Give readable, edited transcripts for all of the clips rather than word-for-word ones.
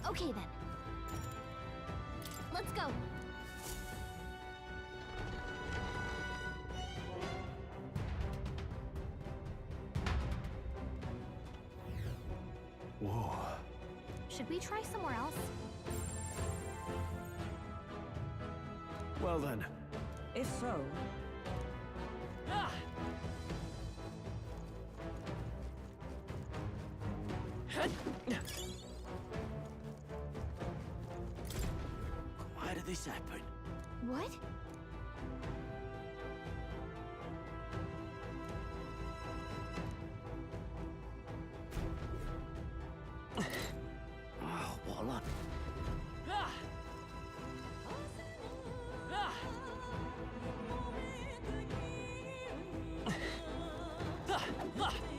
Okay then. Let's go. Whoa. Should we try somewhere else? Well then. If so, Why did this happen? What? Oh, what a lot.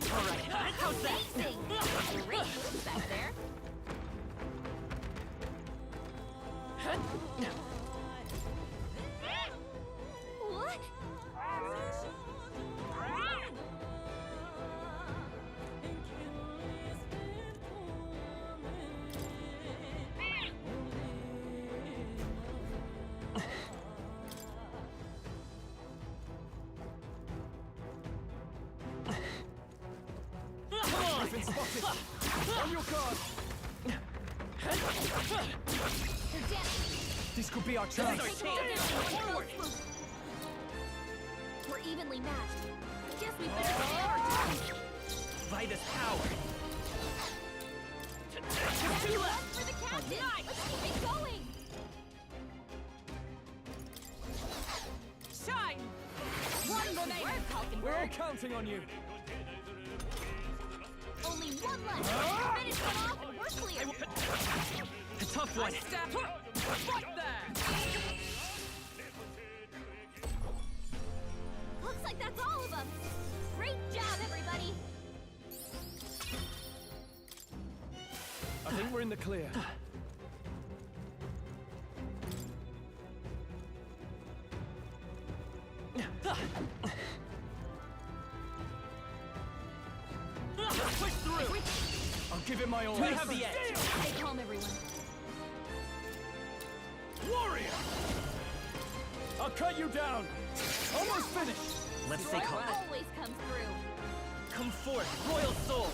Alright, how's that? Amazing! Great moves back there. What? Been spotted! On your guard! They're damaged. This could be our chance! Forward! We're evenly matched. Guess we better stay on our target. Vitus power! Too left for the captain! Let's keep it going! shine! One remaining. We're all counting on you! Only one left! Finish one off and we're clear! A tough one! Step right there. Looks like that's all of them! Great job, everybody! I think we're in the clear. Push through! I'll give it my all. We have the edge! Stay calm, everyone. Warrior! I'll cut you down! Almost finished! Let's stay Royal calm. always comes through. Come forth, royal soul!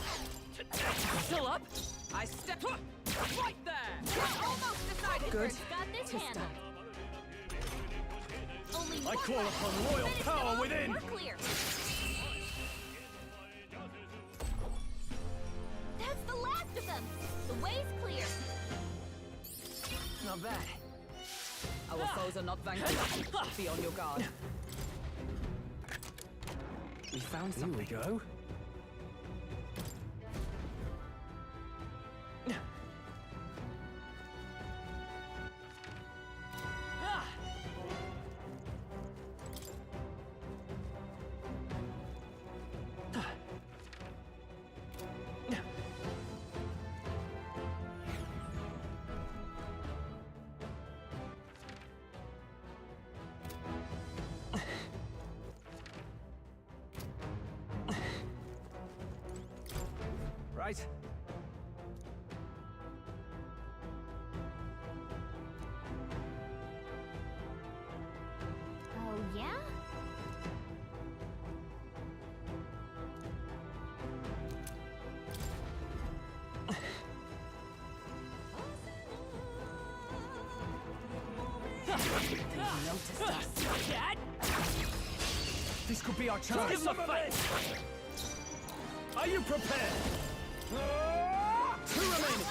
Still up? I step right there. We're almost decided. Good. Got this handled. Only I one call left. upon royal Finish power them off, within. We're clear. That's the last of them. The way's clear. Not bad. Our foes are not vanquished. Be on your guard. We found Here we go. Right. Oh, yeah? Noticed us. Dad? This could be our chance. Give them a fight! Are you prepared? Two remaining.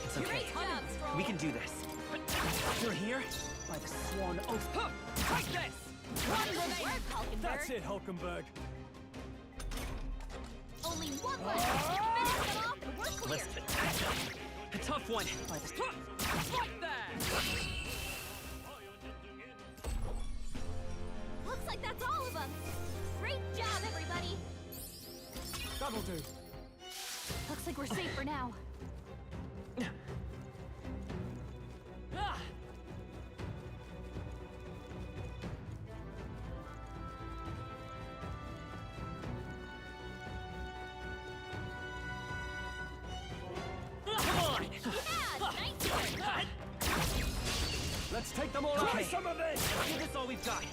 It's okay. Great job, Stroll. We can do this. You're here? By the sworn oath. Take this. One Good remaining. work, Hulkenberg. That's it, Hulkenberg. Only one left. Finish them off and we're clear. Let's attack them! A tough one! By the right there. Looks like that's all of them. Great job, everybody. That'll do. Looks like we're safe for now. Come on! Yeah, nice Let's take them all out. Try some of this! Give us all we've got.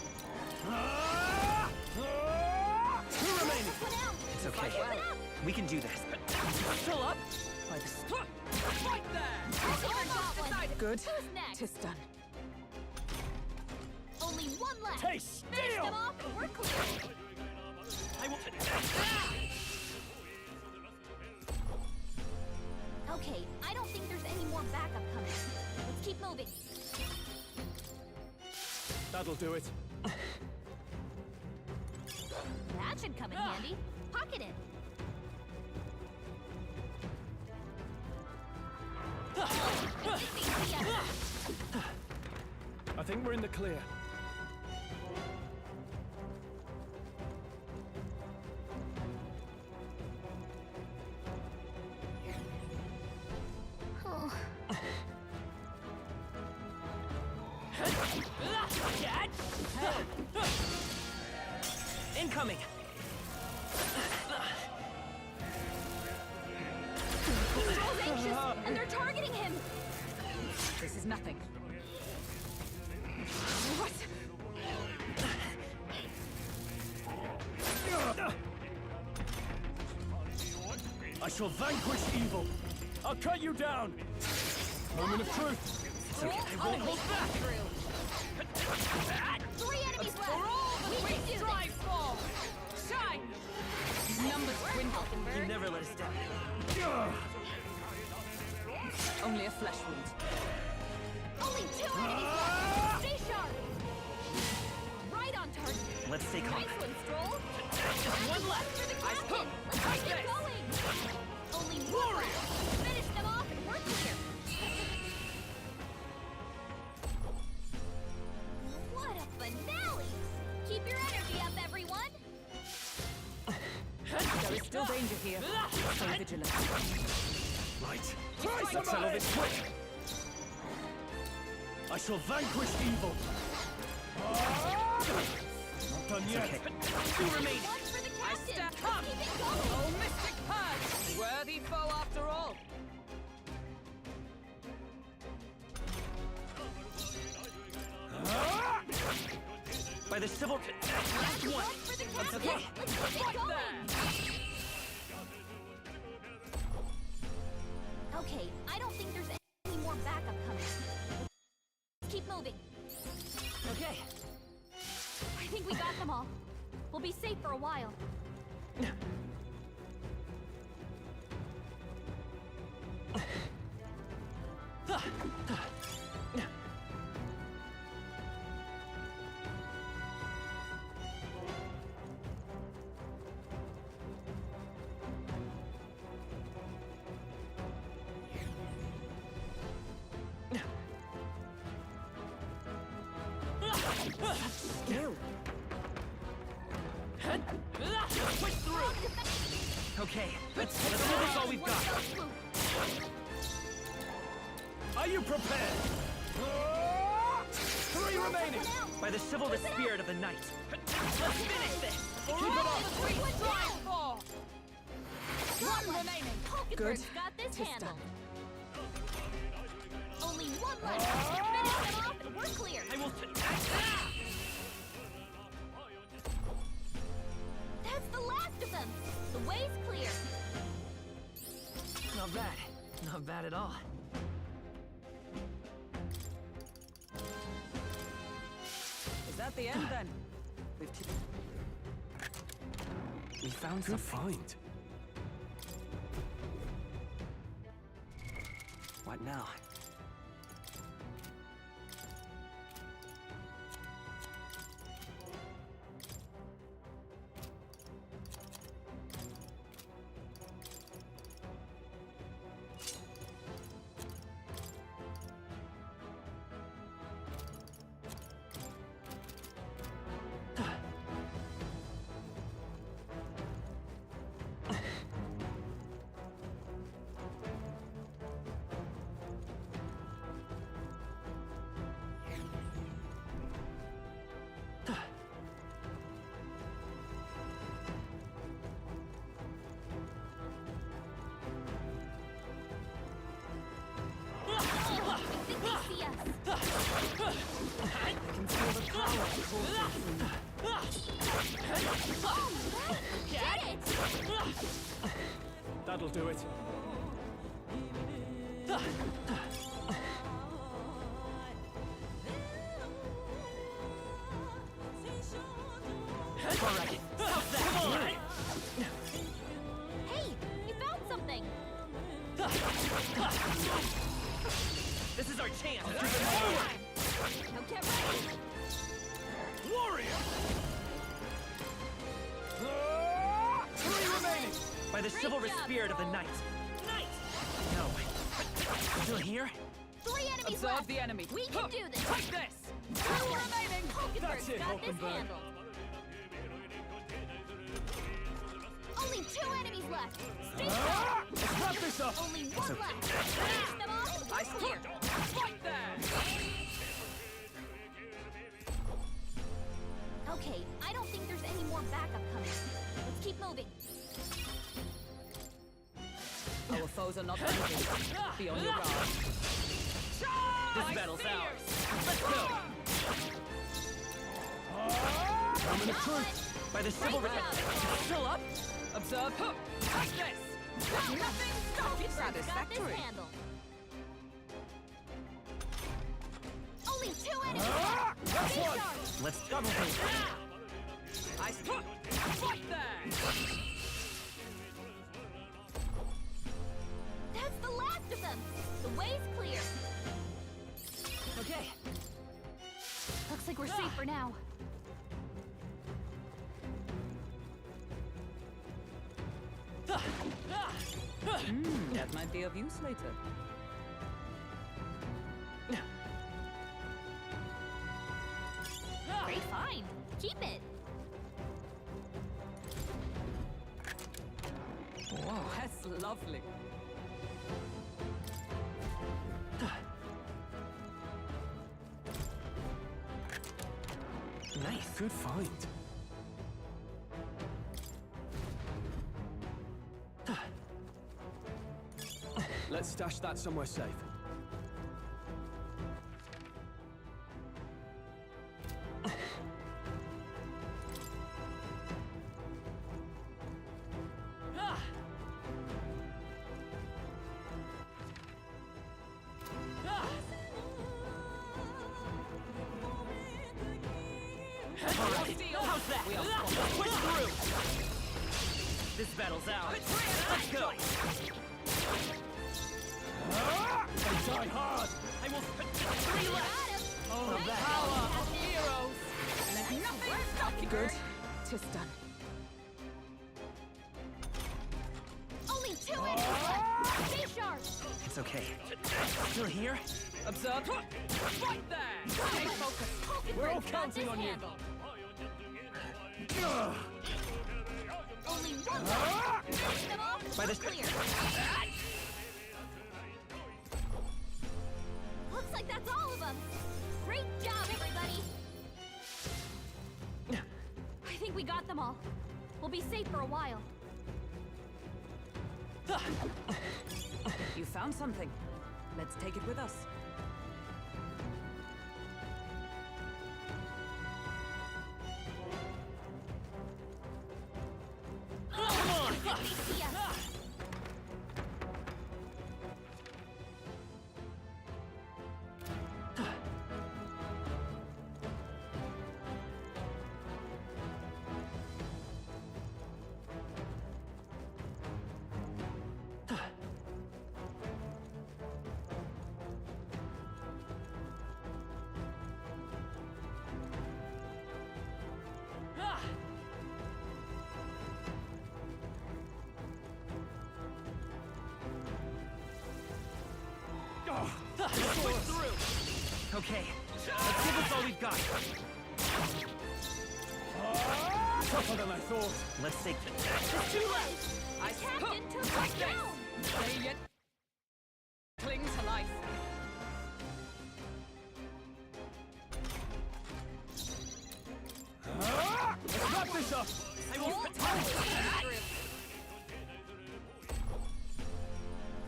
Two remaining. It's okay. We can do this. Still up? By the Right there! good. Who's next? Tis done. Only one left. Taste Finish steel! them off and we're clear. I will. Okay, I don't think there's any more backup coming. Let's keep moving. That'll do it. That should come in handy. Pocket it. I think we're in the clear. Incoming! Stroll's anxious, and they're targeting him. This is nothing. What? I shall vanquish evil. I'll cut you down. Moment of truth. It's okay. I won't hold back! 3 enemies left. We can do this. for! Shine! Numbers dwindle. You never let us down. Only a flesh wound. Only 2 enemies left. Stay sharp. Right on target. Let's stay calm. Nice one, Stroll. Just one left! For the I captain. hook! Let's keep going. Only one left. Finish them off and we're clear. What a finale! Keep your energy up, everyone. There is still danger here. Stay vigilant. Right. Try some Settle of this this. quick! I shall vanquish evil. Not done yet. Okay. 2 remaining. One for the captain. step Let's up. keep it going. Oh, Mystic Purge! Worthy foe after all. By the civil. Last one! One for the captain. okay. Let's keep it going. Okay, I don't think there's any more backup coming. Let's keep moving. Okay. I think we got them all. We'll be safe for a while. Ew. Push through! Okay, let's do this all we've got. Are you prepared? 3 remaining. By the chivalrous spirit of the night. Let's finish this! Keep it up. One remaining. Good. Got this Tis handled. done. Only one left. Finish them off and we're clear. I will. That's the last of them. The way's clear. Not bad. Not bad at all. Is that the end then? We found Good something. find. What now? Get it! That'll do it. Alright. How's that? Come on! Hey, you found something! This is our chance. Now get ready! Warrior! 3 remaining! By the Great chivalrous job, spirit of the Cole. knight. Knight! No. Still here? 3 enemies Observe left! the enemy. We can do this! Take this! 2 remaining! That's Hulkenberg's it, got this Hulkenberg. handled! Only 2 enemies left! Stay sharp! Let's wrap this up! Only 1 left! Finish them off! I here! Fight there! Okay, I don't think there's any more backup coming. Let's keep moving. Our foes are not vanquished. Be on your guard. This battle's ours. Let's go! I'm in the Got truth! one. By the Great chivalrous... job. Still up? Observe. Take this! Nothing stops Hulkenberg's got this satisfactory. handled. Only 2 enemies left! That's Stay one. sharp! Let's double take. I stop. Fight there! That's the last of them! The way's clear! Okay. Looks like we're safe for now. That might be of use later. Great find! Keep it! Whoa, that's lovely. Nice. Good find. Let's stash that somewhere safe. Alright. How's that? We are Push through! This battle's ours. Let's go! They die hard! I will... 3 left! Oh, that Power of heroes! Let nothing stop you. Good. 'Tis done. Only 2 enemies left! Stay sharp! It's okay. Still here? Observe. Fight there! Stay focused. We're all Hulkenberg's got counting this on you. handled. Only 1 left! Finish them off! By the- Clear! Looks like that's all of them! Great job, everybody! I think we got them all. We'll be safe for a while. You found something. Let's take it with us. Come on! They see us! Push through! Okay, let's give this all we've got. Tougher than I thought. Let's take it. There's 2 left! I Captain took us down! They yet cling to life. Let's wrap this up! I will...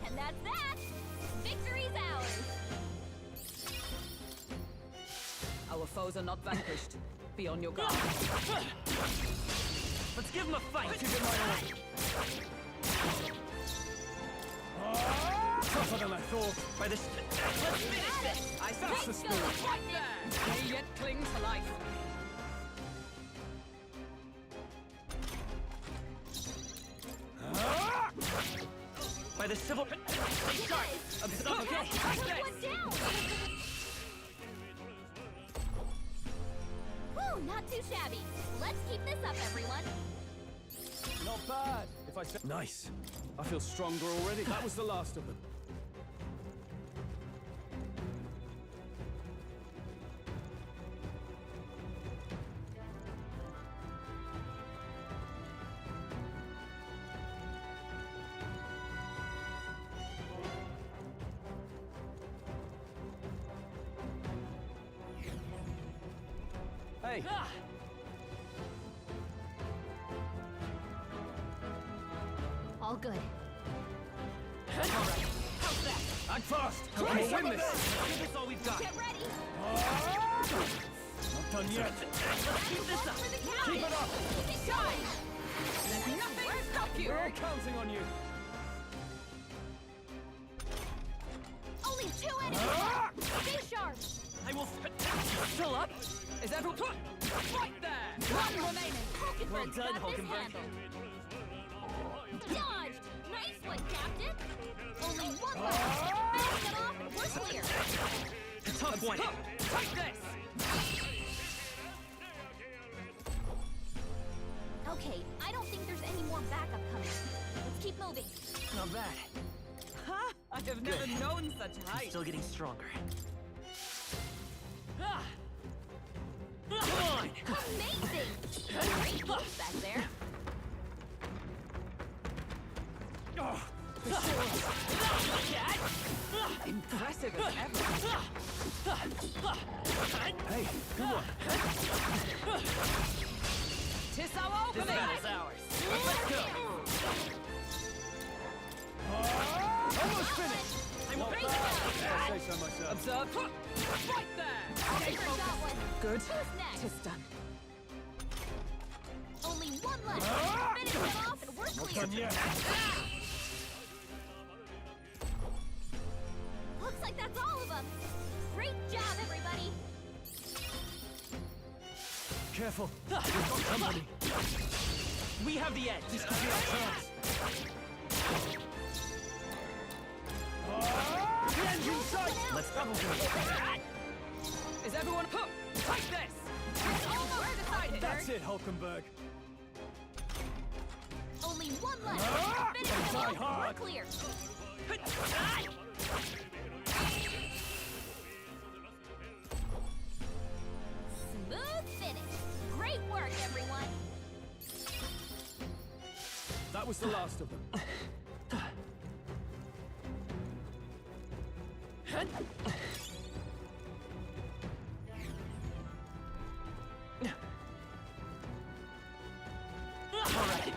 And that's that! Victory's ours! Our foes are not vanquished. Be on your guard. Let's give him a fight. Keep it my own. Tougher than I thought. By this. Let's finish this. I That's the see. spirit. Right there. They yet cling to life. By the civil. Stay sharp. Guys, Okay. put one down. Woo, not too shabby. Let's keep this up, everyone. Not bad. If I say nice. I feel stronger already. That was the last of them. Hey. All good. How's that? Act fast. Okay, We'll win this. Give this all we've got. Get ready. Not done yet. Let's keep this up. For the count. Keep it up. Keep it going. Let nothing stop you. We're all counting on you. Only 2 enemies. Stay sharp. I will. Still up? Is everyone... Right there. One remaining. Well Hulkenberg's done, got this Hulkenberg. handled. Dodged. Nice one, Captain. Only one left. Finish it off and we're clear. A tough one. Take this. Okay, I don't think there's any more backup coming. Let's keep moving. Not bad. Ha! I have never known such height. Still getting stronger. Come on! Amazing! Great moves back there. Impressive as ever. Hey, come on. Tis our This opening. battle's ours. Let's go! Almost finished. I will Great break job. I say so myself. Observe. Right there. Hulkenberg got one. Good. Who's next? Tis done. Only one left. Finish it off and we're clear. Done yet. Looks like that's all of them. Great job, everybody. Careful. We've got company. We have the edge. This could be our chance. The engine's sight. Let's double it. Is everyone... Take this. It's almost decided. That's it, Hulkenberg. Only one left. Finish it Die off and hard. we're clear. Smooth finish. Great work, everyone. That was the last of them.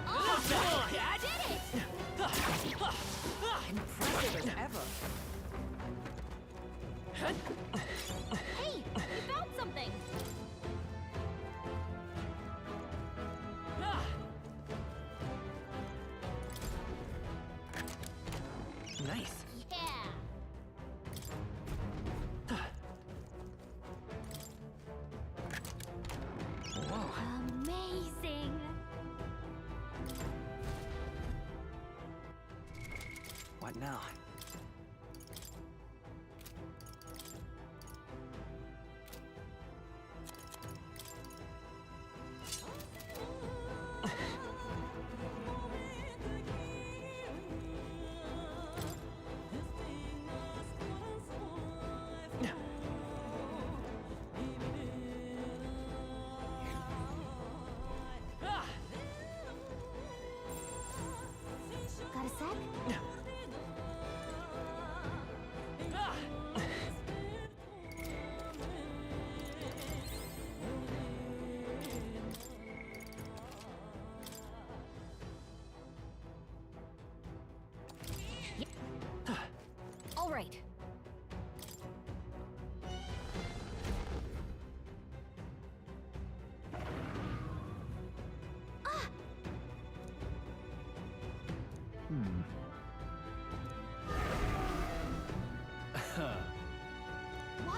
Oh, did it! Impressive as ever. Hey, we found something. Nice. Yeah. Whoa. Amazing. What now?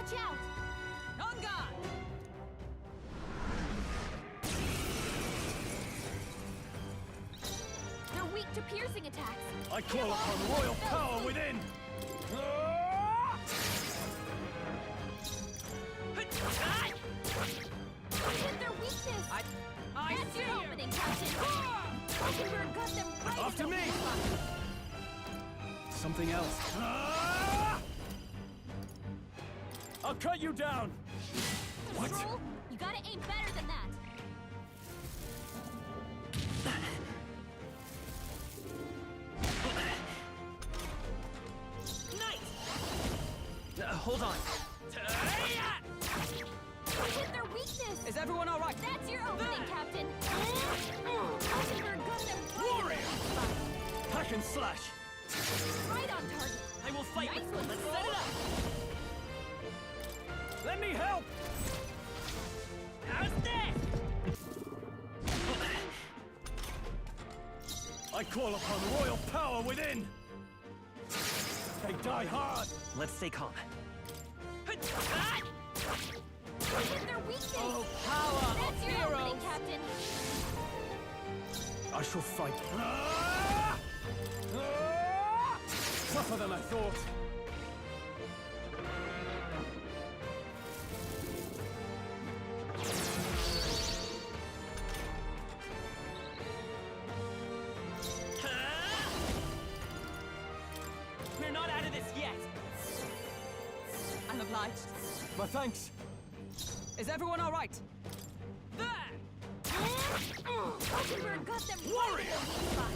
Watch out! On guard! They're weak to piercing attacks. I call upon royal power within! Hit their weakness! I That's see your you! opening, Captain! Falkenberg got them right After in the me! weak spot. Something else. I'll cut you down! What? Troll, you gotta aim better than that. Hold on. Hit their weakness! Is everyone all right? That's your opening, Captain! Falkenberg got them right in the weak spot. Hack and slash! Right on target. I will fight. Nice one, Let's Troll. set it up. Let me help! How's this? I call upon royal power within! They die hard! Let's stay calm. Hit their weakness! Oh, power of That's your opening, heroes! Captain! I shall fight. Tougher than I thought. We're not out of this yet. I'm obliged. My thanks. Is everyone all right? Falkenberg got them right in Warrior! the weak spot.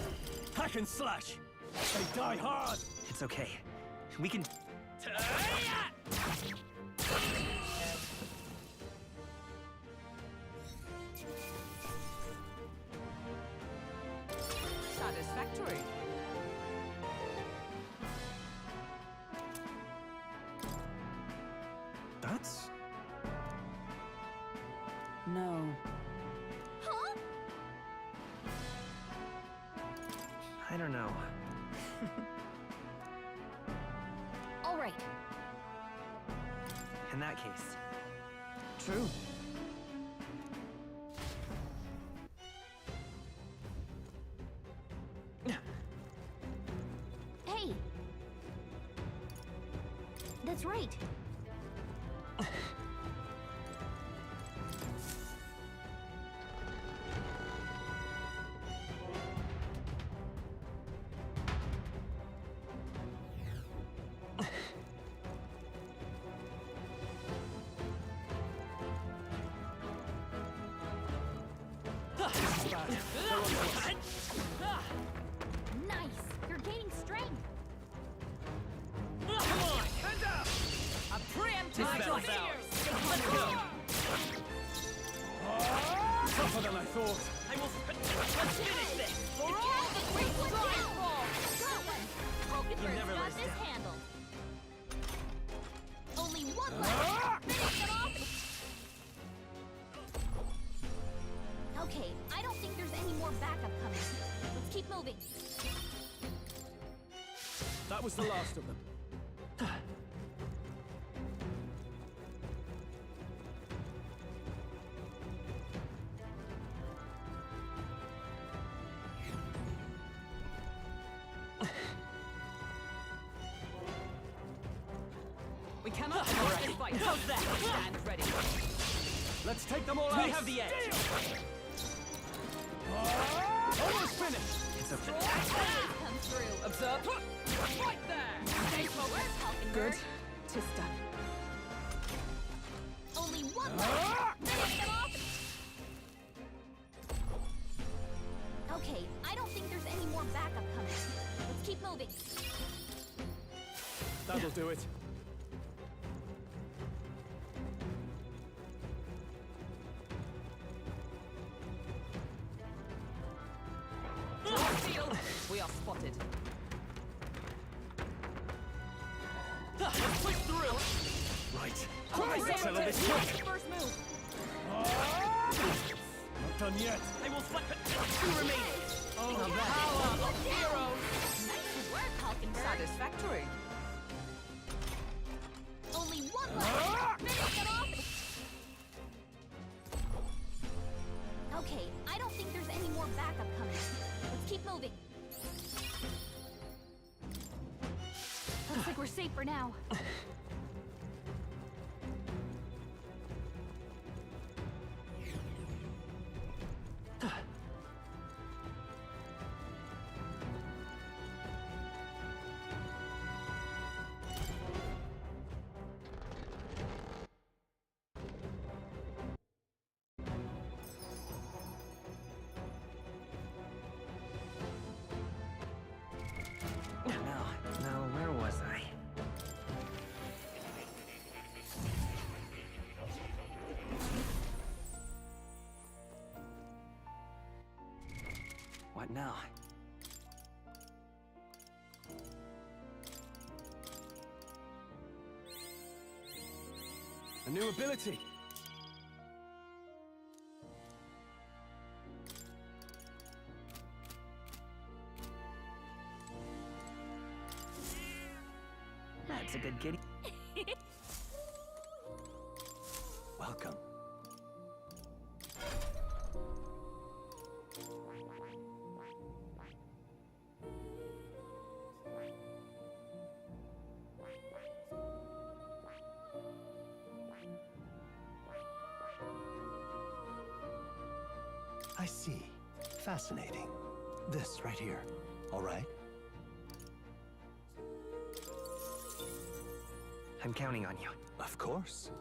Hack and slash! They die hard! It's okay. We can. Satisfactory. That's... No. Huh? I don't know. All right. In that case. True. Hey. That's right. Nice. You're gaining strength. Come on! Hands up! A preemptive This battle's strike. ours. Let's go! Tougher than I thought. I will. Let's finish this! For all the great one down! Got one! Falkenberg's never got let us this down. handled. Only one left. Finish them off. Okay, I don't think there's any more backup coming. Let's keep moving. That was the last of them. We cannot lose this fight. How's that? Stand ready. Let's take them all out. We have the edge. Almost finished. It's okay. Always come through. Observe. Right there. Stay focused. Falkenberg. Good. Tis done. Only one left. Finish them off. Okay, I don't think there's any more backup coming. Let's keep moving. That'll do it. We are spotted. Let's push through! Right. Quick, Settle this Nice quick. first move. Not done yet. I will fight. Two remaining. The power of heroes. Nice work, Falkenberg. Satisfactory. Only one left. moving. Looks like we're safe for now. Now, where was I? What now? A new ability. That's a good kitty. Welcome. I see. Fascinating. This right here. All right? I'm counting on you. Of course.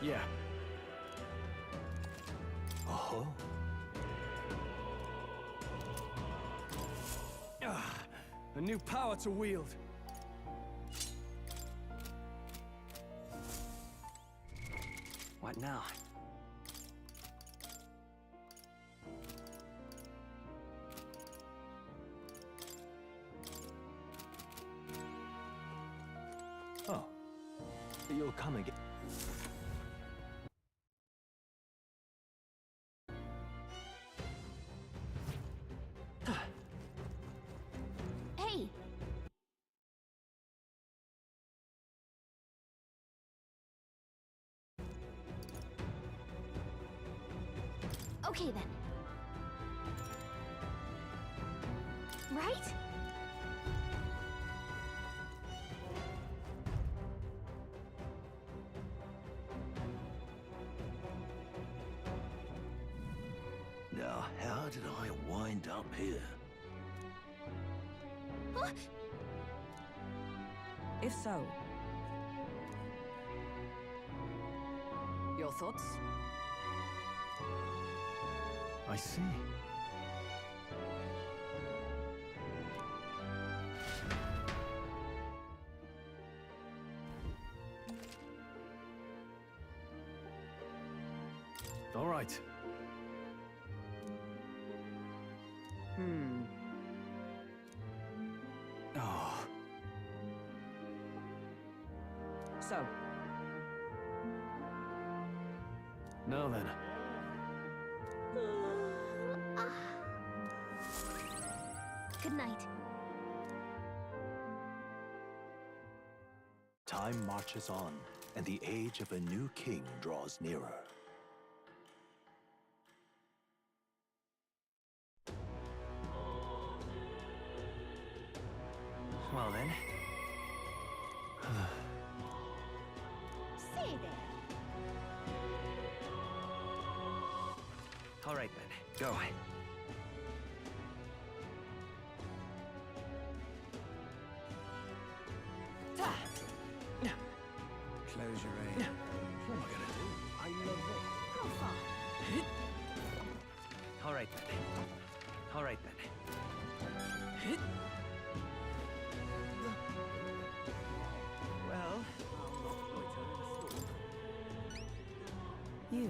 Yeah. Oh. A new power to wield. What now? Oh. You'll come again. Hey! Okay then. Right? Now, how did I wind up here? Huh? If so, your thoughts? I see. All right. Oh, So, now then. Good night. Time marches on, and the age of a new king draws nearer. Well then. Say there. All right then. Go. Close your eyes. What am I gonna do? I love it. How far? All right then. All right then. Well, you.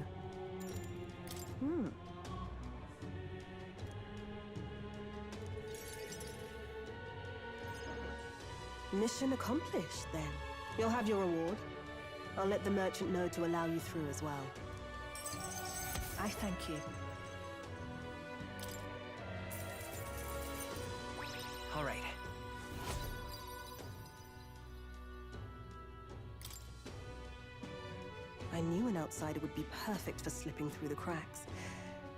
Mission accomplished, then. You'll have your reward. I'll let the merchant know to allow you through as well. I thank you. all right. an outsider would be perfect for slipping through the cracks.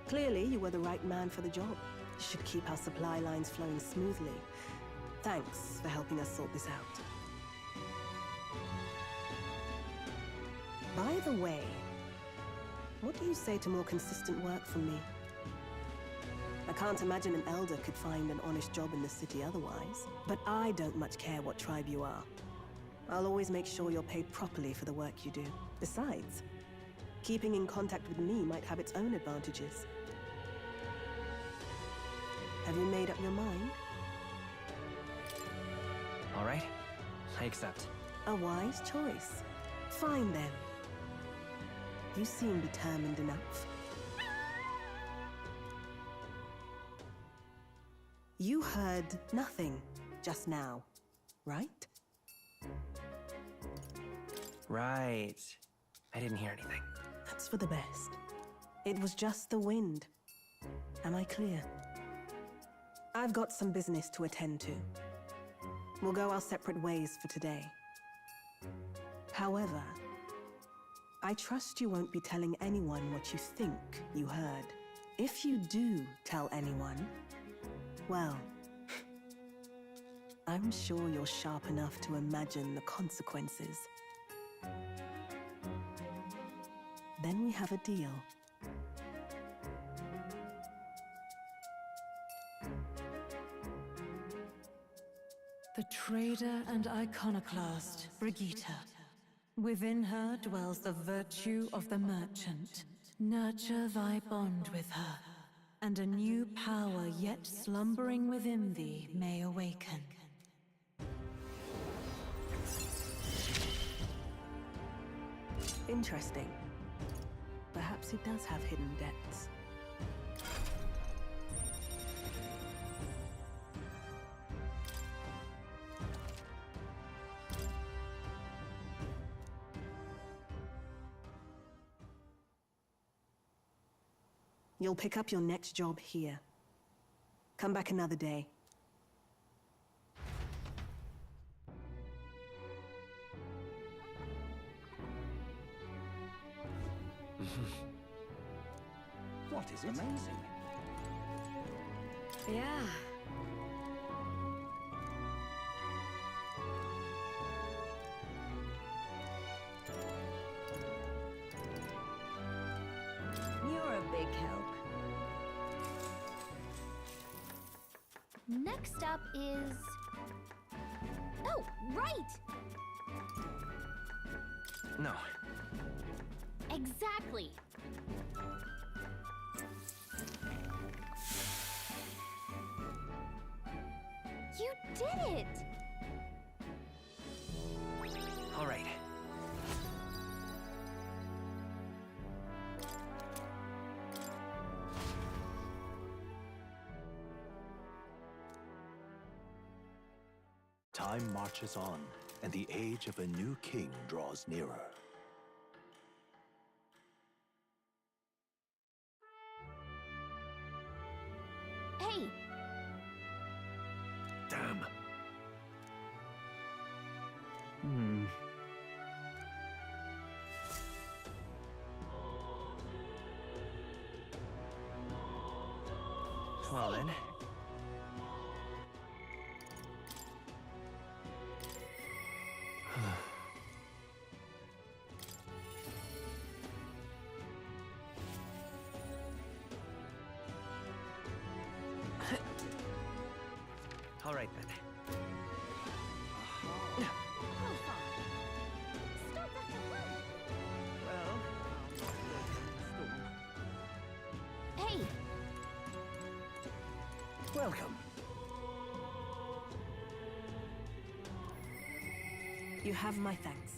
Clearly, you were the right man for the job. You should keep our supply lines flowing smoothly. Thanks for helping us sort this out. By the way, what do you say to more consistent work from me? I can't imagine an elder could find an honest job in the city otherwise. But I don't much care what tribe you are. I'll always make sure you're paid properly for the work you do. Besides, keeping in contact with me might have its own advantages. Have you made up your mind? All right, I accept. A wise choice. Fine then. You seem determined enough. You heard nothing just now, right? Right. I didn't hear anything. That's for the best. It was just the wind. Am I clear? I've got some business to attend to. We'll go our separate ways for today. However, I trust you won't be telling anyone what you think you heard. If you do tell anyone, well, I'm sure you're sharp enough to imagine the consequences. Then we have a deal. The trader and iconoclast, Brigitte. Within her dwells the virtue of the merchant. Nurture thy bond with her, and a new power yet slumbering within thee may awaken. Interesting. Perhaps he does have hidden depths. You'll pick up your next job here. Come back another day. What is it? Amazing. Yeah. You're a big help. Next up is... Oh, right! No. Exactly. You did it! All right. Time marches on, and the age of a new king draws nearer. Hey, Damn. Well then. All right then. profile. Stop that to run! Well, Hey, welcome. You have my thanks.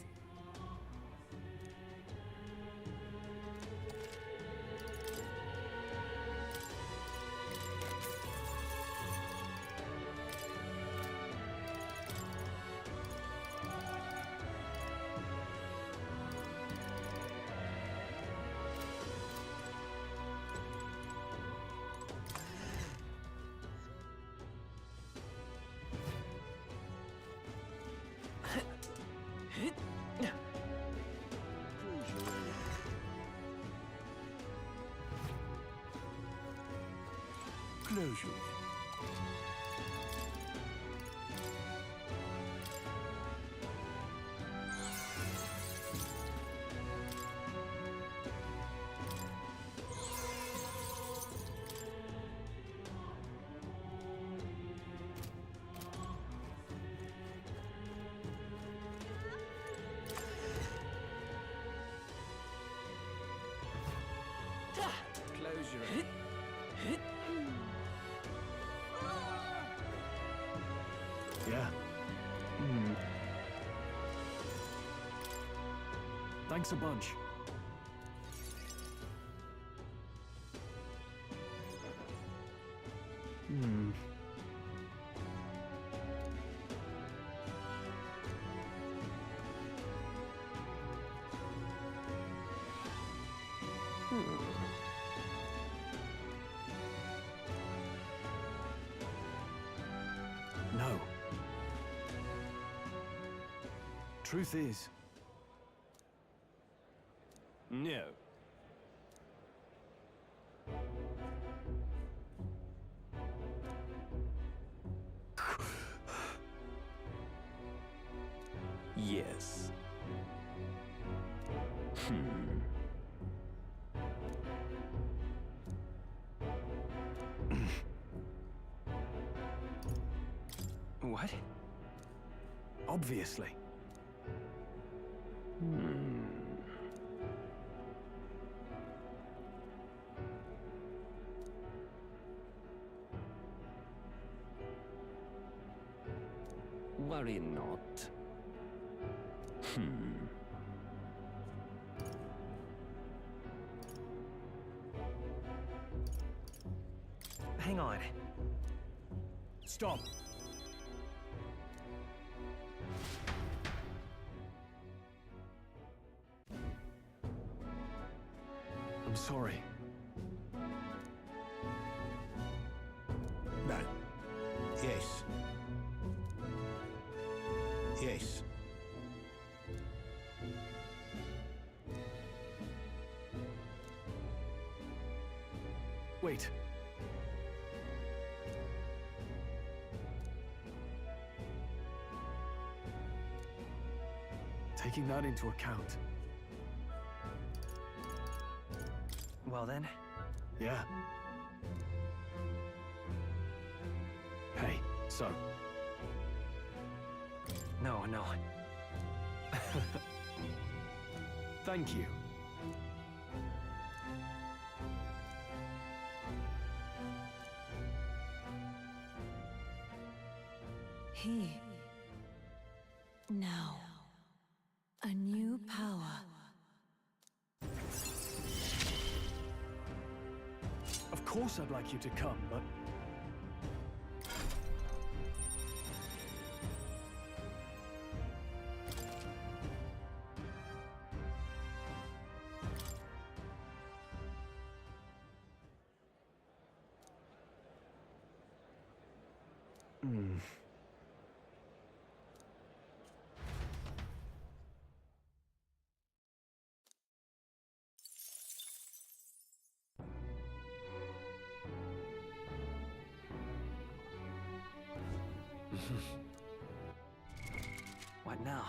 close you in. Close your Yeah. Thanks a bunch. No. Truth is... No. Yes. What? Obviously. Worry not. Hang on. Stop. I'm sorry. No. Yes. Yes. Wait. Taking that into account. Well then, Yeah. Hey, so, no. thank you. He. Now. A new power. Of course I'd like you to come, but... What now?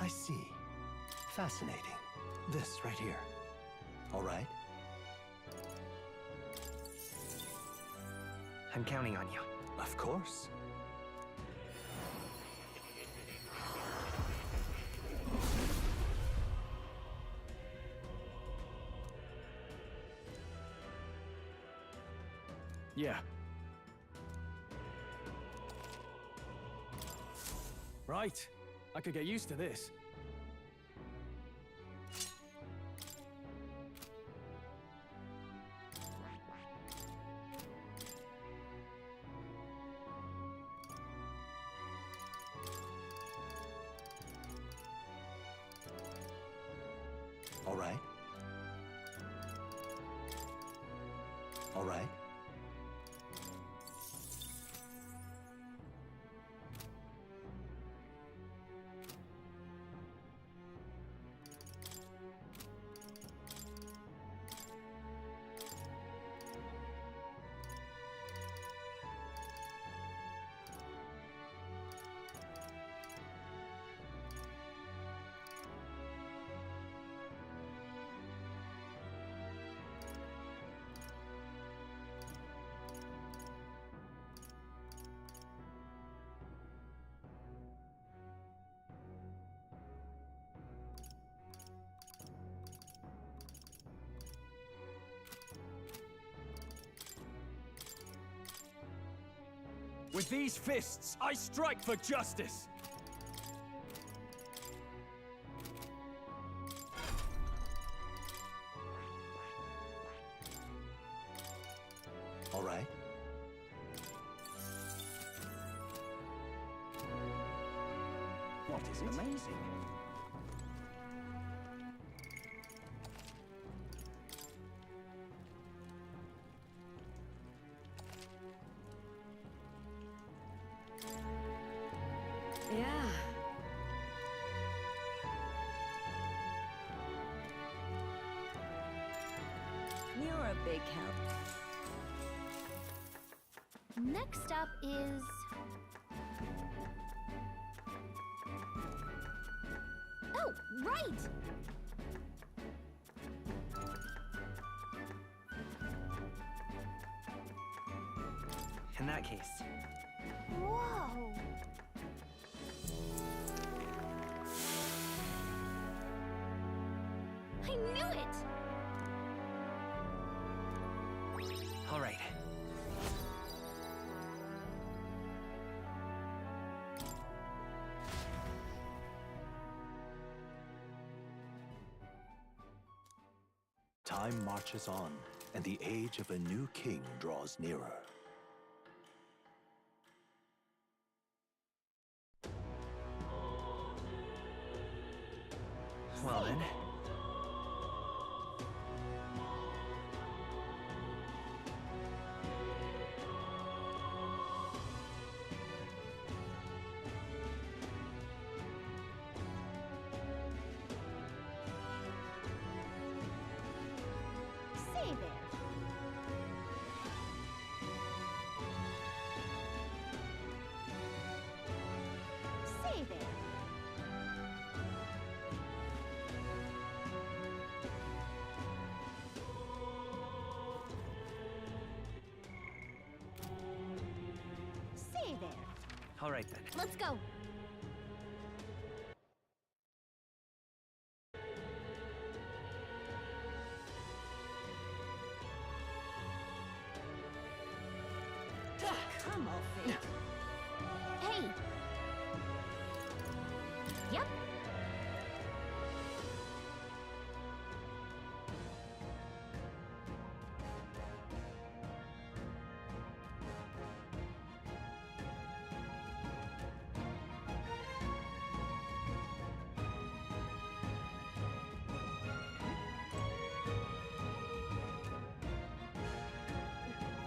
I see. Fascinating. This right here. All right? I'm counting on you. Of course. Yeah. Right. I could get used to this. All right? All right? With these fists, I strike for justice! All right? What is it? Amazing. Yeah. You're a big help. Next up is... Oh, right! In that case, Whoa! I knew it! all right. Time marches on, and the age of a new king draws nearer. Well then. Say there. Say there. Say there. All right then. Let's go. Come off it. Hey. Yep.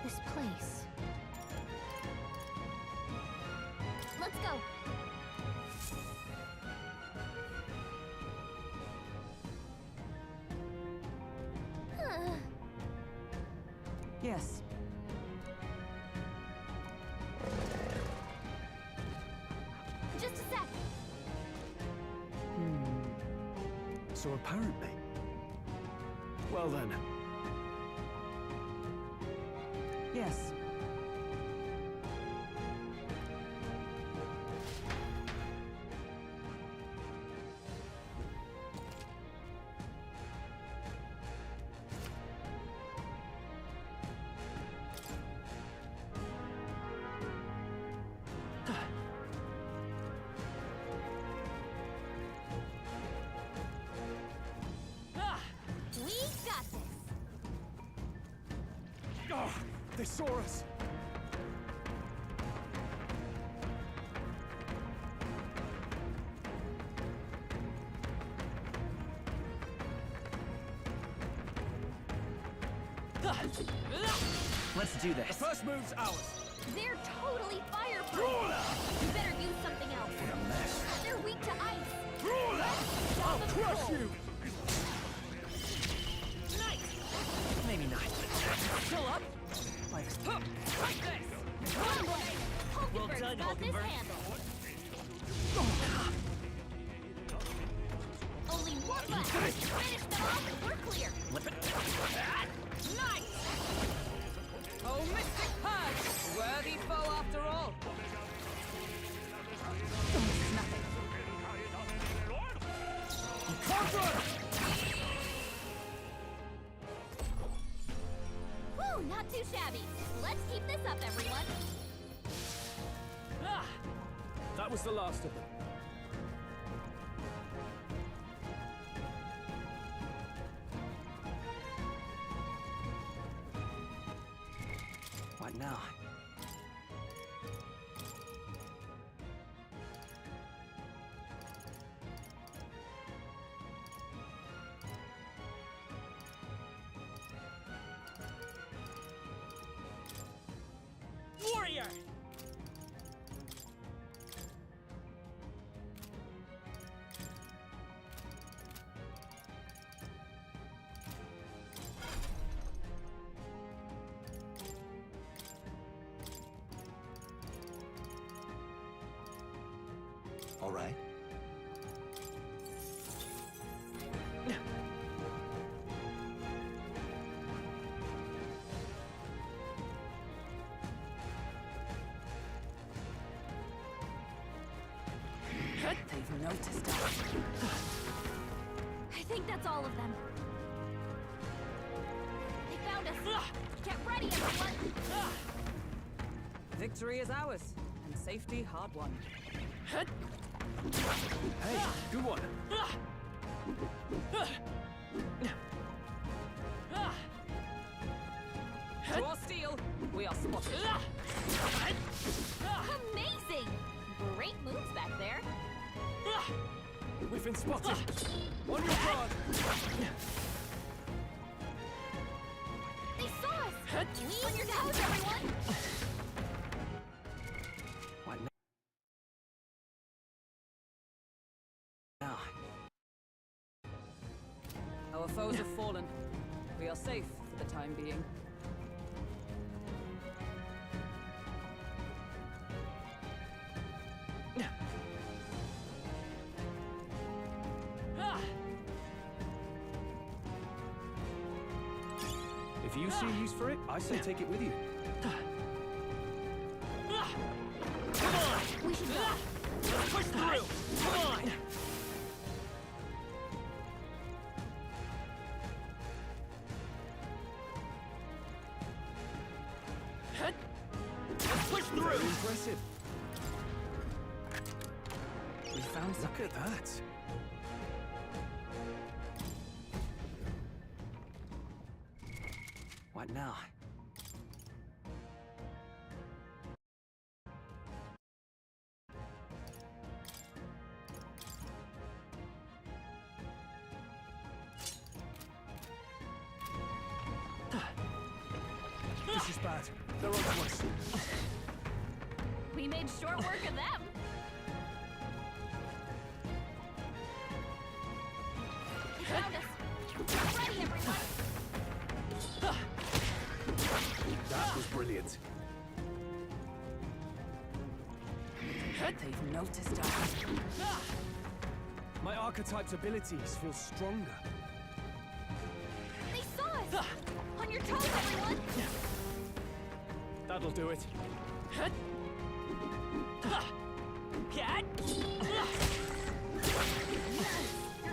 This place. Let's go. Yes. Just a sec. So apparently... Well then, Yes. We got this. oh, they saw us! Let's do The this. first move's ours! They're totally fireproof. You better use something else. What a mess! They're weak to ice. I'll crush you! Maybe not. Still up? Like this. Like this. One blade. Well Hulkenberg's done, got this Hulkenberg. handled. Only one left. Finish them off and we're clear. Flip it. Nice! Oh, Mystic Purge! Worthy foe after all. Nothing. Counter! Whew, not too shabby. Let's keep this up, everyone. That was the last of them. What now? Warrior! All right. They've noticed us. I think that's all of them. They found us. Get ready, everyone. Victory is ours, and safety hard won. Hey, good one. Draw steel. We are spotted. Amazing! Great moves back there. We've been spotted. On your guard. They saw us. On your toes, everyone. What now? Our foes have fallen. We are safe for the time being. If you see use for it, I say take it with you. We should go. Let's push through! Come on! Let's push through! Very impressive. We found some. Look at that. What now? This is bad. They're on to us. We made short work of them. They found us. Get ready, everyone. That was brilliant. They've noticed us. My archetype's abilities feel stronger. They saw us. On your toes, everyone. That'll do it. You're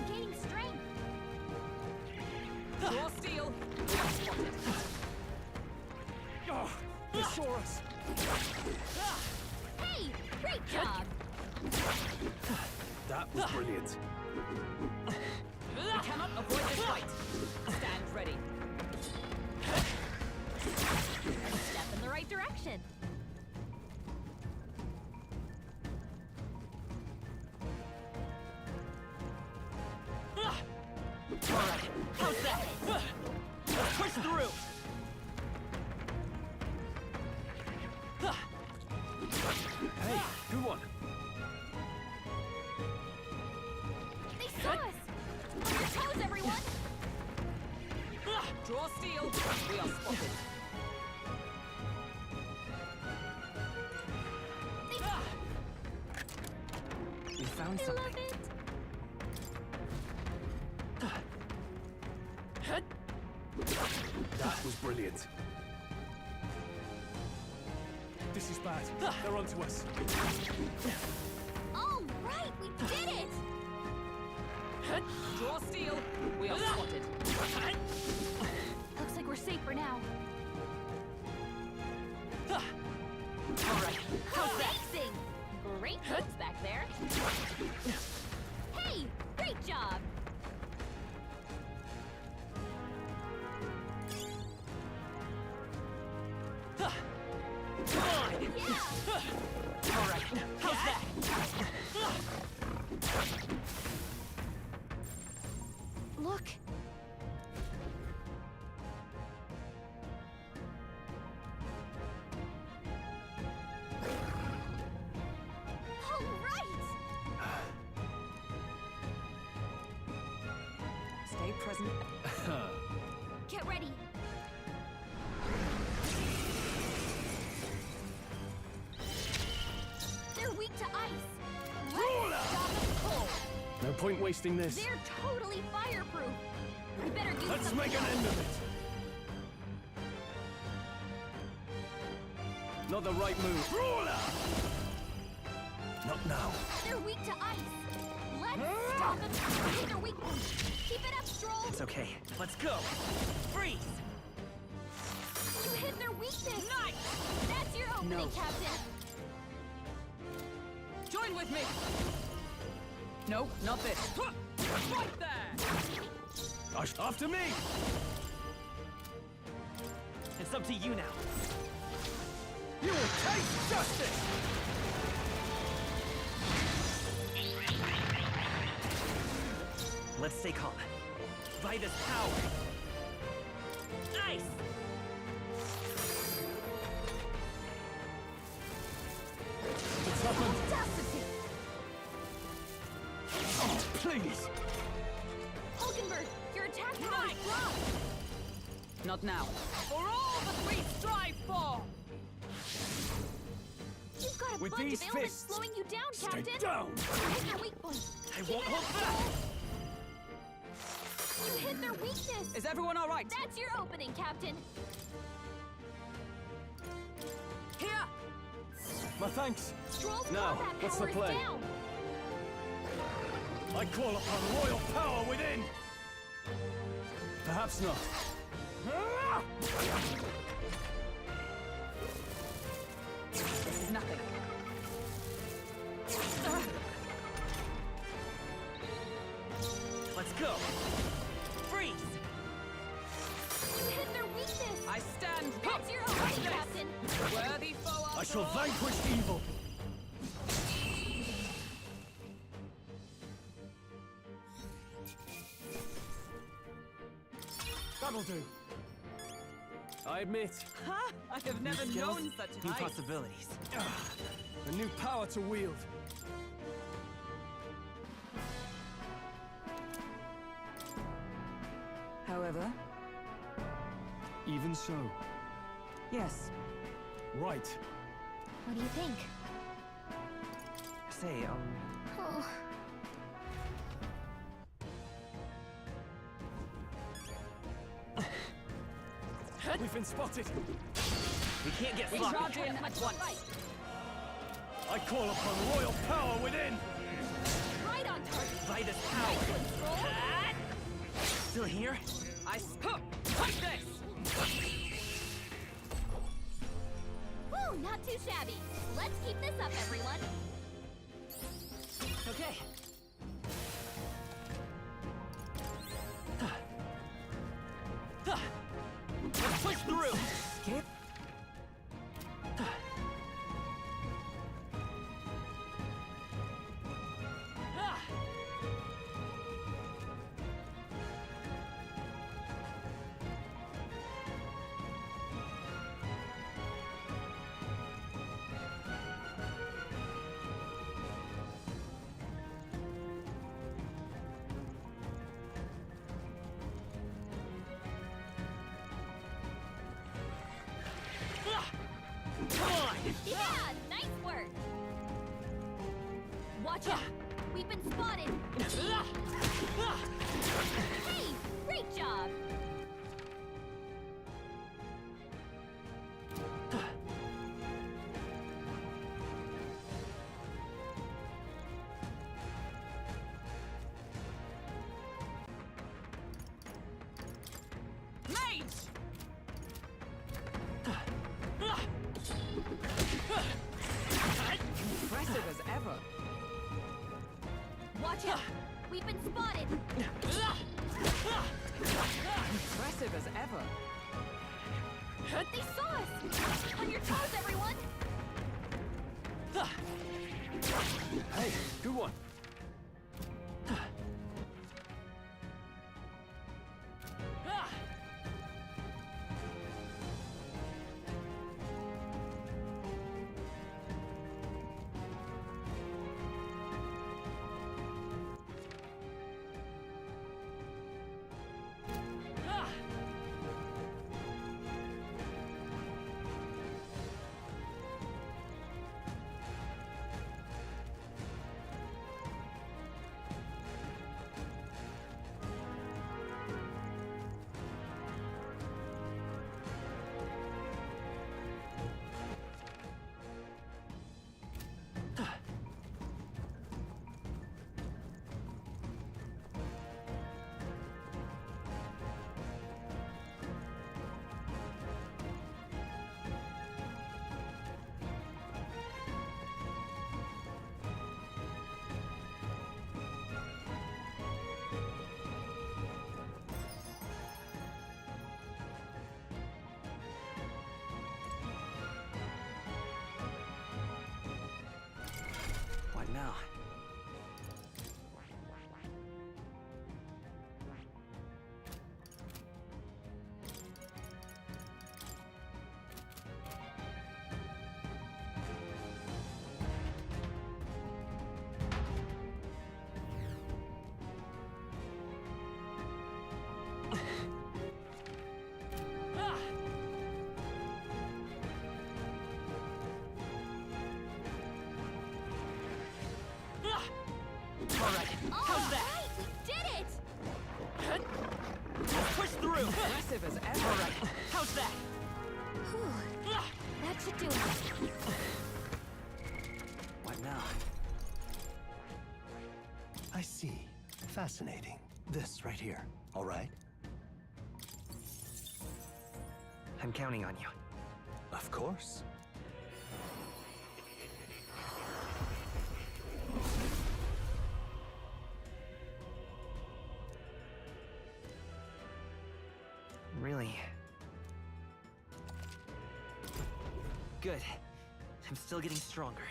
gaining strength. Draw steel. We are spotted. Oh, they saw us. Hey, great job. That was brilliant. We cannot avoid this fight. Stand ready. A step in the right direction. Alright, how's that? Let's push through! Hey, good one. They saw us. On your toes, everyone. Draw steel. We are spotted. We found I something. love it. That was brilliant. This is bad. They're on to us. All right, we did it. Draw steel. We are spotted. Looks like we're safe for now. Alright, how's that? Amazing. Great moves back Yeah! All right, how's that? Look! All right! Stay present. Get ready! They're weak to ice! Let's stop them cold! No point wasting this. They're totally fireproof! We better do Let's something make an else. end of it. Not the right move. Brawler! Not now. They're weak to ice! Let's stop them! Hit their weak point! Keep it up, Stroll! It's okay. Let's go. Freeze! You hit their weakness! Nice! That's your opening, No. Captain! Join with me! No, not this. Right there! After me! It's up to you now. You will taste justice! Let's stay calm. Vida's power. Ice! What's happened? Audacity! Oh, please! Hulkenberg, your attack power is blocked! Not now. For all that we strive for! You've got a With bunch these of ailments fists, slowing you down, Stay Captain! down! Hit their weak point! I Keep won't it up, hold back. Stroll. You hit their weakness! Is everyone all right? That's your opening, Captain! Here! My thanks. Stroll's Now, combat what's power the play? is down! I call upon royal power within! Perhaps not. This is nothing. Let's go. Freeze! You hit their weakness! I stand That's your opening, Captain! worthy foe I after shall all. vanquish evil! That'll do. I admit, Ha! I have never New skills, known such new heights. possibilities. a new power to wield. However, Even so. yes. Right. What do you think? Say, Oh, We've been spotted. we can't get We sloppy. charge in at once. I call upon royal power within! right on target! Vida's Nice power. one, Stroll! Still here? I scoop! Take this! Woo, not too shabby! Let's keep this up, everyone! Okay. Let's push through! Skip. Come on! Yeah, nice work! Watch out! We've been spotted! Hey, great job! Mage! Impressive as ever. Watch out! We've been spotted! Impressive as ever. They saw us! On your toes, everyone! Hey, good one. What now? Alright, how's that? Alright, we did it! Push through! Aggressive as ever. Alright, how's that? Whew. That should do it. What now? I see. Fascinating. This right here. All right? I'm counting on you. Of course. Really? Good. I'm still getting stronger.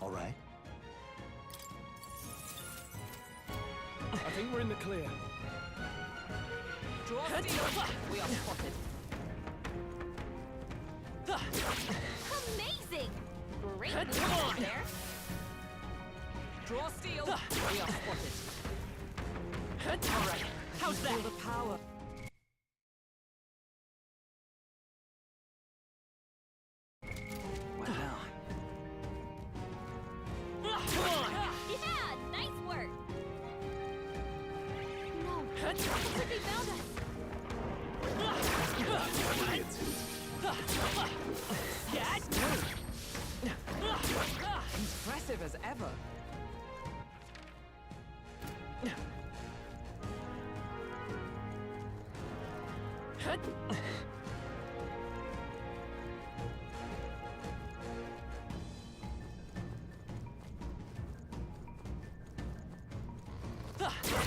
All right? I think we're in the clear. Draw steel. We are spotted. Amazing! Great Come move on! right there. Draw steel. We are spotted. Alright, how's that? Feel the power. What now? Yeah, nice work. No, it could be found us. Impressive as ever.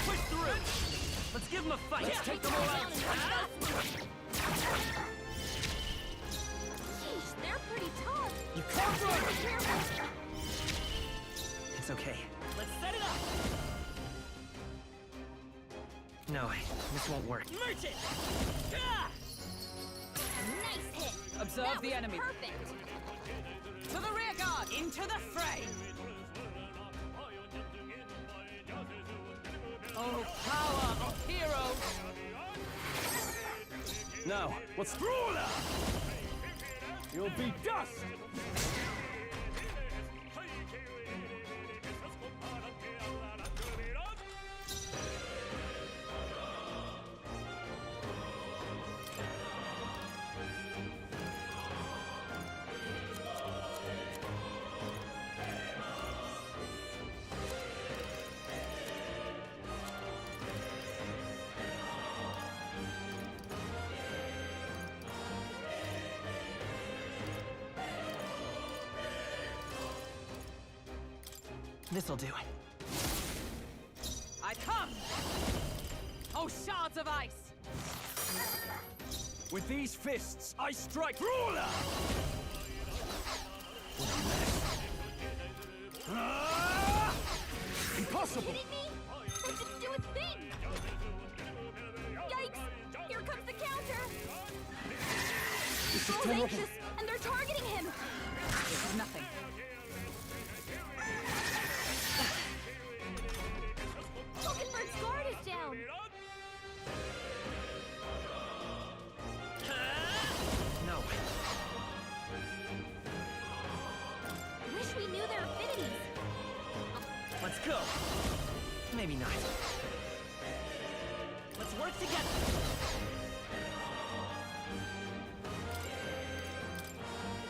Push through! Let's give him a fight! Let's take them all out! Sheesh, they're pretty tough. You can't run! Be careful. It's okay. Let's set it up! No, this won't work. Merchant! Nice hit. Observe That the was enemy. Perfect. To the rear guard. Into the fray. Oh, power of heroes. Now, what's ruler? You'll be dust! This'll do. I come! Oh, shards of ice! With these fists, I strike ruler! Impossible! Kidding me? That didn't do a thing! Yikes! Here comes the counter! This is Oh, terrible. anxious, and they're targeting him! This is nothing. Falkenberg's guard is down! No. Wish we knew their affinities. Let's go. Maybe not. Let's work together.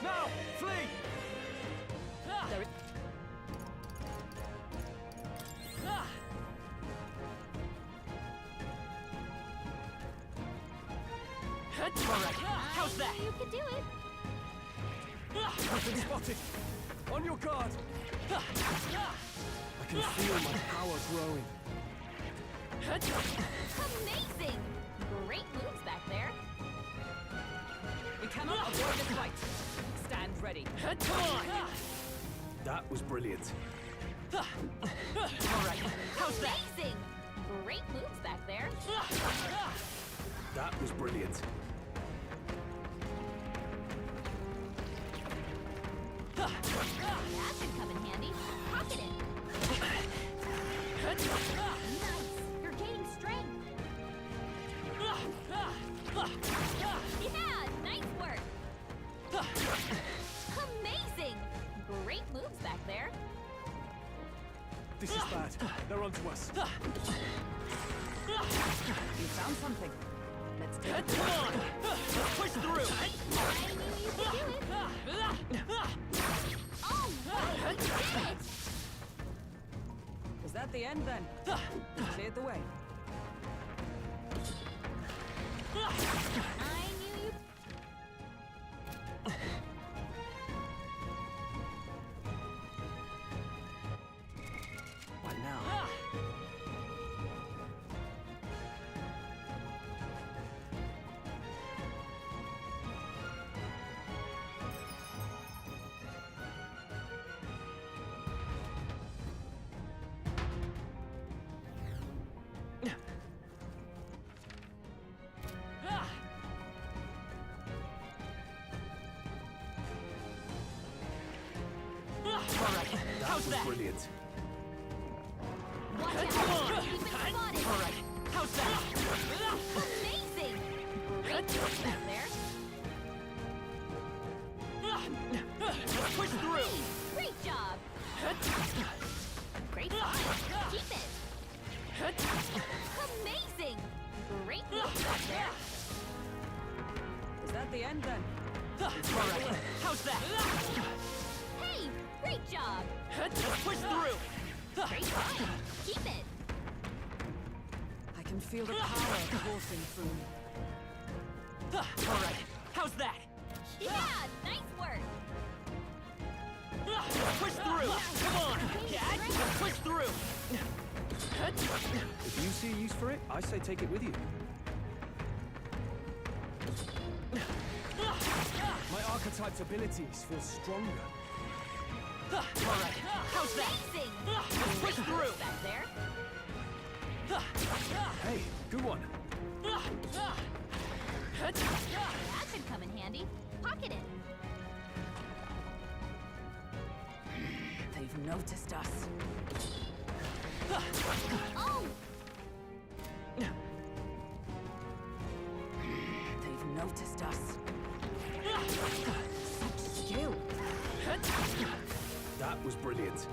Now, flee! There is... Alright, how's that? You could do it. I've been spotted! On your guard! I can feel my power growing. Amazing! Great moves back there. We cannot avoid this fight. Stand ready. Come on! That was brilliant. Alright, how's that? Amazing! Great moves back there. That was brilliant. That should come in handy. Pocket it. Nice! You're gaining strength. Yeah! Nice work! Amazing! Great moves back there. This is bad. They're onto us. You found something. Let's take it. Come on! Let's push through! I knew you could do it. Oh, right, you did it! Is that the end then? You cleared the way. I knew you... What now? Alright, how's was that? brilliant. Watch out! Come on! You've been spotted! Alright, how's that? Amazing! Great moves back there. Let's push through! Great job! Great fight! Keep it! Amazing! Great moves back there. Is that the end then? Alright, how's that? Hey! Great job! Let's push through! Great fight! Keep it! I can feel the power coursing through me. Alright, how's that? Yeah! Nice work! Let's push through! Come on! Catch! Let's push through! If you see a use for it, I say take it with you. My archetype's abilities feel stronger. Alright, how's that? Amazing! Let's push Great through! moves back there. Hey, good one. That should come in handy. Pocket it. They've noticed us. Oh! They've noticed us. Such skill. That was brilliant.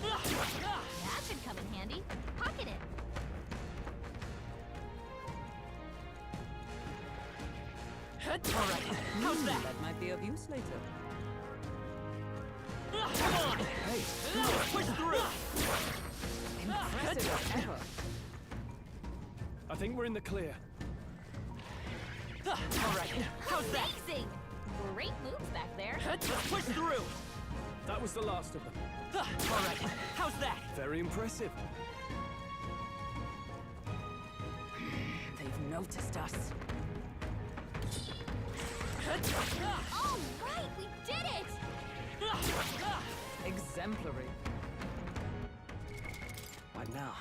That should come in handy. Pocket it. Alright, how's that? That might be of use later. Come on! Hey, Let's push through! Impressive as ever. I think we're in the clear. Alright, how's that? Amazing! Great moves back there. Let's push through! That was the last of them. All right, how's that? Very impressive. They've noticed us. All right, we did it! Exemplary. Right now.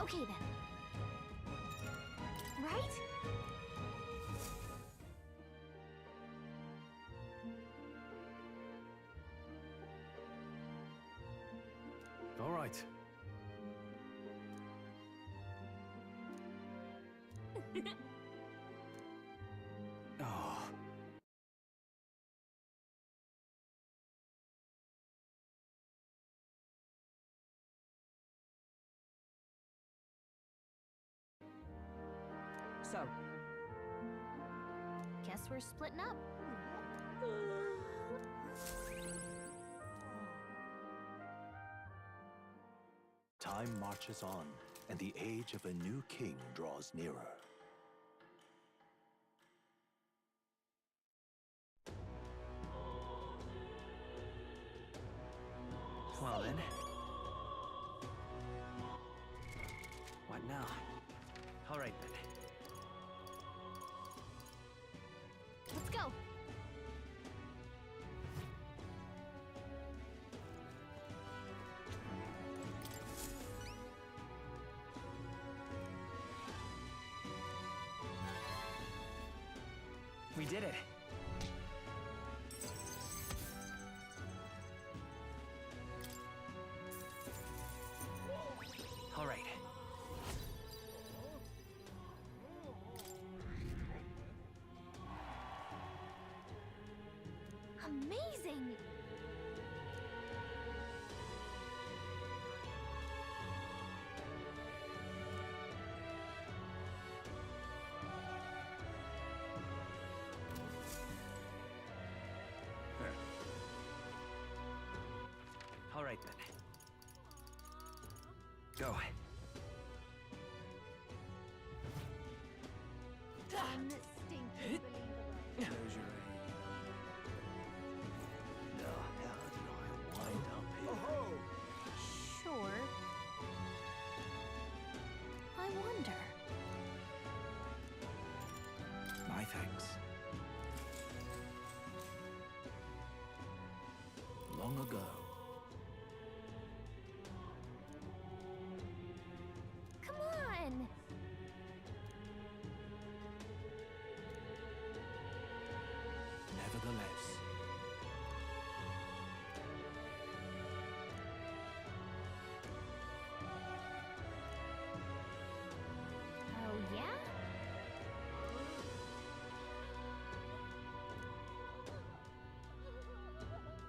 Okay then. Right? All right. Oh. So, Guess we're splitting up. Time marches on, and the age of a new king draws nearer. Well then. What now? All right then. Let's go. We did it. All right. Amazing! All right then. Go. Unstinking believable. Close your The hell did I wind up here? Sure. I wonder. My thanks. Long ago, Come on! nevertheless, Oh, yeah?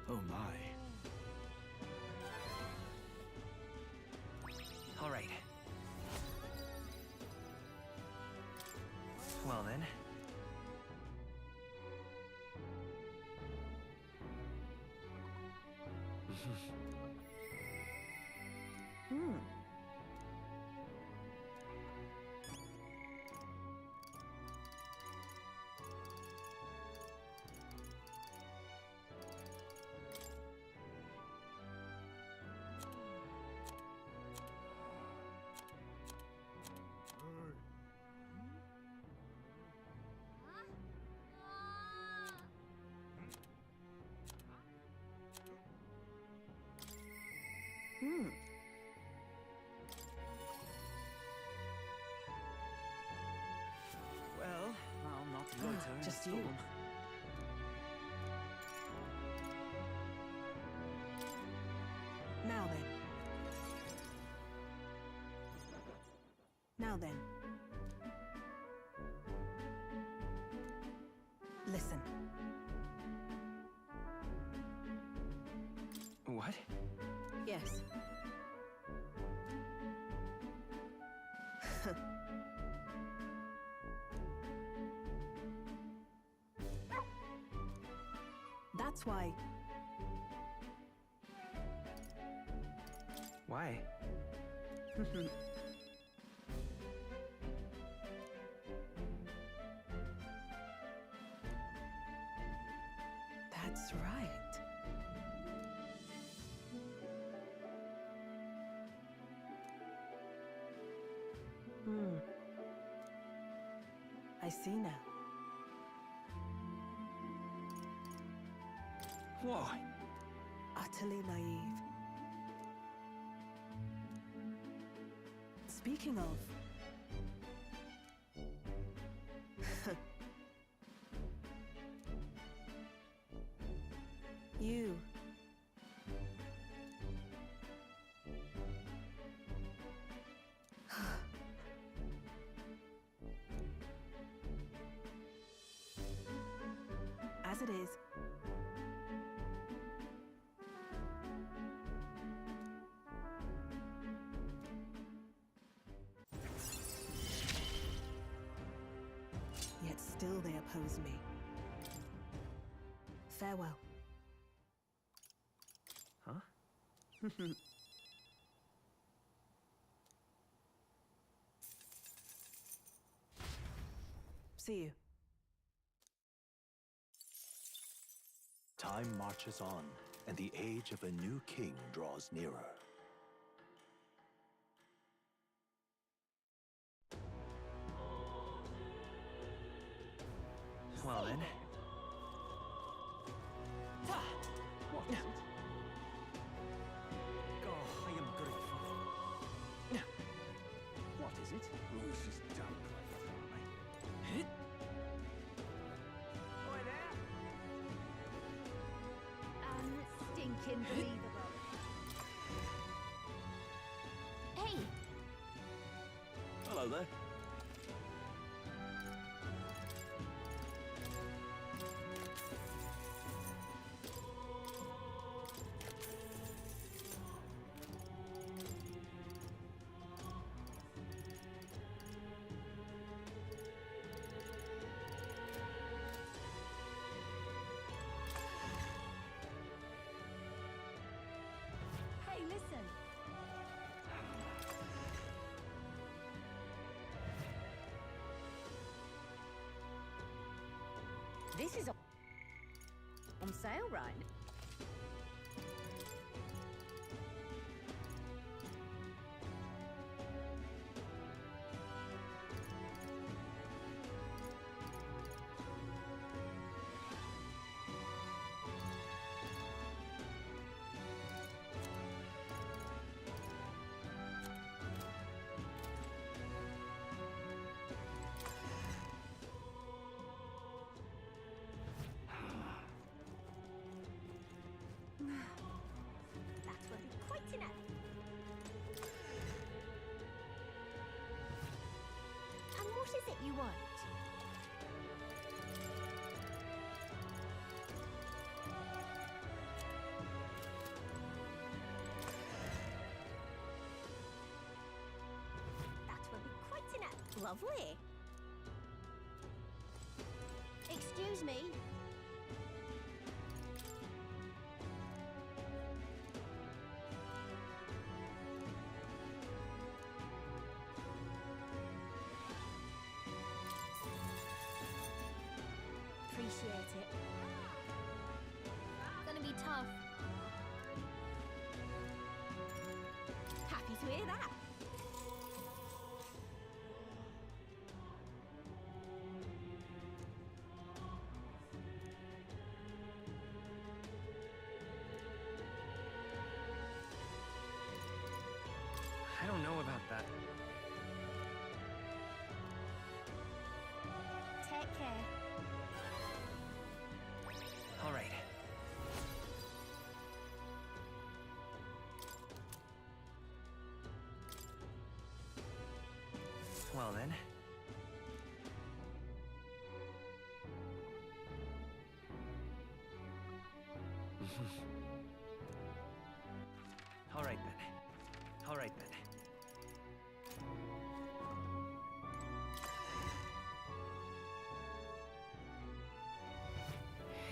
oh my. All right. Well then. Well, I'll not loiter in a just you. storm. Now then. Now then. Listen. What? Yes. That's why. Why? That's right. I see now. Whoa. Utterly naive. Speaking of... You. As it is. Yet still they oppose me. Farewell. Huh? See you. Time marches on, and the age of a new king draws nearer. Well then. What is it? Oh, I am grateful. What is it? Oh, she's done playing. Boy there! Stinking believable. Hey, Hello there. hey, listen. This is on sale right now. That will be quite enough. And what is it you want? That will be quite enough. Lovely. Excuse me. Appreciate it. Gonna be tough. Happy to hear that. I don't know about that. Take care. All right. Well then. All right then. All right then.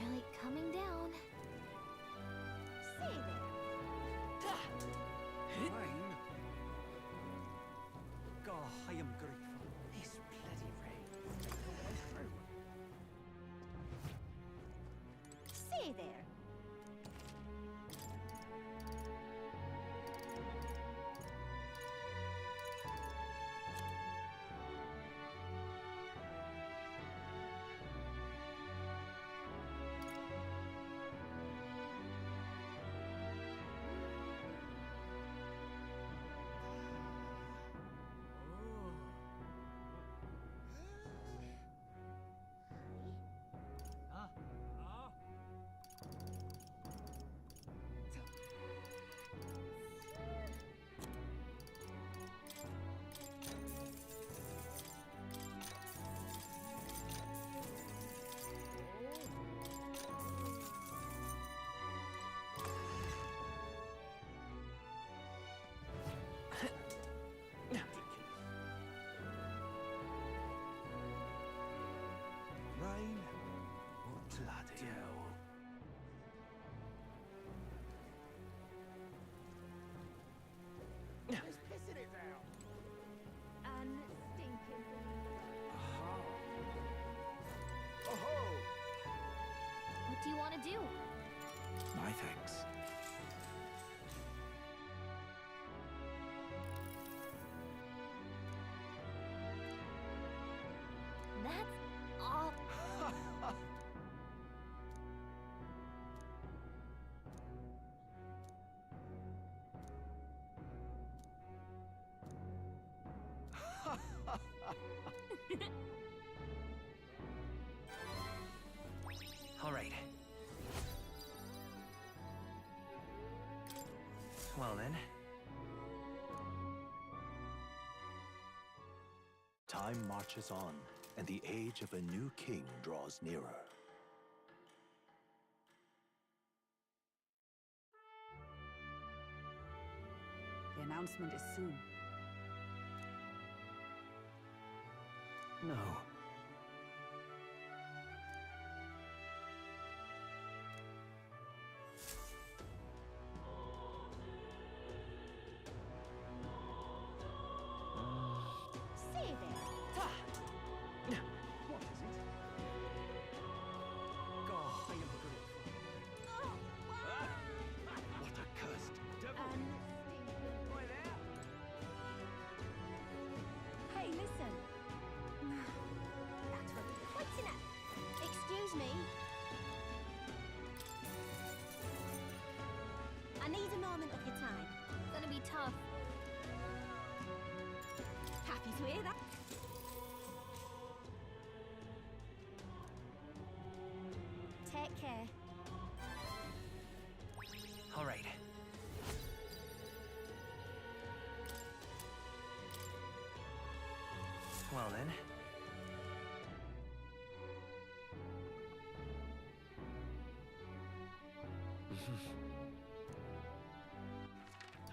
Really coming down. See there. Rain? God, I am grateful. This bloody rain. See there. My thanks. That's all. All right. Well then. Time marches on, and the age of a new king draws nearer. The announcement is soon. No. Say there. What is it? Oh, I am good. Oh, wow. What a cursed devil. Boy there. Hey, listen. That's what. What's in it? Excuse me. I need a moment of your time. Gonna be tough. Happy to hear that. Take care. All right. Well then.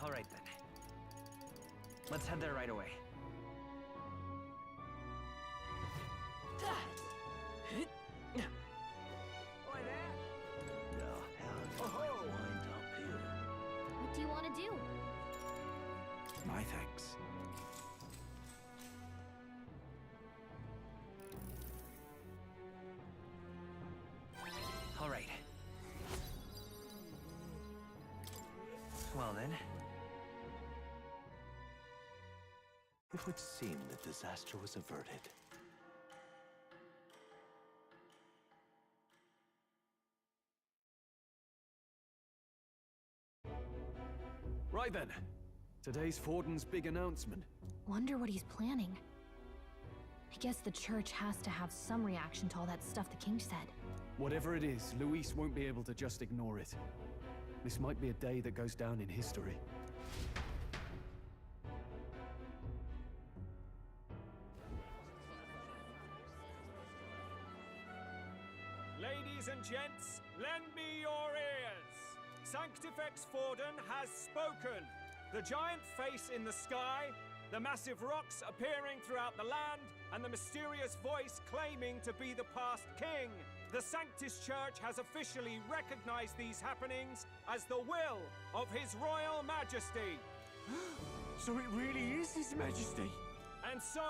All right then. Let's head there right away. Boy there. Now, how do I wind up here? What do you want to do? My thanks. All right. Well then. It would seem that disaster was averted. Right then. Today's Forden's big announcement. Wonder what he's planning. I guess the church has to have some reaction to all that stuff the king said. Whatever it is, Luis won't be able to just ignore it. This might be a day that goes down in history. Ladies and gents, lend me your ears. Sanctifex Forden has spoken. The giant face in the sky, the massive rocks appearing throughout the land, and the mysterious voice claiming to be the past king. The Sanctus Church has officially recognized these happenings as the will of His Royal Majesty. So it really is His Majesty? And so,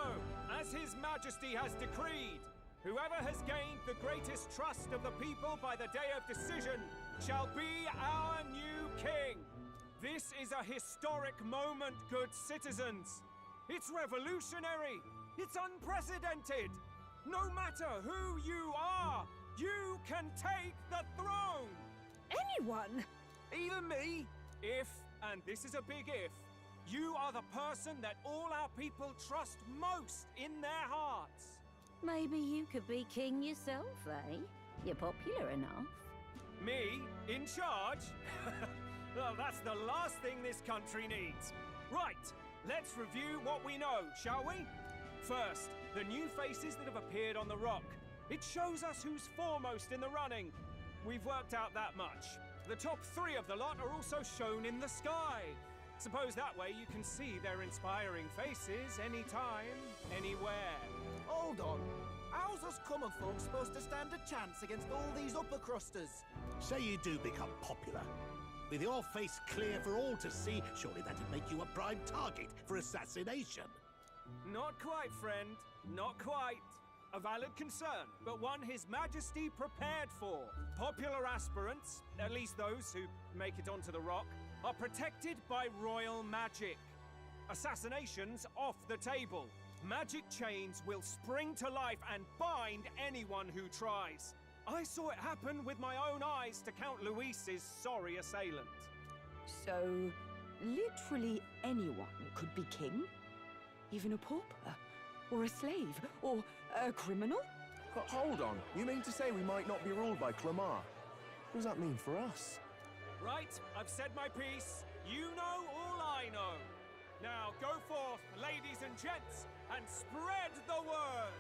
as His Majesty has decreed, whoever has gained the greatest trust of the people by the day of decision shall be our new king. This is a historic moment, good citizens. It's revolutionary. It's unprecedented. No matter who you are, you can take the throne. Anyone? Even me. If, and this is a big if, you are the person that all our people trust most in their hearts. Maybe you could be king yourself, eh? You're popular enough. Me? In charge? Well, that's the last thing this country needs. Right, let's review what we know, shall we? First, the new faces that have appeared on the rock. It shows us who's foremost in the running. We've worked out that much. The top 3 of the lot are also shown in the sky. Suppose that way you can see their inspiring faces anytime, anywhere. Hold on. How's us common folk supposed to stand a chance against all these upper crusters? Say you do become popular. With your face clear for all to see, surely that'd make you a prime target for assassination. Not quite, friend. Not quite. A valid concern, but one His Majesty prepared for. Popular aspirants, at least those who make it onto the rock, are protected by royal magic. Assassinations off the table. Magic chains will spring to life and bind anyone who tries. I saw it happen with my own eyes to Count Luis's sorry assailant. So, literally anyone could be king? Even a pauper? Or a slave? Or a criminal? Hold on. You mean to say we might not be ruled by Clamar? What does that mean for us? Right, I've said my piece. You know all I know. Now go forth, ladies and gents, and spread the word!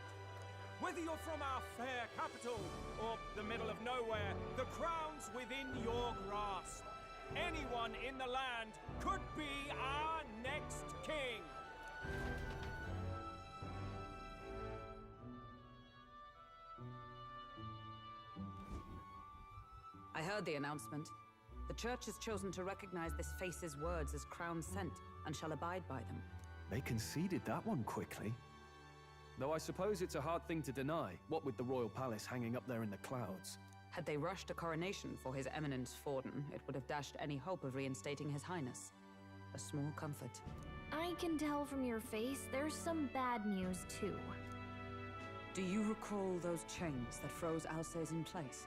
Whether you're from our fair capital or the middle of nowhere, the crown's within your grasp. Anyone in the land could be our next king. I heard the announcement. The church has chosen to recognize this face's words as crown sent and shall abide by them. They conceded that one quickly. Though I suppose it's a hard thing to deny, what with the royal palace hanging up there in the clouds. Had they rushed a coronation for His Eminence Forden, it would have dashed any hope of reinstating His Highness. A small comfort. I can tell from your face there's some bad news, too. Do you recall those chains that froze Alsace in place?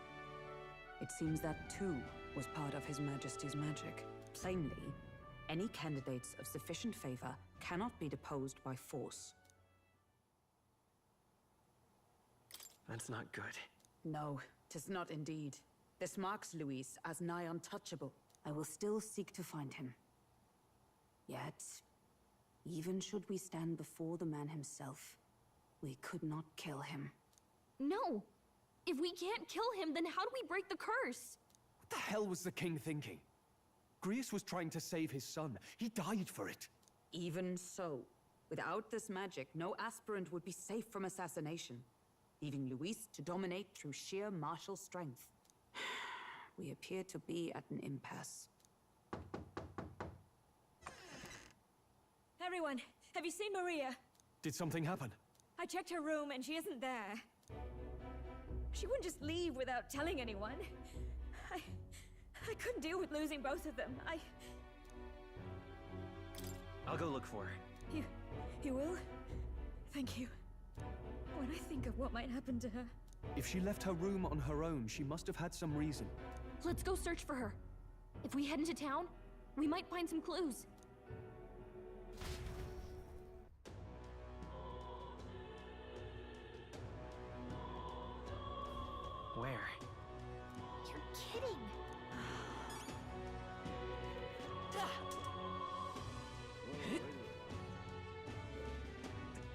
It seems that, too, was part of His Majesty's magic. Plainly, any candidates of sufficient favor cannot be deposed by force. That's not good. No, 'tis not indeed. This marks Luis as nigh untouchable. I will still seek to find him. Yet, even should we stand before the man himself, we could not kill him. No! If we can't kill him, then how do we break the curse? What the hell was the king thinking? Grius was trying to save his son. He died for it. Even so, without this magic, no aspirant would be safe from assassination, leaving Luis to dominate through sheer martial strength. We appear to be at an impasse. Everyone, have you seen Maria? Did something happen? I checked her room and she isn't there. She wouldn't just leave without telling anyone. I couldn't deal with losing both of them. I'll go look for her. You will? Thank you. When I think of what might happen to her... If she left her room on her own, she must have had some reason. Let's go search for her. If we head into town, we might find some clues. Where? You're kidding!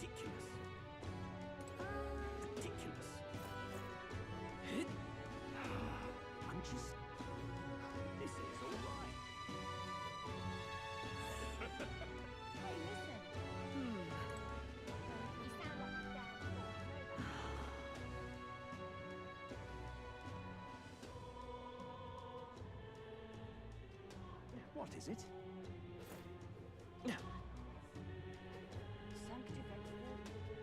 Ridiculous. Ridiculous. I'm just... This is all right. Hey, listen. You sound like your dad. What is it?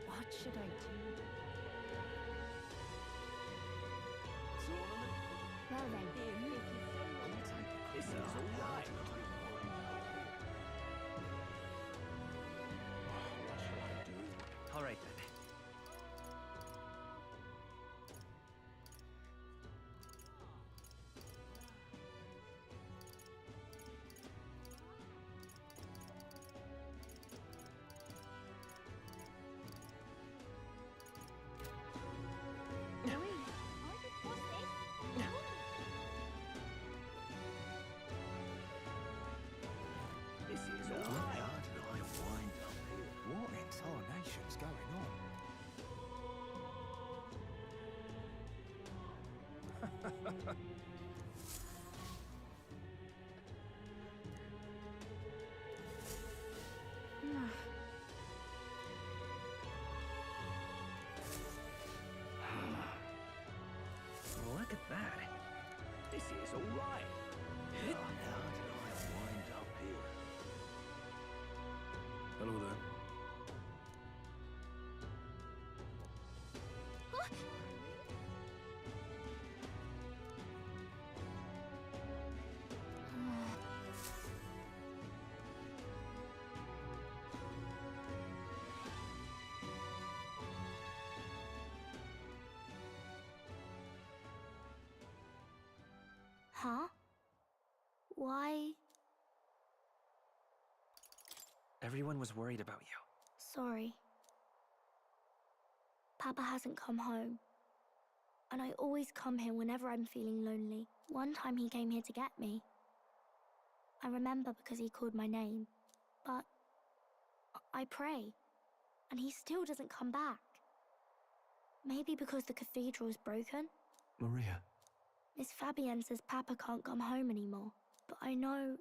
What should I do? Well then, if you This is all right. What shall I do? All right then. This is all How right. did I wind up here? What in tarnation's going on? Look at that. This is all right. How did I wind up here? Hello there. Huh? Why? Everyone was worried about you. Sorry. Papa hasn't come home. And I always come here whenever I'm feeling lonely. One time he came here to get me. I remember because he called my name. But I pray, and he still doesn't come back. Maybe because the cathedral's broken? Maria. Miss Fabienne says Papa can't come home anymore. But I know...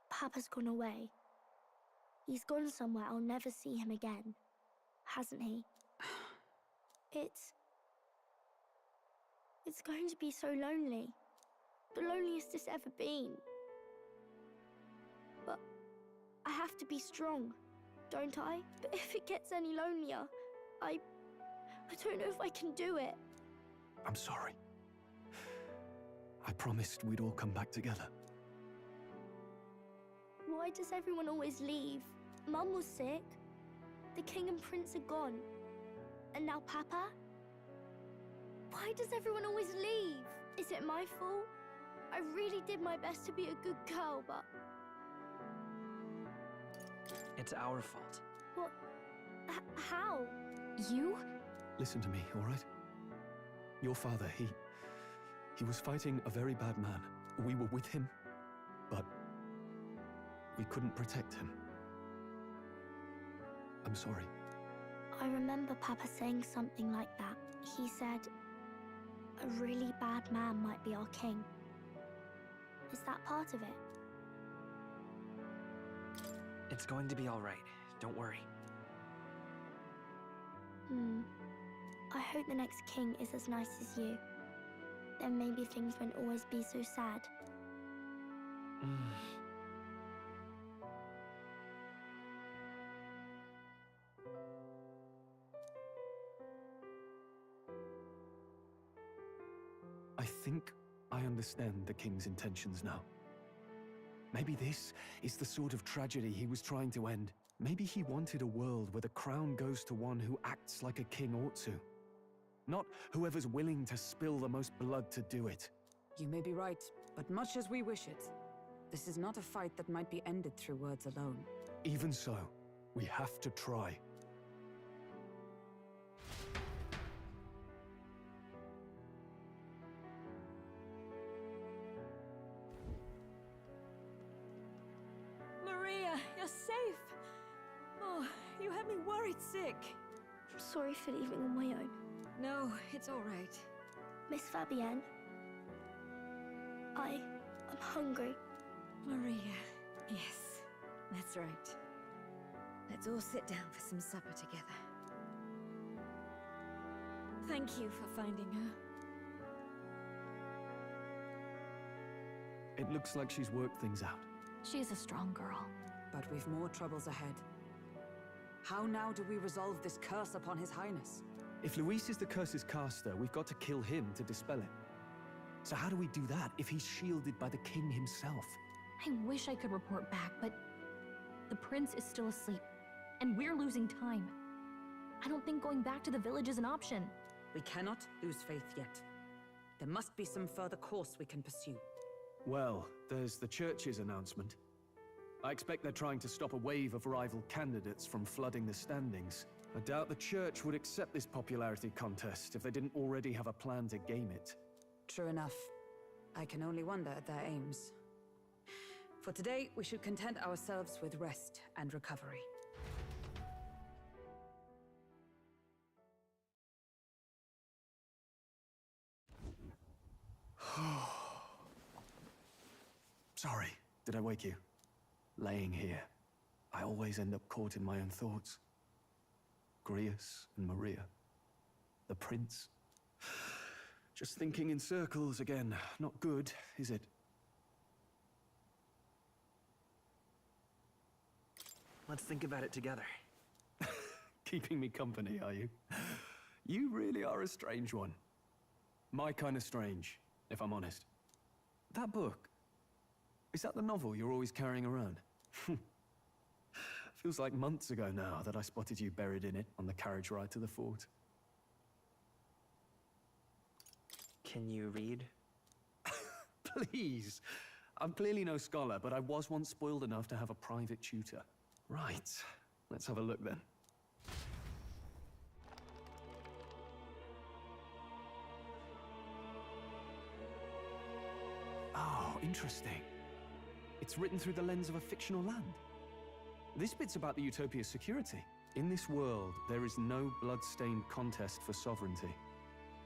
Papa's gone away. He's gone somewhere I'll never see him again. Hasn't he? It's going to be so lonely. The loneliest it's ever been. But I have to be strong, don't I? But if it gets any lonelier, I don't know if I can do it. I'm sorry. I promised we'd all come back together. Why does everyone always leave? Mum was sick. The king and prince are gone. And now Papa? Why does everyone always leave? Is it my fault? I really did my best to be a good girl, but... It's our fault. What? How? You? Listen to me, all right? Your father, he was fighting a very bad man. We were with him, but we couldn't protect him. I'm sorry. I remember Papa saying something like that. He said, a really bad man might be our king. Is that part of it? It's going to be all right. Don't worry. I hope the next king is as nice as you. Then maybe things won't always be so sad. I think I understand the king's intentions now. Maybe this is the sort of tragedy he was trying to end. Maybe he wanted a world where the crown goes to one who acts like a king ought to. Not whoever's willing to spill the most blood to do it. You may be right, but much as we wish it, this is not a fight that might be ended through words alone. Even so, we have to try. Maria, you're safe. Oh, you had me worried sick. I'm sorry for leaving on my own. No, it's all right. Miss Fabienne, I'm hungry. Maria, yes, that's right. Let's all sit down for some supper together. Thank you for finding her. It looks like she's worked things out. She's a strong girl. But we've more troubles ahead. How now do we resolve this curse upon His Highness? If Luis is the curse's caster, we've got to kill him to dispel it. So how do we do that if he's shielded by the king himself? I wish I could report back, but the prince is still asleep, and we're losing time. I don't think going back to the village is an option. We cannot lose faith yet. There must be some further course we can pursue. Well, there's the church's announcement. I expect they're trying to stop a wave of rival candidates from flooding the standings. I doubt the church would accept this popularity contest if they didn't already have a plan to game it. True enough. I can only wonder at their aims. For today, we should content ourselves with rest and recovery. Sorry, did I wake you? Laying here, I always end up caught in my own thoughts. Grius and Maria. The prince. Just thinking in circles again. Not good, is it? Let's think about it together. Keeping me company, are you? You really are a strange one. My kind of strange, if I'm honest. That book, is that the novel you're always carrying around? Feels like months ago now that I spotted you buried in it on the carriage ride to the fort. Can you read? Please. I'm clearly no scholar, but I was once spoiled enough to have a private tutor. Right. Let's have a look then. Oh, interesting. It's written through the lens of a fictional land. This bit's about the Utopia's security. In this world, there is no blood-stained contest for sovereignty.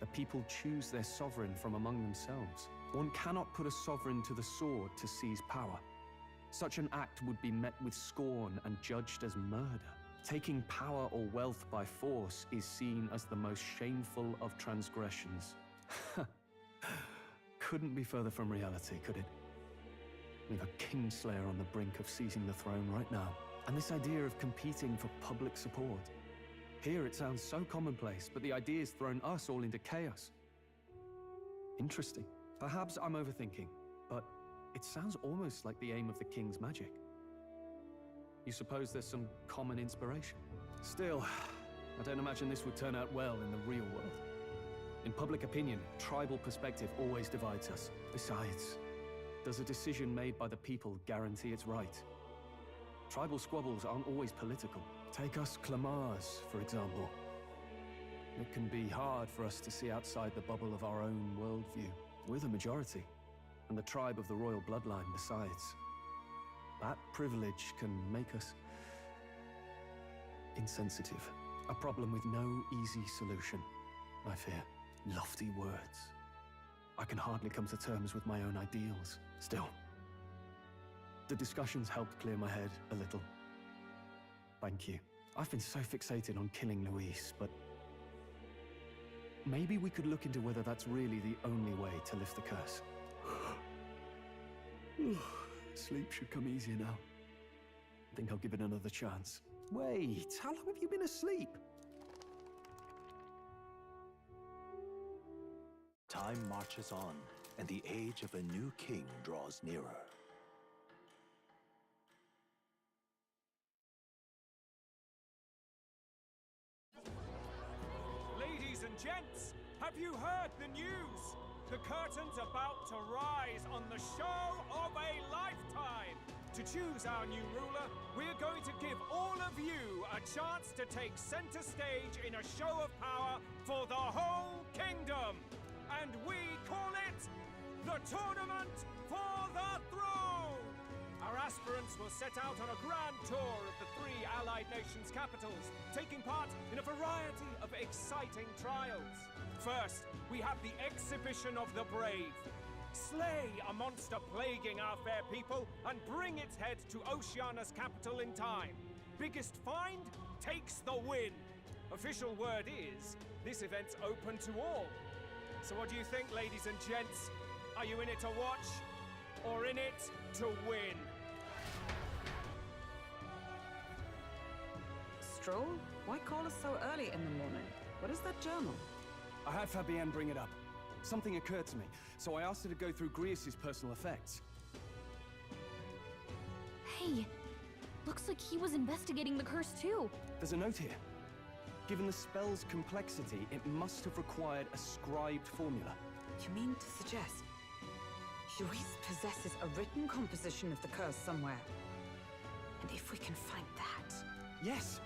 The people choose their sovereign from among themselves. One cannot put a sovereign to the sword to seize power. Such an act would be met with scorn and judged as murder. Taking power or wealth by force is seen as the most shameful of transgressions. Couldn't be further from reality, could it? We've a Kingslayer on the brink of seizing the throne right now. And this idea of competing for public support. Here it sounds so commonplace, but the idea's thrown us all into chaos. Interesting. Perhaps I'm overthinking, but it sounds almost like the aim of the king's magic. You suppose there's some common inspiration? Still, I don't imagine this would turn out well in the real world. In public opinion, tribal perspective always divides us. Besides, does a decision made by the people guarantee it's right? Tribal squabbles aren't always political. Take us Clamars, for example. It can be hard for us to see outside the bubble of our own worldview. We're the majority, and the tribe of the royal bloodline besides. That privilege can make us insensitive. A problem with no easy solution, I fear. Lofty words. I can hardly come to terms with my own ideals. Still, the discussions helped clear my head a little. Thank you. I've been so fixated on killing Luis, but maybe we could look into whether that's really the only way to lift the curse. Sleep should come easier now. I think I'll give it another chance. Wait, how long have you been asleep? Time marches on, and the age of a new king draws nearer. Ladies and gents, have you heard the news? The curtain's about to rise on the show of a lifetime. To choose our new ruler, we're going to give all of you a chance to take center stage in a show of power for the whole kingdom. And we call it the Tournament for the Throne! Our aspirants will set out on a grand tour of the 3 allied nations' capitals, taking part in a variety of exciting trials. First, we have the Exhibition of the Brave. Slay a monster plaguing our fair people and bring its head to Oceania's capital in time. Biggest find takes the win. Official word is, this event's open to all. So what do you think, ladies and gents? Are you in it to watch, or in it to win? Stroll? Why call us so early in the morning? What is that journal? I had Fabienne bring it up. Something occurred to me, so I asked her to go through Grius' personal effects. Hey, looks like he was investigating the curse too. There's a note here. Given the spell's complexity, it must have required a scribed formula. You mean to suggest Luis possesses a written composition of the curse somewhere? And if we can find that... Yes!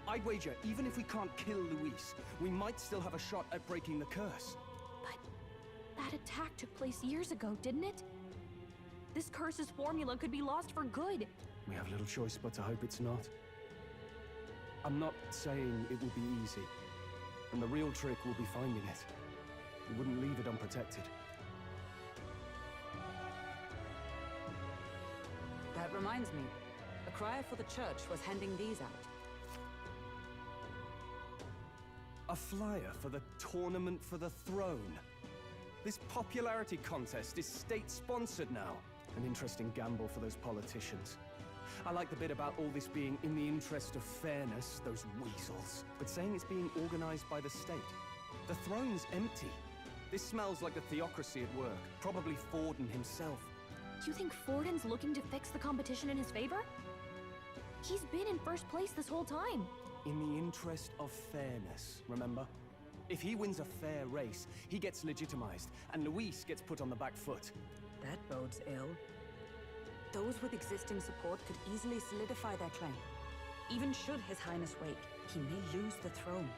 I'd wager, even if we can't kill Luis, we might still have a shot at breaking the curse. But that attack took place years ago, didn't it? This curse's formula could be lost for good. We have little choice but to hope it's not. I'm not saying it will be easy, and the real trick will be finding it. We wouldn't leave it unprotected. That reminds me. A crier for the church was handing these out. A flyer for the Tournament for the Throne. This popularity contest is state-sponsored now. An interesting gamble for those politicians. I like the bit about all this being in the interest of fairness, those weasels. But saying it's being organized by the state. The throne's empty. This smells like the theocracy at work. Probably Forden himself. You think Forden's looking to fix the competition in his favor? He's been in first place this whole time. In the interest of fairness, remember? If he wins a fair race, he gets legitimized, and Luis gets put on the back foot. That bodes ill. Those with existing support could easily solidify their claim. Even should His Highness wake, he may lose the throne.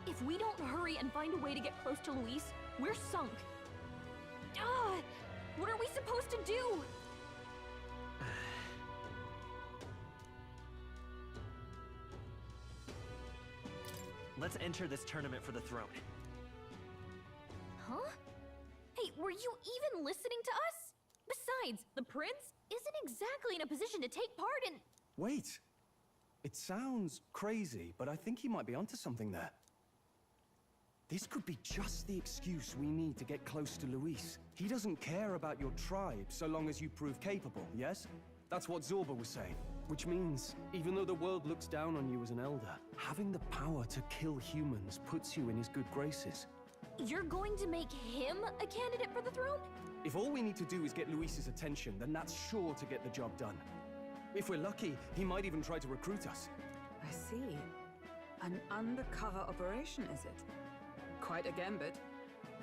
If we don't hurry and find a way to get close to Luis, we're sunk. What are we supposed to do? Let's enter this tournament for the throne. Huh? Hey, were you even listening to us? Besides, the prince isn't exactly in a position to take part in... Wait. It sounds crazy, but I think he might be onto something there. This could be just the excuse we need to get close to Luis. He doesn't care about your tribe so long as you prove capable, yes? That's what Zorba was saying. Which means, even though the world looks down on you as an elder, having the power to kill humans puts you in his good graces. You're going to make him a candidate for the throne? If all we need to do is get Luis's attention, then that's sure to get the job done. If we're lucky, he might even try to recruit us. I see. An undercover operation, is it? Quite a gambit.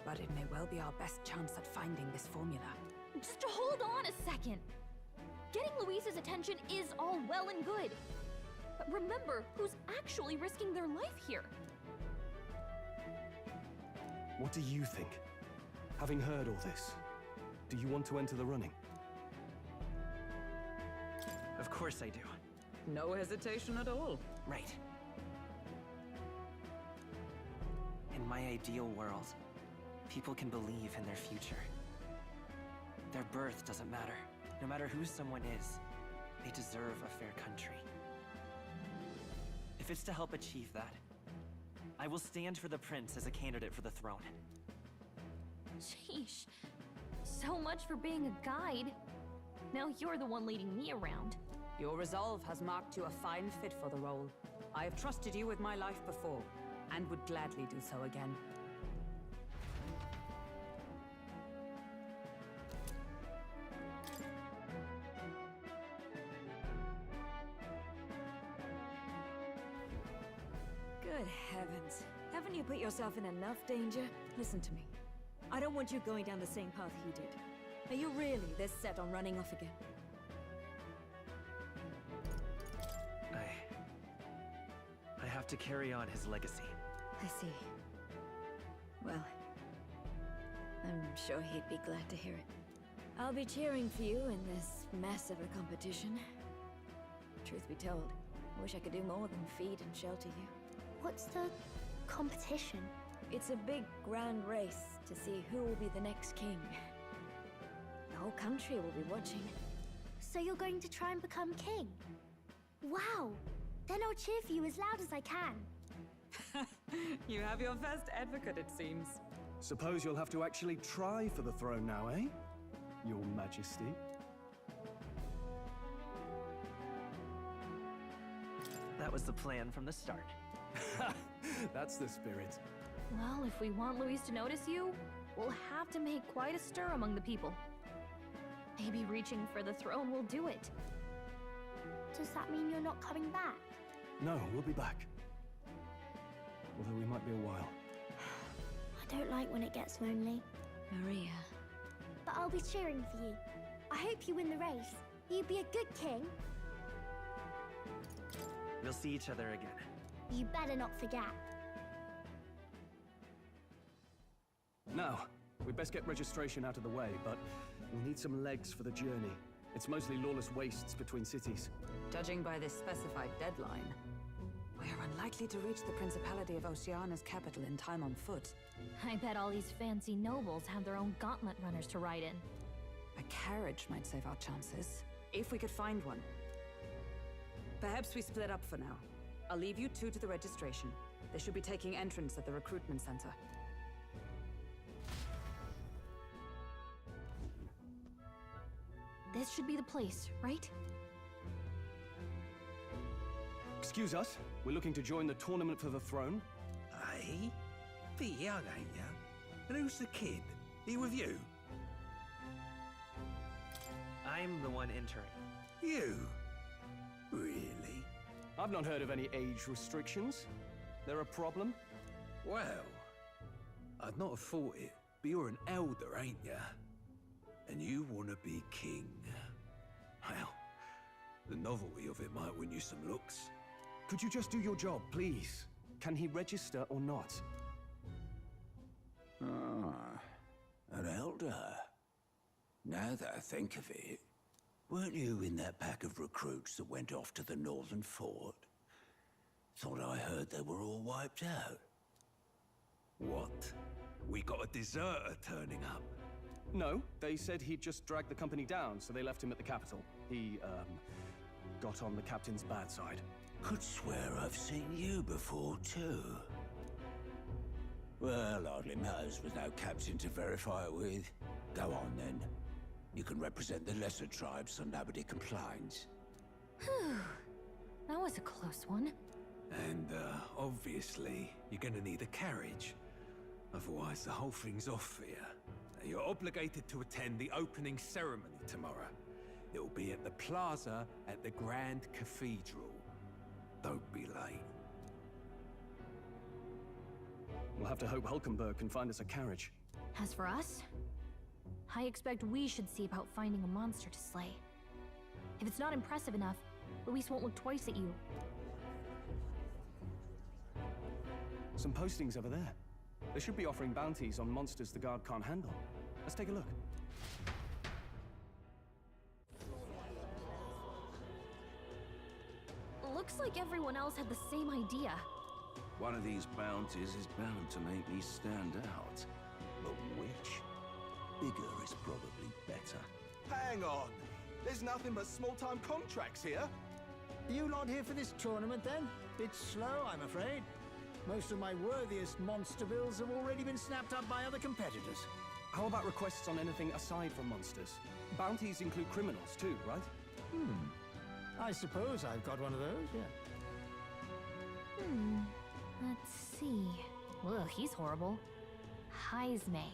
But it may well be our best chance at finding this formula. Just hold on a second. Getting Luis's attention is all well and good. But remember who's actually risking their life here. What do you think? Having heard all this, do you want to enter the running? Of course I do. No hesitation at all. Right. In my ideal world, people can believe in their future. Their birth doesn't matter. No matter who someone is, they deserve a fair country. If it's to help achieve that, I will stand for the prince as a candidate for the throne. Sheesh. So much for being a guide. Now you're the one leading me around. Your resolve has marked you a fine fit for the role. I have trusted you with my life before, and would gladly do so again. Good heavens. Haven't you put yourself in enough danger? Listen to me. I don't want you going down the same path he did. Are you really this set on running off again? I have to carry on his legacy. I see. Well, I'm sure he'd be glad to hear it. I'll be cheering for you in this mess of a competition. Truth be told, I wish I could do more than feed and shelter you. What's the competition? It's a big, grand race to see who will be the next king. The whole country will be watching. So you're going to try and become king? Wow! Then I'll cheer for you as loud as I can. You have your first advocate, it seems. Suppose you'll have to actually try for the throne now, eh? Your Majesty. That was the plan from the start. That's the spirit. Well, if we want Luis to notice you, we'll have to make quite a stir among the people. Maybe reaching for the throne will do it. Does that mean you're not coming back? No, we'll be back. Although we might be a while. I don't like when it gets lonely. Maria. But I'll be cheering for you. I hope you win the race. You'd be a good king. We'll see each other again. You better not forget. Now, we'd best get registration out of the way, but we'll need some legs for the journey. It's mostly lawless wastes between cities. Judging by this specified deadline, we are unlikely to reach the Principality of Oceana's capital in time on foot. I bet all these fancy nobles have their own gauntlet runners to ride in. A carriage might save our chances, if we could find one. Perhaps we split up for now. I'll leave you two to the registration. They should be taking entrance at the recruitment center. This should be the place, right? Excuse us, we're looking to join the tournament for the throne. Aye? Bit young, ain't ya? And who's the kid? He with you? I'm the one entering. You? Really? I've not heard of any age restrictions. There a problem? Well, I'd not have thought it, but you're an elder, ain't ya? And you want to be king. Well, the novelty of it might win you some looks. Could you just do your job, please? Can he register or not? Ah, an elder. Now that I think of it, weren't you in that pack of recruits that went off to the northern fort? Thought I heard they were all wiped out. What? We got a deserter turning up? No, they said he'd just dragged the company down, so they left him at the capital. He, got on the captain's bad side. Could swear I've seen you before, too. Well, hardly matters with no captain to verify it with. Go on, then. You can represent the lesser tribes so nobody complains. Whew. That was a close one. And, obviously, you're gonna need a carriage. Otherwise, the whole thing's off for you. You're obligated to attend the opening ceremony tomorrow. It'll be at the plaza at the Grand Cathedral. Don't be late. We'll have to hope Hulkenberg can find us a carriage. As for us, I expect we should see about finding a monster to slay. If it's not impressive enough, Luis won't look twice at you. Some postings over there. They should be offering bounties on monsters the guard can't handle. Let's take a look. Looks like everyone else had the same idea. One of these bounties is bound to make me stand out. But which? Bigger is probably better. Hang on! There's nothing but small-time contracts here. You lot here for this tournament, then? Bit slow, I'm afraid. Most of my worthiest monster bills have already been snapped up by other competitors. How about requests on anything aside from monsters? Bounties include criminals too, right? I suppose I've got one of those, yeah. Let's see. Ugh, he's horrible. Heisme.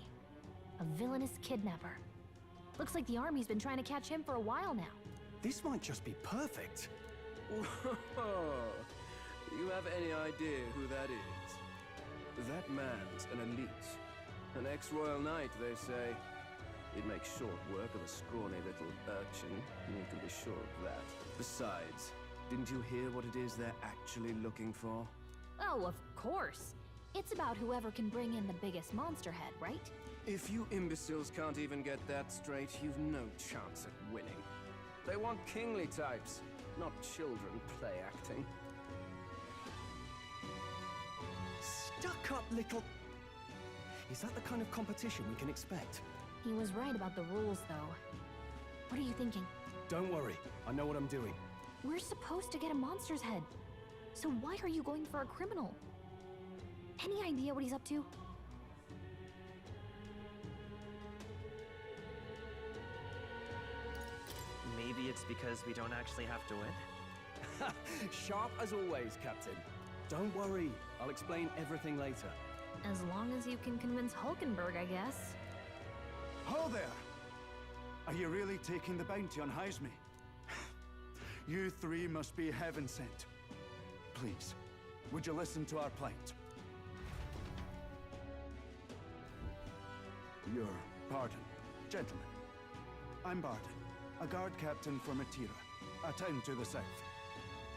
A villainous kidnapper. Looks like the army's been trying to catch him for a while now. This might just be perfect. You have any idea who that is? That man's an elite. An ex-royal knight, they say. He'd make short work of a scrawny little urchin, you can be sure of that. Besides, didn't you hear what it is they're actually looking for? Oh, of course. It's about whoever can bring in the biggest monster head, right? If you imbeciles can't even get that straight, you've no chance at winning. They want kingly types, not children play acting. Stuck-up little... Is that the kind of competition we can expect? He was right about the rules, though. What are you thinking? Don't worry, I know what I'm doing. We're supposed to get a monster's head. So why are you going for a criminal? Any idea what he's up to? Maybe it's because we don't actually have to win? Sharp as always, Captain. Don't worry, I'll explain everything later. As long as you can convince Hulkenberg, I guess. Ho there! Are you really taking the bounty on Heisme? You three must be heaven sent. Please, would you listen to our plight? Your pardon, gentlemen. I'm Barden, a guard captain for Matira, a town to the south.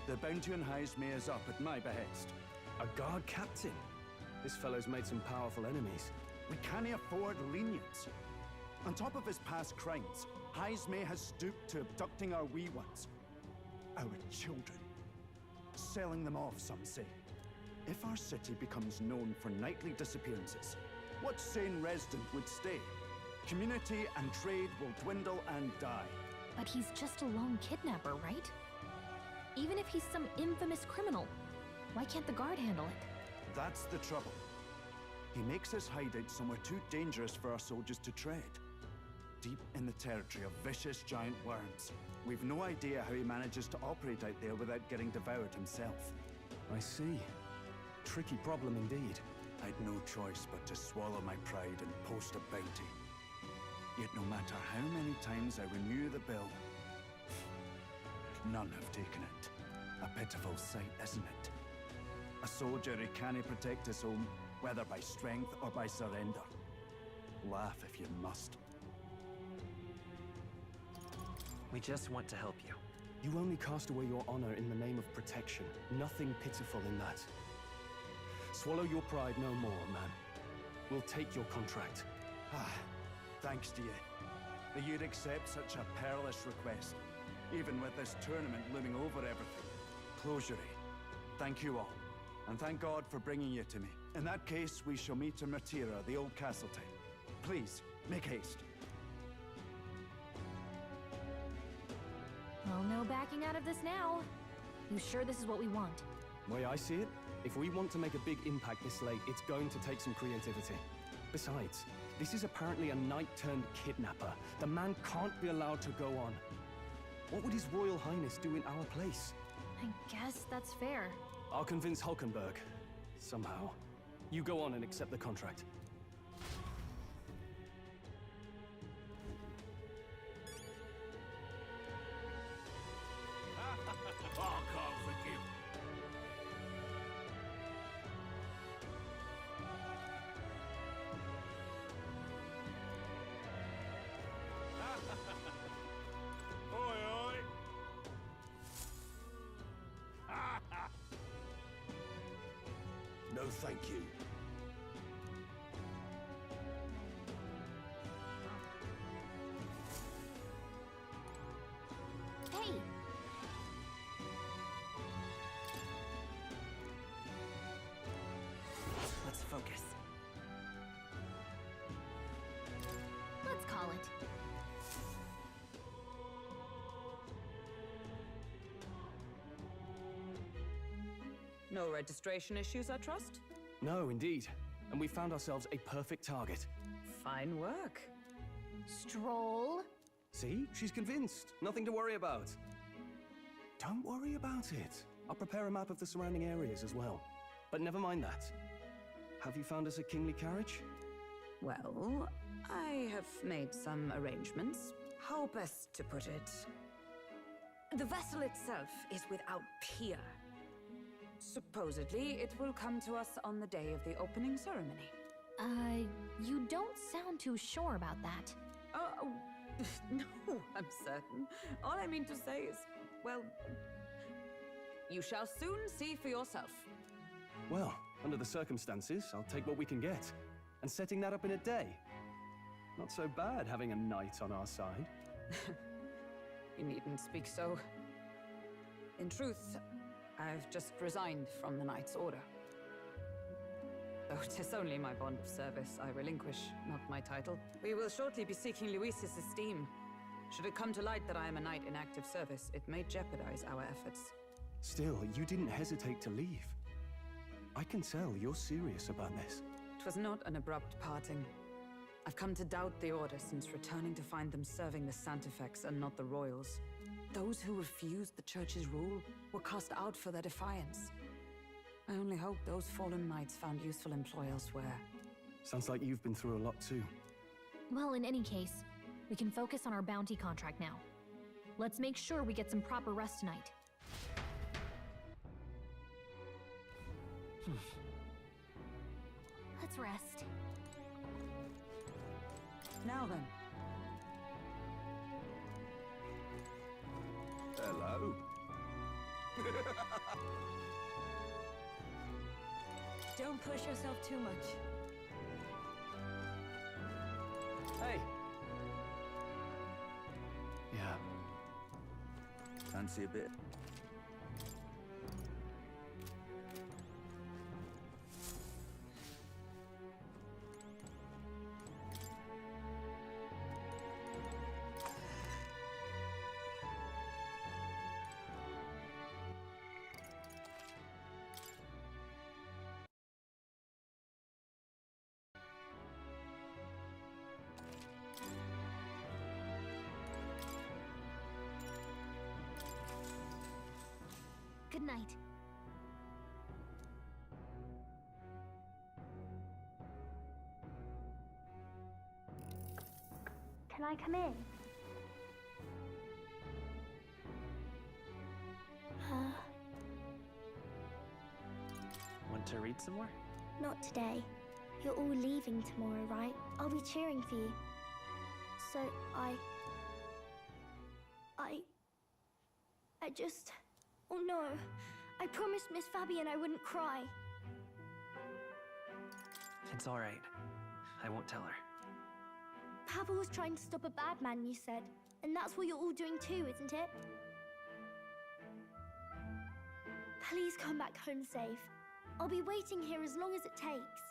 The bounty on Heisme is up at my behest. A guard captain? This fellow's made some powerful enemies. We can't afford lenience. On top of his past crimes, Heisme has stooped to abducting our wee ones. Our children. Selling them off, some say. If our city becomes known for nightly disappearances, what sane resident would stay? Community and trade will dwindle and die. But he's just a lone kidnapper, right? Even if he's some infamous criminal, why can't the guard handle it? That's the trouble. He makes his hideout somewhere too dangerous for our soldiers to tread. Deep in the territory of vicious giant worms. We've no idea how he manages to operate out there without getting devoured himself. I see. Tricky problem indeed. I'd no choice but to swallow my pride and post a bounty. Yet no matter how many times I renew the bill, none have taken it. A pitiful sight, isn't it? A soldier who can't protect his home, whether by strength or by surrender. Laugh if you must. We just want to help you. You only cast away your honor in the name of protection. Nothing pitiful in that. Swallow your pride no more, man. We'll take your contract. Thanks to you. That you'd accept such a perilous request, even with this tournament looming over everything. Closure. Thank you all, and thank God for bringing you to me. In that case, we shall meet in Matira, the old castle town. Please, make haste. Well, no backing out of this now. You sure this is what we want? Way I see it, if we want to make a big impact this late, it's going to take some creativity. Besides, this is apparently a knight-turned-kidnapper. The man can't be allowed to go on. What would His Royal Highness do in our place? I guess that's fair. I'll convince Hulkenberg. Somehow. You go on and accept the contract. I can't forgive. Oi, oi. No, thank you. Hey! Let's focus. Let's call it. No registration issues, I trust? No, indeed. And we found ourselves a perfect target. Fine work. Stroll. See? She's convinced. Nothing to worry about. Don't worry about it. I'll prepare a map of the surrounding areas as well. But never mind that. Have you found us a kingly carriage? Well, I have made some arrangements. How best to put it? The vessel itself is without peer. Supposedly, it will come to us on the day of the opening ceremony. You don't sound too sure about that. Oh, no, I'm certain. All I mean to say is, well, you shall soon see for yourself. Well, under the circumstances, I'll take what we can get. And setting that up in a day. Not so bad having a knight on our side. You needn't speak so. In truth, I've just resigned from the Knight's Order. Though 'tis only my bond of service I relinquish, not my title. We will shortly be seeking Luis's esteem. Should it come to light that I am a knight in active service, it may jeopardize our efforts. Still, you didn't hesitate to leave. I can tell you're serious about this. It was not an abrupt parting. I've come to doubt the Order since returning to find them serving the Santifex and not the Royals. Those who refused the Church's rule were cast out for their defiance. I only hope those fallen knights found useful employ elsewhere. Sounds like you've been through a lot too. Well, in any case, we can focus on our bounty contract now. Let's make sure we get some proper rest tonight. Let's rest. Now then. Hello. Don't push yourself too much. Hey. Yeah. Fancy a bit? Good night. Can I come in? Want to read some more? Not today. You're all leaving tomorrow, right? I'll be cheering for you. So I Oh no. I promised Miss Fabian I wouldn't cry. It's all right. I won't tell her. Papa was trying to stop a bad man, you said. And that's what you're all doing too, isn't it? Please come back home safe. I'll be waiting here as long as it takes.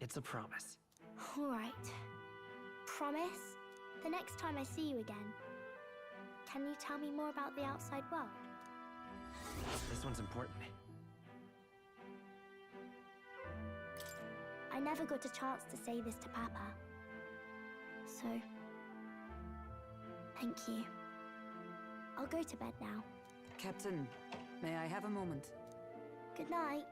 It's a promise. All right. Promise? The next time I see you again, can you tell me more about the outside world? This one's important. I never got a chance to say this to Papa. So, thank you. I'll go to bed now. Captain, may I have a moment? Good night.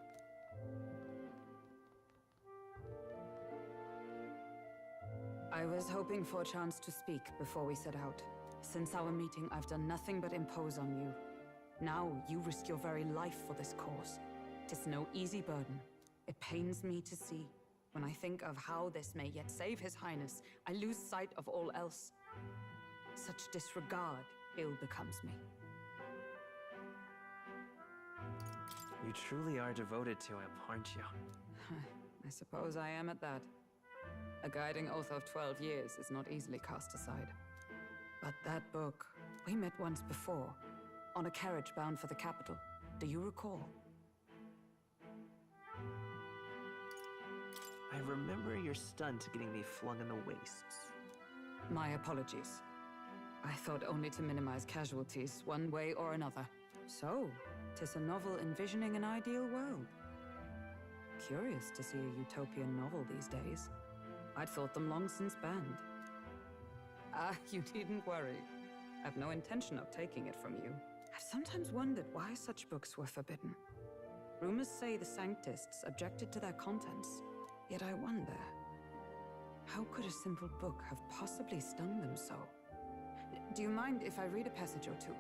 I was hoping for a chance to speak before we set out. Since our meeting, I've done nothing but impose on you. Now, you risk your very life for this cause. 'Tis no easy burden. It pains me to see. When I think of how this may yet save His Highness, I lose sight of all else. Such disregard ill becomes me. You truly are devoted to him, aren't you? I suppose I am at that. A guiding oath of 12 years is not easily cast aside. But that book, we met once before, on a carriage bound for the capital. Do you recall? I remember your stunt getting me flung in the wastes. My apologies. I thought only to minimize casualties, one way or another. So, 'tis a novel envisioning an ideal world. Curious to see a utopian novel these days. I'd thought them long since banned. Ah, you needn't worry. I've no intention of taking it from you. I've sometimes wondered why such books were forbidden. Rumors say the Sanctists objected to their contents. Yet I wonder, how could a simple book have possibly stung them so? Do you mind if I read a passage or two?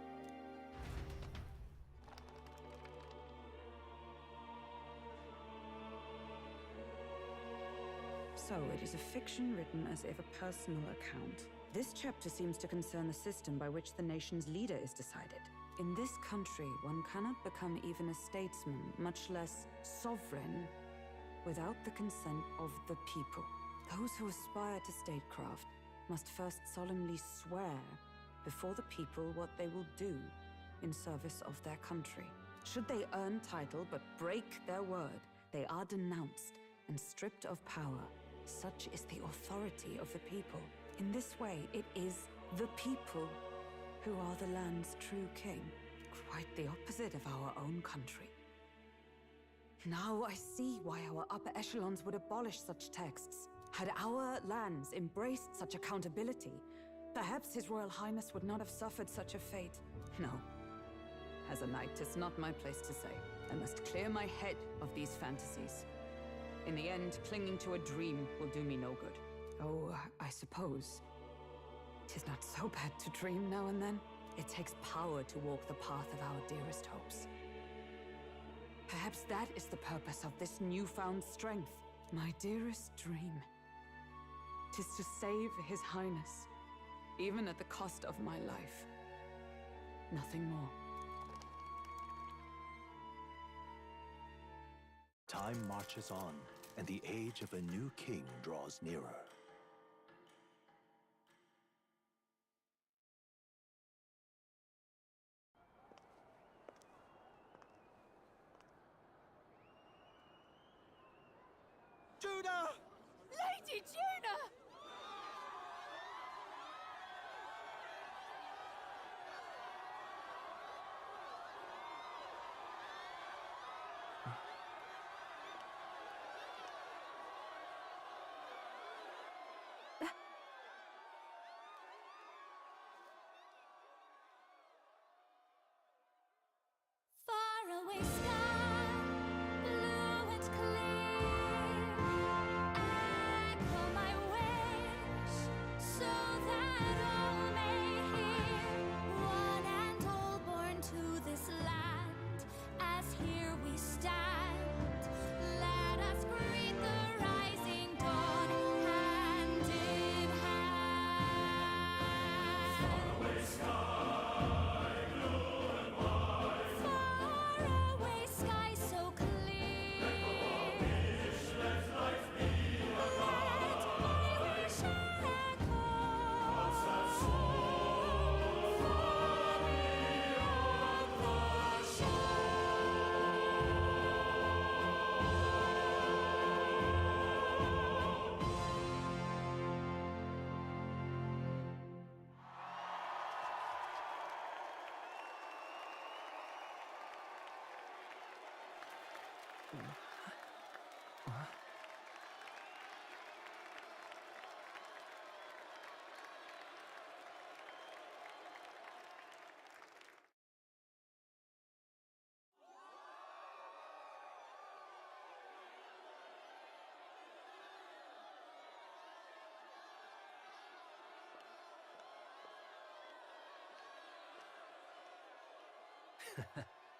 So, it is a fiction written as if a personal account. This chapter seems to concern the system by which the nation's leader is decided. In this country, one cannot become even a statesman, much less sovereign, without the consent of the people. Those who aspire to statecraft must first solemnly swear before the people what they will do in service of their country. Should they earn title but break their word, they are denounced and stripped of power. Such is the authority of the people. In this way, it is the people who are the land's true king. Quite the opposite of our own country. Now I see why our upper echelons would abolish such texts. Had our lands embraced such accountability, perhaps His Royal Highness would not have suffered such a fate. No. As a knight, 'tis not my place to say. I must clear my head of these fantasies. In the end, clinging to a dream will do me no good. Oh, I suppose 'tis not so bad to dream now and then. It takes power to walk the path of our dearest hopes. Perhaps that is the purpose of this newfound strength. My dearest dream. 'Tis to save His Highness, even at the cost of my life. Nothing more. Time marches on, and the age of a new king draws nearer. Juna! Lady Juna! Faraway sky, blue and clear. Echo my way.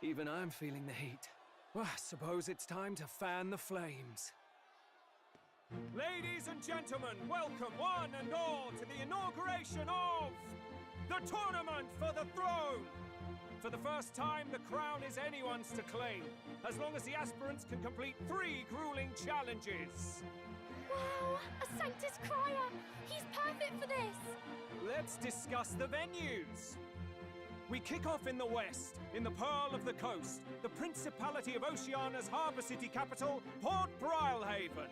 Even I'm feeling the heat. Well, I suppose it's time to fan the flames. Ladies and gentlemen, welcome one and all to the inauguration of the Tournament for the Throne! For the first time, the crown is anyone's to claim, as long as the aspirants can complete 3 grueling challenges. Wow, a Sanctus Crier! He's perfect for this! Let's discuss the venues. We kick off in the west, in the Pearl of the Coast, the Principality of Oceania's harbour city capital, Port Brilehaven.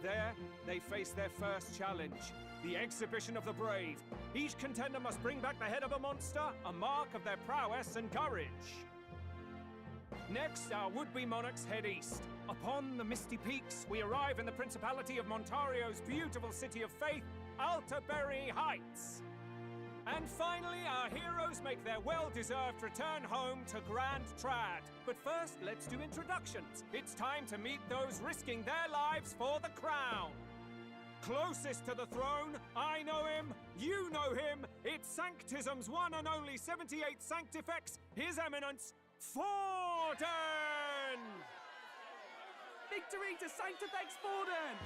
There, they face their first challenge, the Exhibition of the Brave. Each contender must bring back the head of a monster, a mark of their prowess and courage. Next, our would-be monarchs head east. Upon the misty peaks, we arrive in the Principality of Montario's beautiful city of faith, Altaberry Heights. And finally, our heroes make their well-deserved return home to Grand Trad. But first, let's do introductions. It's time to meet those risking their lives for the crown. Closest to the throne, I know him, you know him. It's Sanctism's one and only 78th Sanctifex, His Eminence, Forden! Victory to Sanctifex Forden!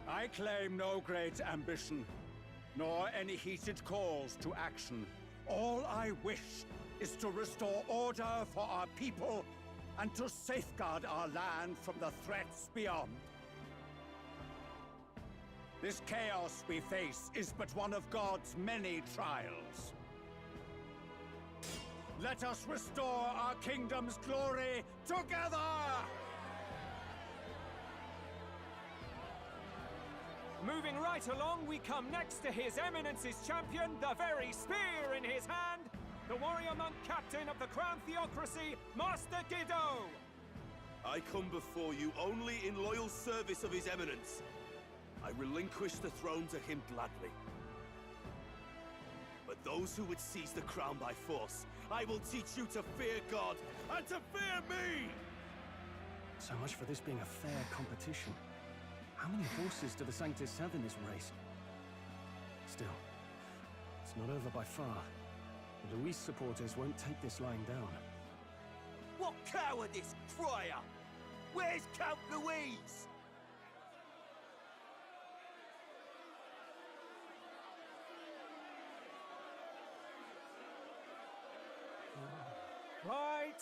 I claim no great ambition, nor any heated calls to action. All I wish is to restore order for our people and to safeguard our land from the threats beyond. This chaos we face is but one of God's many trials. Let us restore our kingdom's glory together! Moving right along, we come next to His Eminence's champion, the very spear in his hand, the warrior monk captain of the Crown Theocracy, Master Giddo! I come before you only in loyal service of His Eminence. I relinquish the throne to him gladly. But those who would seize the crown by force, I will teach you to fear God and to fear me! So much for this being a fair competition. How many horses do the Sanctus have in this race? Still, it's not over by far. The Luis supporters won't take this lying down. What cowardice, Crier! Where's Count Louise?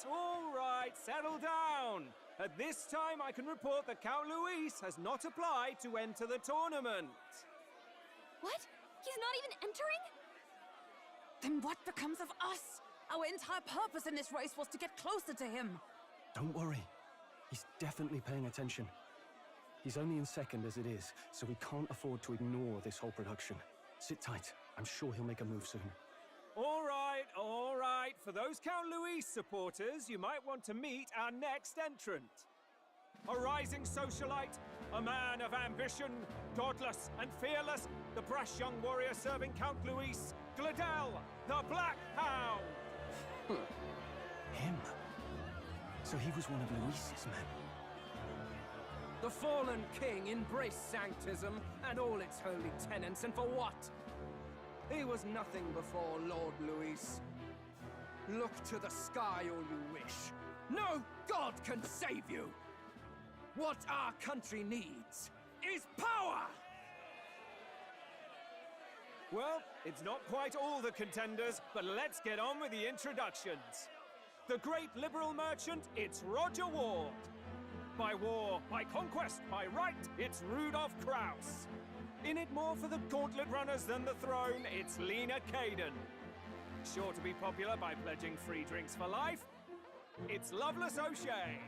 All right, settle down. At this time, I can report that Count Luis has not applied to enter the tournament. What? He's not even entering? Then what becomes of us? Our entire purpose in this race was to get closer to him. Don't worry. He's definitely paying attention. He's only in second as it is, so we can't afford to ignore this whole production. Sit tight. I'm sure he'll make a move soon. All right, all right. For those Count Luis supporters, you might want to meet our next entrant. A rising socialite, a man of ambition, godless and fearless, the brash young warrior serving Count Luis, Gladel, the Black Hound. Him? So he was one of Luis's men. The fallen king embraced Sanctism and all its holy tenets, and for what? He was nothing before Lord Luis. Look to the sky all you wish. No god can save you! What our country needs is power! Well, it's not quite all the contenders, but let's get on with the introductions. The great liberal merchant, it's Roger Ward. By war, by conquest, by right, it's Rudolph Kraus. In it more for the gauntlet runners than the throne, it's Lena Caden. Sure to be popular by pledging free drinks for life, it's Loveless O'Shea.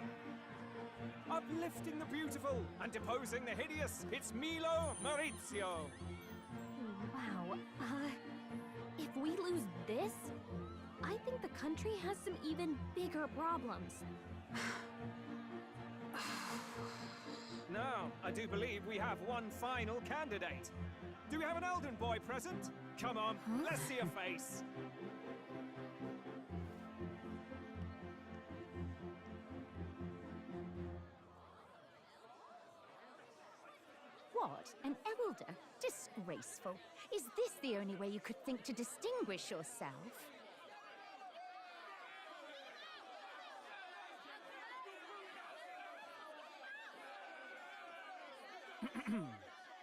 Uplifting the beautiful and deposing the hideous, it's Milo Maurizio. Wow, if we lose this, I think the country has some even bigger problems. Now, I do believe we have one final candidate. Do we have an Elden boy present? Come on, let's see a face. What? God, an elder? Disgraceful. Is this the only way you could think to distinguish yourself?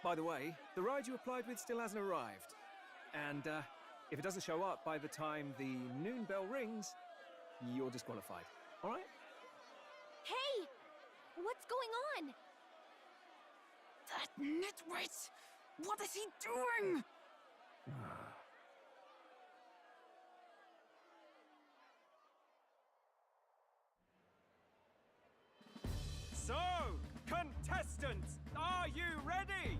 By the way, the ride you applied with still hasn't arrived. And if it doesn't show up by the time the noon bell rings, you're disqualified. All right? Hey! What's going on? That nitwit! What is he doing? So, contestants, are you ready?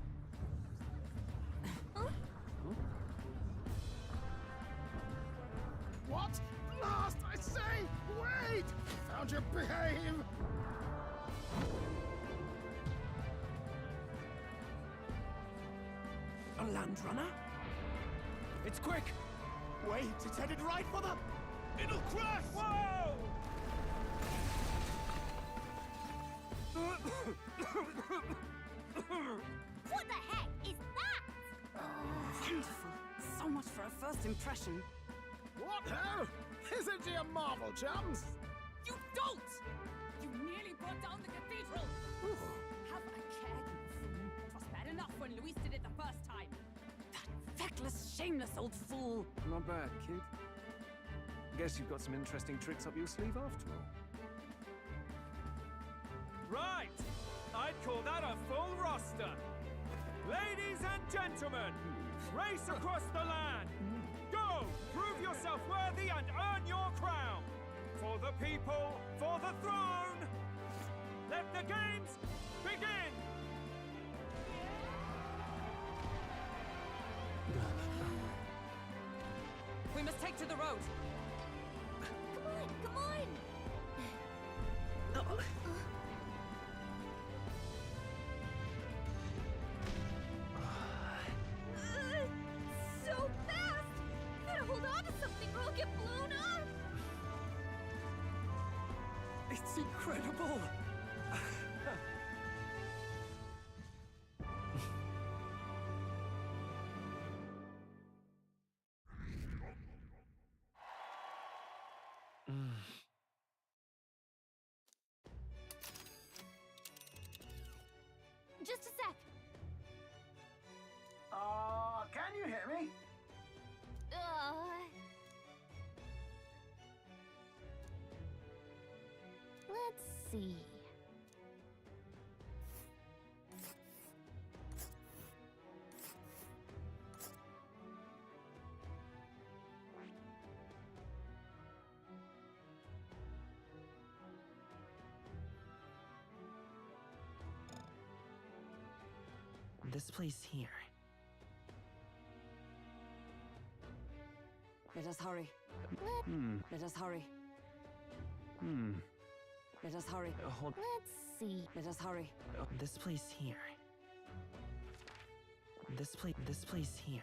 What? Last, I say! Wait! Found you, behave! A land runner? It's quick! Wait, it's headed right for the... It'll crash! Whoa! What the heck is that? Wonderful. So much for a first impression. What hell? Isn't he a marvel, chums? You don't! You nearly brought down the cathedral! Have a care, you fool. It was bad enough when Luis did it the first time. That feckless, shameless old fool. Not bad, kid. Guess you've got some interesting tricks up your sleeve after all. Right! I'd call that a full roster. Ladies and gentlemen, race across the land. Go! Prove yourself worthy and earn your crown. For the people, for the throne. Let the games begin! We must take to the road. Come on, come on! So fast! Gotta hold on to something or I'll get blown up! It's incredible! Just a sec! Can you hear me? Let's see. This place here. Let us hurry. Let us hurry. Let us hurry. Let's see. Let us hurry. This place here. This place here.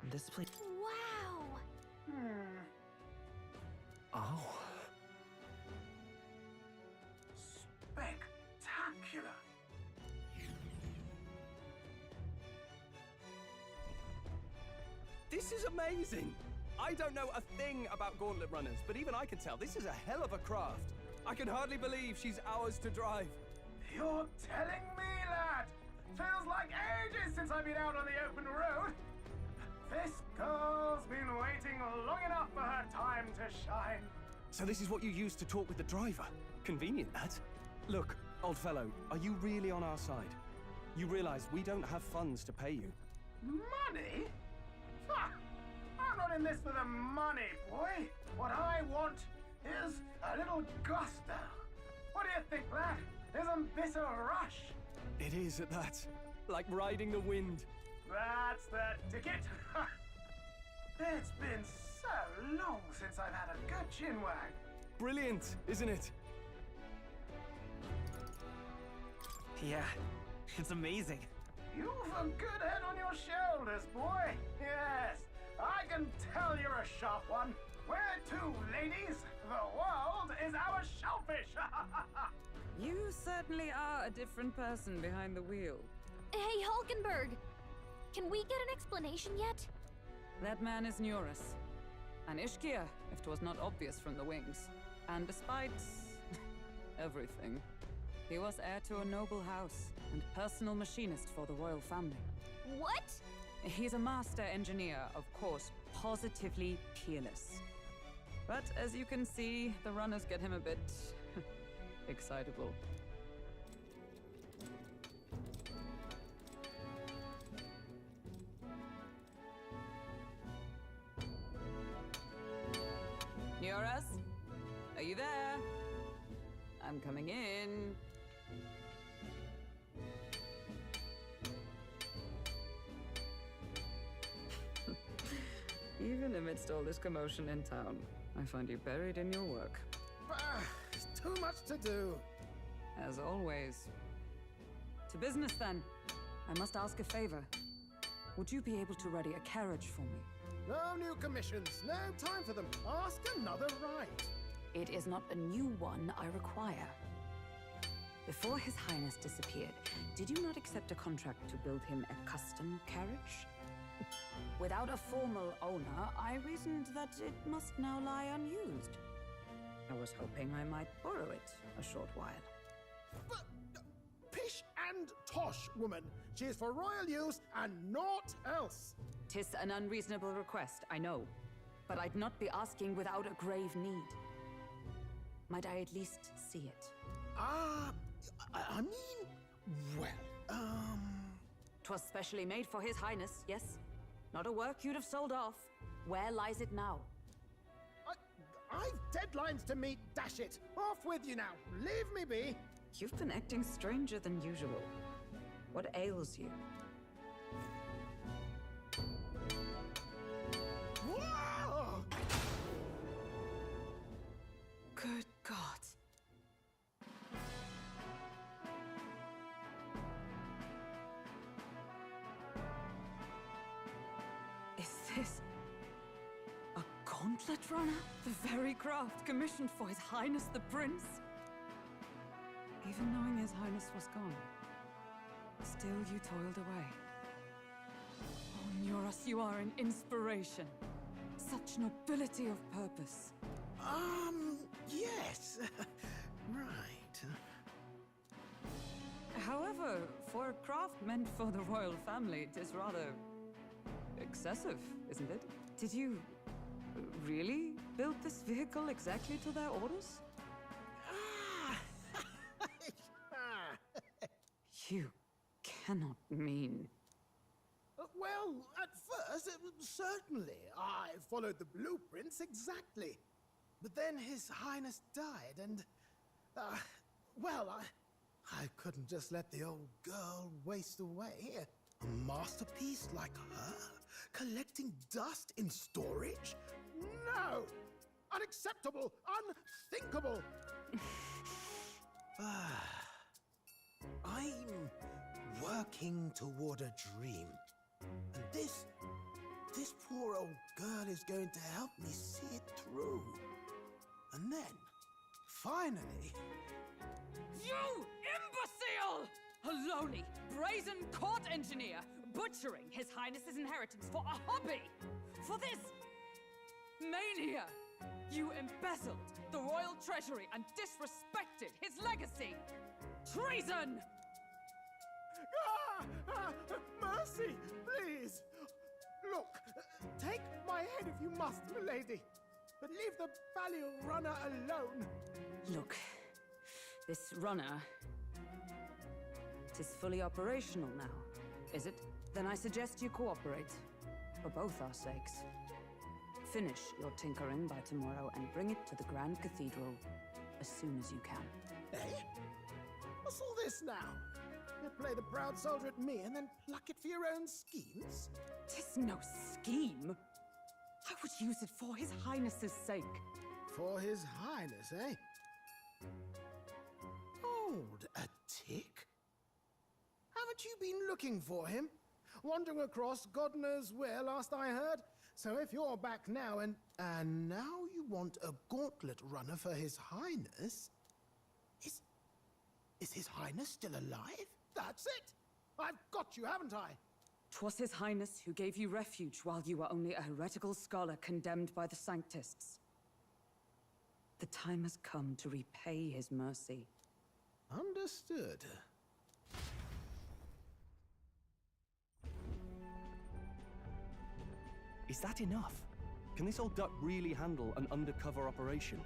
This place. Wow! Oh. Spectacular! This is amazing! I don't know a thing about gauntlet runners, but even I can tell this is a hell of a craft. I can hardly believe she's ours to drive. You're telling me, lad? Feels like ages since I've been out on the open road. This girl's been waiting long enough for her time to shine. So this is what you used to talk with the driver? Convenient, that. Look, old fellow, are you really on our side? You realize we don't have funds to pay you. Money? Ha! I'm not in this for the money, boy. What I want is a little gusto. What do you think, lad? Isn't this a rush? It is at that. like riding the wind. That's the ticket. It's been so long since I've had a good chinwag. Brilliant, isn't it? Yeah, it's amazing. You've a good head on your shoulders, boy. Yes, I can tell you're a sharp one. Where to, ladies? The world is our shellfish. You certainly are a different person behind the wheel. Hey, Hulkenberg! Can we get an explanation yet? That man is Neurus. An Ishkia, if 'twas not obvious from the wings. And despite everything, he was heir to a noble house and personal machinist for the royal family. What? He's a master engineer, of course, positively peerless. But as you can see, the runners get him a bit excitable. Neurus? Are you there? I'm coming in. Even amidst all this commotion in town, I find you buried in your work. It's too much to do. As always. To business, then. I must ask a favor. Would you be able to ready a carriage for me? No new commissions. No time for them. Ask another right. It is not a new one I require. Before His Highness disappeared, did you not accept a contract to build him a custom carriage? Without a formal owner, I reasoned that it must now lie unused. I was hoping I might borrow it a short while. But, pish and tosh, woman. She is for royal use and naught else. 'Tis an unreasonable request, I know. But I'd not be asking without a grave need. Might I at least see it? I mean, well, 'Twas specially made for His Highness, yes? Not a work you'd have sold off. Where lies it now? I've deadlines to meet, dash it. Off with you now. Leave me be. You've been acting stranger than usual. What ails you? Whoa! Good God. Is this a gauntlet runner? The very craft commissioned for His Highness the Prince? Even knowing His Highness was gone, still you toiled away. Oh, Neurus, you are an inspiration. Such nobility of purpose. Yes. Right. However, for a craft meant for the royal family, it is rather excessive, isn't it? Did you really build this vehicle exactly to their orders? You cannot mean... Well, at first, certainly. I followed the blueprints exactly. But then His Highness died, and... well, I couldn't just let the old girl waste away. A masterpiece like her? Collecting dust in storage? No! Unacceptable! Unthinkable! I'm working toward a dream. And this poor old girl is going to help me see it through. And then, finally... You imbecile! A lowly, brazen court engineer butchering His Highness's inheritance for a hobby! For this mania! You embezzled the royal treasury and disrespected his legacy! Treason! Mercy, please! Look, take my head if you must, milady. But leave the Value runner alone. Look, this runner... it is fully operational now, is it? Then I suggest you cooperate, for both our sakes. Finish your tinkering by tomorrow and bring it to the Grand Cathedral as soon as you can. Eh? What's all this now? You play the proud soldier at me and then pluck it for your own schemes? 'Tis no scheme. I would use it for His Highness's sake. For His Highness, eh? Hold a tick. Haven't you been looking for him? Wandering across God knows where last I heard? So if you're back now and now you want a gauntlet runner for His Highness? Is His Highness still alive? That's it! I've got you, haven't I? 'Twas His Highness who gave you refuge while you were only a heretical scholar condemned by the Sanctists. The time has come to repay His mercy. Understood. Is that enough? Can this old duck really handle an undercover operation?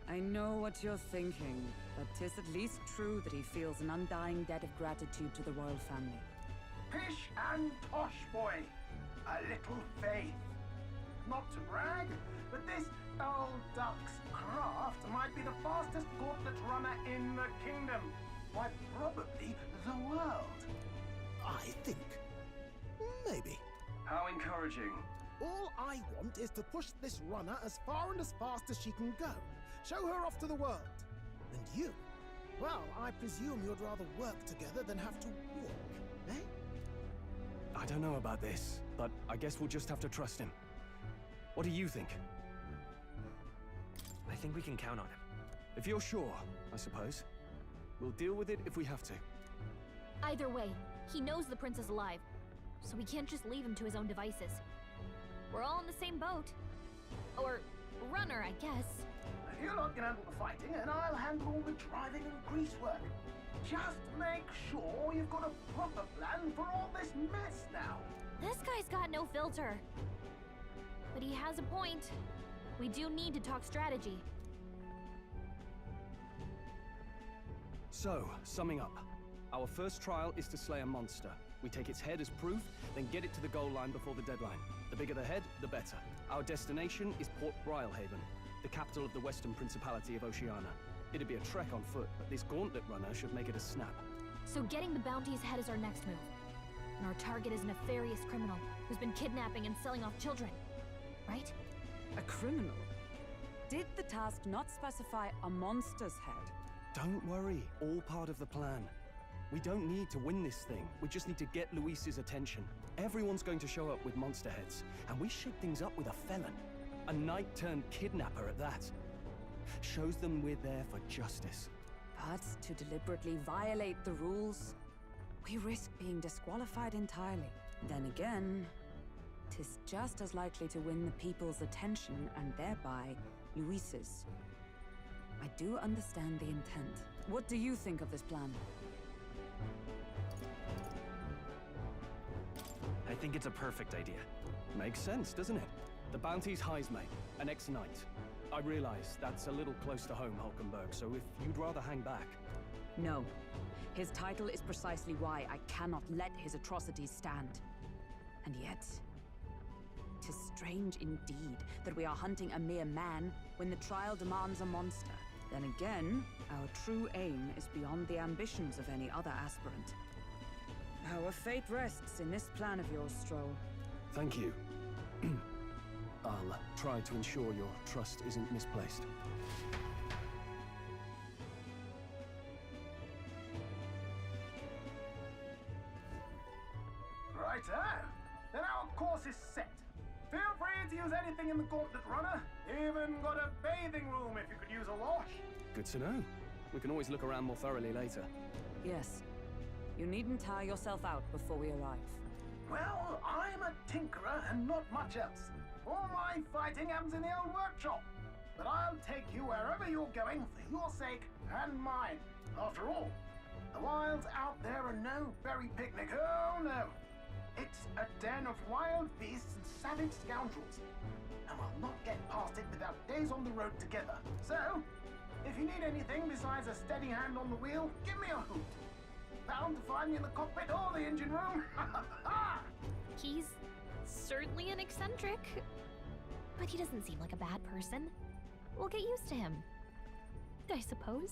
I know what you're thinking, but 'tis at least true that he feels an undying debt of gratitude to the royal family. Pish and tosh, boy. A little faith. Not to brag, but this old duck's craft might be the fastest gauntlet runner in the kingdom. Why, probably the world. I think. Maybe. How encouraging. All I want is to push this runner as far and as fast as she can go. Show her off to the world. And you? Well, I presume you'd rather work together than have to walk, eh? I don't know about this, but I guess we'll just have to trust him. What do you think? I think we can count on him. If you're sure, I suppose. We'll deal with it if we have to. Either way, he knows the prince is alive, so we can't just leave him to his own devices. We're all in the same boat. Or runner, I guess. You lot can handle the fighting, and I'll handle all the driving and grease work. Just make sure you've got a proper plan for all this mess now. This guy's got no filter. But he has a point. We do need to talk strategy. So, summing up. Our first trial is to slay a monster. We take its head as proof, then get it to the goal line before the deadline. The bigger the head, the better. Our destination is Port Brylehaven, the capital of the Western Principality of Oceania. It'd be a trek on foot, but this gauntlet runner should make it a snap. So getting the bounty's head is our next move. And our target is a nefarious criminal who's been kidnapping and selling off children. Right? A criminal? Did the task not specify a monster's head? Don't worry, all part of the plan. We don't need to win this thing. We just need to get Luis's attention. Everyone's going to show up with monster heads, and we shake things up with a felon. A knight-turned-kidnapper at that. Shows them we're there for justice. But to deliberately violate the rules, we risk being disqualified entirely. Then again, 'tis just as likely to win the people's attention and thereby Luis's. I do understand the intent. What do you think of this plan? I think it's a perfect idea. Makes sense, doesn't it? The bounty's Heisme, an ex-knight. I realize that's a little close to home, Hulkenberg, so if you'd rather hang back... No. His title is precisely why I cannot let his atrocities stand. And yet, 'tis strange indeed that we are hunting a mere man when the trial demands a monster. Then again, our true aim is beyond the ambitions of any other aspirant. Our fate rests in this plan of yours, Stroll. Thank you. I'll try to ensure your trust isn't misplaced. Righto. Then our course is set. Feel free to use anything in the gauntlet runner. Even got a bathing room if you could use a wash. Good to know. We can always look around more thoroughly later. Yes. You needn't tire yourself out before we arrive. Well, I'm a tinkerer and not much else. All my fighting happens in the old workshop. But I'll take you wherever you're going for your sake and mine. After all, the wilds out there are no berry picnic. Oh no. It's a den of wild beasts and savage scoundrels. And we'll not get past it without days on the road together. So, if you need anything besides a steady hand on the wheel, give me a hoot. Bound to find me in the cockpit or the engine room. He's certainly an eccentric, but he doesn't seem like a bad person. We'll get used to him, I suppose.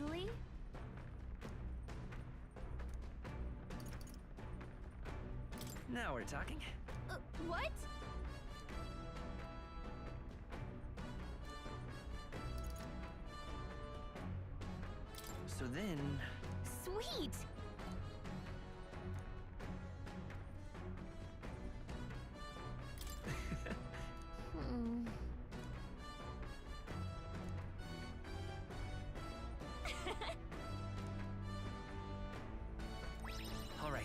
Actually? Now we're talking. What? So then... Sweet! Hmm. All right.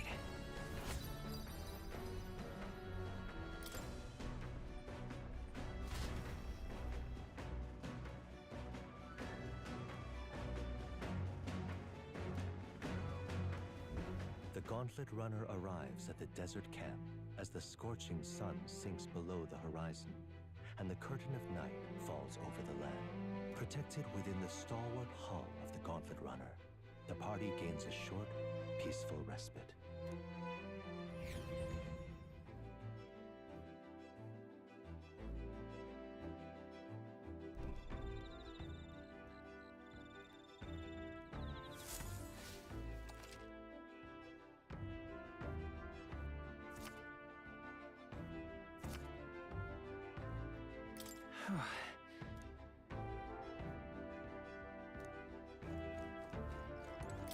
The Gauntlet Runner arrives at the desert camp as the scorching sun sinks below the horizon, and the curtain of night falls over the land. Protected within the stalwart hull of the Gauntlet Runner, the party gains a short, peaceful respite.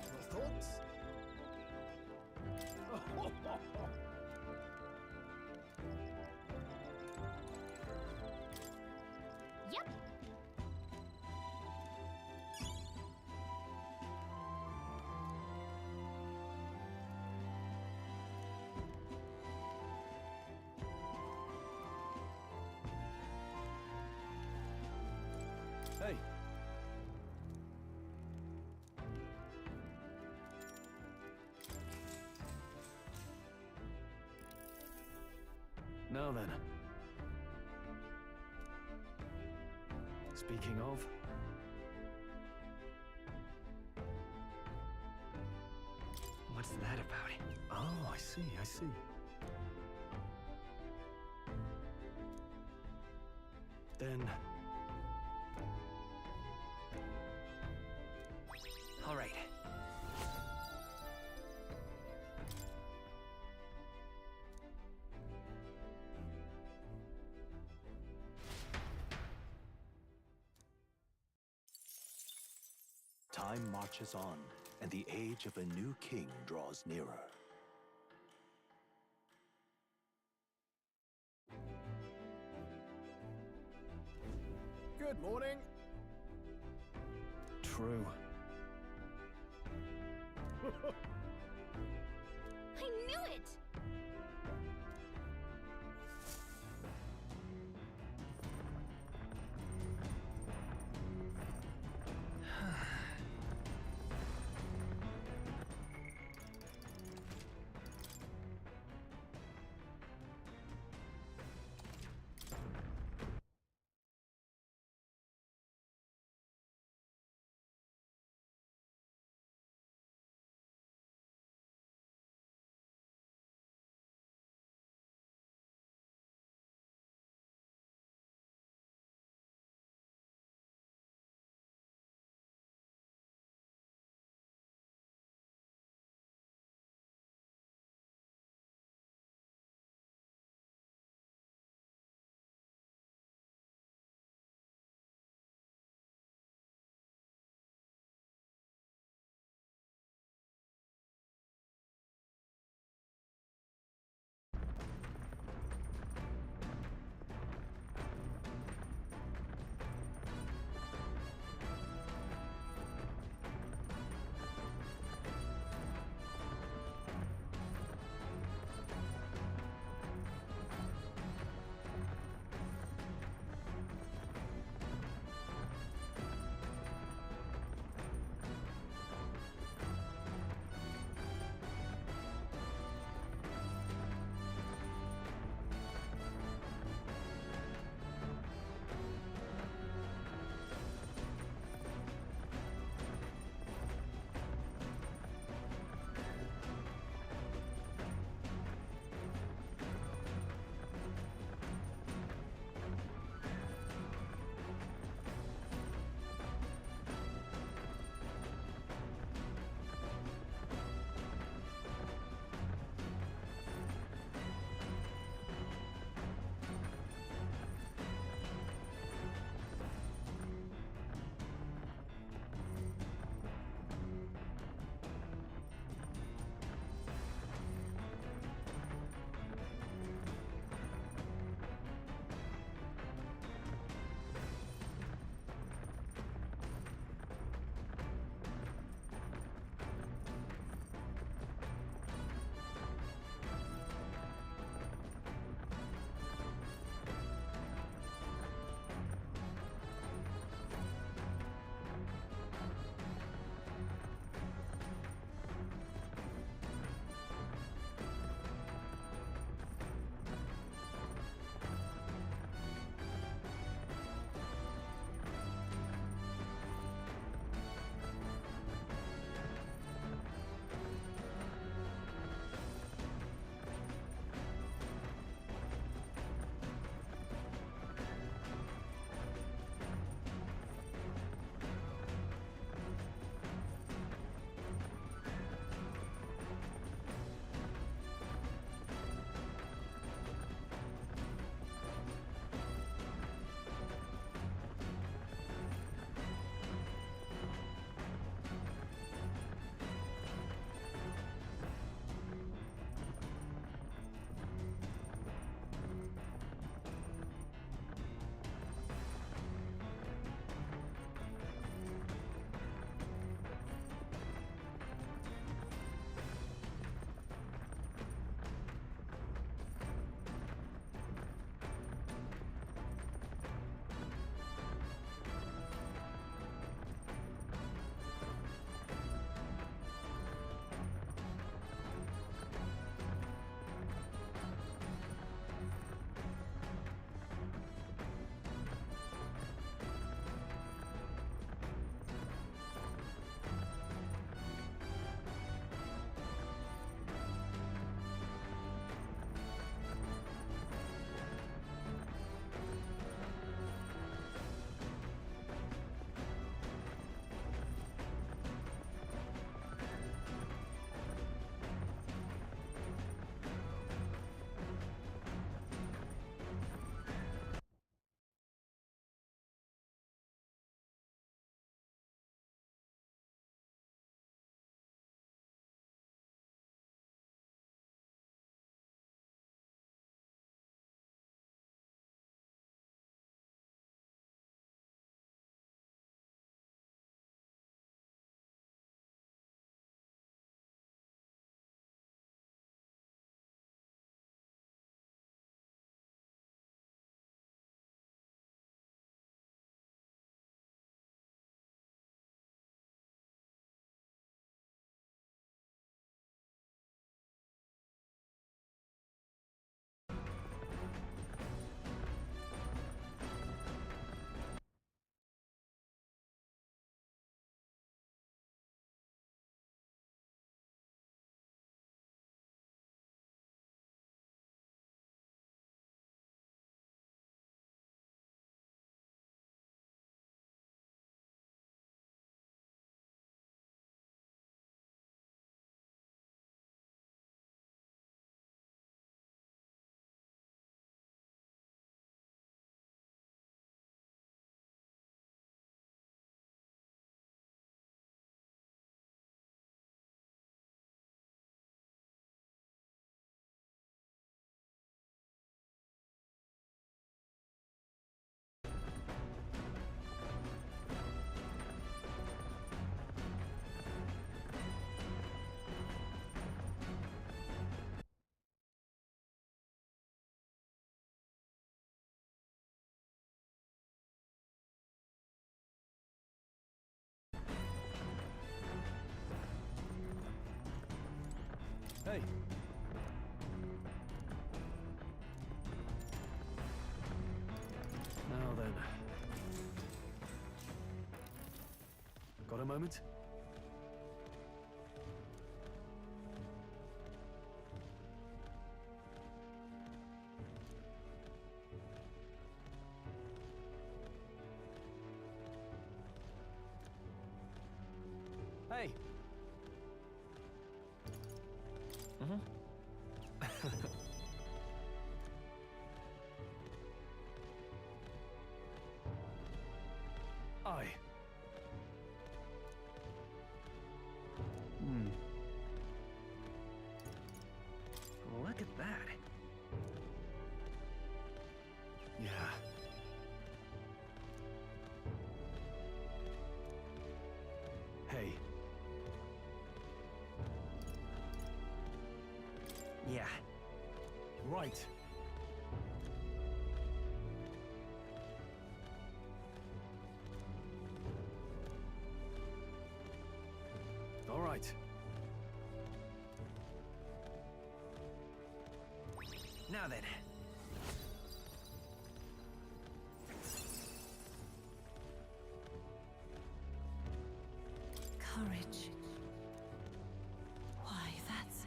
Your thoughts? Yep. Hey. Now then. Speaking of... What's that about? Oh, I see, I see. Then... All right. Time marches on, and the age of a new king draws nearer. Good morning. True. I knew it! Got a moment? Hey! Aye. Look at that. Yeah. Hey. Yeah. Right. All right. Now then. Courage. Why, that's...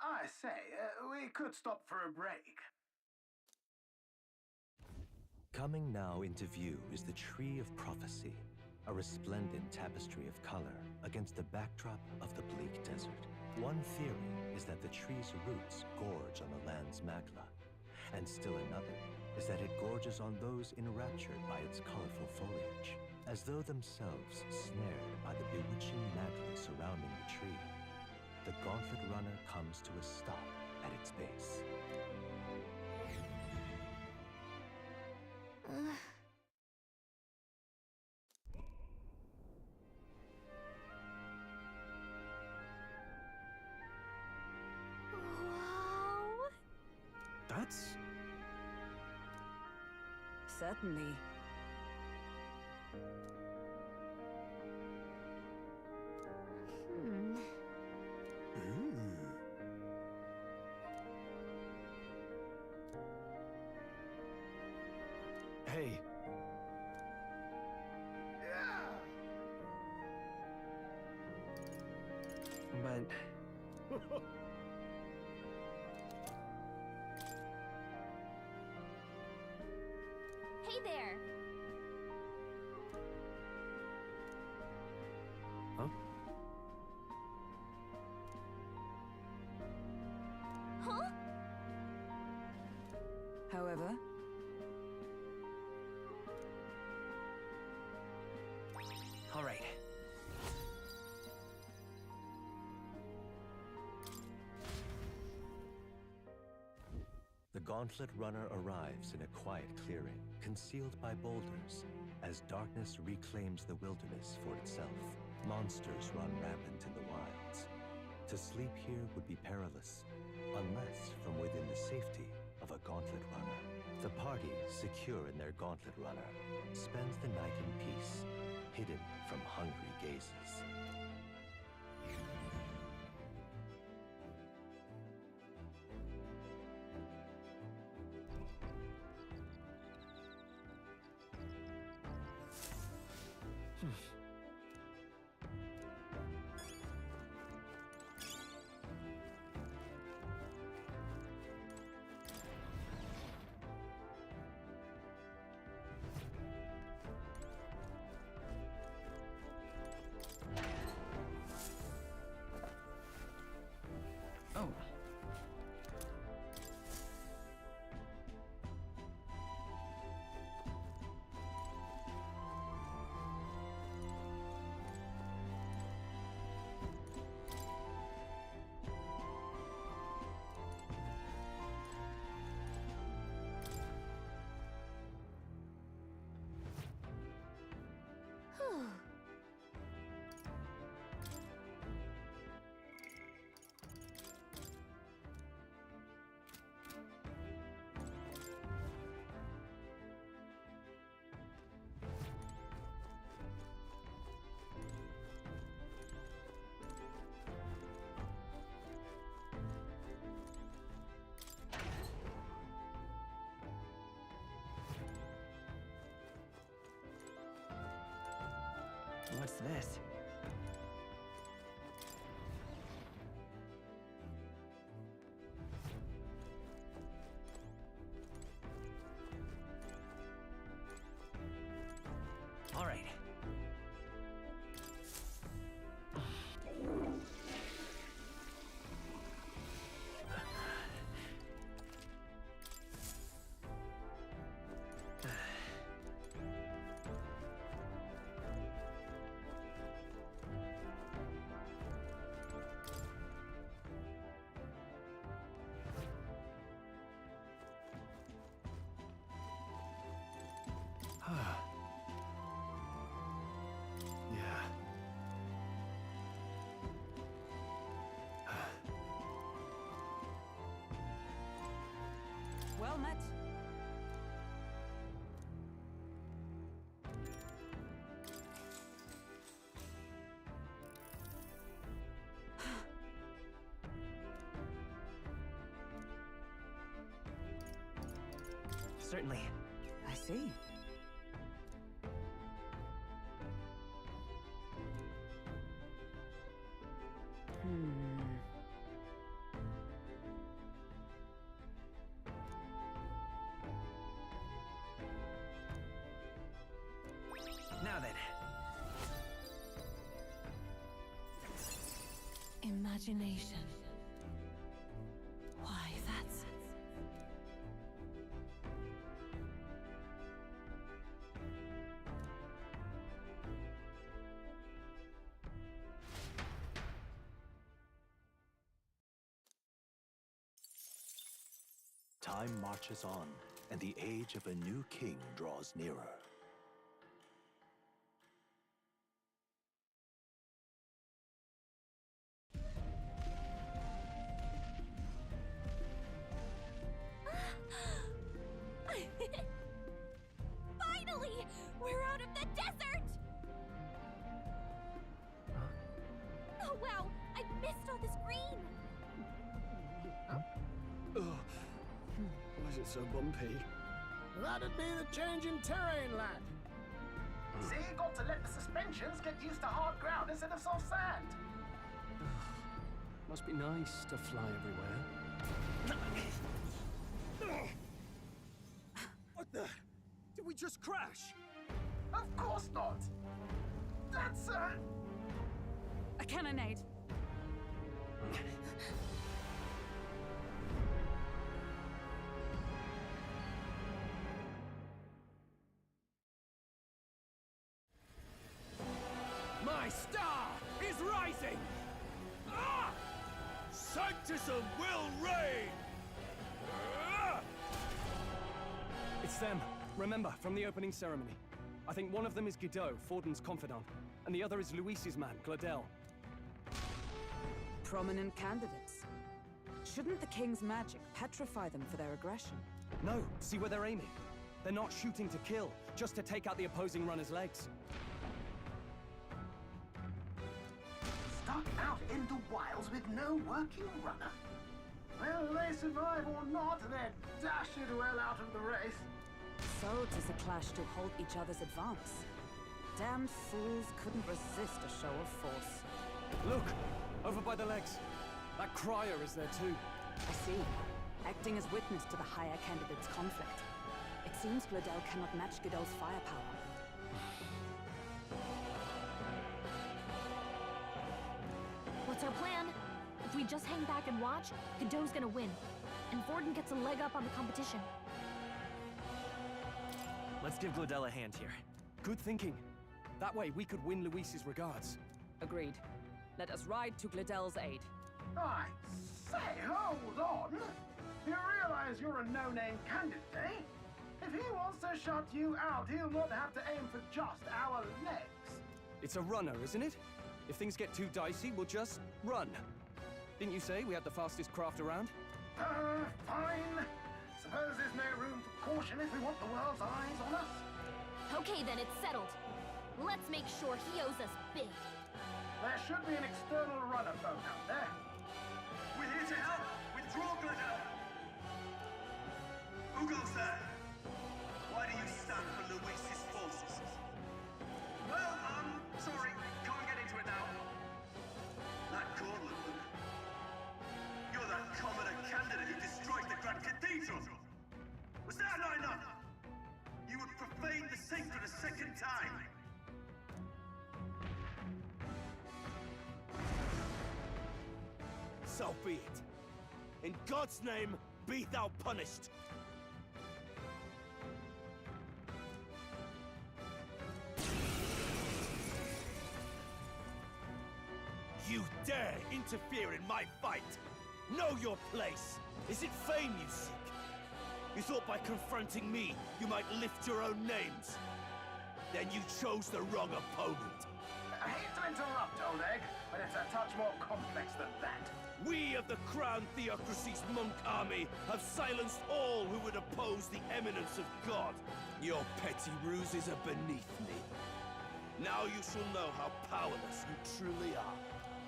I say, we could stop for a break. Coming now into view is the Tree of Prophecy, a resplendent tapestry of color against the backdrop of the bleak desert. One theory is that the tree's roots gorge on the land's magma, and still another is that it gorges on those enraptured by its colorful foliage, as though themselves snared by the bewitching magic surrounding the tree. The Gauntlet Runner comes to a stop at its base. Wow! That's... Certainly. Hey. But... Hey there! Huh? Huh? However, All right. The Gauntlet Runner arrives in a quiet clearing, concealed by boulders, as darkness reclaims the wilderness for itself. Monsters run rampant in the wilds. To sleep here would be perilous, unless from within the safety of a Gauntlet Runner. The party, secure in their Gauntlet Runner, spends the night in peace, hidden from hungry gazes. What's this? All right. Well met. Certainly. I see. Now then. Imagination. Why, that's... Time marches on, and the age of a new king draws nearer. Finally! We're out of the desert! Oh wow! I missed all this green! Why is it so bumpy? That'd be the change in terrain, lad. See, got to let the suspensions get used to hard ground instead of soft sand. Must be nice to fly everywhere. What the? Did we just crash? Of course not. That's a cannonade. My star is rising! Ah! Sanctism will reign! It's them. Remember, from the opening ceremony. I think one of them is Guido, Forden's confidant, and the other is Luis's man, Gladel. Prominent candidates. Shouldn't the king's magic petrify them for their aggression? No, see where they're aiming. They're not shooting to kill, just to take out the opposing runner's legs. stuck out in the wilds with no working runner. Whether they survive or not, they're dashed well out of the race. So 'tis a clash to halt each other's advance. Damned fools couldn't resist a show of force. Look! Over by the legs. That crier is there too. I see. Acting as witness to the higher candidate's conflict. It seems Gladel cannot match Guido's firepower. What's our plan? If we just hang back and watch, Godot's gonna win. And Forden gets a leg up on the competition. Let's give Gladel a hand here. Good thinking. That way we could win Luis's regards. Agreed. Let us ride to Gladel's aid. I say, hold on! You realize you're a no-name candidate, eh? If he wants to shut you out, he'll not have to aim for just our legs. It's a runner, isn't it? If things get too dicey, we'll just run. Didn't you say we had the fastest craft around? Fine. Suppose there's no room for caution if we want the world's eyes on us. Okay then, it's settled. Let's make sure he owes us big. There should be an external runner boat out there. We're here to help! Withdraw, Gladel! Who goes there? Why do you stand for Luis's forces? Well, Sorry, can't get into it now. That Gauntlet. You're that commoner candidate who destroyed the Grand Cathedral. Was that not enough? You would profane the sacred a second time. So be it. In God's name, be thou punished. You dare interfere in my fight! Know your place! Is it fame you seek? You thought by confronting me, you might lift your own names? Then you chose the wrong opponent. I hate to interrupt, Old Egg, but it's a touch more complex than that. We of the Crown Theocracy's monk army have silenced all who would oppose the eminence of God. Your petty ruses are beneath me. Now you shall know how powerless you truly are.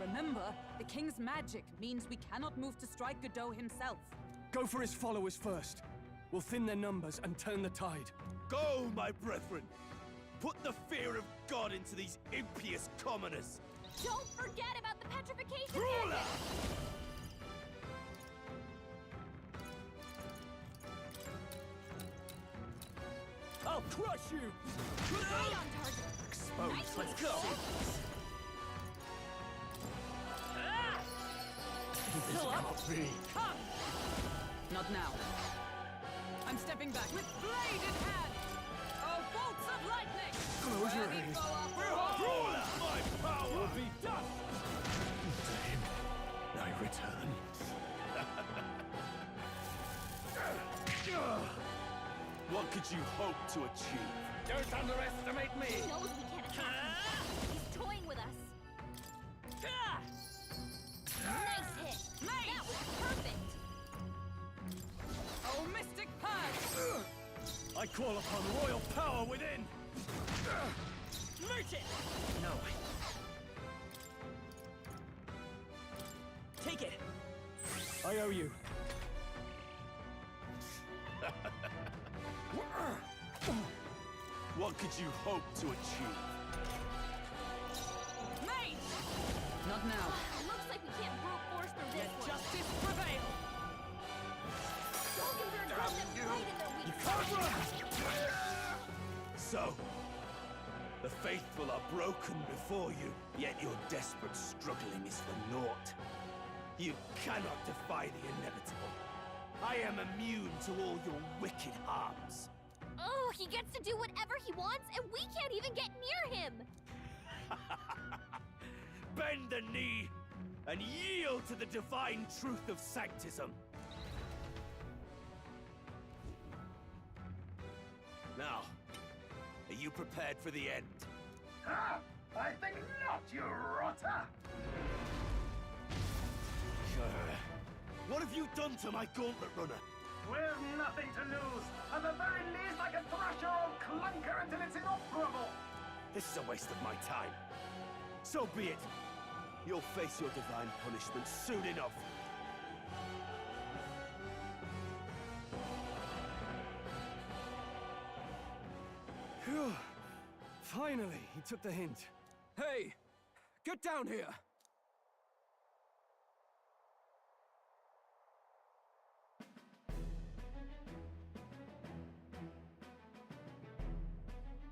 Remember, the king's magic means we cannot move to strike Godot himself. Go for his followers first. We'll thin their numbers and turn the tide. Go, my brethren! Put the fear of God into these impious commoners! Don't forget about the petrification Ruler! magic! I'll crush you! Right on target! Exposed, Nicely let's go! This can't be. Come! Not now. I'm stepping back with blade in hand! Oh, bolts of lightning! Close your Ready, eyes. Boa? Ruler! My power! You'll be done! To him, I return. What could you hope to achieve? Don't underestimate me! He knows we can't attack him. He's toying with us. Nice hit! That was perfect! Oh, mystic purge! I call upon royal power within! Merchant! No. Take it! I owe you. What could you hope to achieve? Mate! Not now. Looks like we can't brute force through this Let one. justice prevail! Vulcans are aggressive right in their weak spot. So, the faithful are broken before you, yet your desperate struggling is for naught. You cannot defy the inevitable. I am immune to all your wicked harms. Oh, he gets to do whatever he wants, and we can't even get near him! Bend the knee and yield to the divine truth of sanctism. Now, are you prepared for the end? Ah, I think not, you rotter! What have you done to my gauntlet runner? We've nothing to lose. At the very least, I can thrash your old clunker until it's inoperable. This is a waste of my time. So be it. You'll face your divine punishment soon enough. Phew. Finally, he took the hint. Hey! Get down here!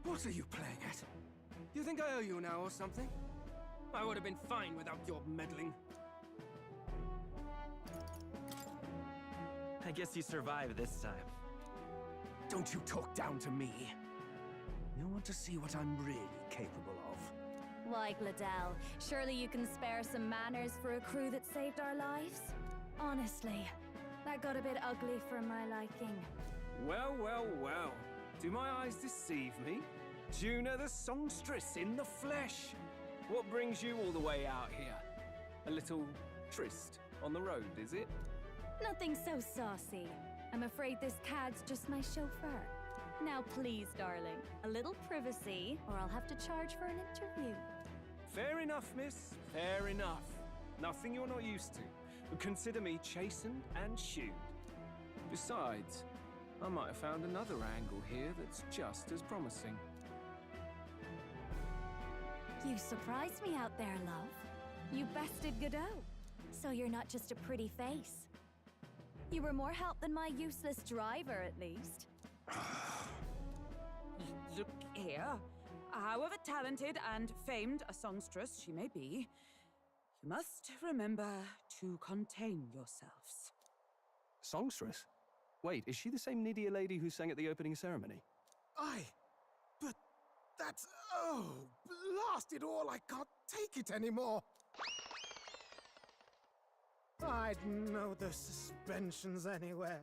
What are you playing at? You think I owe you now or something? I would have been fine without your meddling. I guess you survived this time. Don't you talk down to me. You want to see what I'm really capable of? Why, Gladell, surely you can spare some manners for a crew that saved our lives? Honestly, that got a bit ugly for my liking. Well, well, well. Do my eyes deceive me? Juna the songstress in the flesh. What brings you all the way out here? A little tryst on the road, is it? Nothing so saucy. I'm afraid this cad's just my chauffeur. Now please, darling, a little privacy, or I'll have to charge for an interview. Fair enough, miss. Fair enough. Nothing you're not used to. But consider me chastened and shooed. Besides, I might have found another angle here that's just as promising. You surprised me out there, love. You bested Godot. So you're not just a pretty face. You were more help than my useless driver, at least. Look here. However talented and famed a songstress she may be, you must remember to contain yourselves. Songstress? Wait, is she the same Nydia lady who sang at the opening ceremony? Aye, but that's... oh, blast it all, I can't take it anymore. I'd know those suspensions anywhere.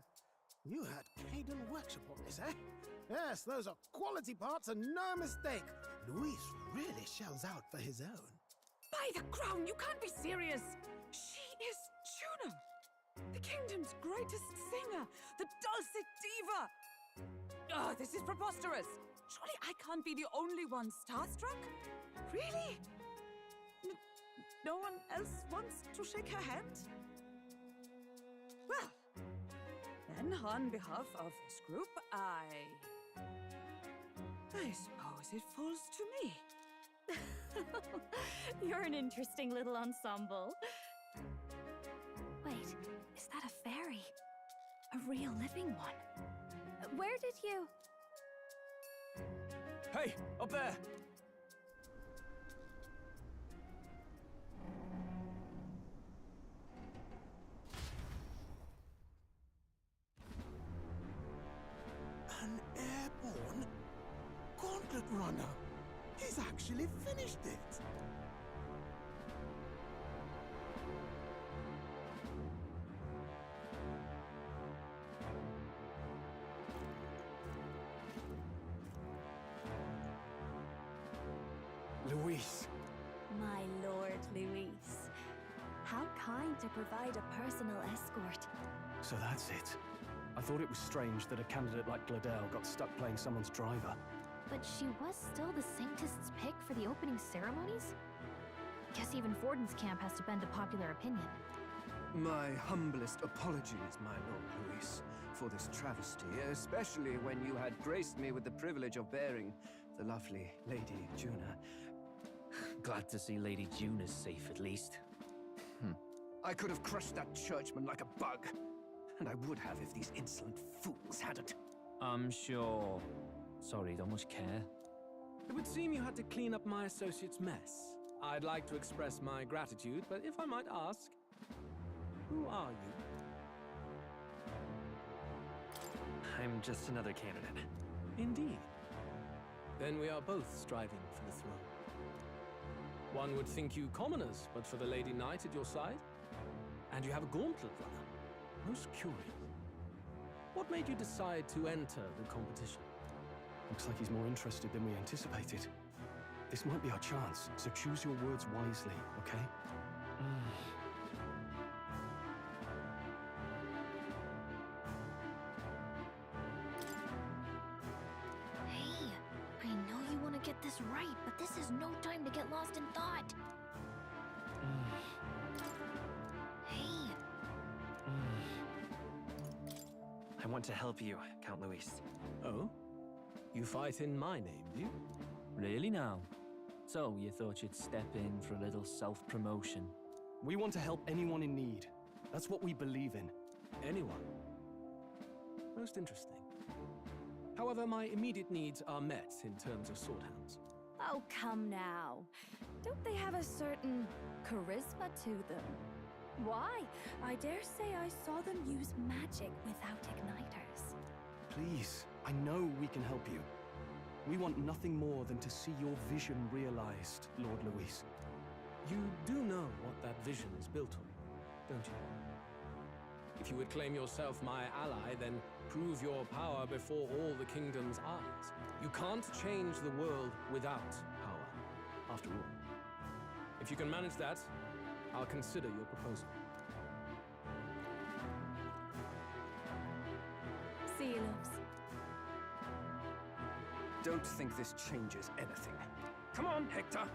You had Caden workshop on this, eh? Yes, those are quality parts and no mistake. Luis really shells out for his own. By the crown, you can't be serious! She is Juno! The kingdom's greatest singer! The dulcet diva! Oh, this is preposterous! Surely I can't be the only one starstruck? Really? No one else wants to shake her hand? Well, then on behalf of this group, I suppose it falls to me. You're an interesting little ensemble. Wait, is that a fairy? A real living one? Where did you... Hey, up there! An airborne gauntlet runner. He's actually finished it. Luis. My Lord Luis. How kind to provide a personal escort. So that's it. I thought it was strange that a candidate like Gladel got stuck playing someone's driver. But she was still the Sanctist's pick for the opening ceremonies? Guess even Forden's camp has to bend to popular opinion. My humblest apologies, my Lord Luis, for this travesty, especially when you had graced me with the privilege of bearing the lovely Lady Juna. Glad to see Lady Juna's safe, at least. I could have crushed that churchman like a bug. And I would have if these insolent fools hadn't. I'm sure. Sorry, don't much care. It would seem you had to clean up my associate's mess. I'd like to express my gratitude, but if I might ask, who are you? I'm just another candidate. Indeed. Then we are both striving for the throne. One would think you commoners, but for the Lady Knight at your side. And you have a gauntlet runner. Most curious. What made you decide to enter the competition? Looks like he's more interested than we anticipated. This might be our chance, so choose your words wisely, okay? Hey, I know you want to get this right, but this is no time to get lost in thought. Hey. I want to help you, Count Luis. Oh? You fight in my name, do you? Really now? So, you thought you'd step in for a little self-promotion? We want to help anyone in need. That's what we believe in. Anyone? Most interesting. However, my immediate needs are met in terms of swordhounds. Oh, come now. Don't they have a certain charisma to them? Why? I dare say I saw them use magic without igniters. Please, I know we can help you. We want nothing more than to see your vision realized, Lord Luis. You do know what that vision is built on, don't you? If you would claim yourself my ally, then prove your power before all the kingdom's eyes. You can't change the world without power, after all. If you can manage that, I'll consider your proposal. See you, loves. Don't think this changes anything. Come on, Hector!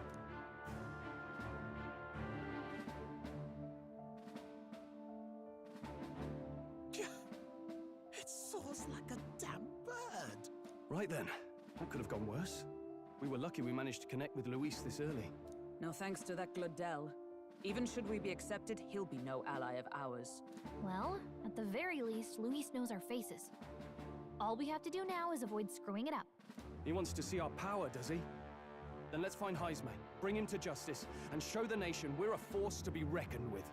It soars like a damn bird. Right then, that could have gone worse. We were lucky we managed to connect with Luis this early. No thanks to that Glodell. Even should we be accepted, he'll be no ally of ours. Well, at the very least, Luis knows our faces. All we have to do now is avoid screwing it up. He wants to see our power, does he? Then let's find Heisme, bring him to justice, and show the nation we're a force to be reckoned with.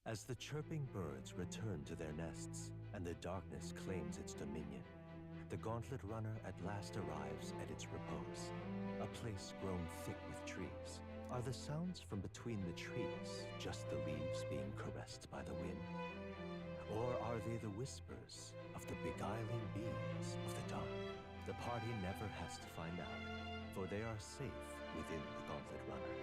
As the chirping birds return to their nests and the darkness claims its dominion, the Gauntlet Runner at last arrives at its repose, a place grown thick with trees. Are the sounds from between the trees just the leaves being caressed by the wind? Or are they the whispers of the beguiling beings of the dark? The party never has to find out, for they are safe within the Gauntlet Runner.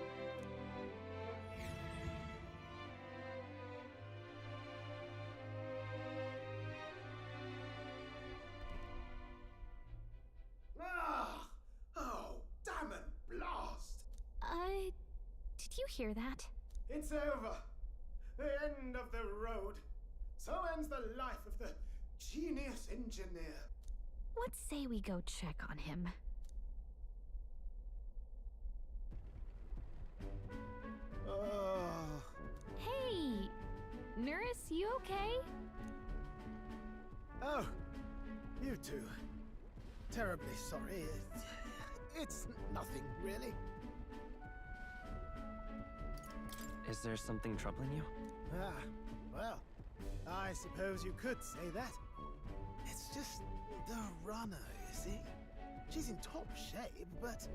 Ah! Oh, damn it, blast! Did you hear that? It's over. The end of the road. So ends the life of the genius engineer. Let's say we go check on him. Oh. Hey! Nurse, you okay? Oh, you two. Terribly sorry. It's nothing, really. Is there something troubling you? Ah, well, I suppose you could say that. It's just the runner, you see? She's in top shape, but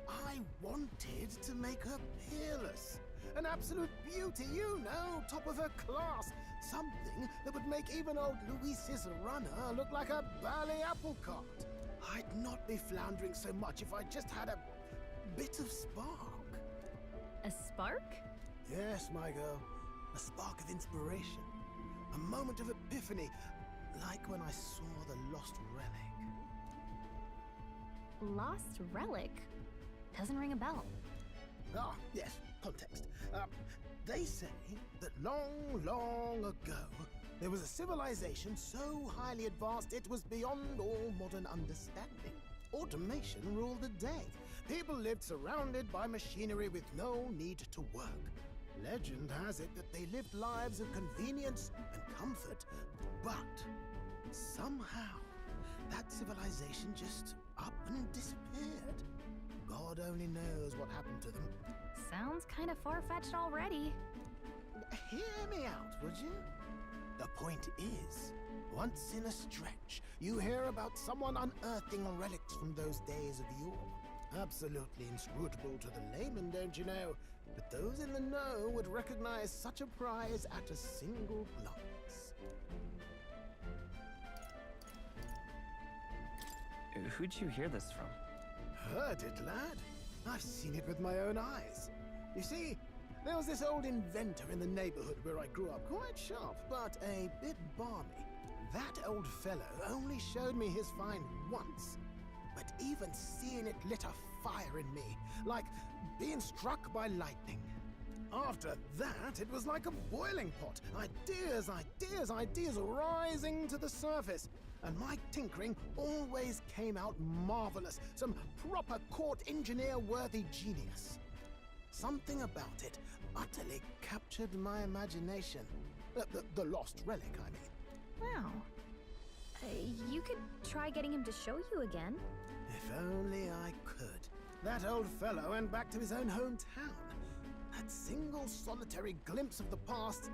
I wanted to make her peerless. An absolute beauty, you know, top of her class. Something that would make even old Luis's runner look like a bally apple cart. I'd not be floundering so much if I just had a bit of spark. A spark? Yes, my girl. A spark of inspiration. A moment of epiphany, like when I saw the lost relic. Lost relic? Doesn't ring a bell. Ah, yes, context. They say that long, long ago, there was a civilization so highly advanced it was beyond all modern understanding. Automation ruled the day. People lived surrounded by machinery with no need to work. Legend has it that they lived lives of convenience and comfort, but somehow that civilization just up and disappeared. God only knows what happened to them. Sounds kind of far-fetched already. Hear me out, would you? The point is, once in a stretch, you hear about someone unearthing relics from those days of yore. Absolutely inscrutable to the layman, don't you know? But those in the know would recognize such a prize at a single glance. Who'd you hear this from? Heard it, lad. I've seen it with my own eyes. You see, there was this old inventor in the neighborhood where I grew up, quite sharp, but a bit balmy. That old fellow only showed me his find once, but even seeing it lit a fire in me, like being struck by lightning. After that, it was like a boiling pot. Ideas, ideas, ideas rising to the surface. And my tinkering always came out marvelous. Some proper court engineer-worthy genius. Something about it utterly captured my imagination. The lost relic, I mean. Wow. You could try getting him to show you again. If only I could. That old fellow went back to his own hometown. That single solitary glimpse of the past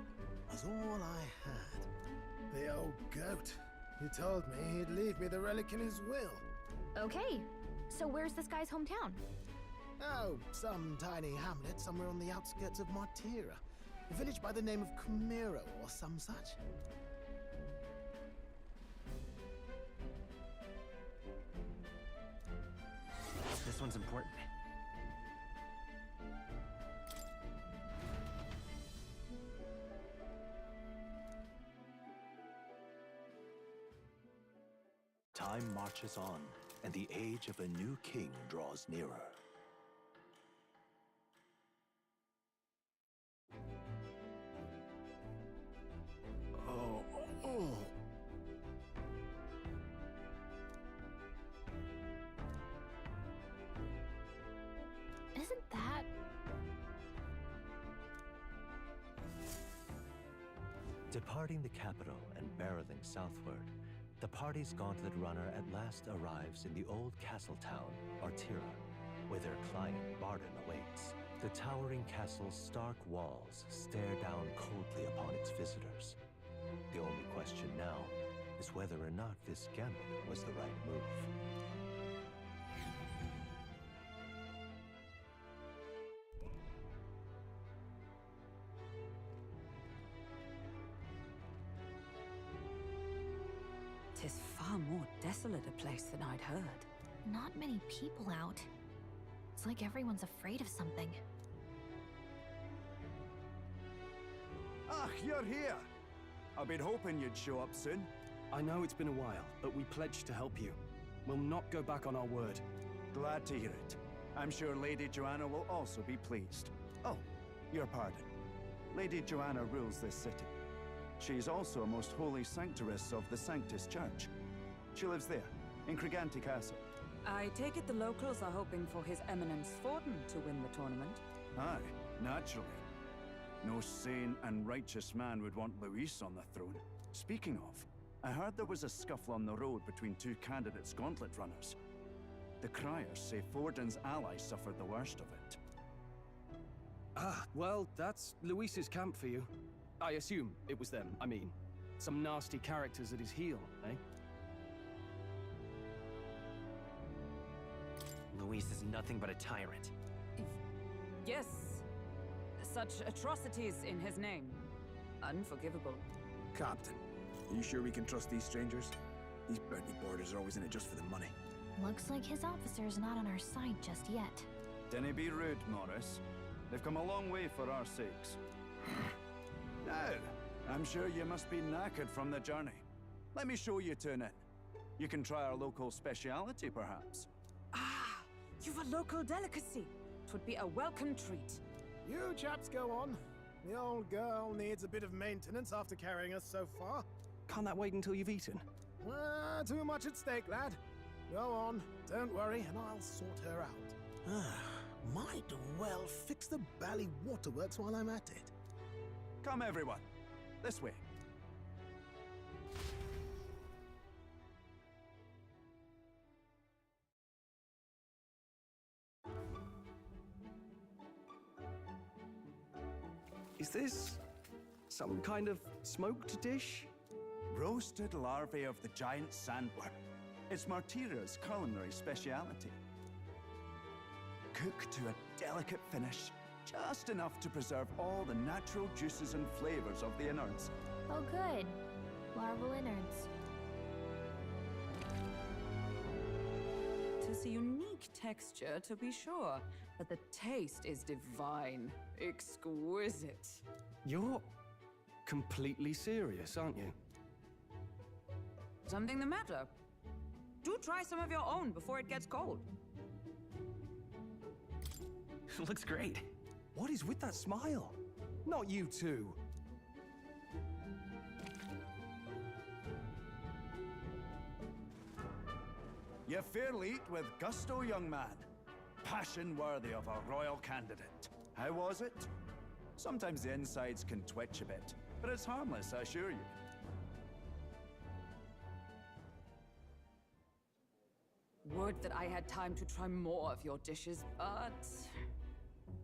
was all I had. The old goat. He told me he'd leave me the relic in his will. Okay, so where's this guy's hometown? Oh, some tiny hamlet somewhere on the outskirts of Martira. A village by the name of Kumiro or some such. This one's important. Time marches on, and the age of a new king draws nearer. Departing the capital and barreling southward, the party's gauntlet runner at last arrives in the old castle town, Artira, where their client Barden awaits. The towering castle's stark walls stare down coldly upon its visitors. The only question now is whether or not this gambit was the right move. Tis far more desolate a place than I'd heard. Not many people out. It's like everyone's afraid of something. Ah, you're here! I've been hoping you'd show up soon. I know it's been a while, but we pledged to help you. We'll not go back on our word. Glad to hear it. I'm sure Lady Joanna will also be pleased. Oh, your pardon. Lady Joanna rules this city. She's also a most holy sanctoress of the Sanctus Church. She lives there, in Criganti Castle. I take it the locals are hoping for His Eminence Forden to win the tournament? Aye, naturally. No sane and righteous man would want Luis on the throne. Speaking of, I heard there was a scuffle on the road between two candidates gauntlet runners. The criers say Forden's allies suffered the worst of it. Ah, well, that's Luis's camp for you. I assume it was them, I mean. Some nasty characters at his heel, eh? Luis is nothing but a tyrant. Yes. Such atrocities in his name. Unforgivable. Captain, are you sure we can trust these strangers? These Bertie boarders are always in it just for the money. Looks like his officer's not on our side just yet. Dinna be rude, Morris. They've come a long way for our sakes. Now, I'm sure you must be knackered from the journey. Let me show you to an inn. You can try our local speciality, perhaps. Ah, you've a local delicacy. 'Twould be a welcome treat. You chaps go on. The old girl needs a bit of maintenance after carrying us so far. Can't that wait until you've eaten? Too much at stake, lad. Go on, don't worry, and I'll sort her out. Might well fix the Bally Waterworks while I'm at it. Come, everyone. This way. Is this some kind of smoked dish? Roasted larvae of the giant sandworm. It's Martira's culinary speciality. Cooked to a delicate finish, just enough to preserve all the natural juices and flavors of the innards. Oh good. Larval innards. Tis a unique texture, to be sure, but the taste is divine. Exquisite. You're completely serious, aren't you? Something the matter? Do try some of your own before it gets cold. Looks great. What is with that smile? Not you two. You fairly eat with gusto, young man. Passion worthy of a royal candidate. How was it? Sometimes the insides can twitch a bit, but it's harmless, I assure you. Would that I had time to try more of your dishes, but...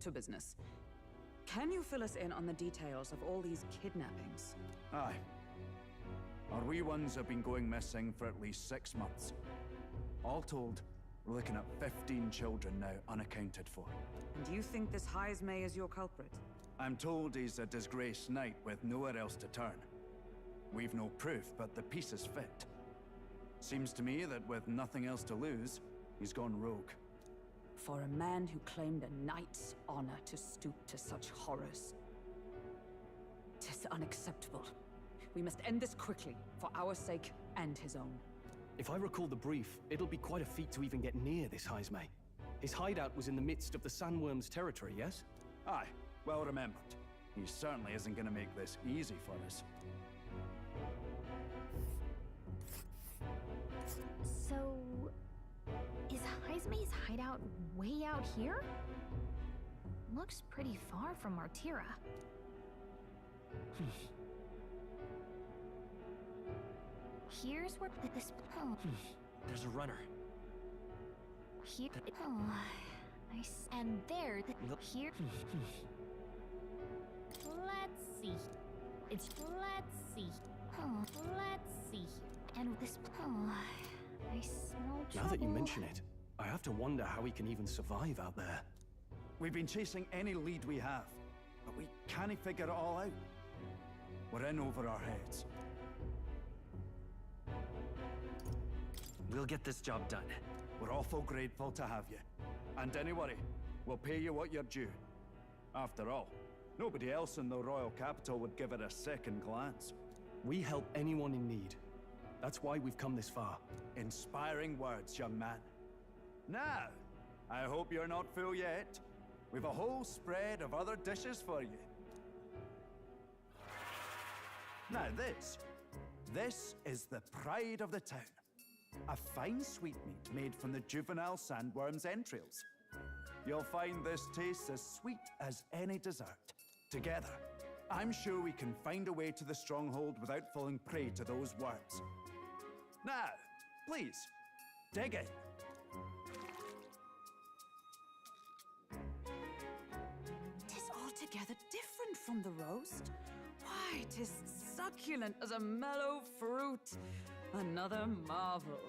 to business. Can you fill us in on the details of all these kidnappings? Aye. Our wee ones have been going missing for at least 6 months. All told, we're looking at 15 children now unaccounted for. And you think this Heismay is your culprit? I'm told he's a disgraced knight with nowhere else to turn. We've no proof, but the pieces fit. Seems to me that with nothing else to lose, he's gone rogue. For a man who claimed a knight's honor to stoop to such horrors. 'Tis unacceptable. We must end this quickly, for our sake and his own. If I recall the brief, it'll be quite a feat to even get near this Heismay. His hideout was in the midst of the Sandworm's territory, yes? Aye, well remembered. He certainly isn't gonna make this easy for us. So... is Heismay's hideout way out here? Looks pretty far from Artira. Here's where this. Oh. There's a runner. Here. Oh. Nice. And there. Here. Let's see. It's. Let's see. Oh. Let's see. And this. Oh. I smell trouble. Now that you mention it, I have to wonder how we can even survive out there. We've been chasing any lead we have, but we can't figure it all out. We're in over our heads. We'll get this job done. We're awful grateful to have you. And don't worry, we'll pay you what you're due. After all, nobody else in the royal capital would give it a second glance. We help anyone in need. That's why we've come this far. Inspiring words, young man. Now, I hope you're not full yet. We've a whole spread of other dishes for you. Now this is the pride of the town. A fine sweetmeat made from the juvenile sandworm's entrails. You'll find this tastes as sweet as any dessert. Together, I'm sure we can find a way to the stronghold without falling prey to those worms. Now, please, dig in. Tis altogether different from the roast. Why, tis succulent as a mellow fruit. Another marvel.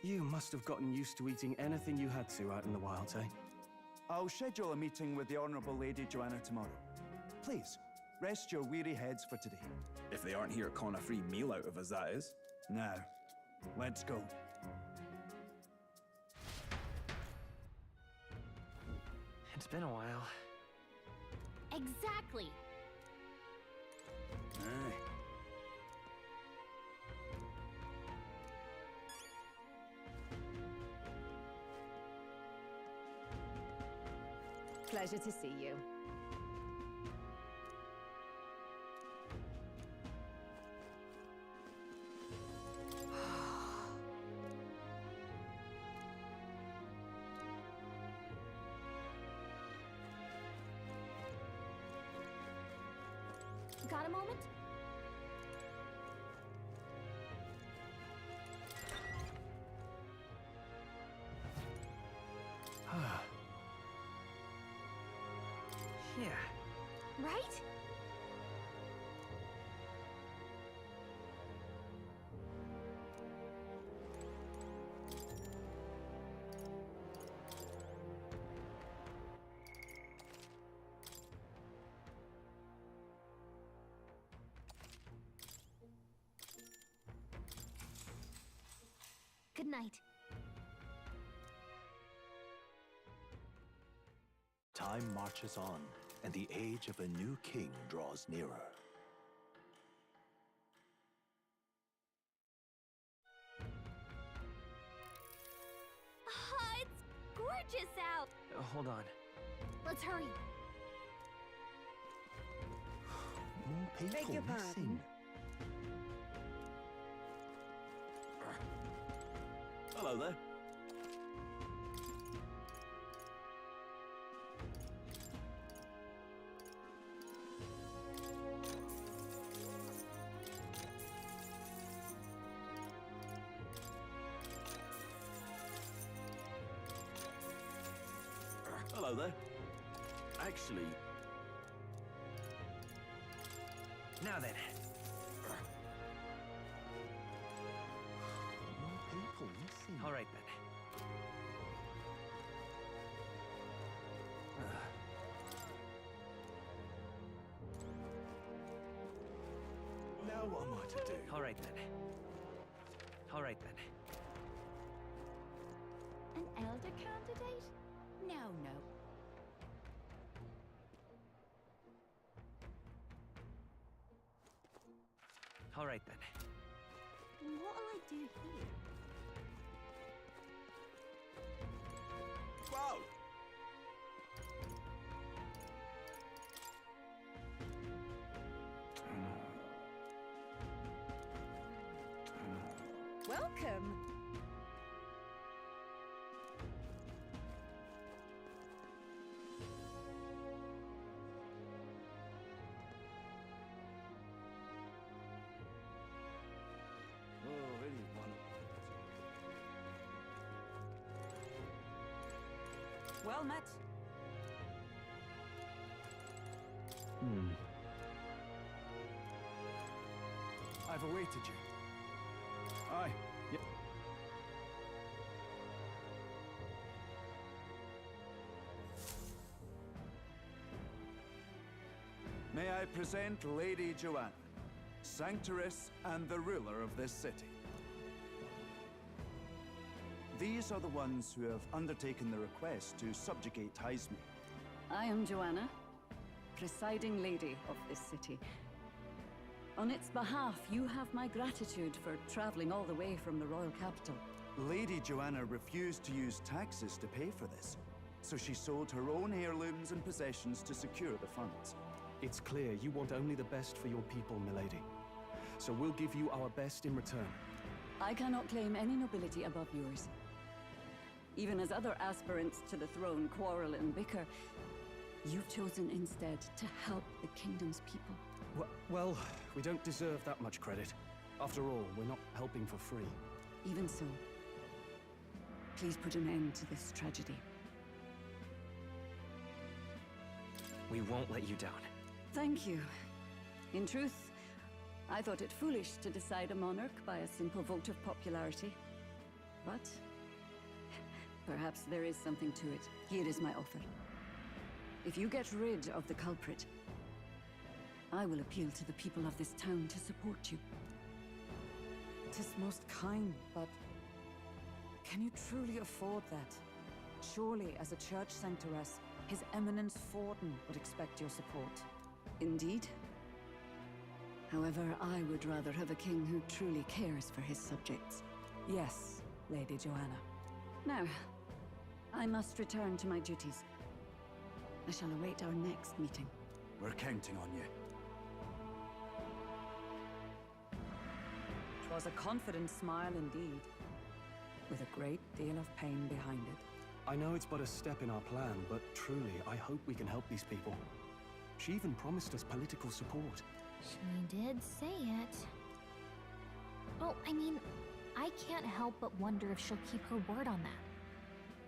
You must have gotten used to eating anything you had to out in the wilds, eh? I'll schedule a meeting with the Honourable Lady Joanna tomorrow. Please, rest your weary heads for today. If they aren't here calling a free meal out of us, that is. Now, let's go. It's been a while. Exactly. Aye. Pleasure to see you. Got a moment? Yeah. Right? Good night. Time marches on, and the age of a new king draws nearer. It's gorgeous out. Hold on. Let's hurry. More people Beg your missing. pardon? Hello there. Hello there. Actually... Now then. More people missing. All right then. Now what am I to do? All right then. All right then. An elder candidate? No, no. All right then. What'll I do here? Whoa! Welcome. Oh, very Well met. I've awaited you. Aye. Yep. May I present Lady Joanna, Sanctoress and the ruler of this city. These are the ones who have undertaken the request to subjugate Heisme. I am Joanna, presiding lady of this city. On its behalf, you have my gratitude for traveling all the way from the royal capital. Lady Joanna refused to use taxes to pay for this, so she sold her own heirlooms and possessions to secure the funds. It's clear you want only the best for your people, milady. So we'll give you our best in return. I cannot claim any nobility above yours. Even as other aspirants to the throne quarrel and bicker, you've chosen instead to help the kingdom's people. Well, we don't deserve that much credit. After all, we're not helping for free. Even so, please put an end to this tragedy. We won't let you down. Thank you. In truth, I thought it foolish to decide a monarch by a simple vote of popularity. But perhaps there is something to it. Here is my offer. If you get rid of the culprit, I will appeal to the people of this town to support you. 'Tis most kind, but can you truly afford that? Surely, as a church sanctoress, His Eminence Forden would expect your support. Indeed. However, I would rather have a king who truly cares for his subjects. Yes, Lady Joanna. Now, I must return to my duties. I shall await our next meeting. We're counting on you. 'Twas a confident smile indeed, with a great deal of pain behind it. I know it's but a step in our plan, but truly, I hope we can help these people. She even promised us political support. She did say it. Well, I mean, I can't help but wonder if she'll keep her word on that.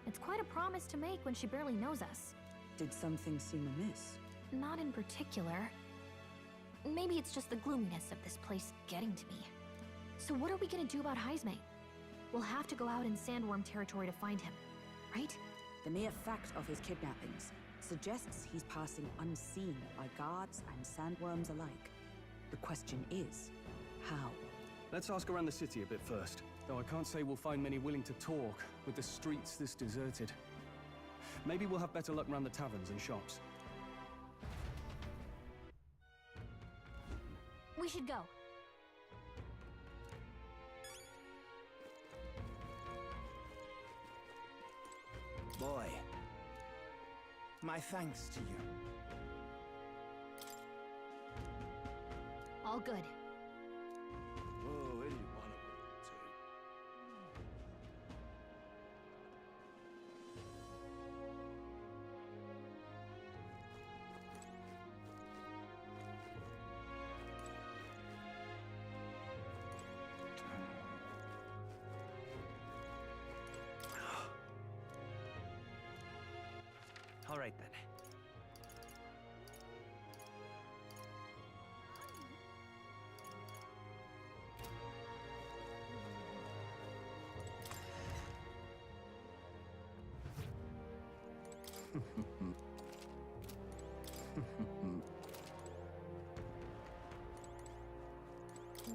It's quite a promise to make when she barely knows us. Did something seem amiss? Not in particular. Maybe it's just the gloominess of this place getting to me. So what are we gonna do about Heisme? We'll have to go out in Sandworm territory to find him, right? The mere fact of his kidnappings suggests he's passing unseen by guards and sandworms alike. The question is, how? Let's ask around the city a bit first. Though I can't say we'll find many willing to talk, with the streets this deserted. Maybe we'll have better luck around the taverns and shops. We should go. Boy, my thanks to you. All good. Oh, any one of them will do. All right then.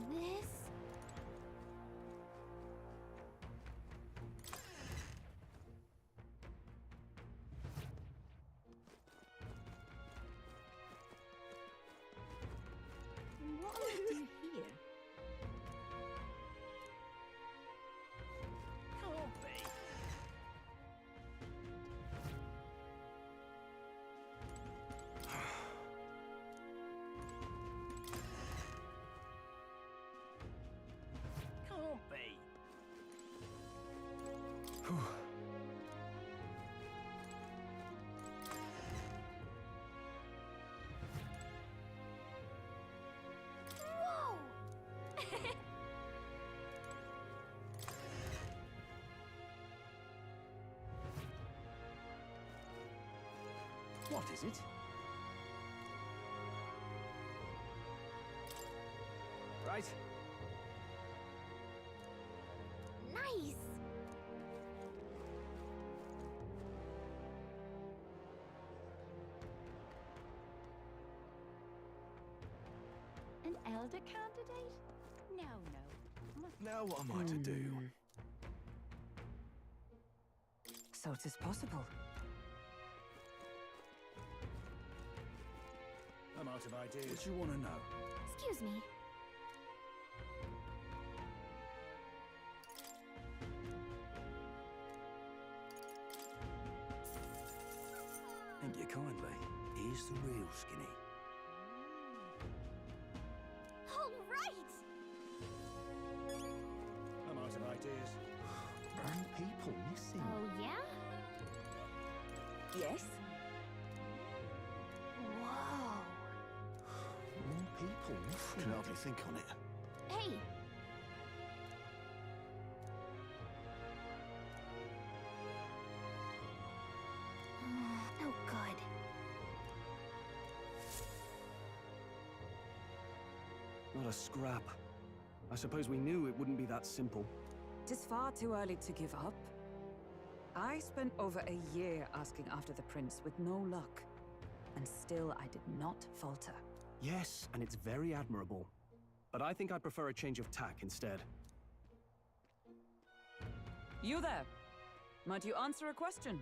This... What do you do here? Can't be. What is it? Right. Nice! An elder candidate? No, no. Now what am I to do? So it is possible. I'm out of ideas. What do you want to know? Excuse me. Thank you kindly. Here's the real skinny. All right! I'm out of ideas. Burn people missing. Oh, yeah? Yes? Whoa. More people missing. Can help you think on it. Hey! No good. Not a scrap. I suppose we knew it wouldn't be that simple. Tis far too early to give up. I spent over a year asking after the prince with no luck. And still I did not falter. Yes, and it's very admirable. But I think I'd prefer a change of tack instead. You there! Might you answer a question?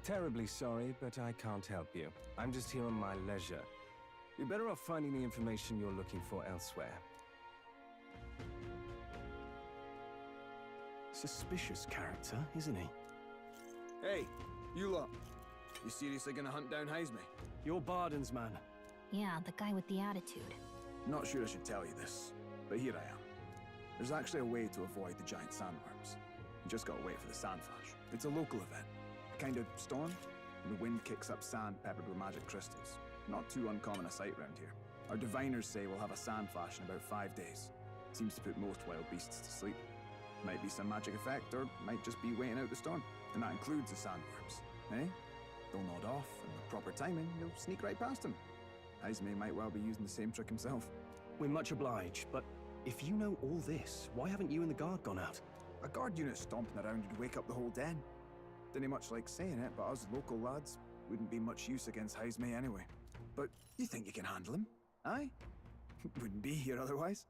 Terribly sorry, but I can't help you. I'm just here on my leisure. You're better off finding the information you're looking for elsewhere. Suspicious character, isn't he? Hey, you lot. You seriously gonna hunt down Heisme? You're Barden's man. Yeah, the guy with the attitude. Not sure I should tell you this, but here I am. There's actually a way to avoid the giant sandworms. You just gotta wait for the sand flash. It's a local event. A kind of storm, and the wind kicks up sand peppered with magic crystals. Not too uncommon a sight round here. Our diviners say we'll have a sand flash in about 5 days. Seems to put most wild beasts to sleep. Might be some magic effect, or might just be waiting out the storm. And that includes the sandworms, eh? They'll nod off, and with proper timing, you'll sneak right past them. Heisme might well be using the same trick himself. We're much obliged, but if you know all this, why haven't you and the guard gone out? A guard unit stomping around would wake up the whole den. Didn't much like saying it, but us local lads wouldn't be much use against Heisme anyway. But you think you can handle him? Aye? Wouldn't be here otherwise.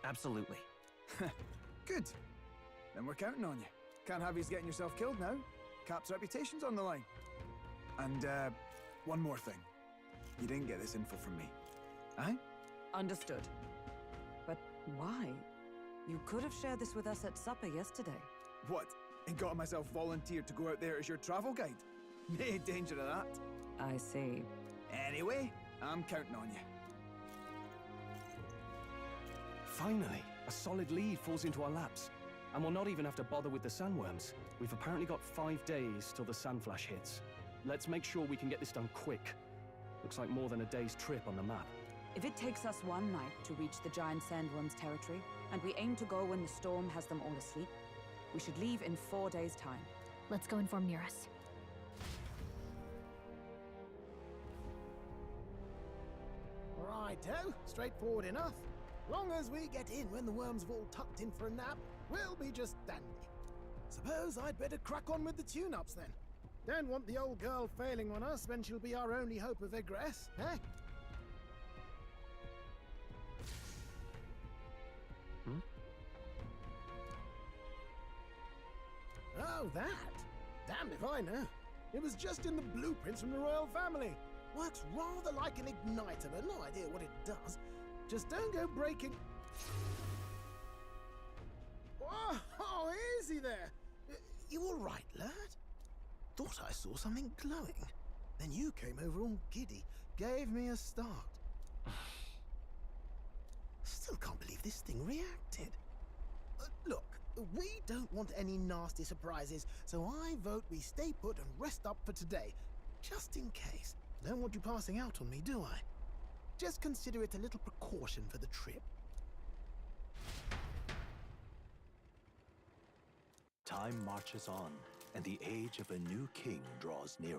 Absolutely. Good. Then we're counting on you. Can't have you getting yourself killed now. Cap's reputation's on the line. And, one more thing. You didn't get this info from me. Aye? Understood. But why? You could have shared this with us at supper yesterday. What? And got myself volunteered to go out there as your travel guide? No danger of that. I see. Anyway, I'm counting on you. Finally, a solid lead falls into our laps. And we'll not even have to bother with the sandworms. We've apparently got 5 days till the sandflash hits. Let's make sure we can get this done quick. Looks like more than a day's trip on the map. If it takes us one night to reach the giant sandworm's territory, and we aim to go when the storm has them all asleep, we should leave in 4 days' time. Let's go inform Nearest. Righto, straightforward enough. Long as we get in when the worms have all tucked in for a nap, we'll be just dandy. Suppose I'd better crack on with the tune-ups then. Don't want the old girl failing on us when she'll be our only hope of egress, eh? Oh, that? Damned if I know. It was just in the blueprints from the royal family. Works rather like an igniter, but no idea what it does. Just don't go breaking... Oh, easy there! You all right, lad? Thought I saw something glowing. Then you came over all giddy, gave me a start. Still can't believe this thing reacted. Look, we don't want any nasty surprises, so I vote we stay put and rest up for today. Just in case. Don't want you passing out on me, do I? Just consider it a little precaution for the trip. Time marches on, and the age of a new king draws nearer.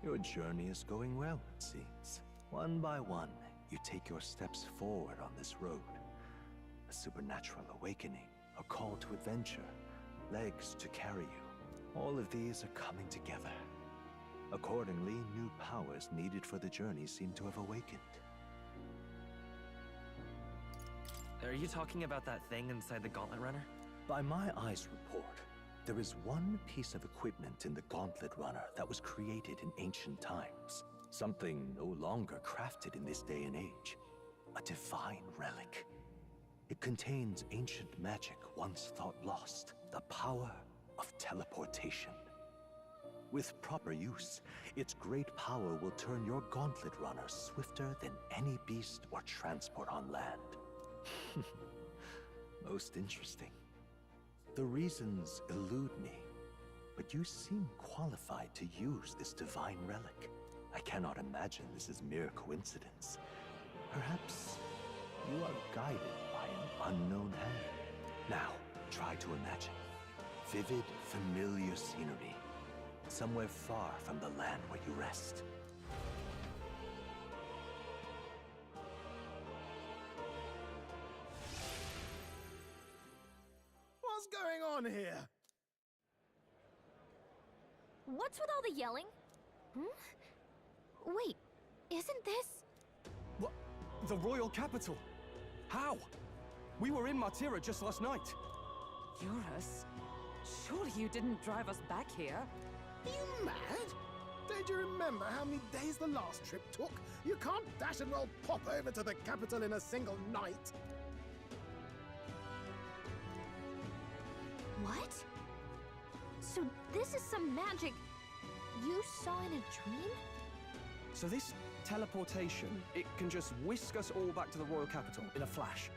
Your journey is going well, it seems. One by one, you take your steps forward on this road. A supernatural awakening, a call to adventure, legs to carry you. All of these are coming together. Accordingly, new powers needed for the journey seem to have awakened. Are you talking about that thing inside the Gauntlet Runner? By my eyes report, there is one piece of equipment in the Gauntlet Runner that was created in ancient times. Something no longer crafted in this day and age. A divine relic. It contains ancient magic once thought lost. The power of teleportation. With proper use, its great power will turn your Gauntlet Runner swifter than any beast or transport on land. Most interesting. The reasons elude me, but you seem qualified to use this divine relic. I cannot imagine this is mere coincidence. Perhaps you are guided by an unknown hand. Now, try to imagine. Vivid, familiar scenery. Somewhere far from the land where you rest. What's going on here? What's with all the yelling? Wait, isn't this... What? The royal capital? How? We were in Martira just last night. Eurus? Surely you didn't drive us back here? Are you mad? Don't you remember how many days the last trip took? You can't dash and roll pop over to the capital in a single night. What? So this is some magic you saw in a dream? So this teleportation, it can just whisk us all back to the royal capital in a flash.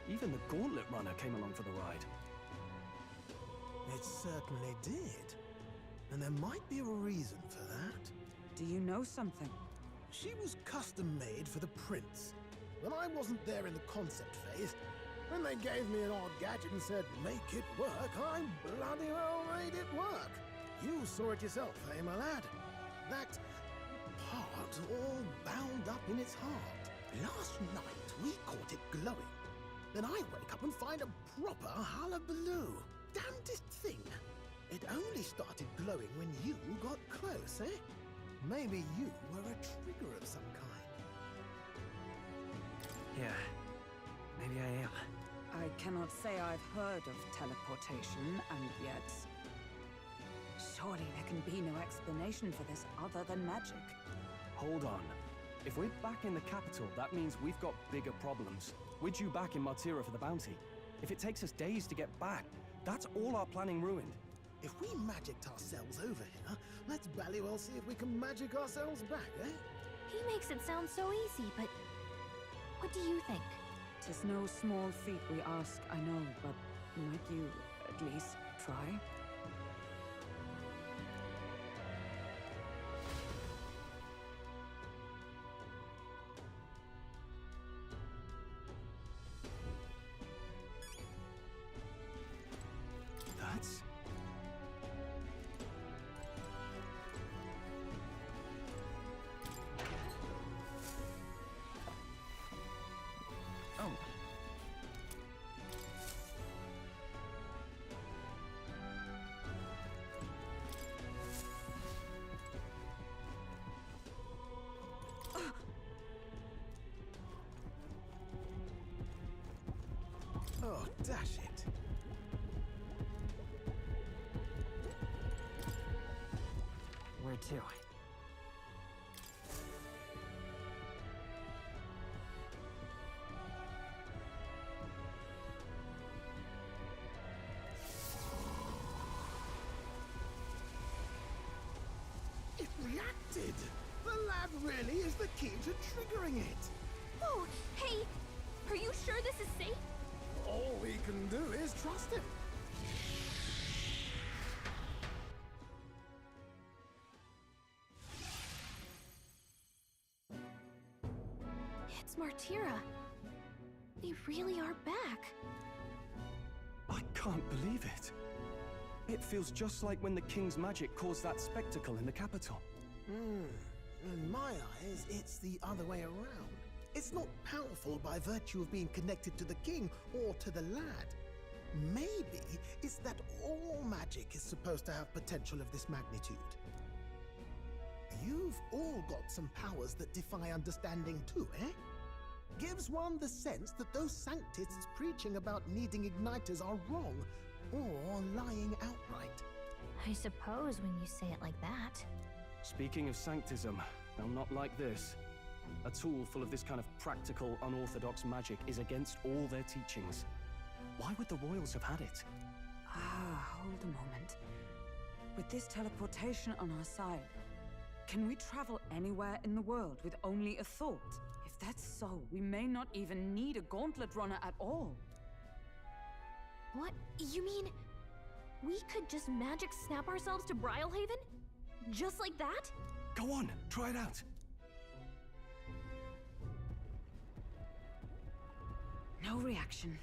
Even the Gauntlet Runner came along for the ride. It certainly did. And there might be a reason for that. Do you know something? She was custom-made for the prince. When I wasn't there in the concept phase, when they gave me an odd gadget and said, make it work, I bloody well made it work. You saw it yourself, eh, my lad? That part all bound up in its heart. Last night, we caught it glowing. Then I wake up and find a proper hullabaloo. Damnedest thing. It only started glowing when you got close, eh? Maybe you were a trigger of some kind. Yeah, maybe I am. I cannot say I've heard of teleportation, and yet... Surely there can be no explanation for this other than magic. Hold on. If we're back in the capital, that means we've got bigger problems. We're due back in Martira for the bounty. If it takes us days to get back, that's all our planning ruined. If we magicked ourselves over here, let's bally well see if we can magic ourselves back, eh? He makes it sound so easy, but... what do you think? 'Tis no small feat we ask, I know, but might you at least try? That's... Oh. Oh, dash it. Where to? It reacted! The lad really is the key to triggering it! Oh, hey! Are you sure this is safe? All we can do is trust him. It's Martira. They really are back. I can't believe it. It feels just like when the king's magic caused that spectacle in the capital. In my eyes, it's the other way around. It's not powerful by virtue of being connected to the king or to the lad. Maybe it's that all magic is supposed to have potential of this magnitude. You've all got some powers that defy understanding too, eh? Gives one the sense that those sanctists preaching about needing igniters are wrong, or lying outright. I suppose when you say it like that. Speaking of sanctism, they'll not like this. A tool full of this kind of practical, unorthodox magic is against all their teachings. Why would the royals have had it? Hold a moment. With this teleportation on our side, can we travel anywhere in the world with only a thought? If that's so, we may not even need a gauntlet runner at all. What? You mean we could just magic snap ourselves to Brylehaven? Just like that? Go on, try it out. No reaction.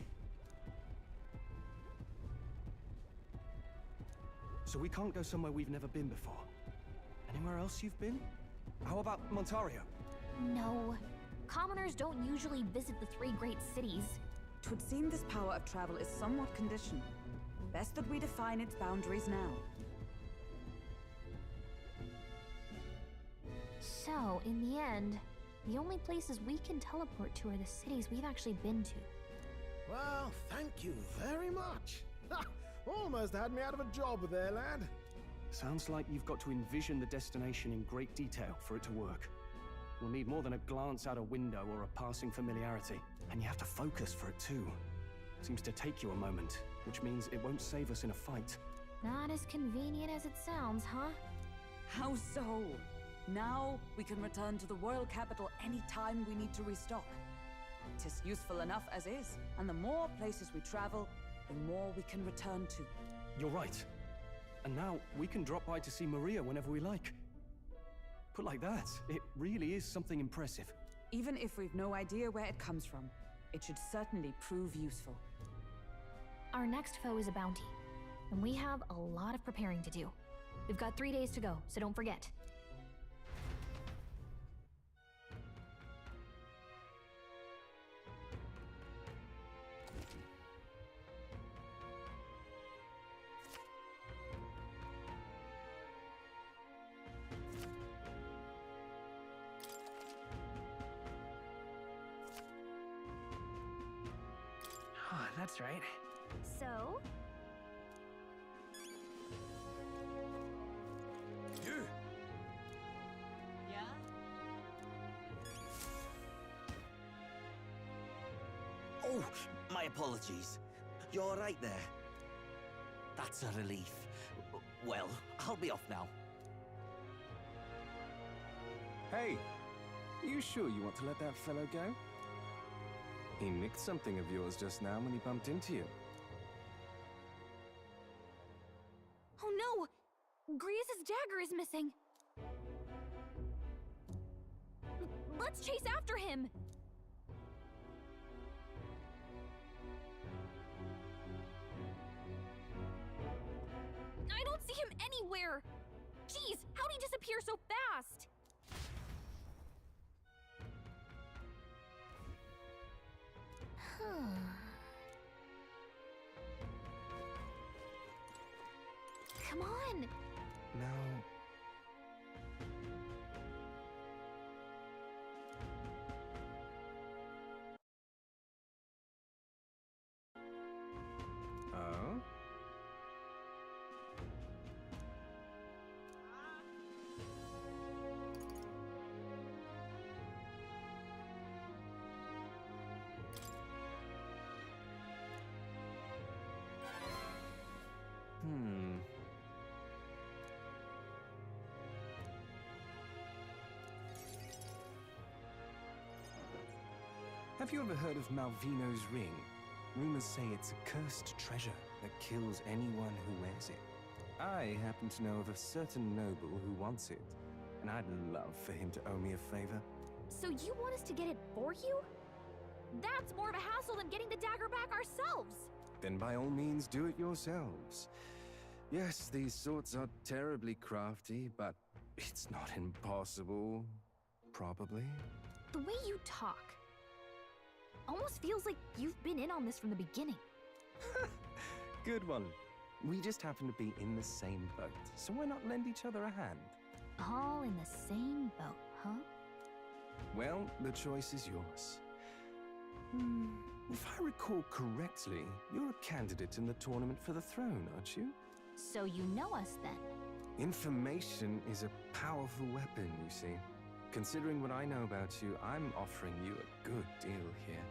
So we can't go somewhere we've never been before. Anywhere else you've been? How about Montario? No. Commoners don't usually visit the three great cities. 'Twould seem this power of travel is somewhat conditional. Best that we define its boundaries now. So, in the end, the only places we can teleport to are the cities we've actually been to. Well, thank you very much. Ha! Almost had me out of a job there, lad. Sounds like you've got to envision the destination in great detail for it to work. We'll need more than a glance out a window or a passing familiarity. And you have to focus for it too. Seems to take you a moment, which means it won't save us in a fight. Not as convenient as it sounds, huh? How so? Now we can return to the royal capital any time we need to restock. 'Tis useful enough as is, and the more places we travel, the more we can return to. You're right. And now we can drop by to see Maria whenever we like. Put like that, it really is something impressive. Even if we've no idea where it comes from, it should certainly prove useful. Our next foe is a bounty, and we have a lot of preparing to do. We've got 3 days to go, so don't forget. That's right. So? You! Yeah? Oh, my apologies. You're all right there? That's a relief. Well, I'll be off now. Hey, are you sure you want to let that fellow go? He nicked something of yours just now when he bumped into you. Oh no! Griez's dagger is missing! Let's chase after him! I don't see him anywhere! Jeez, how'd he disappear so fast? Come on! No. Oh? Have you ever heard of Malvino's ring? Rumors say it's a cursed treasure that kills anyone who wears it. I happen to know of a certain noble who wants it, and I'd love for him to owe me a favor. So you want us to get it for you? That's more of a hassle than getting the dagger back ourselves! Then by all means do it yourselves. Yes, these swords are terribly crafty, but it's not impossible. Probably. The way you talk almost feels like you've been in on this from the beginning. Good one. We just happen to be in the same boat, so why not lend each other a hand? All in the same boat, huh? Well, the choice is yours. If I recall correctly, you're a candidate in the tournament for the throne, aren't you? So you know us then? Information is a powerful weapon, you see. Considering what I know about you, I'm offering you a good deal here.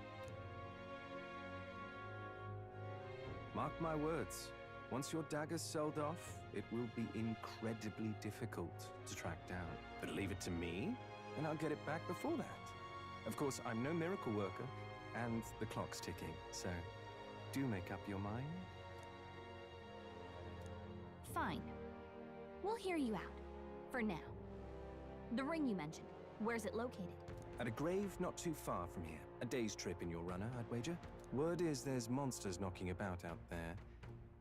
Mark my words, once your dagger's sold off, it will be incredibly difficult to track down. But leave it to me, and I'll get it back before that. Of course, I'm no miracle worker, and the clock's ticking, so do make up your mind. Fine. We'll hear you out. For now. The ring you mentioned, where's it located? At a grave not too far from here. A day's trip in your runner, I'd wager. Word is there's monsters knocking about out there.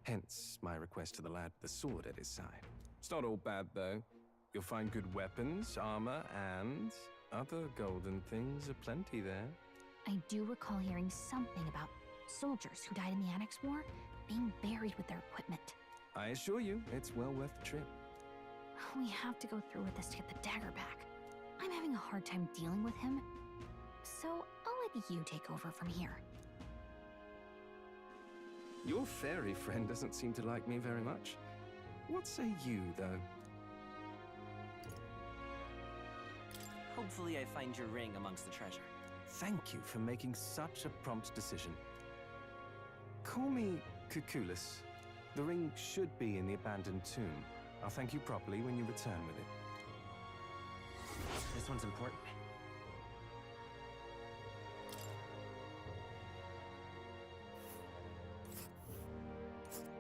Hence my request to the lad with the sword at his side. It's not all bad, though. You'll find good weapons, armor, and other golden things aplenty there. I do recall hearing something about soldiers who died in the Annex War being buried with their equipment. I assure you, it's well worth the trip. We have to go through with this to get the dagger back. I'm having a hard time dealing with him, so I'll let you take over from here. Your fairy friend doesn't seem to like me very much. What say you, though? Hopefully I find your ring amongst the treasure. Thank you for making such a prompt decision. Call me Cuculus. The ring should be in the abandoned tomb. I'll thank you properly when you return with it. This one's important.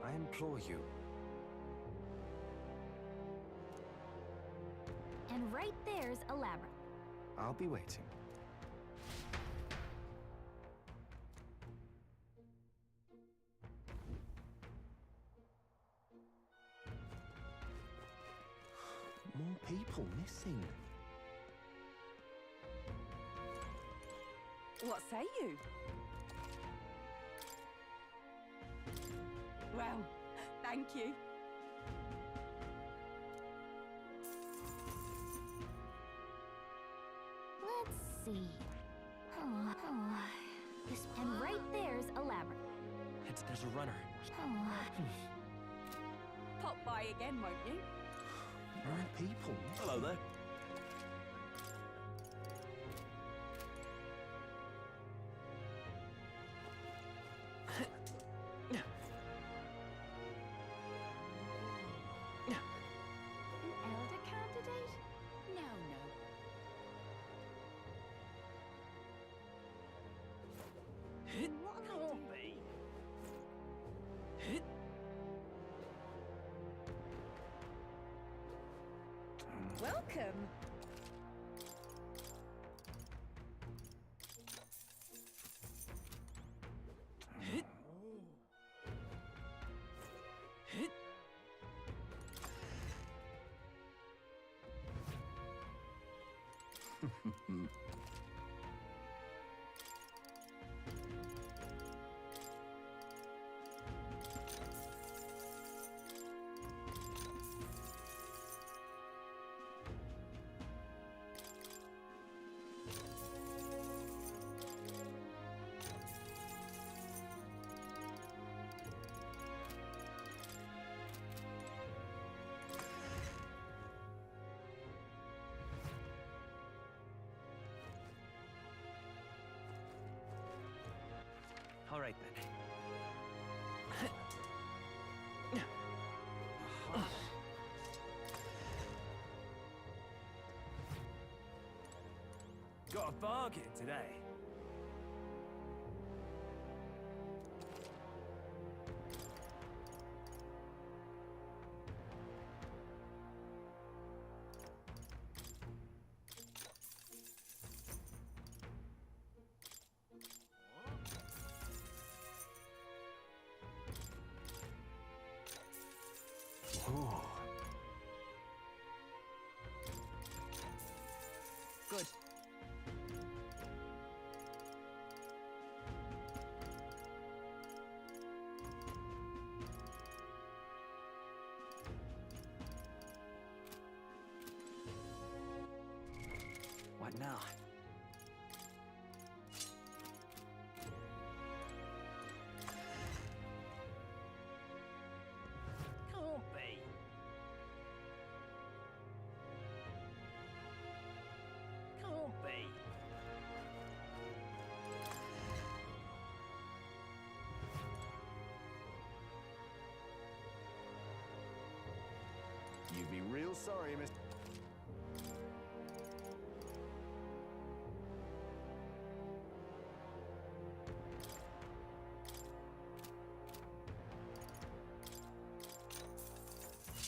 I implore you. And right there's a labyrinth. I'll be waiting. More people missing. What say you? Well, thank you. Let's see. And right there's a labyrinth. There's a runner. Pop by again, won't you? More people. Hello there. An elder candidate? No, no. What can't be? Welcome. All right then. Got a bargain today. Good. What now? Can't be. Can't be. You'd be real sorry, Mr.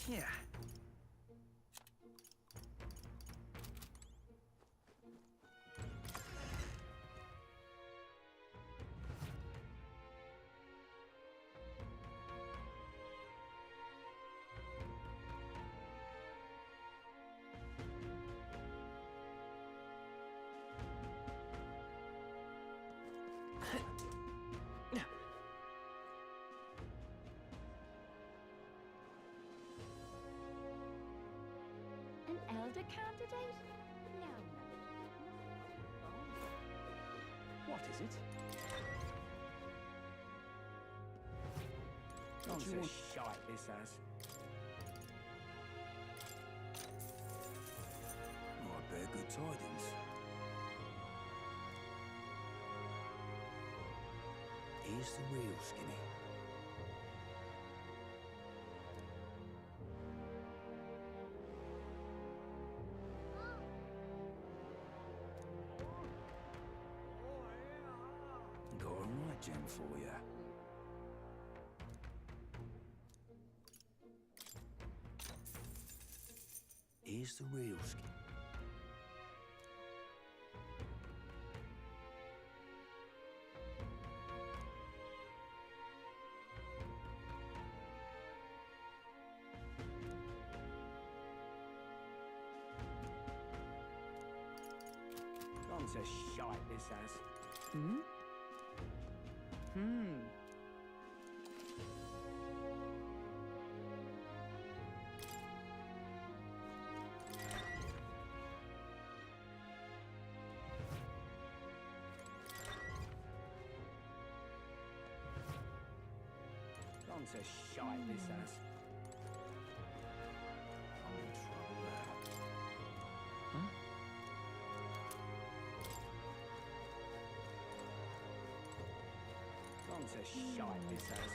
Yeah. An elder candidate? No. What is it? What do you want? shite this has. I bear good tidings. Here's the real Skinny. Got a right gem for you. Here's the real Skinny. Guns a shite this has. Hmm? Hmm. Guns a shite this has. I'm in trouble now. Huh? Guns a shite this has.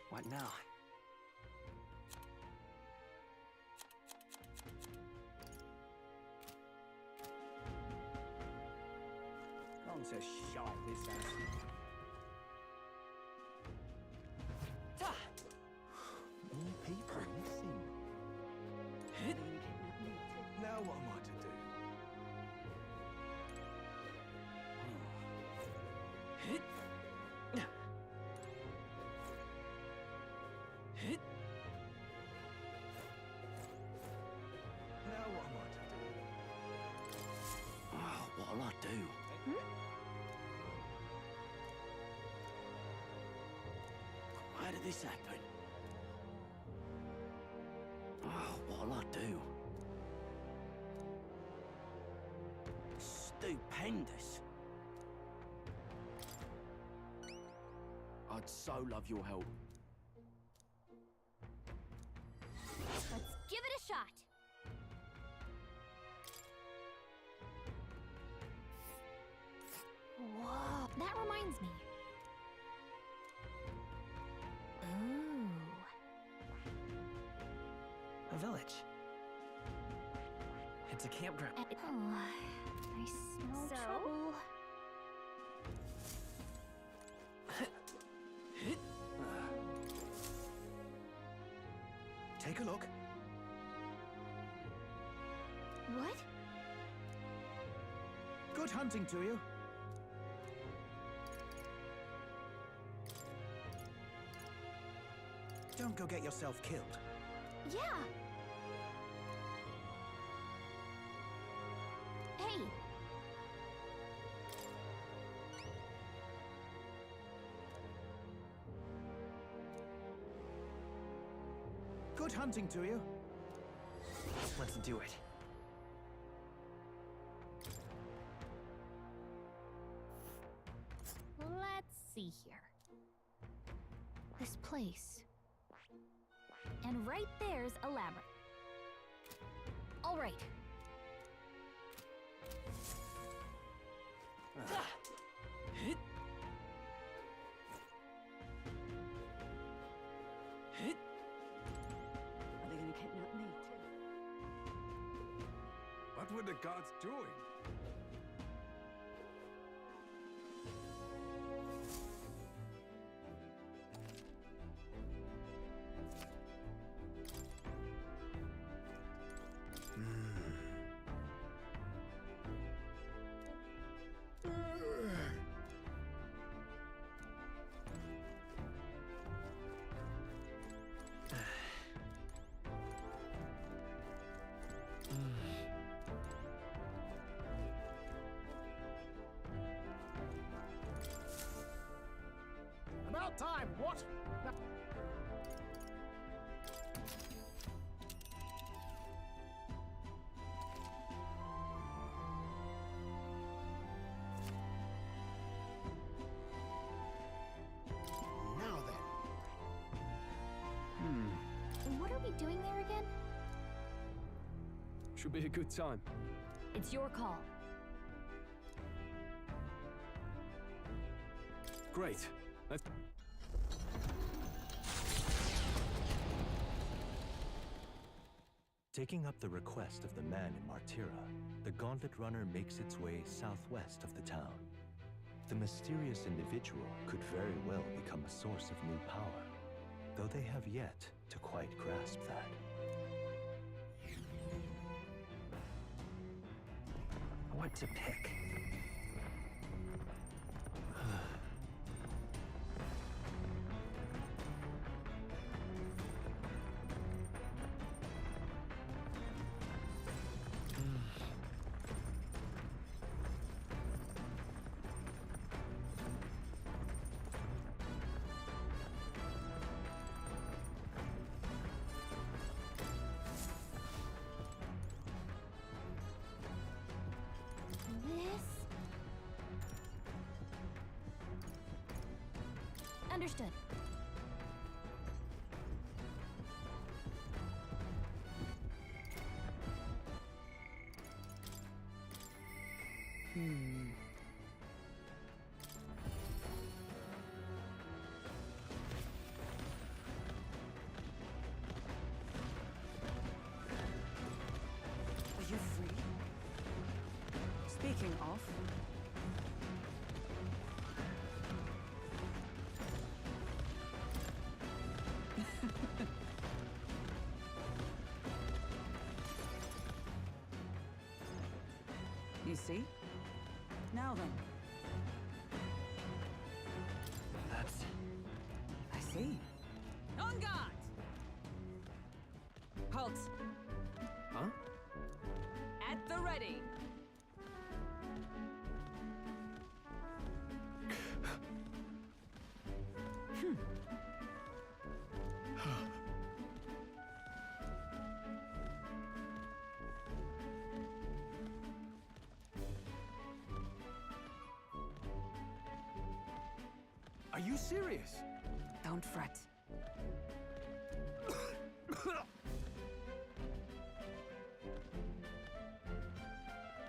What now? Guns a shite this has. More people missing. Now what am I to do? Now what am I to do? Oh, what'll I do? Why did this happen? Oh, what'll I do? Stupendous! I'd so love your help. Let's give it a shot. Whoa, that reminds me. Ooh. A village. It's a campground. Oh, I smell So? trouble. Take a look. What? Good hunting to you. Don't go get yourself killed. Yeah! Hey! Good hunting to you. Let's do it. Let's see here. This place. And right there's a labyrinth. All right. Are they gonna kidnap me too? What were the gods doing? About time, what? Now then. What are we doing there again? Should be a good time. It's your call. Great. Let's... Taking up the request of the man in Martyra, the Gauntlet Runner makes its way southwest of the town. The mysterious individual could very well become a source of new power, though they have yet to quite grasp that. What to pick? This... Understood. Are you free? Speaking of... You see? Now then. That's... I see. On guard! Halt! Huh? At the ready! Are you serious? Don't fret.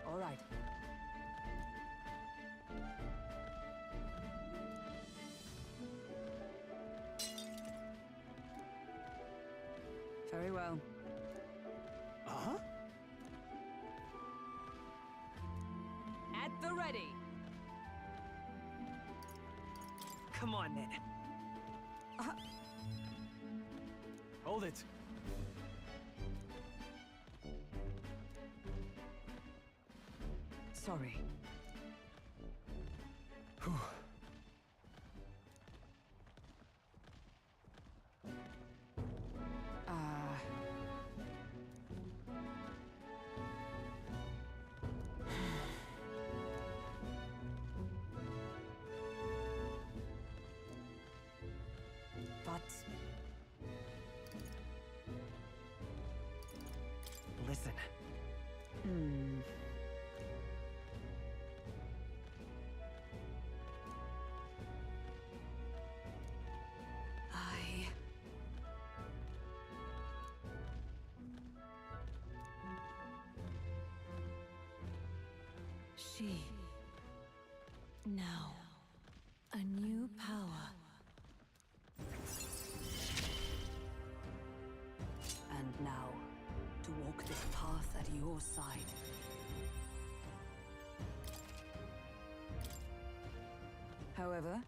All right. Very well. Uh-huh. At the ready. Come on, then. Hold it. Sorry. Whew. But Listen. She. Now. A new power. And now, to walk this path at your side. However...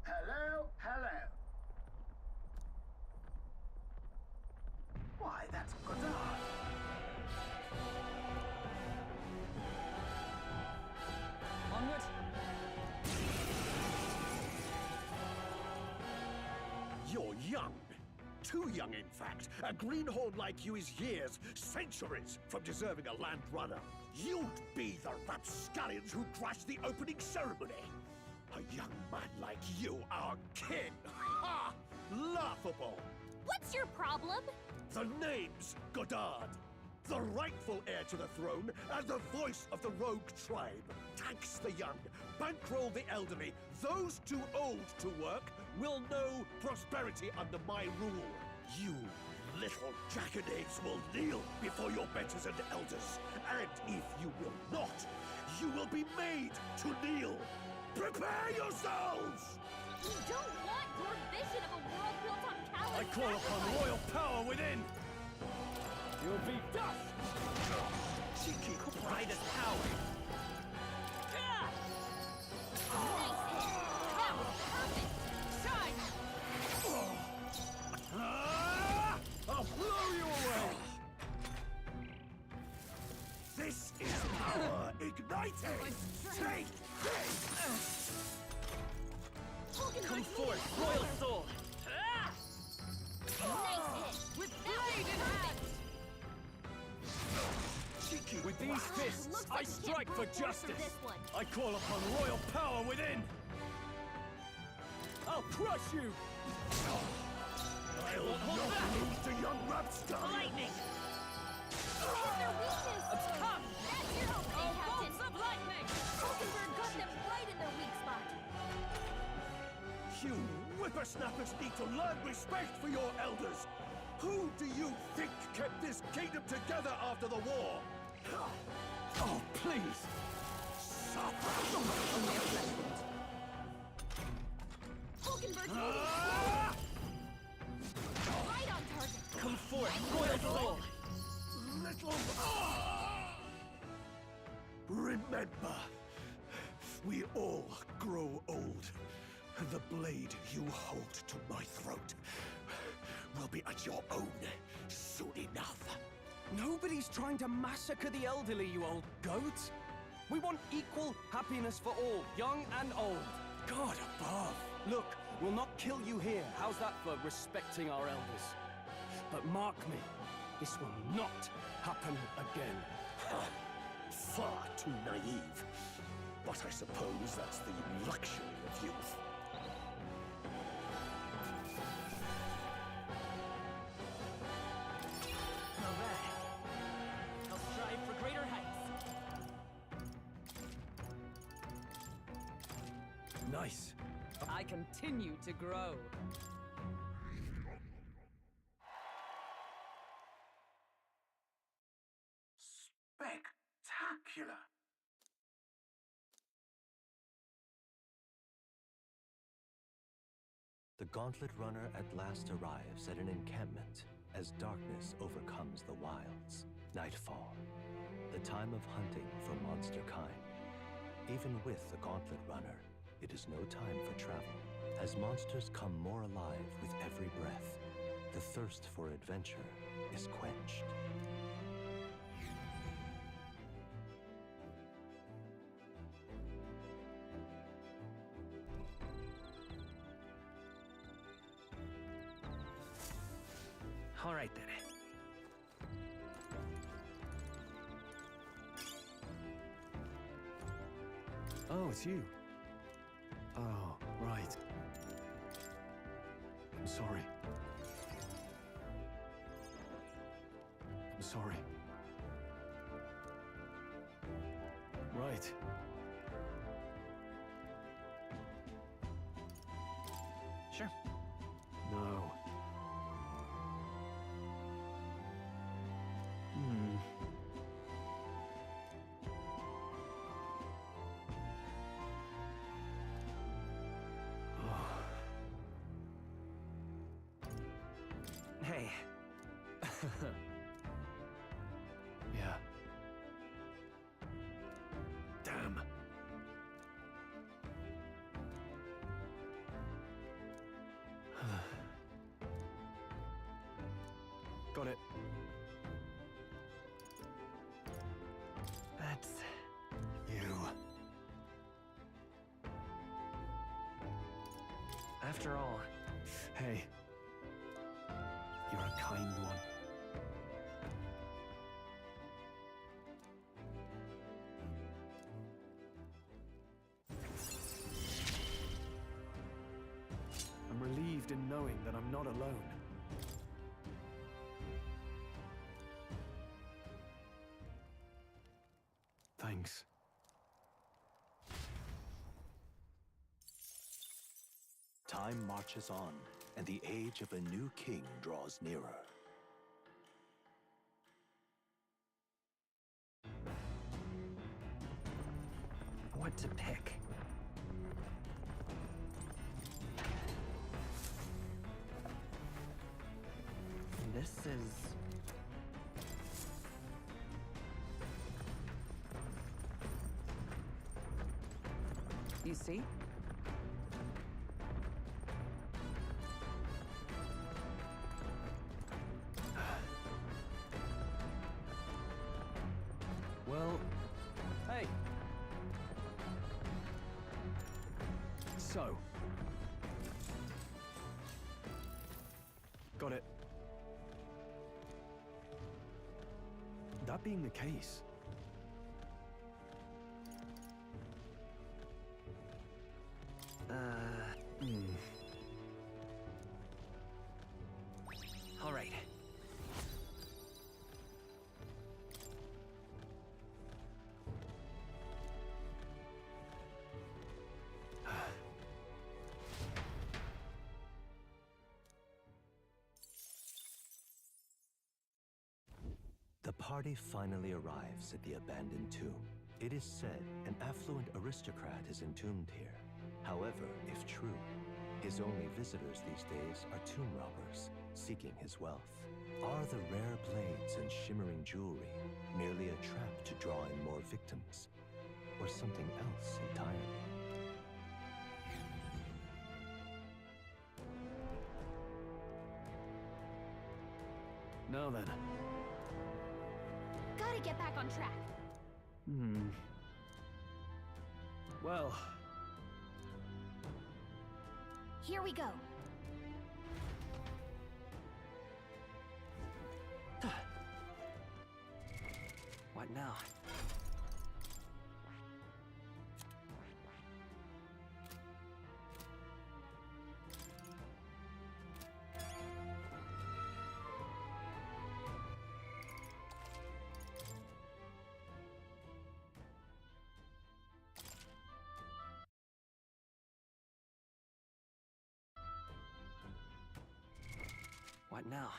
Hello, hello. Why, that's Godard. Onward! You're young. Too young, in fact. A greenhorn like you is years, centuries, from deserving a land runner. You'd be the rapscallions who crashed the opening ceremony. A young man like you, our king. Ha! Laughable. What's your problem? The name's Godard. The rightful heir to the throne and the voice of the rogue tribe. Tax the young, bankroll the elderly. Those too old to work will know prosperity under my rule. You little jackanapes will kneel before your betters and elders. And if you will not, you will be made to kneel. Prepare yourselves! We don't want your vision of a world built on callous I call upon royal power within! You'll be dust! Cheeky, bright as power. Nice hit! That was perfect! Shine! I'll blow you away! This is power ignited! Take this! Come forth, royal soul! Nice hit! With blade in hand! With these fists, Looks I like we strike can't for brute force justice! this one. I call upon royal power within! I'll crush you! I'll not lose to young rapscallions! Lightning! Hit their weakness! Come! That's your opening, Captain! Bolts of lightning! Hulkenberg got them right in their weak spot! You whippersnappers need to learn respect for your elders! Who do you think kept this kingdom together after the war? Oh, please! Suffer! Hulkenberg's right on target! Come forth, royal soul! Little... Remember, we all grow old. The blade you hold to my throat will be at your own soon enough. Nobody's trying to massacre the elderly, you old goat! We want equal happiness for all, young and old. God above! Look, we'll not kill you here. How's that for respecting our elders? But mark me, this will not happen again. Far too naive. But I suppose that's the luxury of youth. I'll strive for greater heights. Nice. I continue to grow. Spectacular! The Gauntlet Runner at last arrives at an encampment as darkness overcomes the wilds. Nightfall. the time of hunting for monster kind. Even with the Gauntlet Runner, it is no time for travel, as monsters come more alive with every breath. The thirst for adventure is quenched. All right then. Oh, it's you. Oh, right. I'm sorry. I'm sorry. Right. Sure. No. Hmm. Hey. Yeah. Damn. Got it. That's... You. After all... Hey. You're a kind one. I'm relieved in knowing that I'm not alone. Thanks. Time marches on, and the age of a new king draws nearer. What to pick? This is... You see? Well, hey. So. Got it. That being the case, All right. The party finally arrives at the abandoned tomb. It is said an affluent aristocrat is entombed here. However, if true, his only visitors these days are tomb robbers, seeking his wealth. Are the rare blades and shimmering jewelry merely a trap to draw in more victims, or something else entirely? now then. Gotta get back on track. Well, here we go. What now? What now?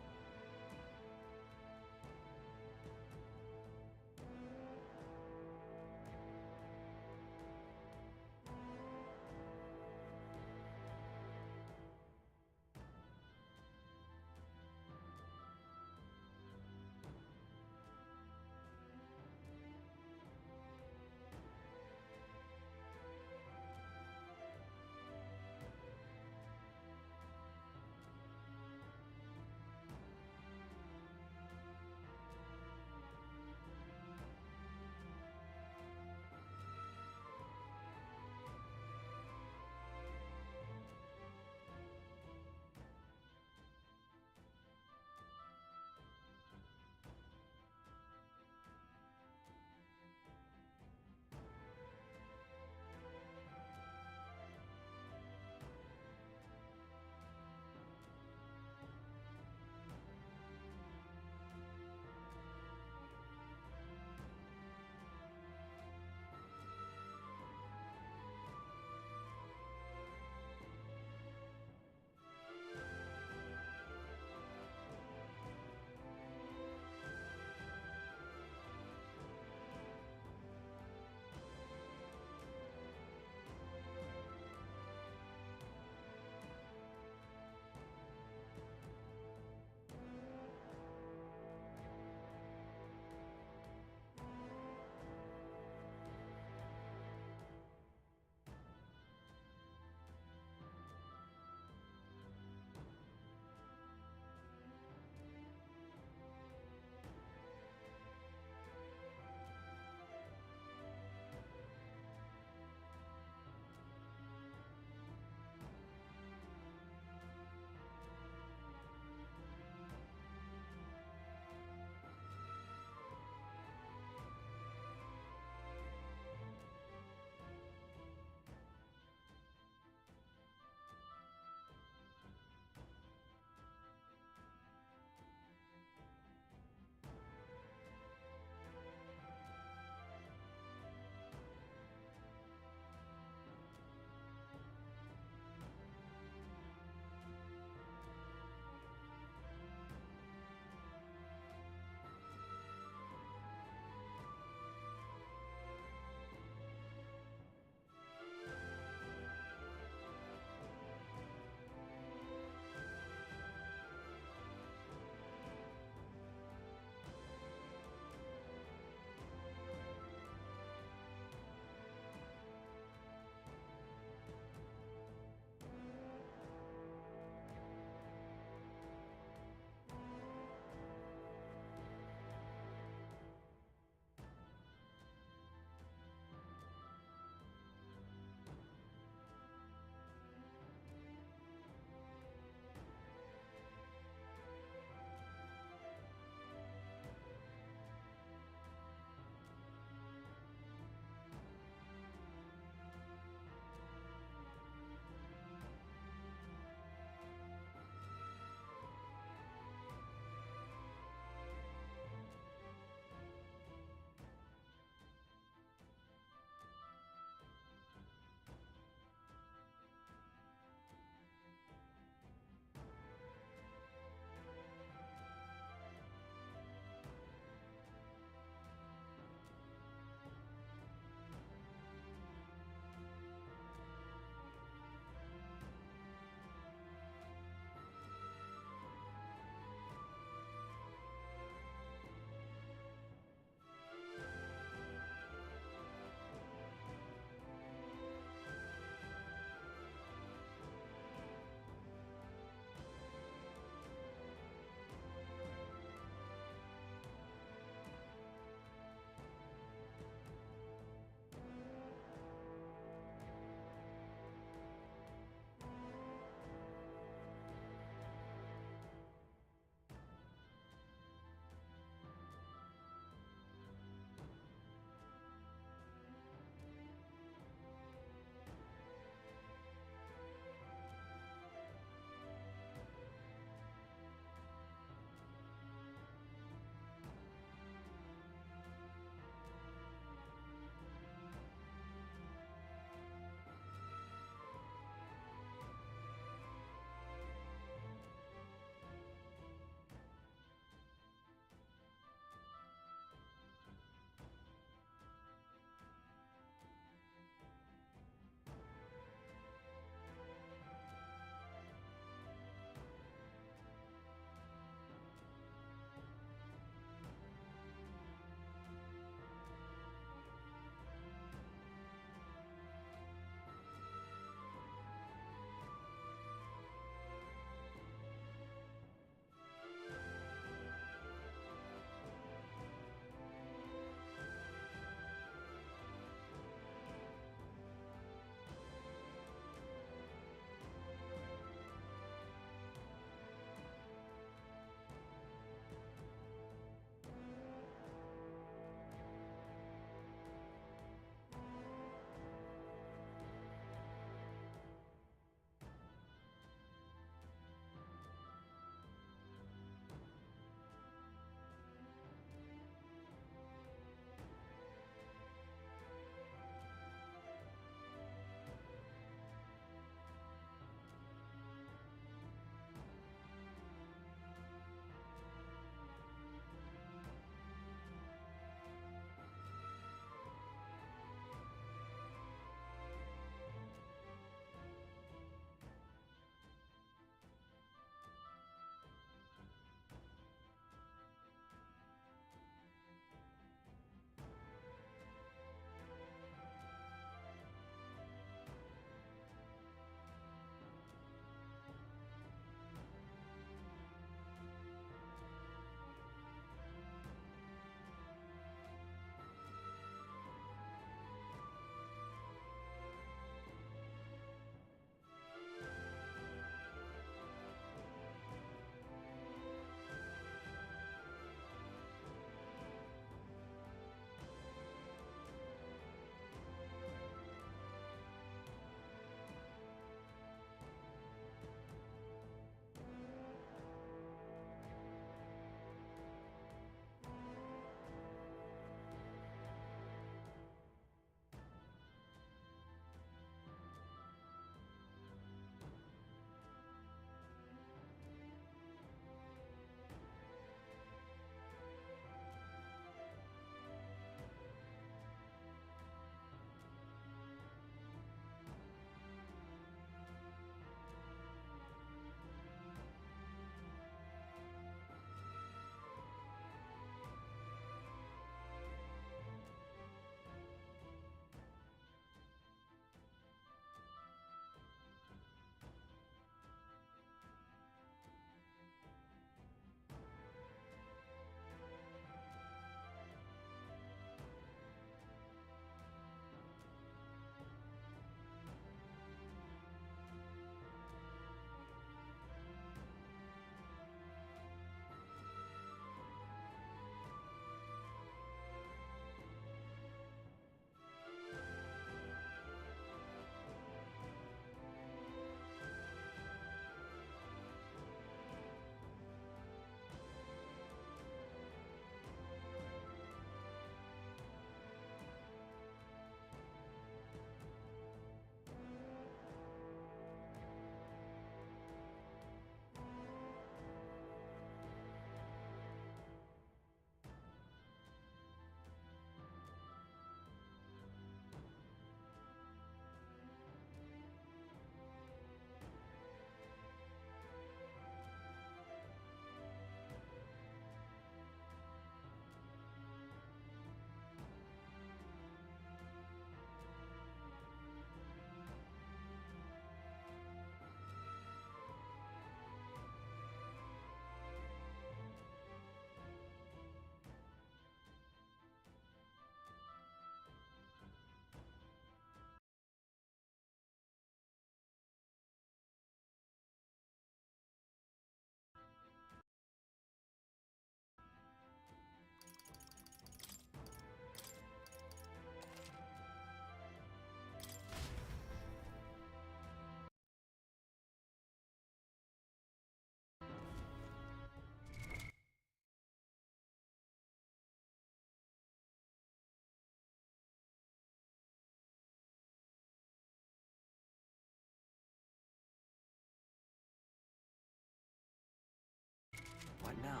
now.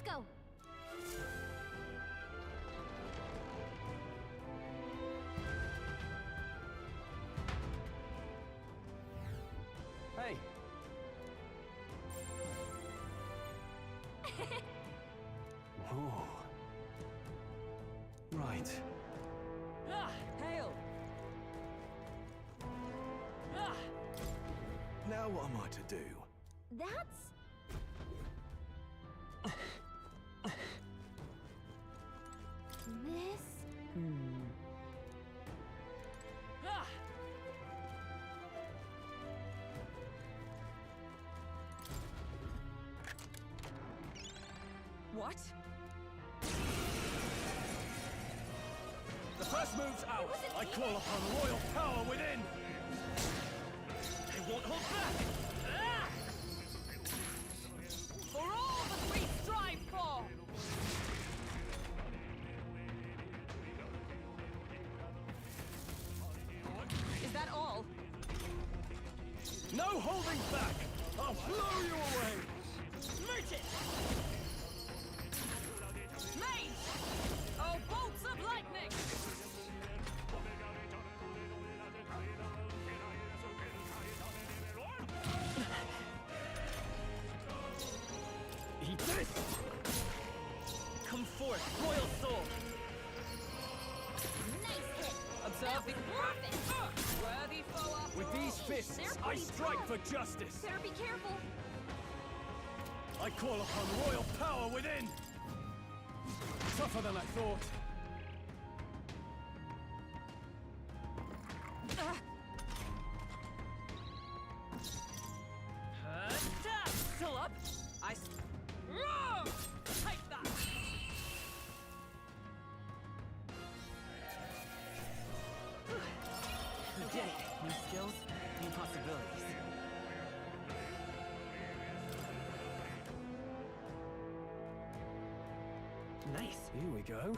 Let's go. Hey. Oh. Right. Hail! Now what am I to do? That's... This... What? The first move's out. I call upon royal power within. They won't hold back. For all that we strive for! Is that all? No holding back. I'll blow you away. Merge it! Mage! Oh, bolts of lightning! Eat this! Come forth, royal soul! Nice hit! Observe the Perfect! worthy foe after With these all. fists, They're I pretty strike tough. for justice! Better be careful! I call upon royal power within! Tougher than I thought. Still up? Roar! Take that! Okay. New skills, new possibilities. Nice. Here we go.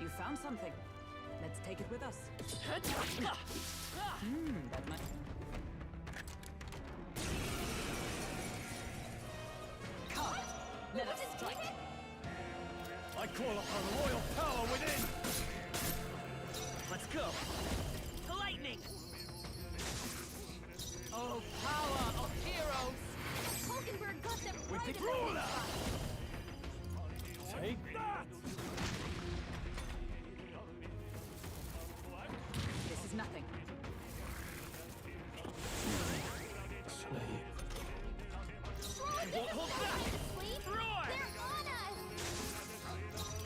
You found something. Let's take it with us. That might... Come, let us strike. I call upon royal power within! Let's go! Lightning! Oh, power of heroes! Hulkenberg got them With right the at the ruler! weak spot. Take that! This is nothing. Strong Won't hold back! Sleep. Roar! They're on us!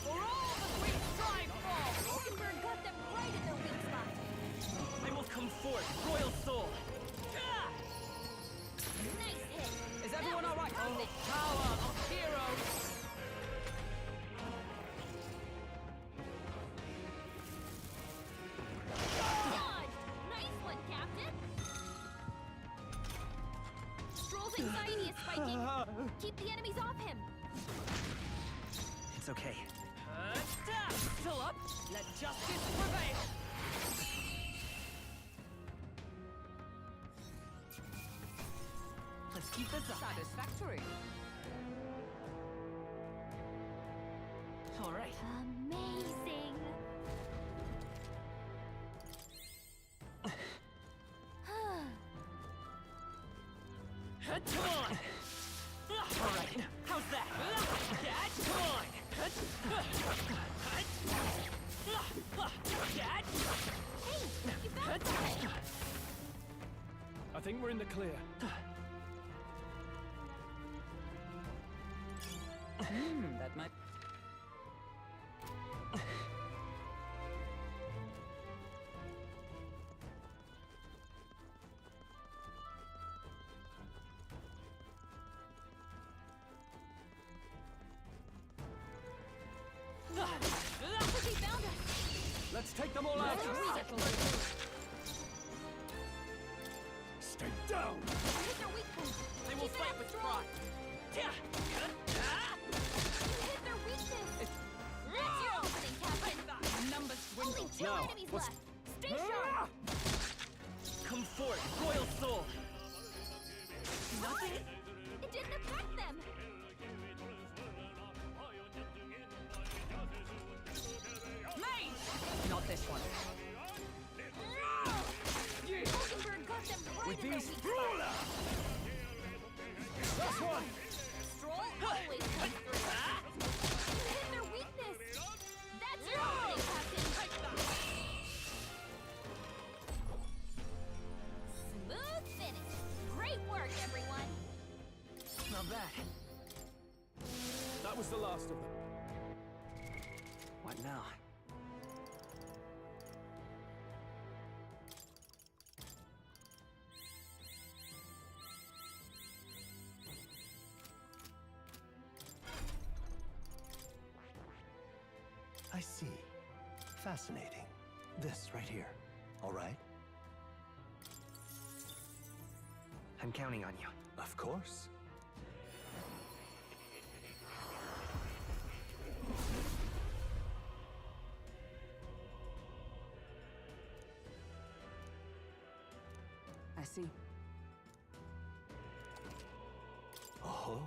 For all that we strive for! Hulkenberg got them right at their weak spot. I will come forth, royal soul! Nice hit! Is everyone all right? Oh, power of heroes! Dodged! Nice one, Captain! Stroll's anxiety is spiking. Keep the enemies off him. It's okay. Still up? Let justice prevail! Let's keep this up. Satisfactory. All right. Amazing! Come on! All right. How's that? Come on! Hey, you found something! I think we're in the clear. That might... He found us! Let's take them all out! Stay down! Hit their weak point! They will Keep it fight up, with Stroll. pride! You hit their Only two Now, enemies what's- left. Stay sharp. Come forth, royal soul! Nothing? It didn't affect them. Mage! Not this one. Hulkenberg got them right With in their these weak ruler! spot. Last one! Stroll always comes through. You hit their weakness. That's your opening, Captain. Smooth finish. Great work, everyone. Not bad. That was the last of them. What now? I see. Fascinating. This right here. All right? I'm counting on you. Of course. I see. Oh.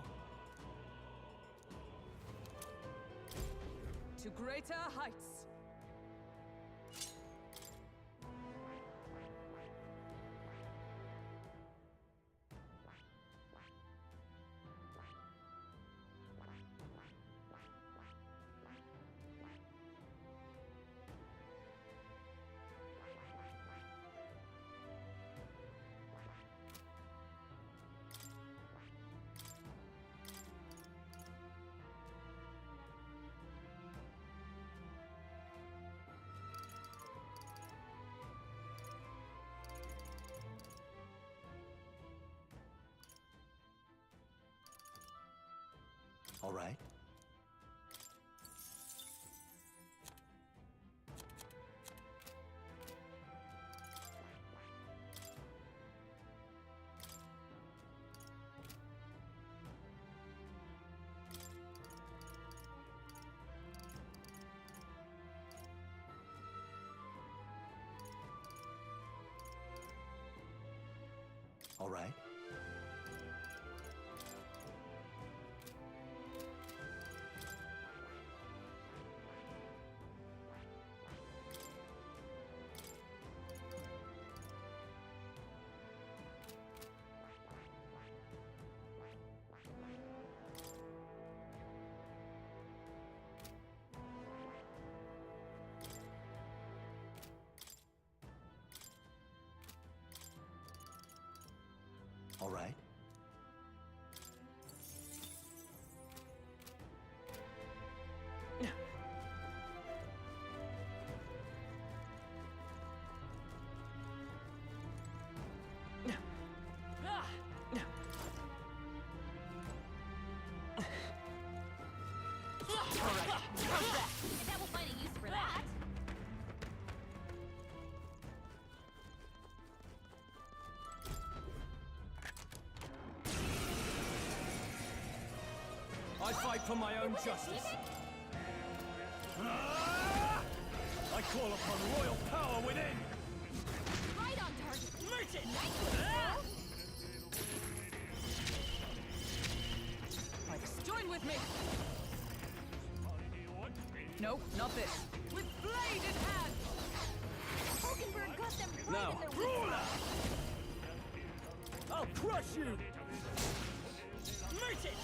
To greater heights. All right. All right. All right. And that will find a use for that. I fight for my own justice. I call upon royal power within! Right on target. Merchant! Join with me! No, not this. With blade in hand! Hulkenberg got them right Now, in their weak ruler! spot. I'll crush you! Merchant!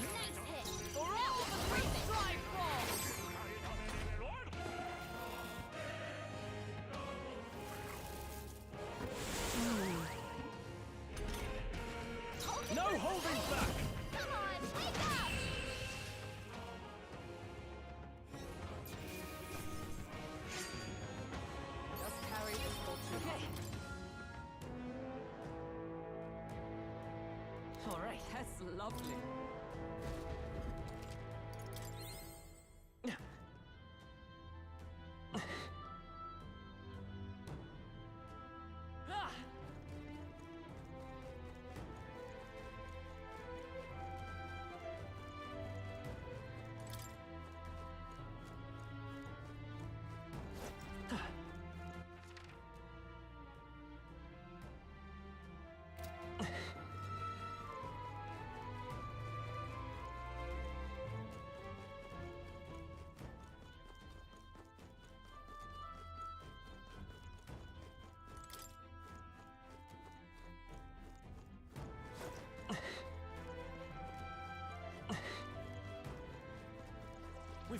Nice hit. For That all was the perfect. great drive balls! No holding back! Come on, wake up! Just carry this torch. Okay. All right, that's lovely. Ah!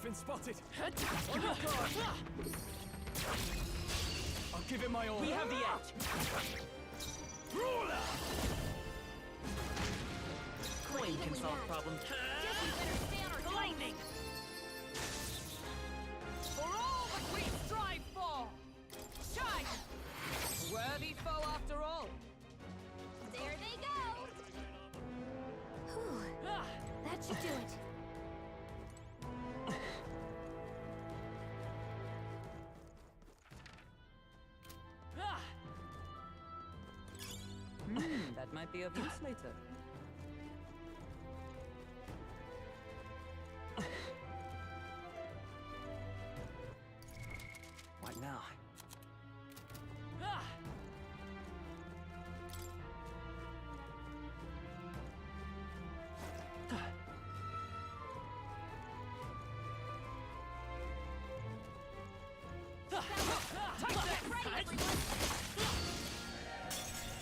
been spotted. On your guard. I'll give it my all. We have the edge. Ruler! Queen can solve problems. Guess we better stay on our toes. Lightning! For all that we strive for! Shine! A worthy foe after all! There they go! Whew. That should do it. That might be of use later. What now?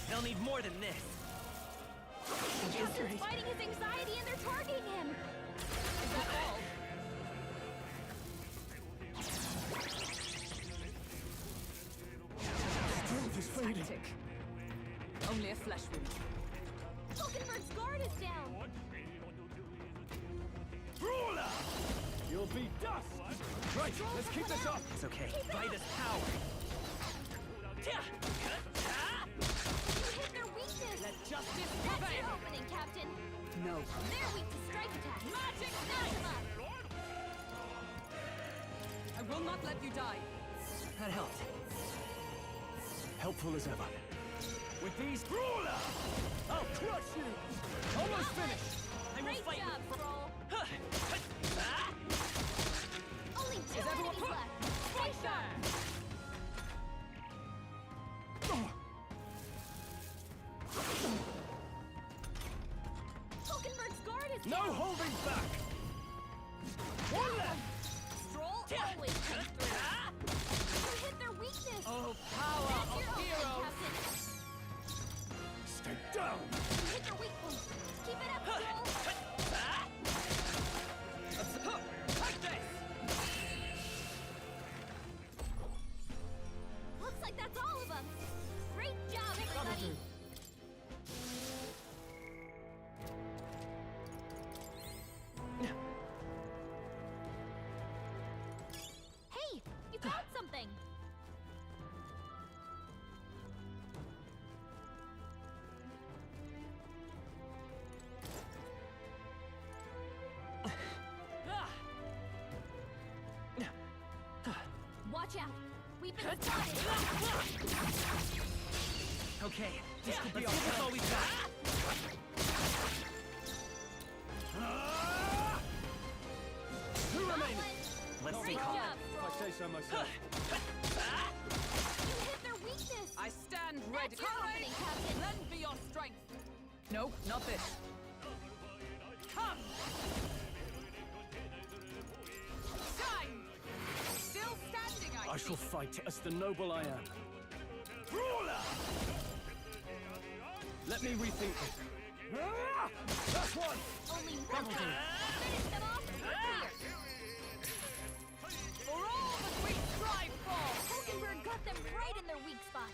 They'll need more than this. Captain's fighting his anxiety and they're targeting him! Is that all? Strength is fading. Tactic. Only a flesh wound. Hulkenberg's guard is down! Ruler! You'll be dust! Right, let's keep this up! It's okay. By this power! You hit their weakness! Let justice That's prevail! your opening, Captain! No. They're weak to strike attacks! Magic Smash them up! I will not let you die. That helped. Helpful as ever. With these, Ruler! I'll crush you! Almost finished! I will Great fight job, Stroll! Only 2 enemies left! Stay sharp! Hulkenberg's guard is No down! holding back! One left! Stroll always comes through! You hit their weakness! Oh, power That's of your opening, heroes! Captain! Stay down! You hit their weak point! Keep it up, Stroll! Take this! Looks like that's all of them! Great job, everybody! Hey! You found something! Watch out! We've been spotted! Okay, this could be all we've got. Two remaining! Let's Great see. job, If I say so myself. You hit their weakness! I stand ready. That's your opening, Captain! Lend me your strength. No, not this. Come! Shine! Still standing, I I shall fight as the noble I am. Ruler! Let me rethink it. That's one! Only one more! Finish them off! We're clear! For all that we strive for! Hulkenberg got them right in their weak spot!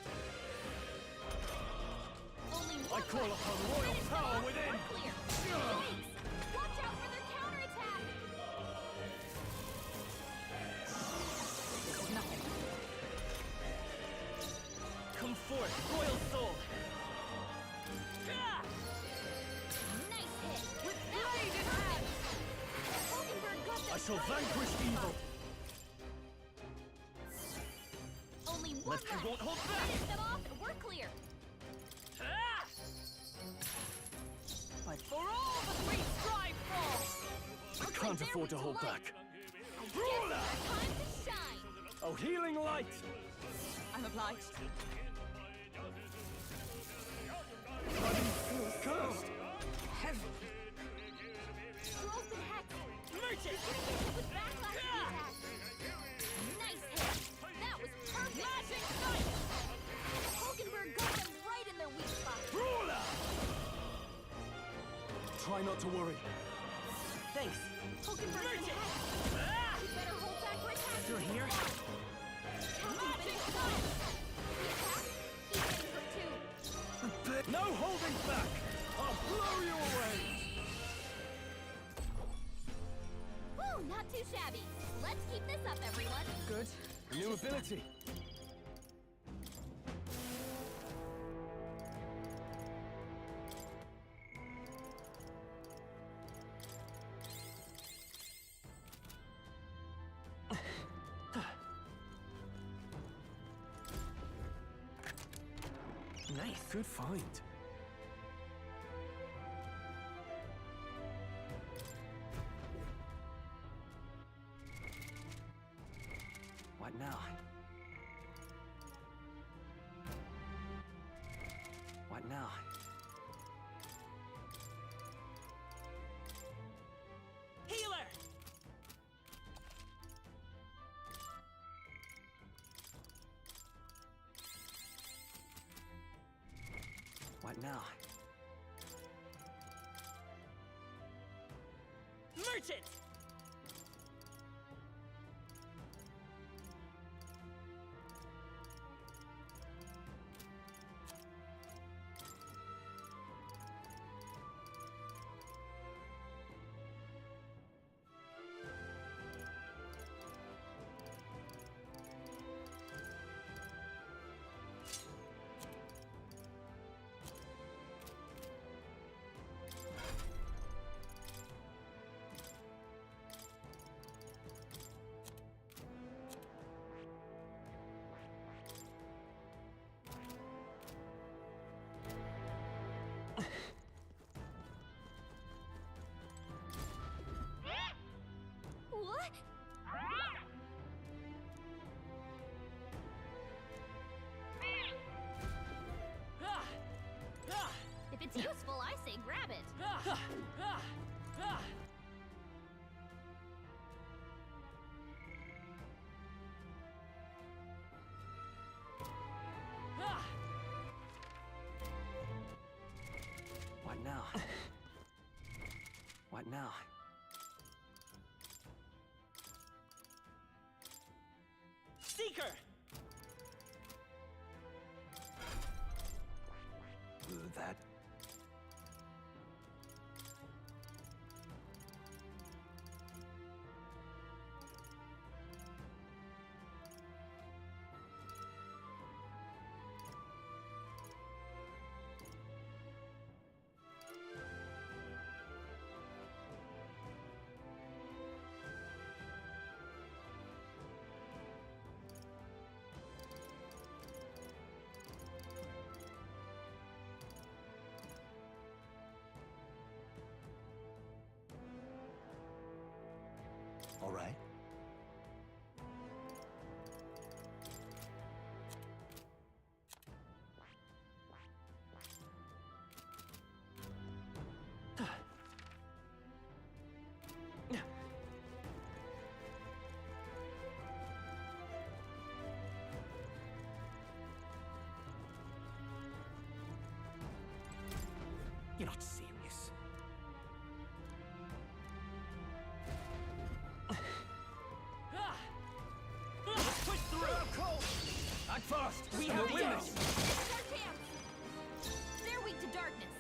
Only I one call left. upon royal Finish them power off. within. We're clear! Yikes! Watch out for their counterattack! This is nothing. Come forth, royal soul! Nice hit! With blade in hand! Hulkenberg got them I shall right in their vanquish weak evil. spot. Only one I left. won't hold back. Finish them off and we're clear! But for all that we strive for! I can't afford to hold back. I guess it's our time to shine! Oh, healing light! I'm obliged. Cursed! Heaven! Stroll's been hacked! Reach He's gonna get hit with backlash attack! Nice hit! That was perfect! Flashing sight! Hulkenberg got them right in their weak spot! Ruler! Try not to worry. Thanks. Hulkenberg's been hacked! He's Better hold back for attack. Through here? Magic missile! The attack? He's getting hurt too. No holding back! I'll blow you away! Woo, not too shabby. Let's keep this up, everyone. Good. New ability. Nice. Good find. What now? What now? Healer! What now? Merchant! What? If it's useful, I say grab it. What now? What now? Seeker! That... All right. You're not serious. Push through! Act fast! We and have we'll win this. this! It's our chance. They're weak to darkness.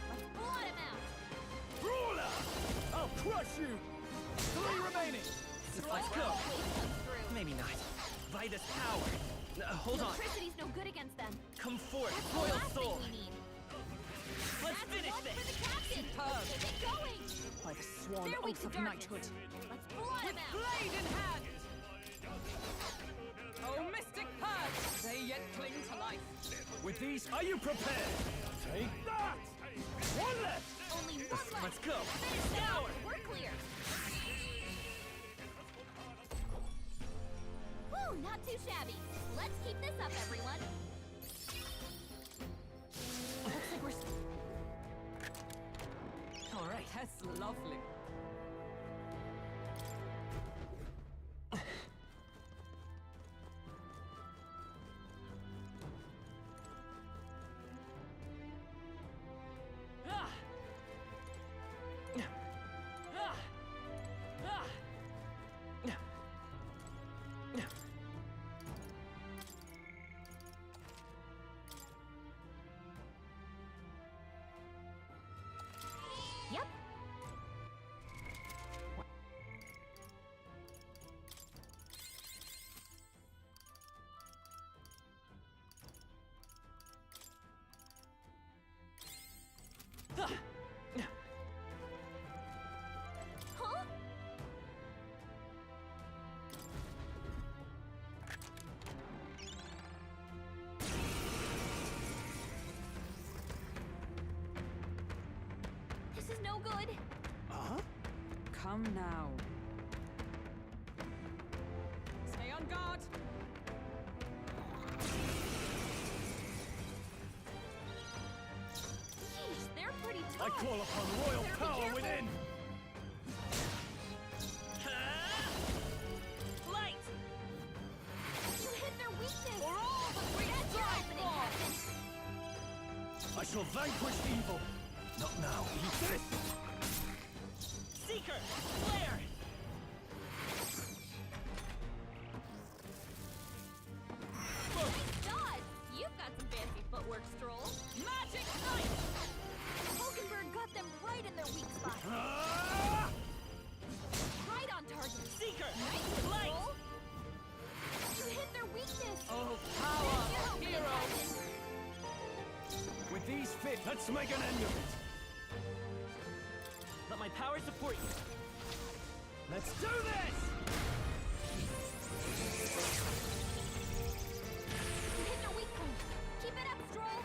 Let's blot him out. Ruler! I'll crush you! 3 remaining! Let's go! Always comes through. Maybe not. By this power! Hold on. Electricity's no good against them. Come forth, That's the royal last soul! thing we need. Let's That's finish one this! for the captain. Superb. Keep it going. By the sworn They're weak oath to of darkness. knighthood! Let's blot him out. Blade in hand! Oh, mystic purge! They yet cling to life. With these, are you prepared? Take that! One left! Only one left. Let's go! Finish them off. We're clear. Woo, not too shabby. Let's keep this up, everyone. Looks like we're... All right, that's lovely. Huh? This is no good. Huh? Come now. Stay on guard. Yeesh, they're pretty I tough. call upon royal Better be power careful. within! Light! You hit their weakness. For all the free That's your drive opening, for! Captain. I shall vanquish evil! Not now. Eat this! Seeker! Flare! Nice dodge. You've got some fancy footwork, Stroll. Magic Knight! Hulkenberg got them right in their weak spot. Ah! Right on target. Seeker! Nice, Light! Stroll. You hit their weakness. Oh, That's power your of opening, heroes! Captain. With these fit, let's make an end of it! Let my power support you. Let's do this! You hit their weak point. Keep it up, Stroll.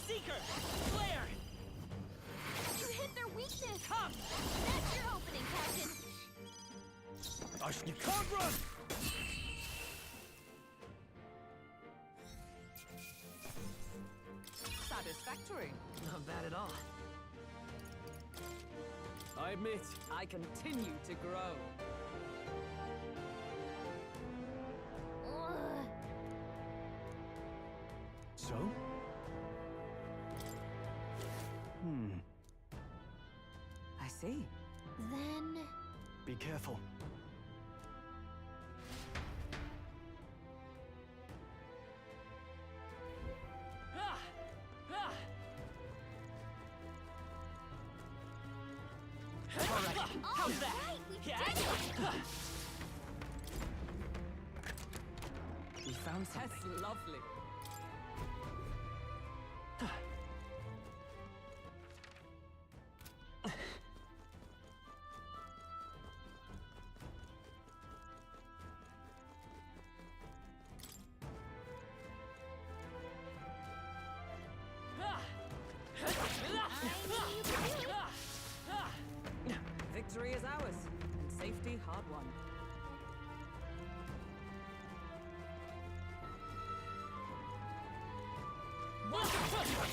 Seeker! Flare! You hit their weakness. Come! That's your opening, Captain. You can't run! Satisfactory. Not bad at all. I admit, I continue to grow. Ugh. So? I see. Then... Be careful. Ah! Ah! How's that? Right, we Yeah. did it! We found something. That's lovely. Victory is ours, and safety hard won.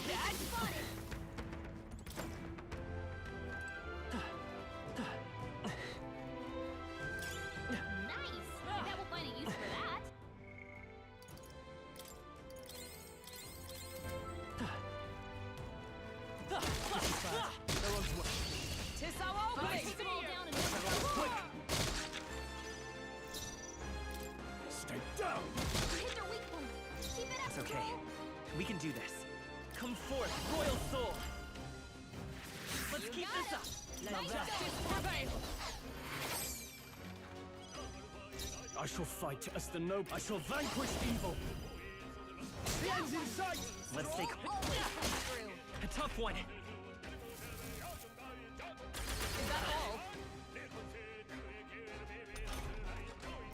That's fun! Nice! I bet we'll find a use for that. Tis our opening! Take them all down and stay down! you hit their weak point. Keep it up, It's okay. Stroll. We can do this. Come forth, royal soul! Let's You keep got this it. up! Nice Justice going. prevail! I shall fight as the noble. I shall vanquish evil! The end's in sight! Let's take Always comes through. a tough one! Is that all?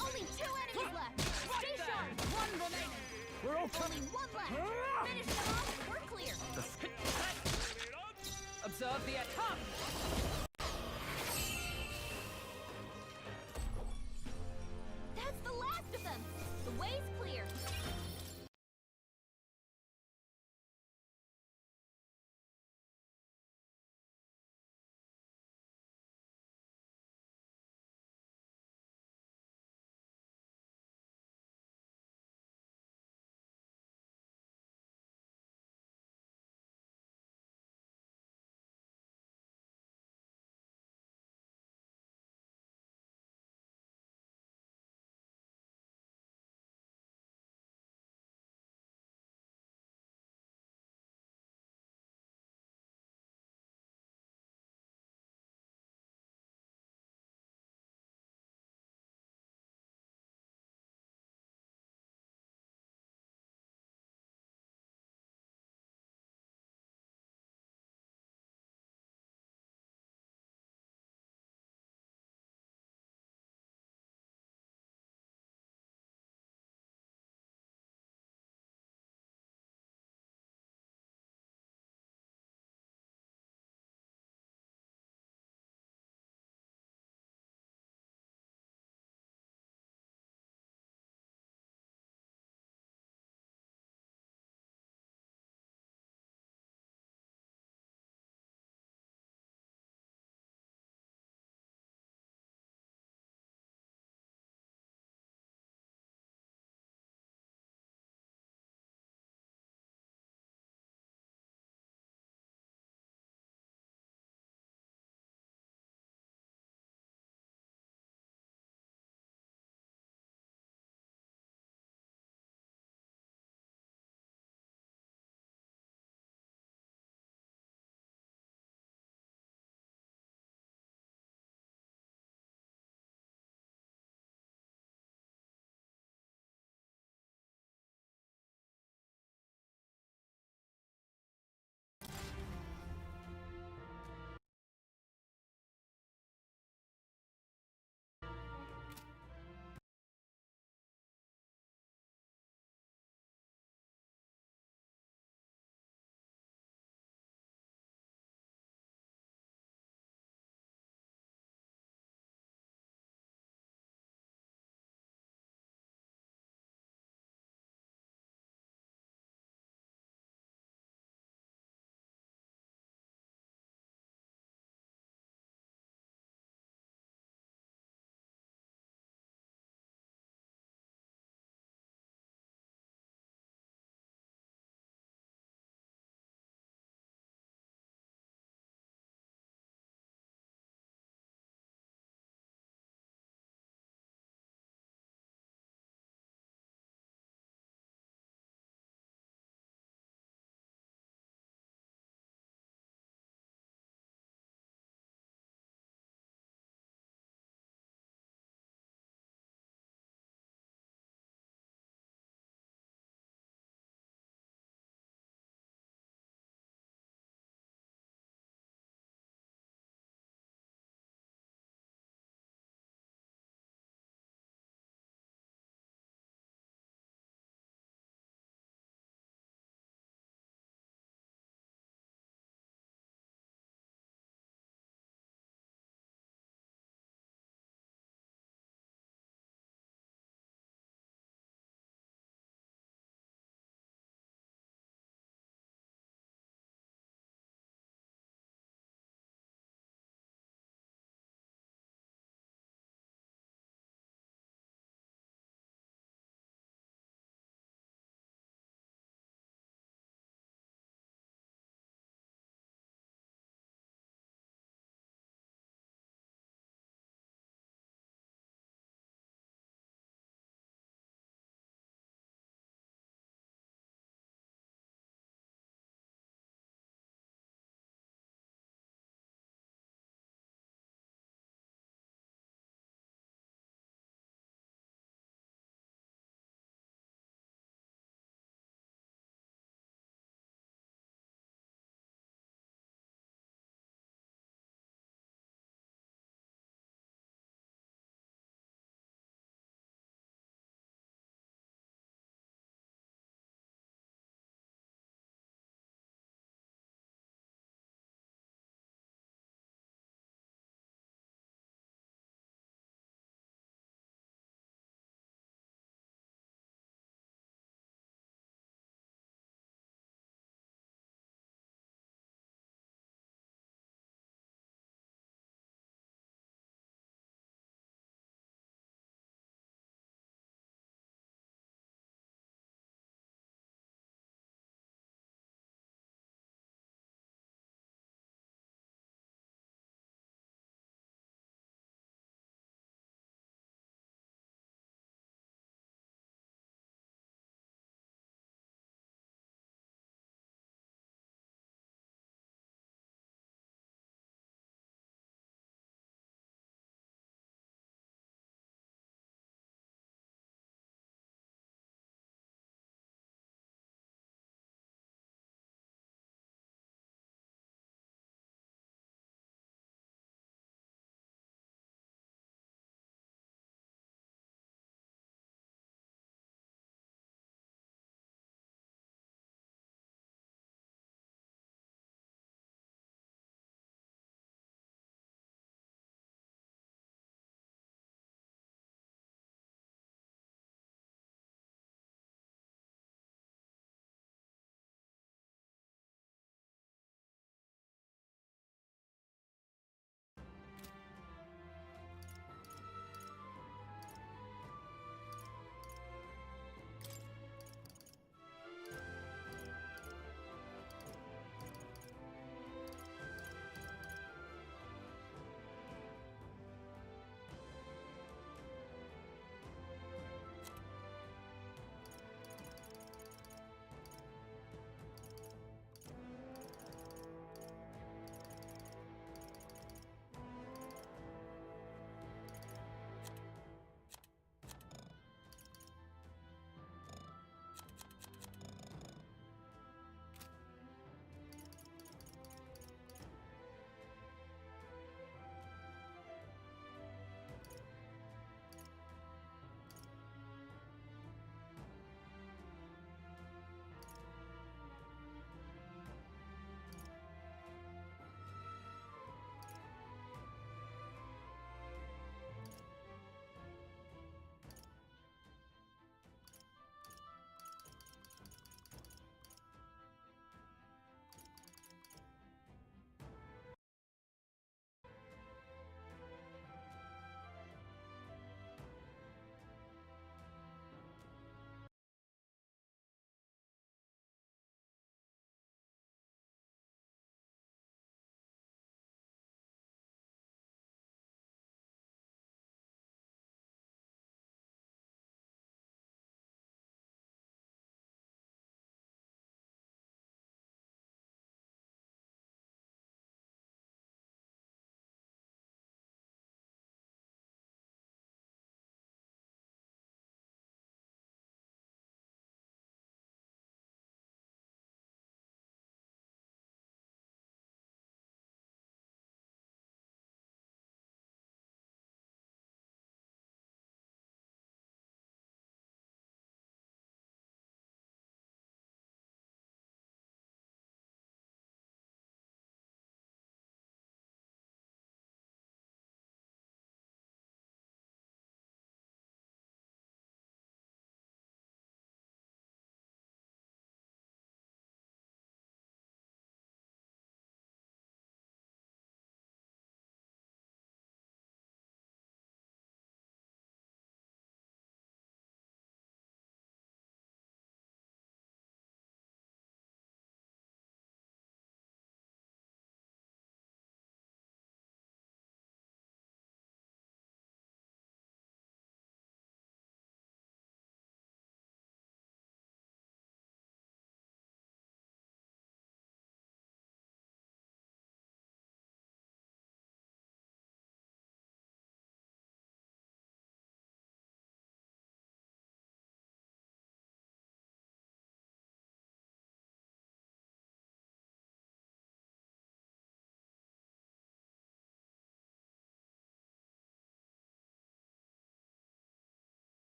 Only 2 enemies left. Stay sharp. One remaining! We're all Only 1 left. Finish them off and we're clear. Observe the attack!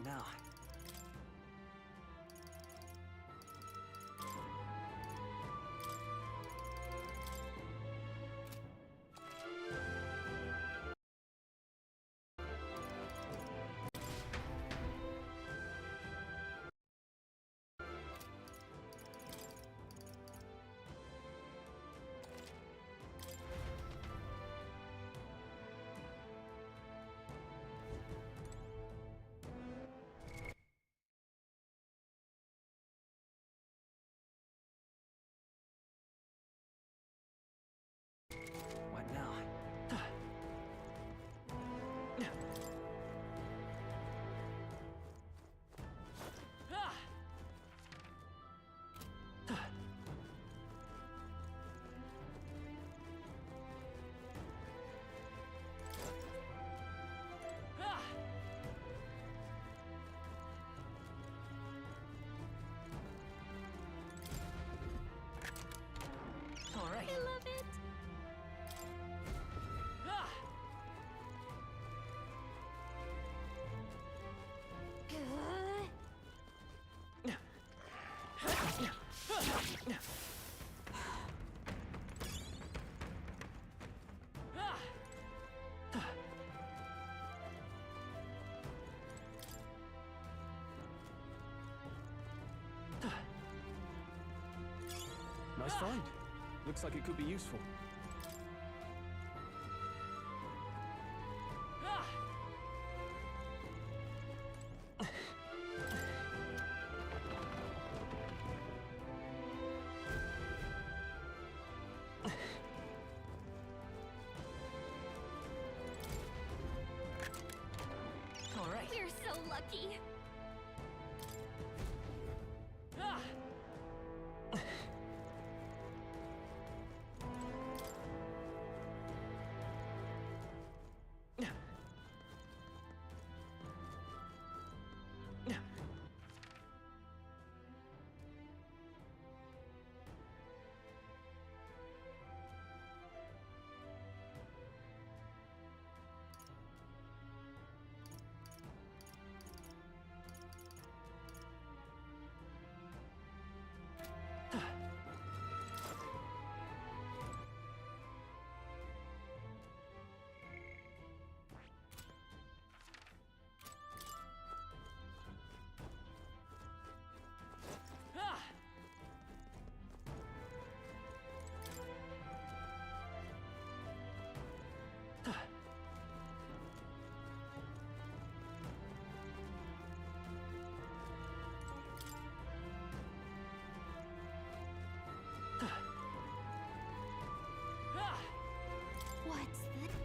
now? What now? All right. I love it. Nice find. Looks like it could be useful. All right. We're so lucky. What's this?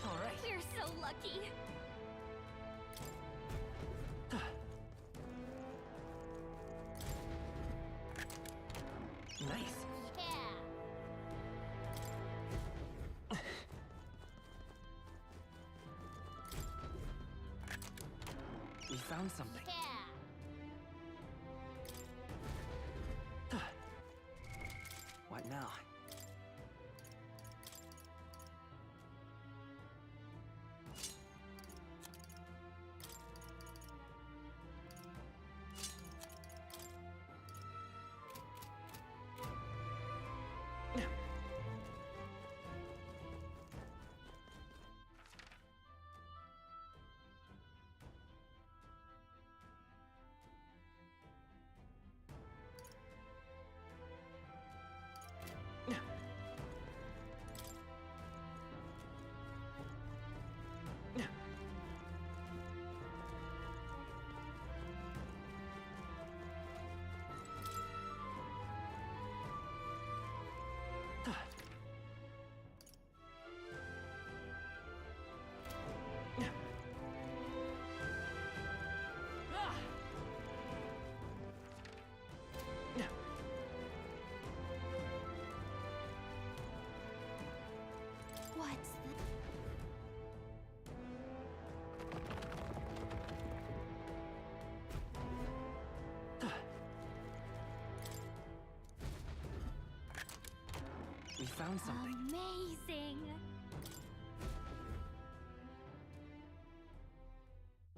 All right. We're so lucky. Nice. Yeah. We found something. Yeah. What now? found something. Amazing!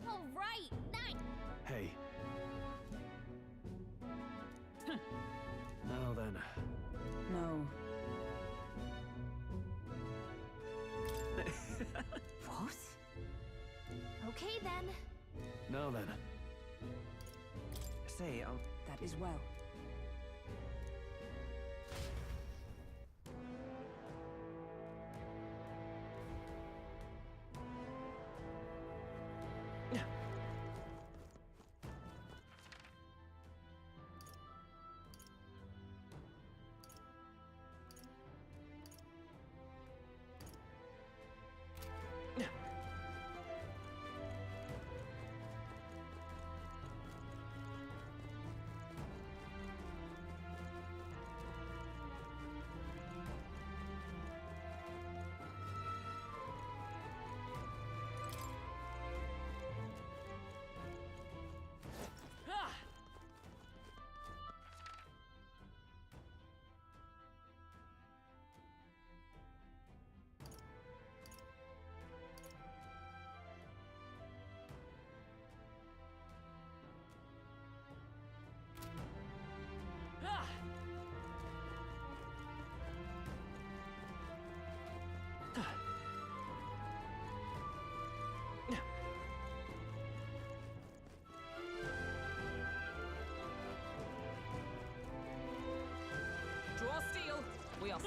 All right, nice! Hey. Now then. No. What? Okay then. Now then. Say, That is well. Draw steel. We are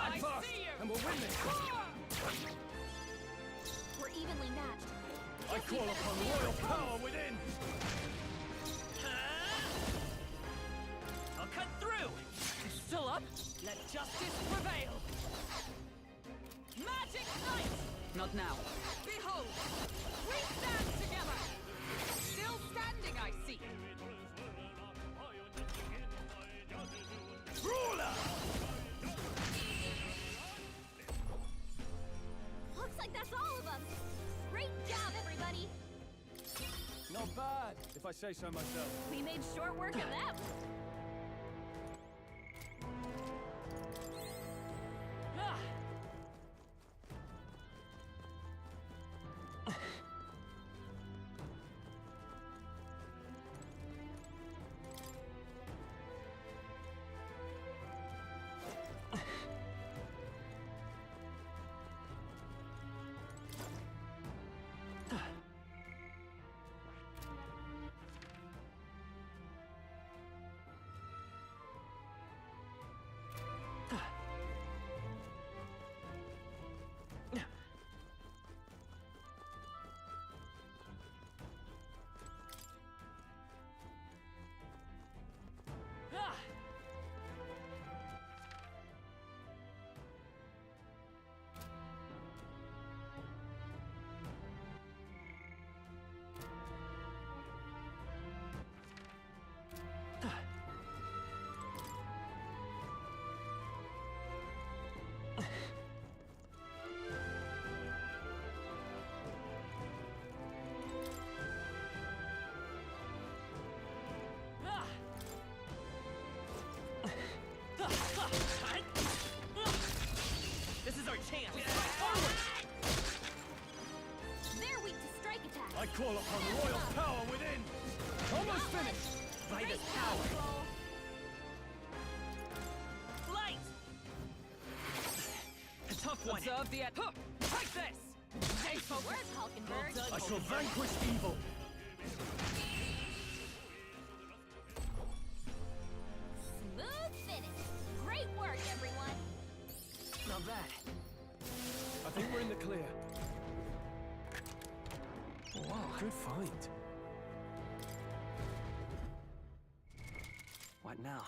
I'm Advance, and we'll win this. We're evenly matched. I call upon royal power within. I'll cut through. Still up? Let justice prevail. Magic Knight! Not now. Behold! We stand together! Still standing, I see. Ruler! Looks like that's all of them! Great job, everybody! Not bad, if I say so myself. We made short work of them! This is our chance. Forward! They're weak to strike attack. I call upon royal power within. Almost finished. By this power. Light! a tough one. Observe the Take this! Nice work, Hulkenberg. I shall vanquish evil. Smooth finish. Great work, everyone. Not bad. I think we're in the clear. Whoa. Good find. What now?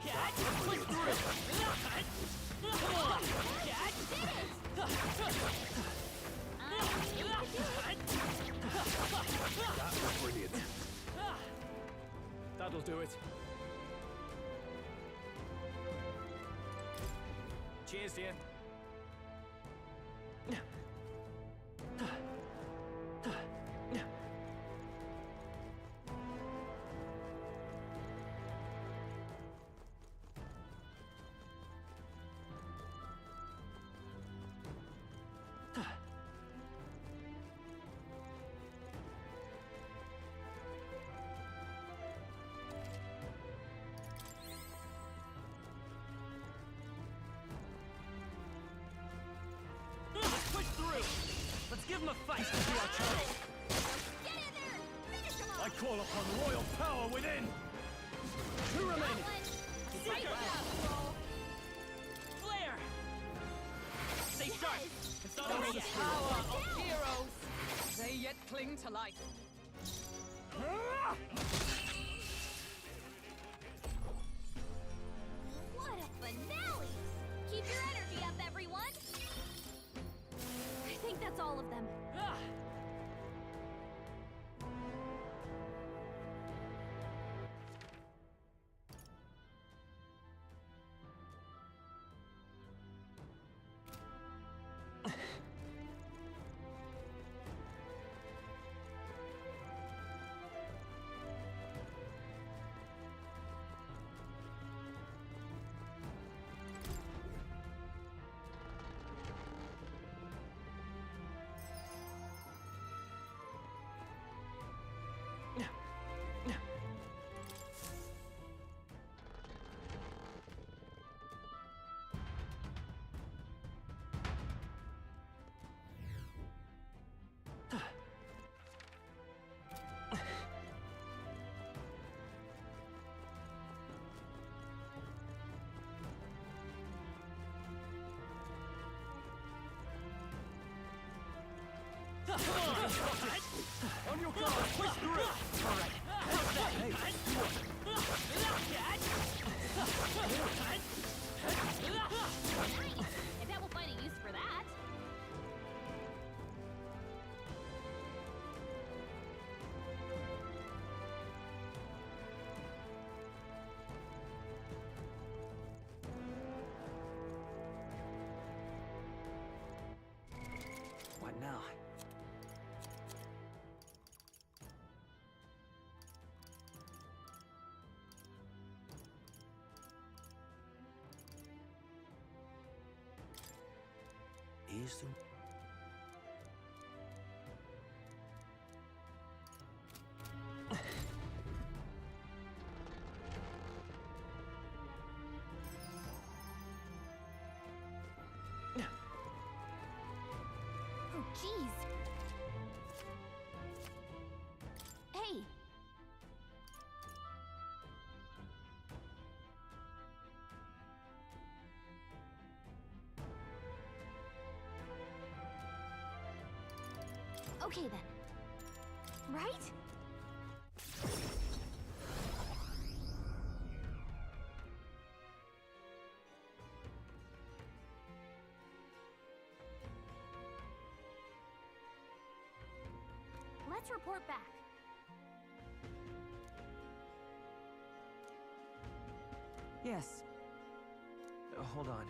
Push through! Come on! That was brilliant. That'll do it. Cheers, dear. Push through! Let's give him a fight to see our chance. Get in there! Finish him I off! call upon royal power within! Two remaining! Right now, Flare! Stay sharp! It's not only the power of heroes! They yet cling to life. What a finale! Keep your energy up, everyone! I think that's all of them. Come on! On your guard! Push through! Alright. How's that? Hey, you want Nice! I bet we'll find a use for that. What now? Isso. Oh, jeez. Hey! Okay then. Right? Let's report back. Yes. Hold on.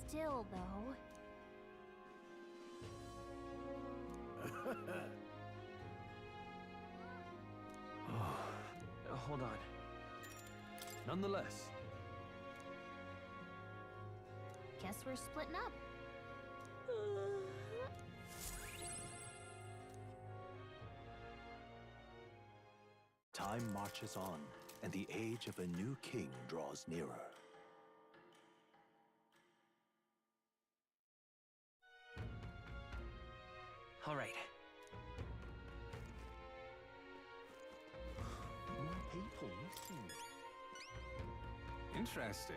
Still, though. Hold on. Nonetheless. Guess we're splitting up. Time marches on, and the age of a new king draws nearer. All right. More people missing. Interesting.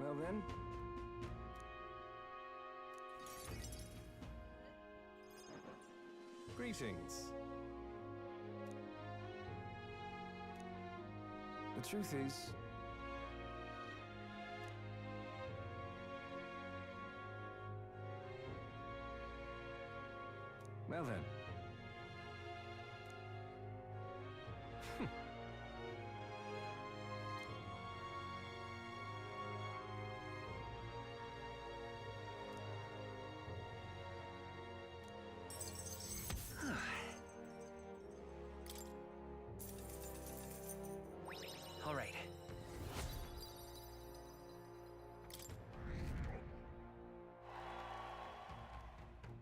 Well then. Greetings. The truth is, well then. All right.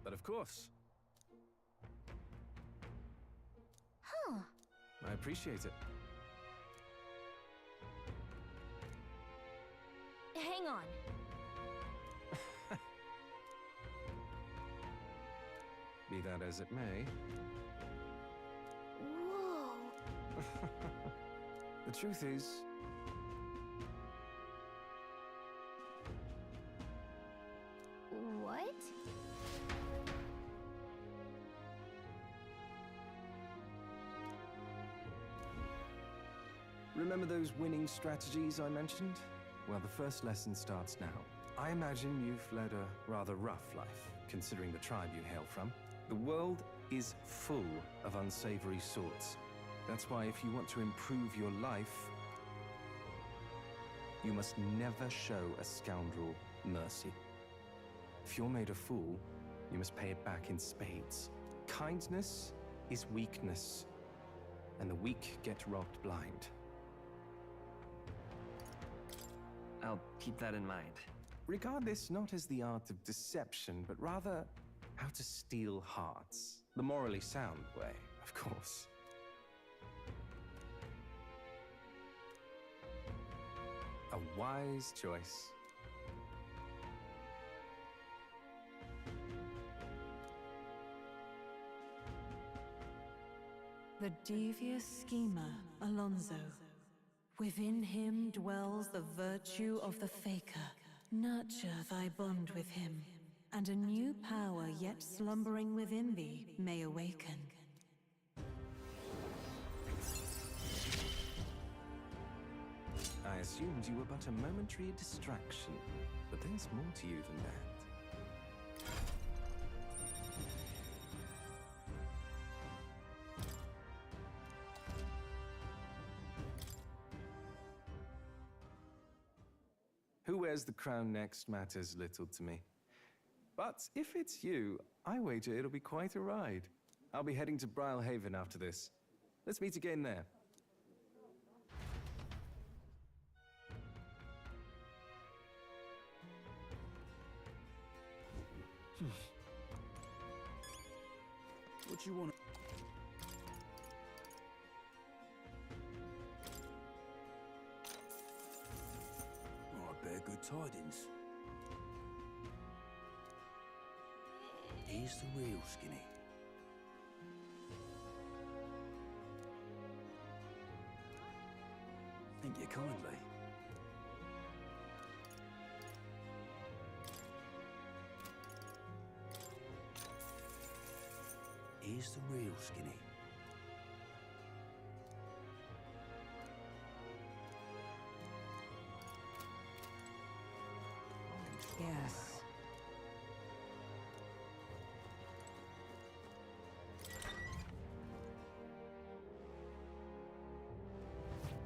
But of course, Huh. I appreciate it. Hang on. Be that as it may. Whoa. The truth is, What? remember those winning strategies I mentioned? Well, the first lesson starts now. I imagine you've led a rather rough life, considering the tribe you hail from. The world is full of unsavory sorts. That's why if you want to improve your life, you must never show a scoundrel mercy. If you're made a fool, you must pay it back in spades. Kindness is weakness, and the weak get robbed blind. I'll keep that in mind. Regard this not as the art of deception, but rather how to steal hearts. The morally sound way, of course. A wise choice. The devious schemer, Alonso. Within him dwells the virtue of the faker. Nurture thy bond with him, and a new power yet slumbering within thee may awaken. I assumed you were but a momentary distraction, but there's more to you than that. Who wears the crown next matters little to me. But if it's you, I wager it'll be quite a ride. I'll be heading to Brylehaven after this. Let's meet again there. What you want? Oh, I bear good tidings. Here's the real Skinny. Thank you kindly. Here's the real Skinny. Yes.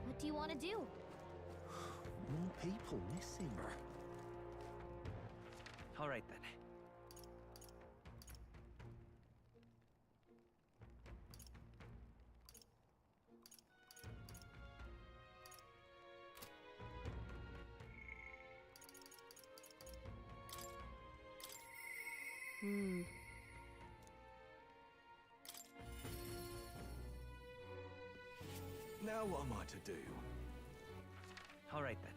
What do you want to do? More people missing. All right then. Now what am I to do? All right then.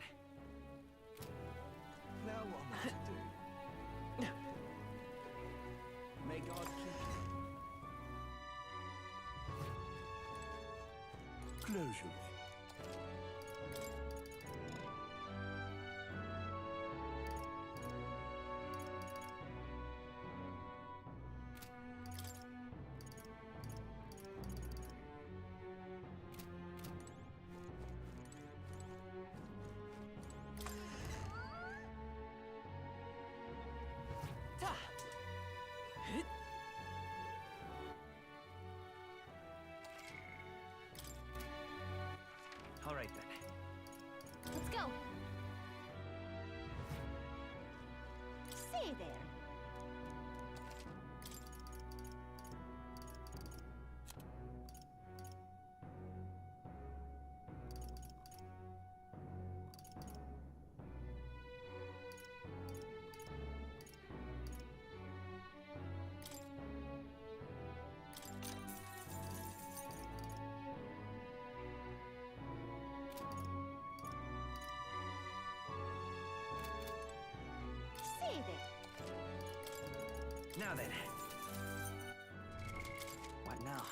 Now what am I to do? May God keep you. Close your lips. All right then. Let's go. Say there. Say there. Now then. What now?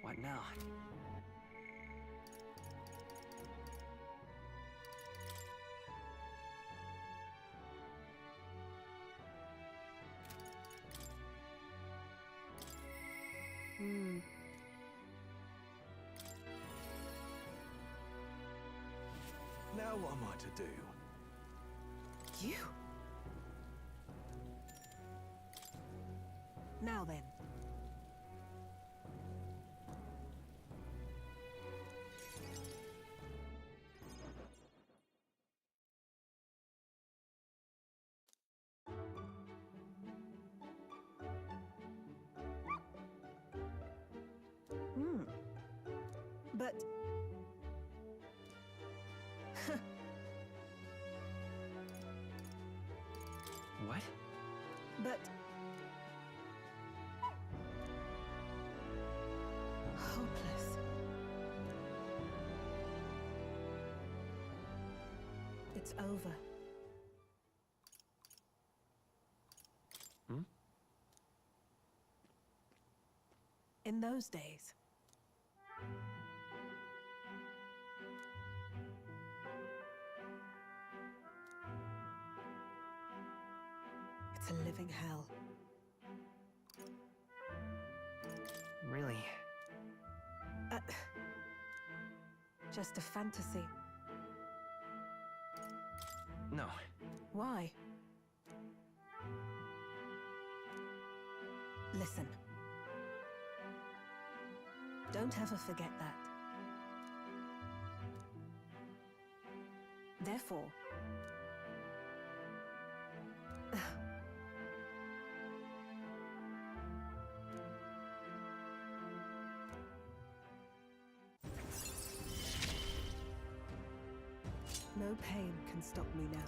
What now? Now what am I to do? You? Now then. But... What? But... Hopeless. It's over. Hmm? In those days, it's a living hell. Really? Just a fantasy. No. Why? Listen. Don't ever forget that. Therefore, no pain can stop me now.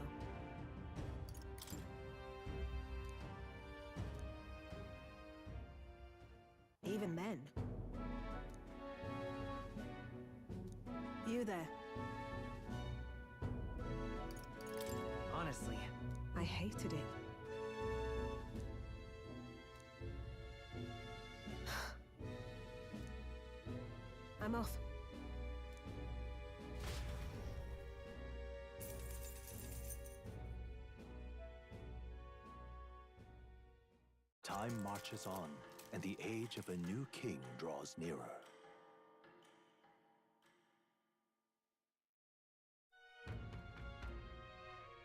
Even then. You there. Honestly. I hated it. I'm off. Time marches on, and the age of a new king draws nearer.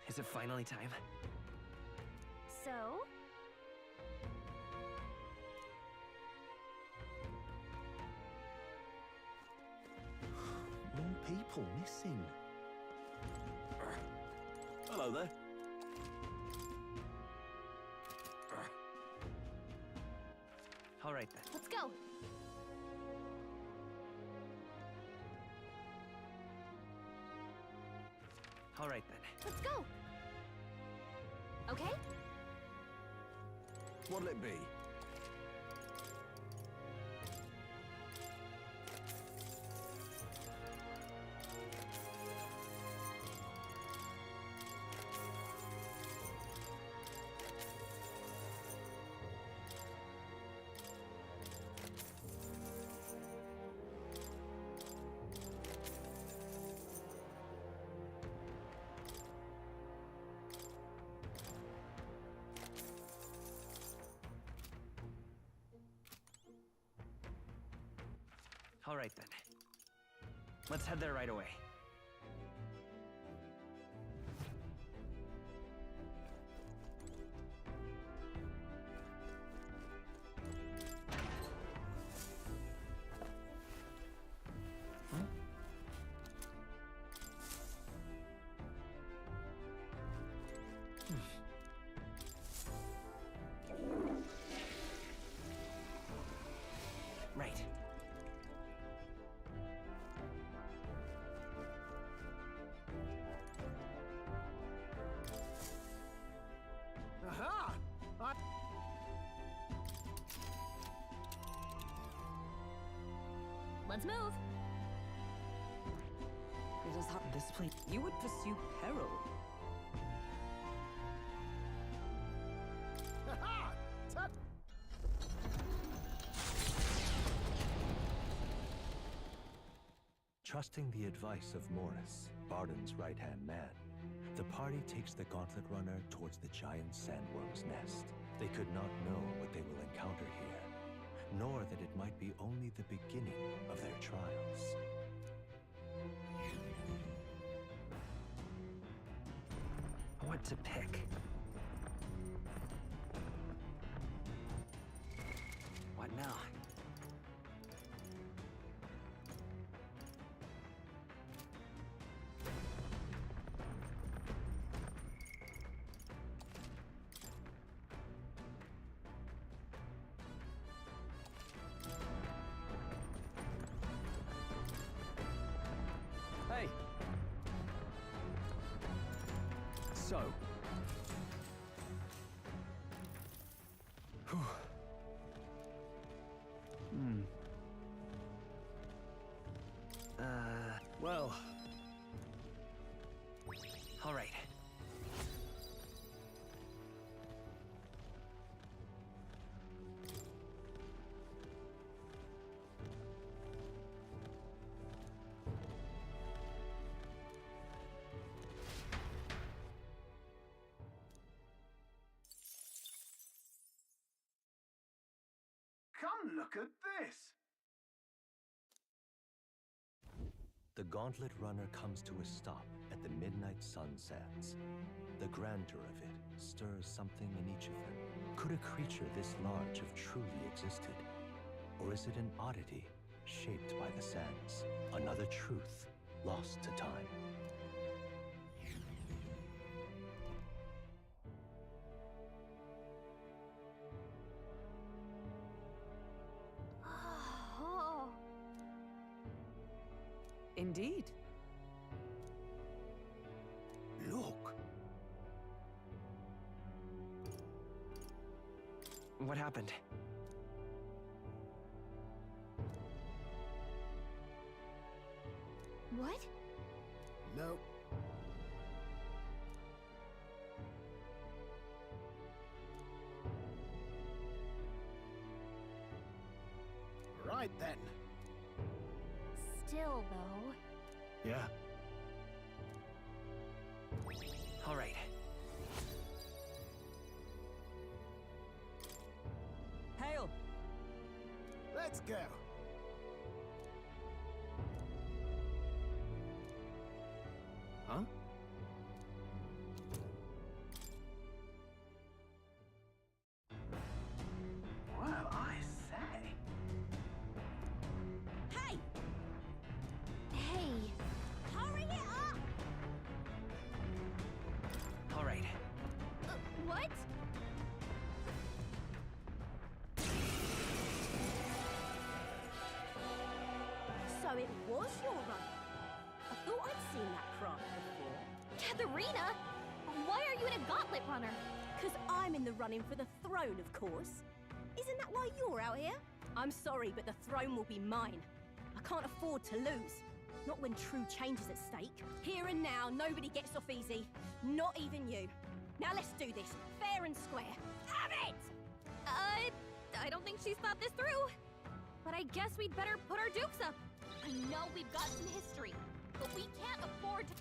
Is it finally time? So? More people missing. Hello there. All right then. Let's go. All right then. Let's go. Okay? What'll it be? All right then. Let's head there right away. Right. Aha! Let's move. It is hard. This place. You would pursue peril. Ha-ha! Trusting the advice of Morris, Barden's right-hand man, the party takes the Gauntlet Runner towards the giant sandworm's nest. They could not know what they will encounter here, nor that it might be only the beginning of their trials. What to pick? What now? Hey! So... Whew. Well... All right. Come look at this! The Gauntlet Runner comes to a stop at the midnight sunsands. The grandeur of it stirs something in each of them. Could a creature this large have truly existed? Or is it an oddity shaped by the sands? Another truth lost to time. Oh. Indeed. Look! What happened? What? Nope. Right then. Still, though. Yeah. All right. Hail! Let's go. Huh? Well, I say. Hey! Hey. Hurry it up! All right. What? So it was your run. I thought I'd seen that craft before. Katharina! Why are you in a Gauntlet Runner? 'Cause I'm in the running for the throne, of course. Isn't that why you're out here? I'm sorry, but the throne will be mine. I can't afford to lose. Not when true change is at stake. Here and now, nobody gets off easy. Not even you. Now let's do this, fair and square. Have it! I don't think she's thought this through. But I guess we'd better put our dukes up. I know we've got some history, but we can't afford to...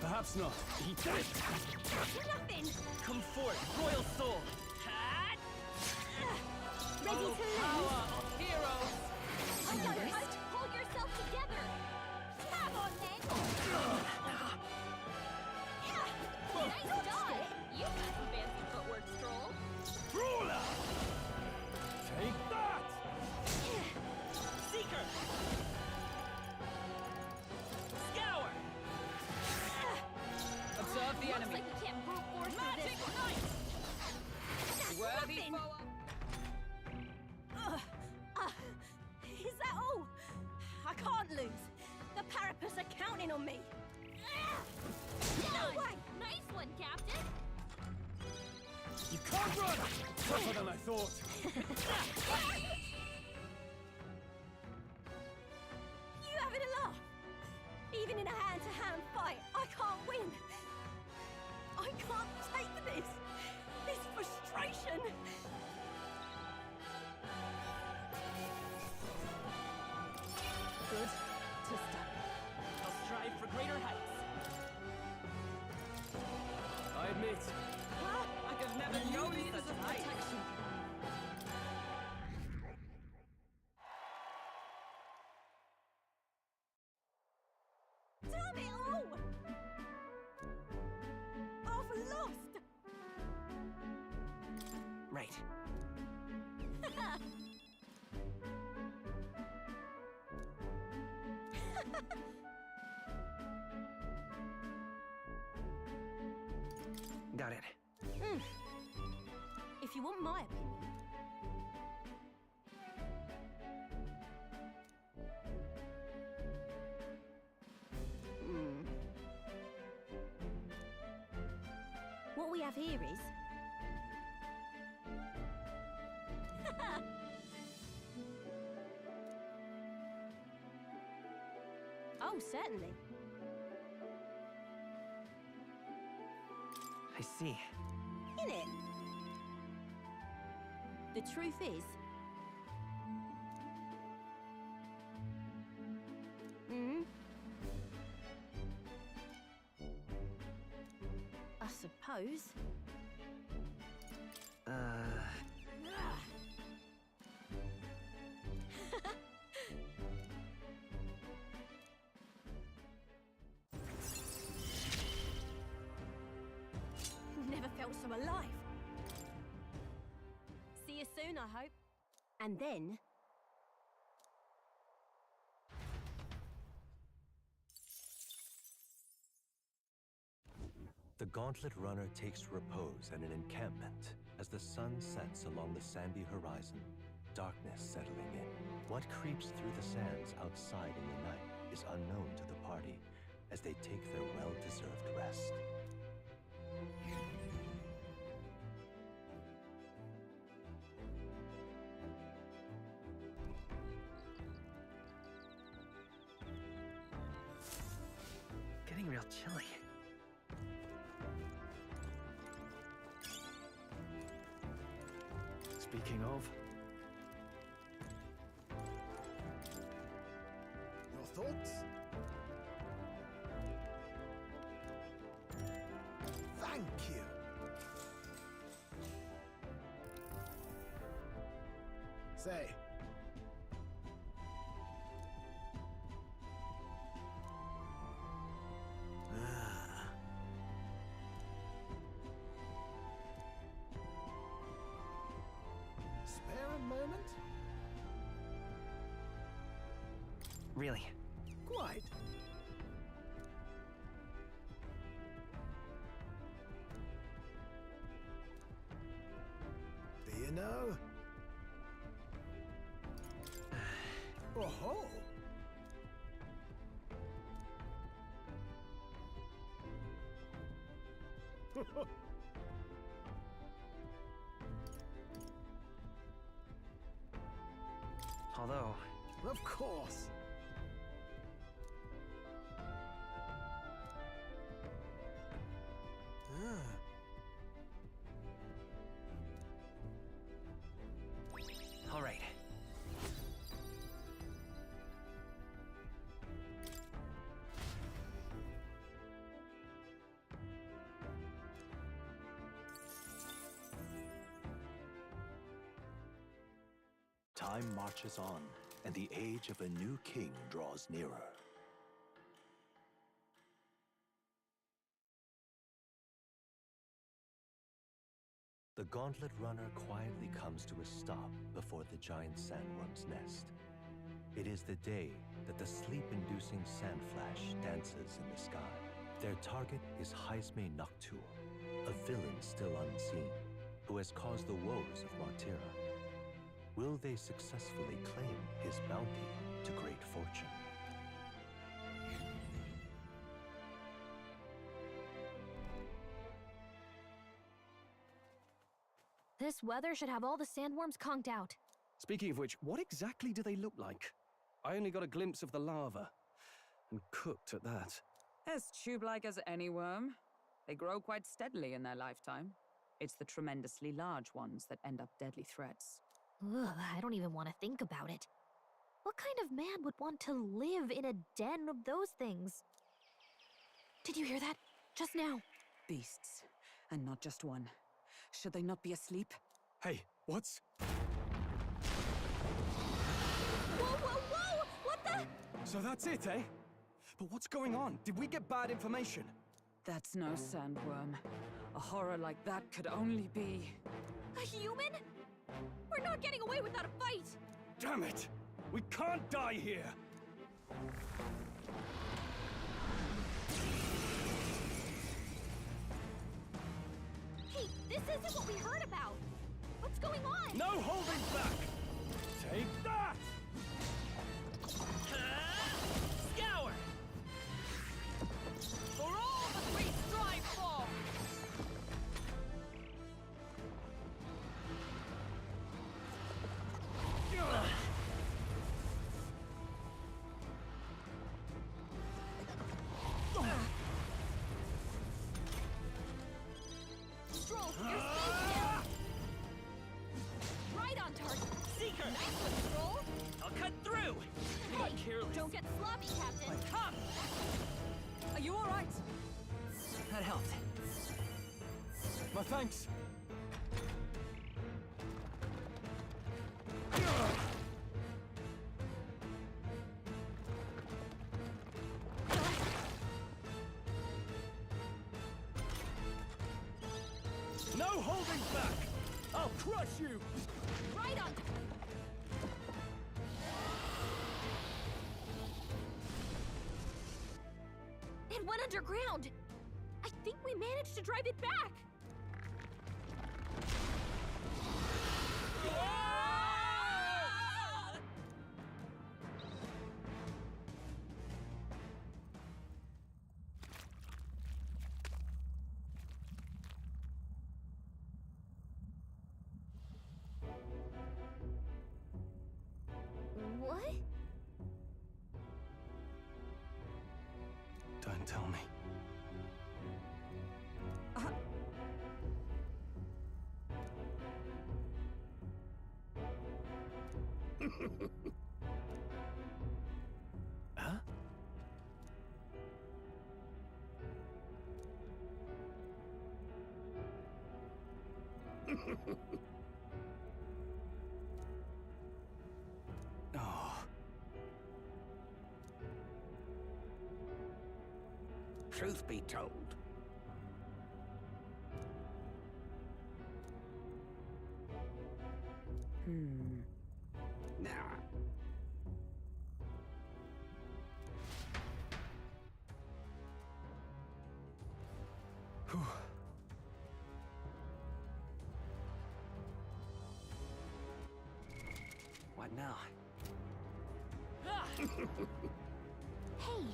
Perhaps not. Eat it! Nothing! Come forth, royal soul! Ready to lose? Power of heroes! moving! Is that all? I can't lose. The Parapets are counting on me. No way! Nice one, Captain! You can't run! Tougher than I thought. You having a laugh? Even in a hand-to-hand fight, I can't win. I can't take this. This frustration. Good to stop. I'll strive for greater heights. I admit, I have never known such heights. Damn it all! I've lost! Right. Got it. If you want my opinion. What we have here is... Oh, certainly. I see. Innit? The truth is... I suppose. Never felt so alive. See you soon, I hope. And then... The Gauntlet Runner takes repose at an encampment as the sun sets along the sandy horizon, darkness settling in. What creeps through the sands outside in the night is unknown to the party as they take their well-deserved rest. Getting real chilly. Speaking of, Your thoughts? Thank you. Say. Spare a moment? Really? Quite. Do you know? Oh-ho! Although... Of course. All right. Time marches on, and the age of a new king draws nearer. The Gauntlet Runner quietly comes to a stop before the giant sandworm's nest. It is the day that the sleep-inducing sandflash dances in the sky. Their target is Haisme Noctur, a villain still unseen, who has caused the woes of Martira. Will they successfully claim his bounty to great fortune? This weather should have all the sandworms conked out. Speaking of which, what exactly do they look like? I only got a glimpse of the lava. And cooked at that. As tube-like as any worm. They grow quite steadily in their lifetime. It's the tremendously large ones that end up deadly threats. Ugh, I don't even want to think about it. What kind of man would want to live in a den of those things? Did you hear that? Just now. Beasts. And not just one. Should they not be asleep? Hey, what's... Whoa, whoa, whoa! What the... So that's it, eh? But what's going on? Did we get bad information? That's no sandworm. A horror like that could only be... A human? We're not getting away without a fight! Damn it! We can't die here! Hey, this isn't what we heard about! What's going on? No holding back! Take that! Scour! For all that we strive for! Stroll, you're safe now! Right on target! Seeker! Nice one, Stroll! I'll cut through! Hey, careless. don't get sloppy, Captain! Come! Are you alright? That helped. My thanks. No holding back! I'll crush you! Right on! It went underground! I think we managed to drive it back! What? Don't tell me. Huh? Oh. Truth be told, nah. Whew. What now? Hey!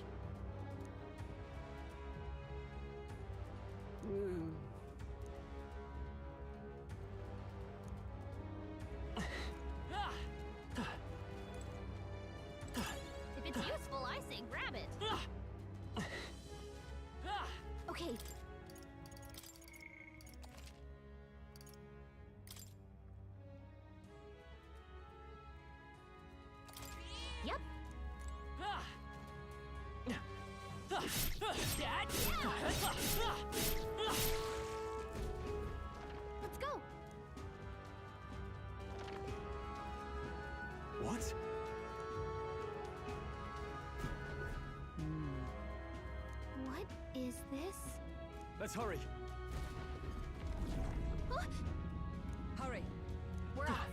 If it's useful, I say grab it! Okay. Yep. Let's go! What? What is this? Let's hurry. Hurry! We're off!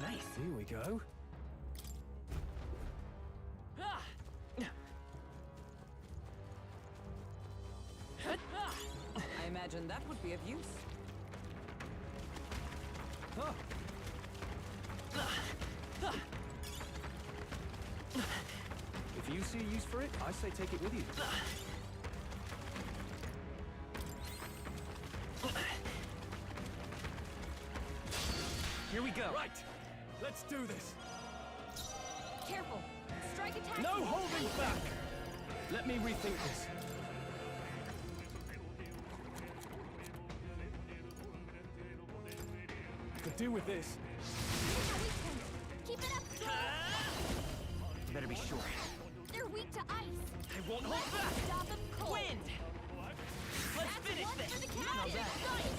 Nice. Here we go. imagine that would be of use. Huh. If you see a use for it, I say take it with you. Here we go. Right. Let's do this. Careful. Strike attack. No holding back. Let me rethink this. Could do with this. Keep it up, Stroll. You better be sure. They're weak to ice. I won't hold Let's back. stop them cold. Wind. Let's That's finish one this. for the captain.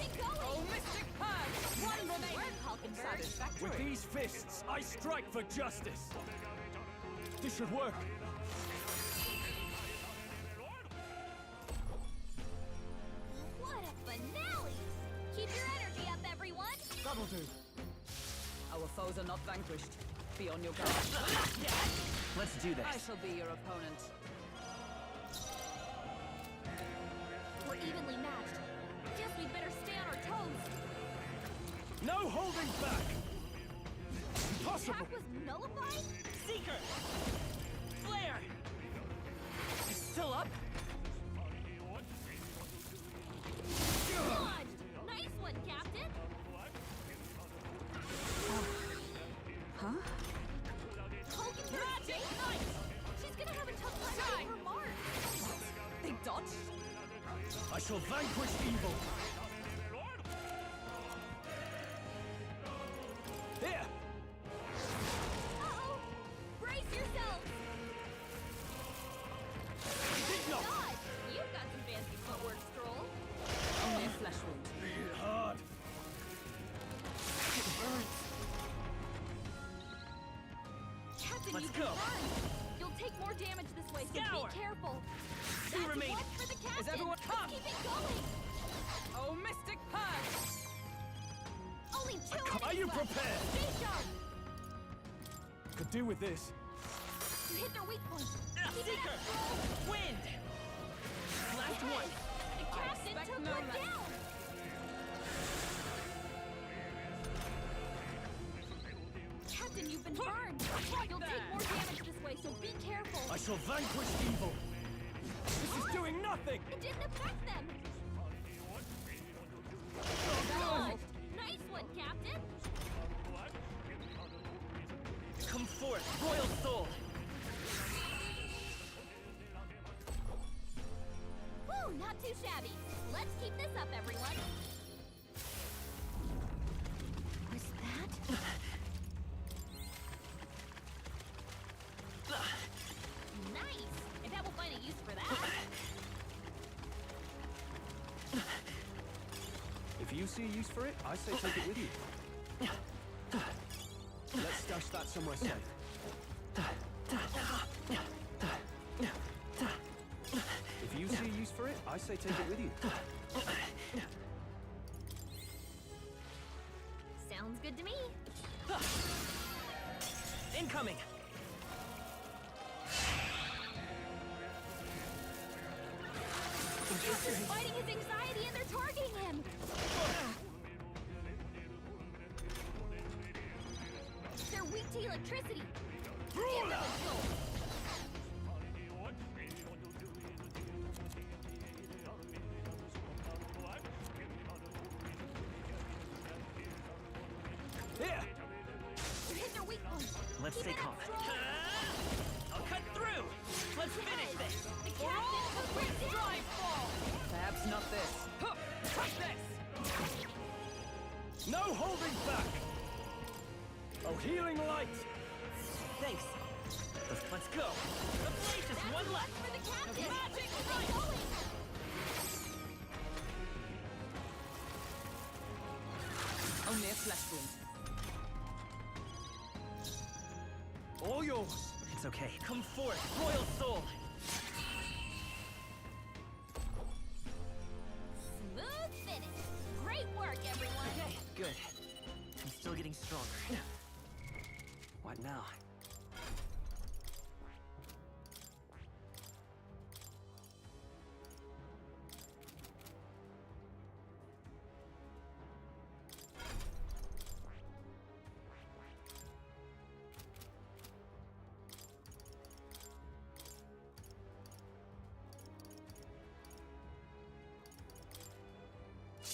Keep it going. Oh, Mystic Purge. One remaining. Hulkenberg. Satisfactory. With these fists, I strike for justice. This should work. What a finale! Keep your energy up, everyone. That'll do. Our foes are not vanquished. Be on your guard. Let's do this. I shall be your opponent. We're evenly matched. Guess we better stay on our toes. No holding back. The Impossible. attack was nullified? Seeker. Flare. It's still up. Dodged. Nice one, Captain. Huh? Hulkenberg, stay nice. She's gonna have a tough time hitting her mark. They dodged? I shall vanquish evil. Here. Uh-oh. Brace yourselves. Did not. God, you've got some fancy footwork, Stroll. Only a flesh wound. Hit hard. It hurts. Captain, Let's you've go. been burned. You'll take more damage this way, so Scour. be careful. Two That's remaining. one for the captain. Is everyone come? Keep it going. Oh, Mystic Purge. Only 2 Are minutes you left. prepared? Stay sharp. Could do with this. You hit their weak point. Keep it Seeker. up, Stroll. Wind. Last Yes. one. The captain expect took no one less. down. Captain, you've been burned. You'll take more damage this way, so be careful. I shall vanquish evil. This is doing nothing. It didn't affect them. Oh, Dodged. Nice one, Captain. Come forth, Royal Soul. Whew, not too shabby. Let's keep this up, everyone. Was that? Nice. I bet we'll find a use for that. If you see a use for it, I say take it with you. Let's stash that somewhere safe. If you see a use for it, I say take it with you. Sounds good to me. Incoming. The captain's fighting his anxiety and they're targeting him. They're weak to electricity. Give them a jolt. Here. You hit their weak point. Let's Keep stay it up, calm. Stroll. I'll cut through. Let's finish this. The captain took one down. Drive fall. Perhaps not this. Huh. Take this. No holding back. Oh, healing light. Thanks. Let's go. The blade is one left. For the captain. Magic Keep it strike. going. Only a flesh wound. All yours. It's okay. Come forth, Royal Soul. Smooth finish. Great work, everyone. Okay, good. I'm still getting stronger. What now?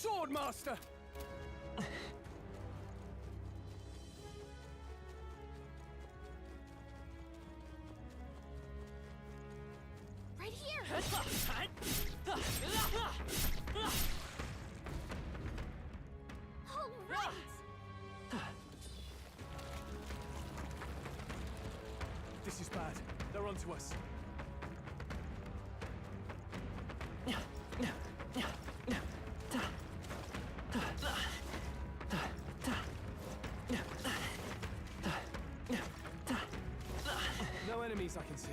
Swordmaster! Right here! All right! This is bad. They're onto us. No enemies I can see.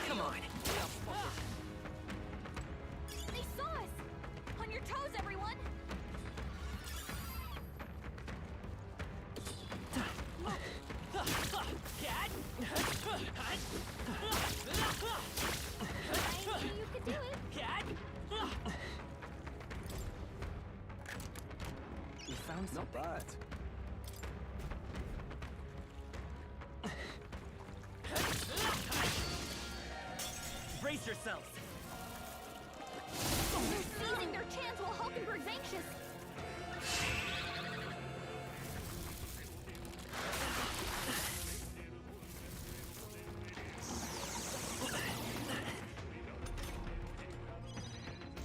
Come on. They saw us! On your toes, everyone! I knew you could do it! We found something. Not bad. Brace yourselves. They're seizing their chance while Hulkenberg's anxious!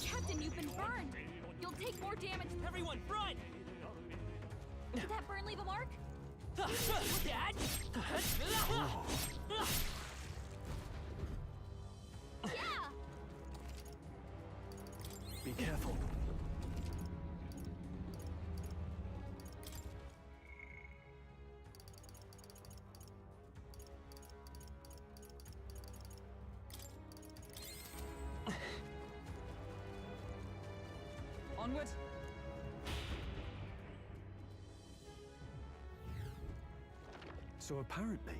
Captain, you've been burned! You'll take more damage. Everyone, run! Did that burn leave a mark? Yeah! Be careful. Onward. So apparently,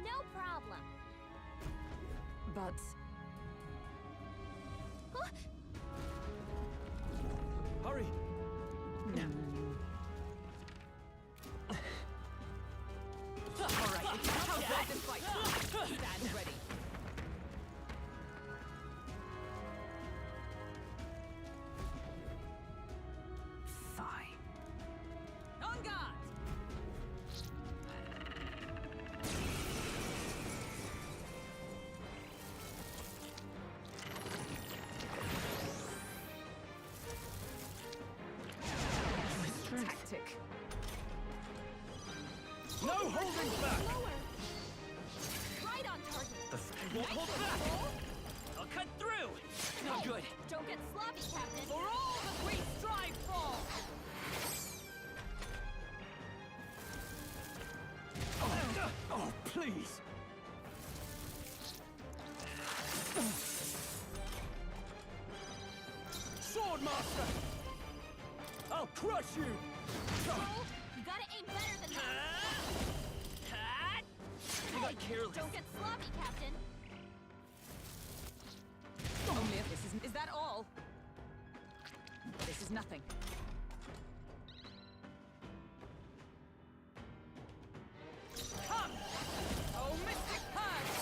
No problem. But Huh? Hurry! All right, how's that? This fight. Stand ready. fine. On guard! Tactic. No holding back! Lower! Right on target! You won't hold back! I'll cut through! Not good. Don't get sloppy, Captain! For all that we strive for! Oh, please! Swordmaster! I'll crush you! Joel, you gotta aim better than that! You got careless. Don't get sloppy, Captain! Only if this isn't. Is that all? This is nothing. Come! Oh, Mystic Punch!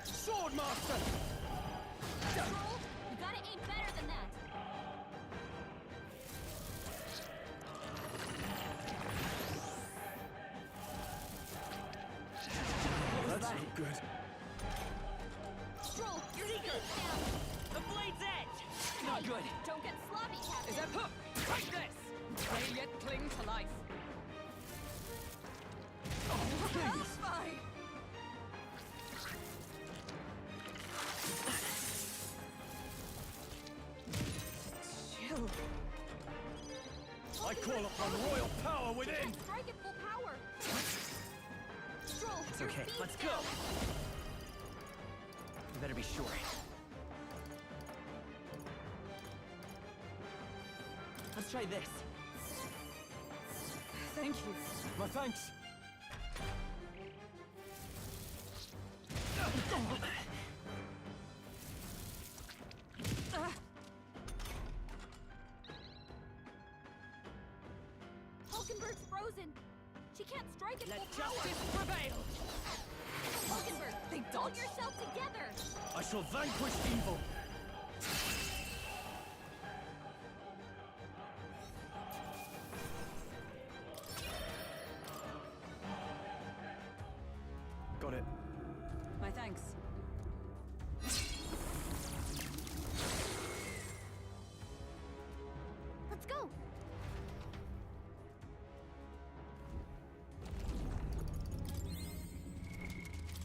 Swordmaster! Joel, you gotta aim better than that! That's not good. Stroll, your speed's down! The blade's edge! Not good. Don't get sloppy, Captain! Is that hook? Like this! May yet cling to life. Please! Fine. Chill. I call upon royal power You within! can't strike at full power! Stroll, It's your okay, speed's let's down. go! You better be sure. Let's try this. Thank you. My thanks! Hulkenberg's frozen! She can't strike at Let full power. justice prevail! Hulkenberg, pull yourself together! I shall vanquish evil! Got it. My thanks. Let's go!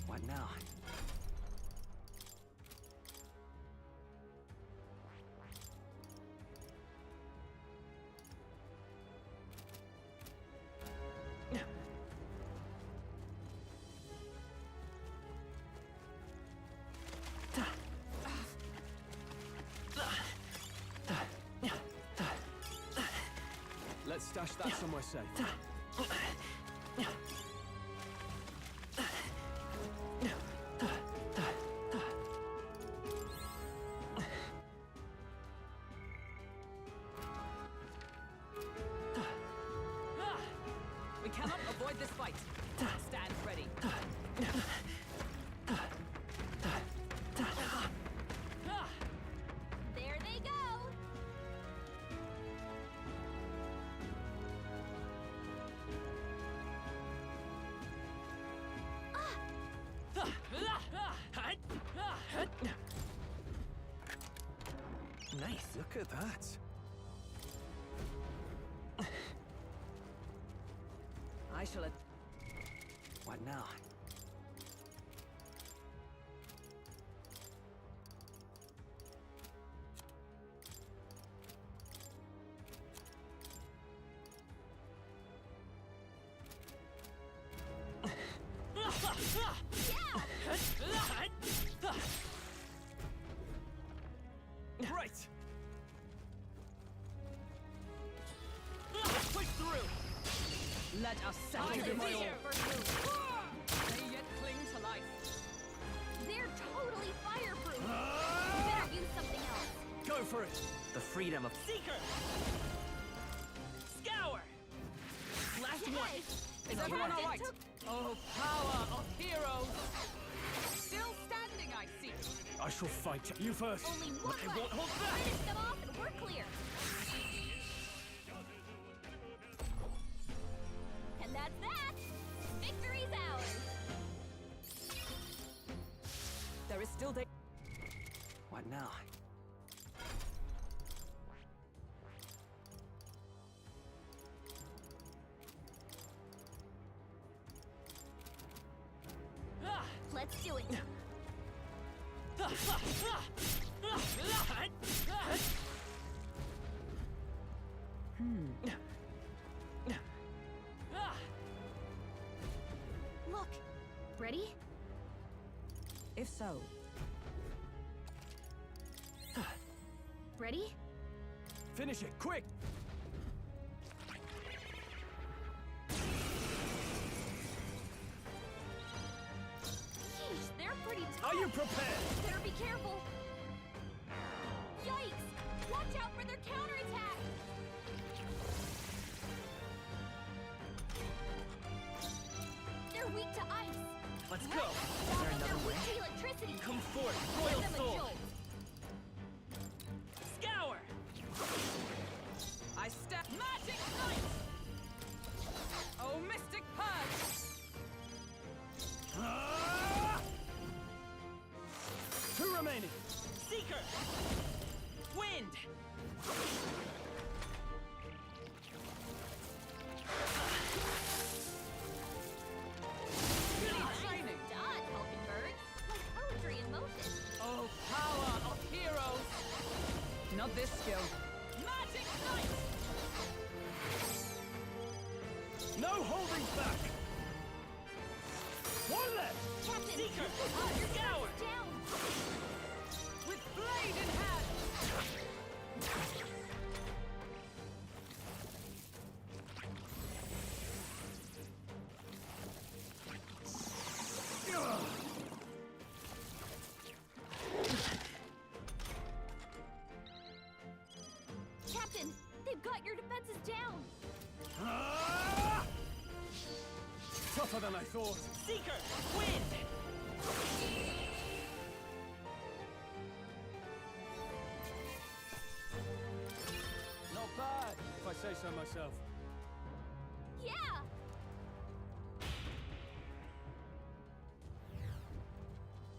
What now? Let's stash that somewhere safe. We cannot avoid this fight. Stand ready. There they go! Nice. Look at that. I shall... What now? Right! Push through! Let us settle Give it my all. They yet cling to life. They're totally fireproof! We better use something else. Go for it! The freedom of Seeker! Scour! Last one! Is everyone Captain alright? took- Oh, power of heroes! Still standing, I see. I shall fight. You first. Only one I left. won't hold back. Finish them off and we're clear. And that's that! Victory's ours! There is still danger. what now? Let's do it. Look. Ready? If so, Ready? Finish it, quick! Yeesh, they're pretty tough. Are you prepared? Better be careful. Yikes! Watch out for their counterattack! They're weak to ice. Let's go! Is there another way? To electricity. Come forth, Give royal them a soul! jolt. Scour! I step. Magic Knight! Oh, Mystic Purge! Two remaining! Seeker! Wind! Training! Done, Hulkenberg. Like poetry in motion. Oh, power of heroes! Not this skill. Magic Knight! No holding back! One left! Captain, Seeker! your Scour! down. With blade in hand! Captain, they've got your defenses down. tougher than I thought. Seeker, win! Not bad, if I say so myself. Yeah!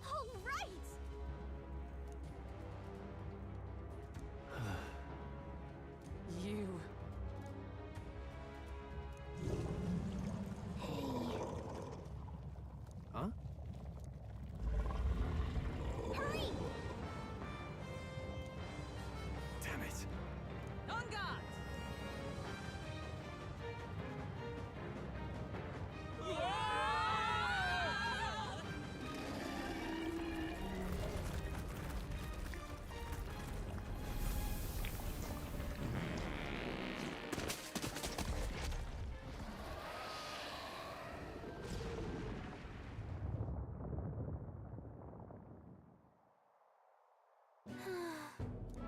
All right! You... Huh? Hurry! Damn it. On guard!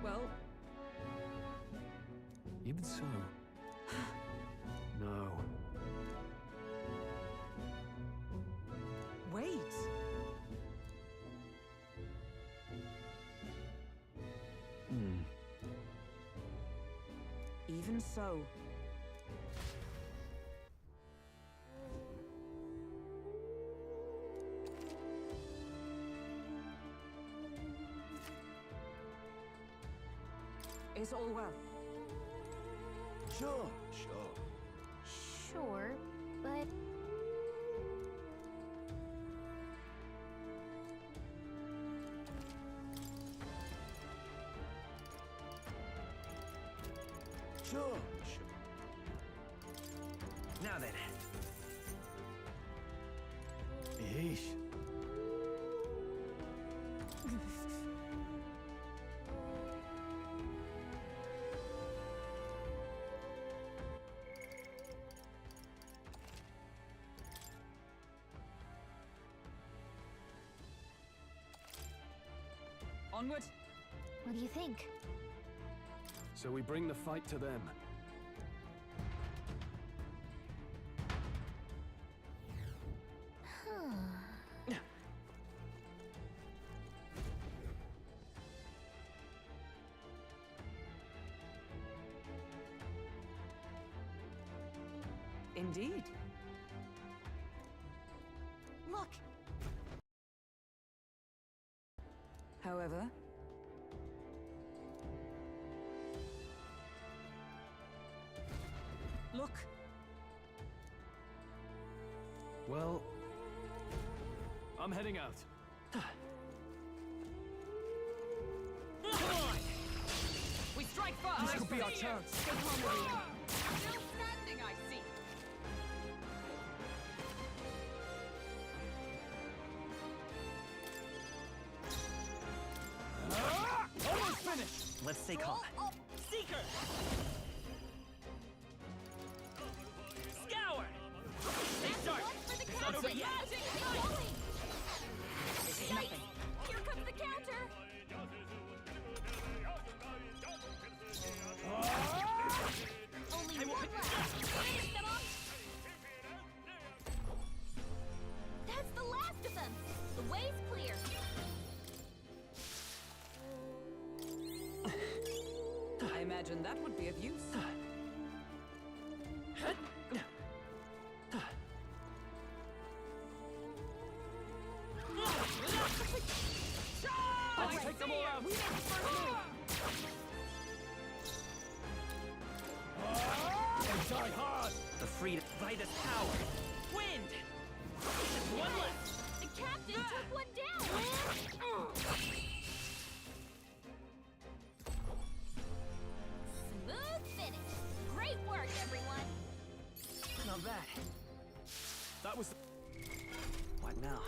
Well, Even so... No. wait! Even so... Is all well? Sure. Sure, but... Sure. Now then. Yeesh. Onward! What do you think? So we bring the fight to them. Indeed. Look! However... Look! Well... I'm heading out. Come on! We strike first! This could be our chance. Still standing, I see! Almost finished! Let's stay calm. Seeker! Scour! Stay sharp! It's not over yet! This is nothing. Here comes the counter! Only one left! Finish them off! That's the last of them! The way's clear! I imagine that would be of use. Let's take them all out! We make the first move! They die hard! The freedom, Vitus power. Wind! Just one left! The captain took one down! Smooth finish! Great work, everyone! Not bad. That was... What now?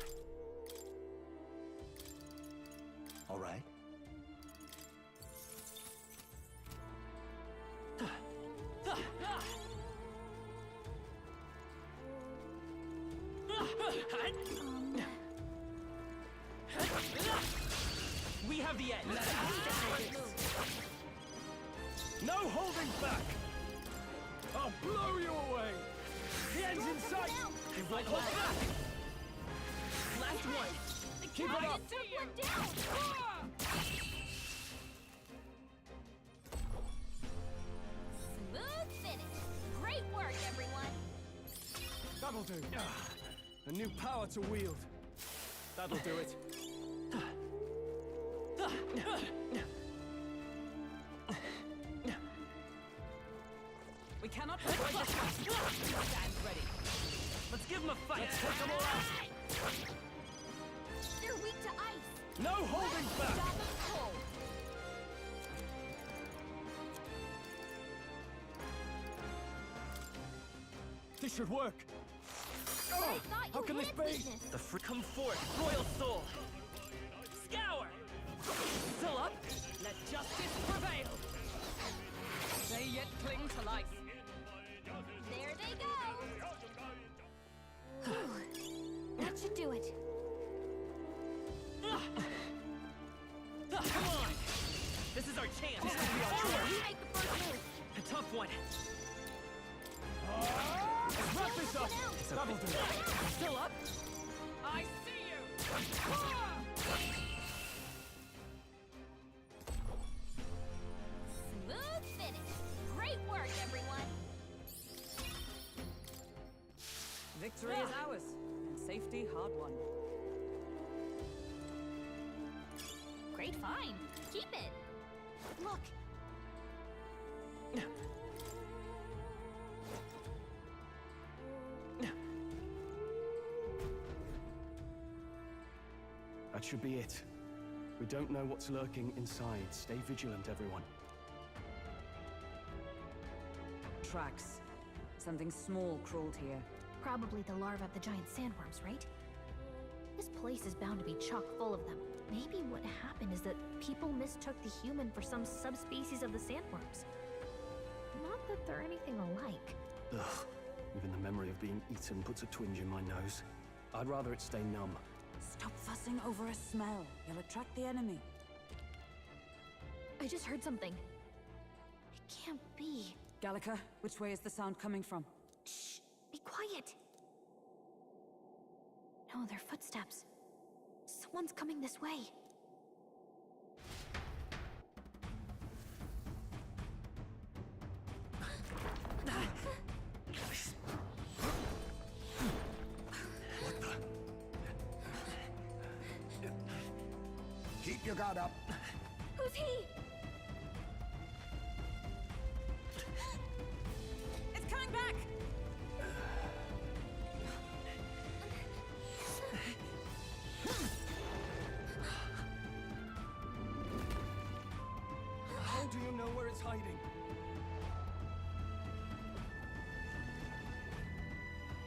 All right. We have the edge! No holding back! I'll blow you away! The ends in sight! It won't hold back! Last one! Keep it up! Took one down! Smooth finish. Great work, everyone. That'll do. A new power to wield. That'll do it. We cannot avoid this one. Stand ready. Let's give them a fight. Let's take them all out. They're weak to ice. No holding back! Stop them cold. This should work. I thought How you can this hid be? weakness. The come forth, royal soul. Scour. Still up. Let justice prevail. They yet cling to life. There they go. That should do it. Come on. This is our chance. We make the first move. A tough one. Let's wrap this up. That'll do. Still up. I see you. Smooth finish. Great work, everyone. Victory is ours, and safety hard won. Great find. Keep it. Look. That should be it. We don't know what's lurking inside. Stay vigilant, everyone. Tracks. Something small crawled here. Probably the larvae of the giant sandworms, right? This place is bound to be chock full of them. Maybe what happened is that people mistook the human for some subspecies of the sandworms. Not that they're anything alike. Ugh. Even the memory of being eaten puts a twinge in my nose. I'd rather it stay numb. Stop fussing over a smell. You'll attract the enemy. I just heard something. It can't be. Gallica, which way is the sound coming from? Shh! Be quiet! No, they're footsteps. Someone's coming this way. Keep your guard up. Who's he? It's coming back! How do you know where it's hiding?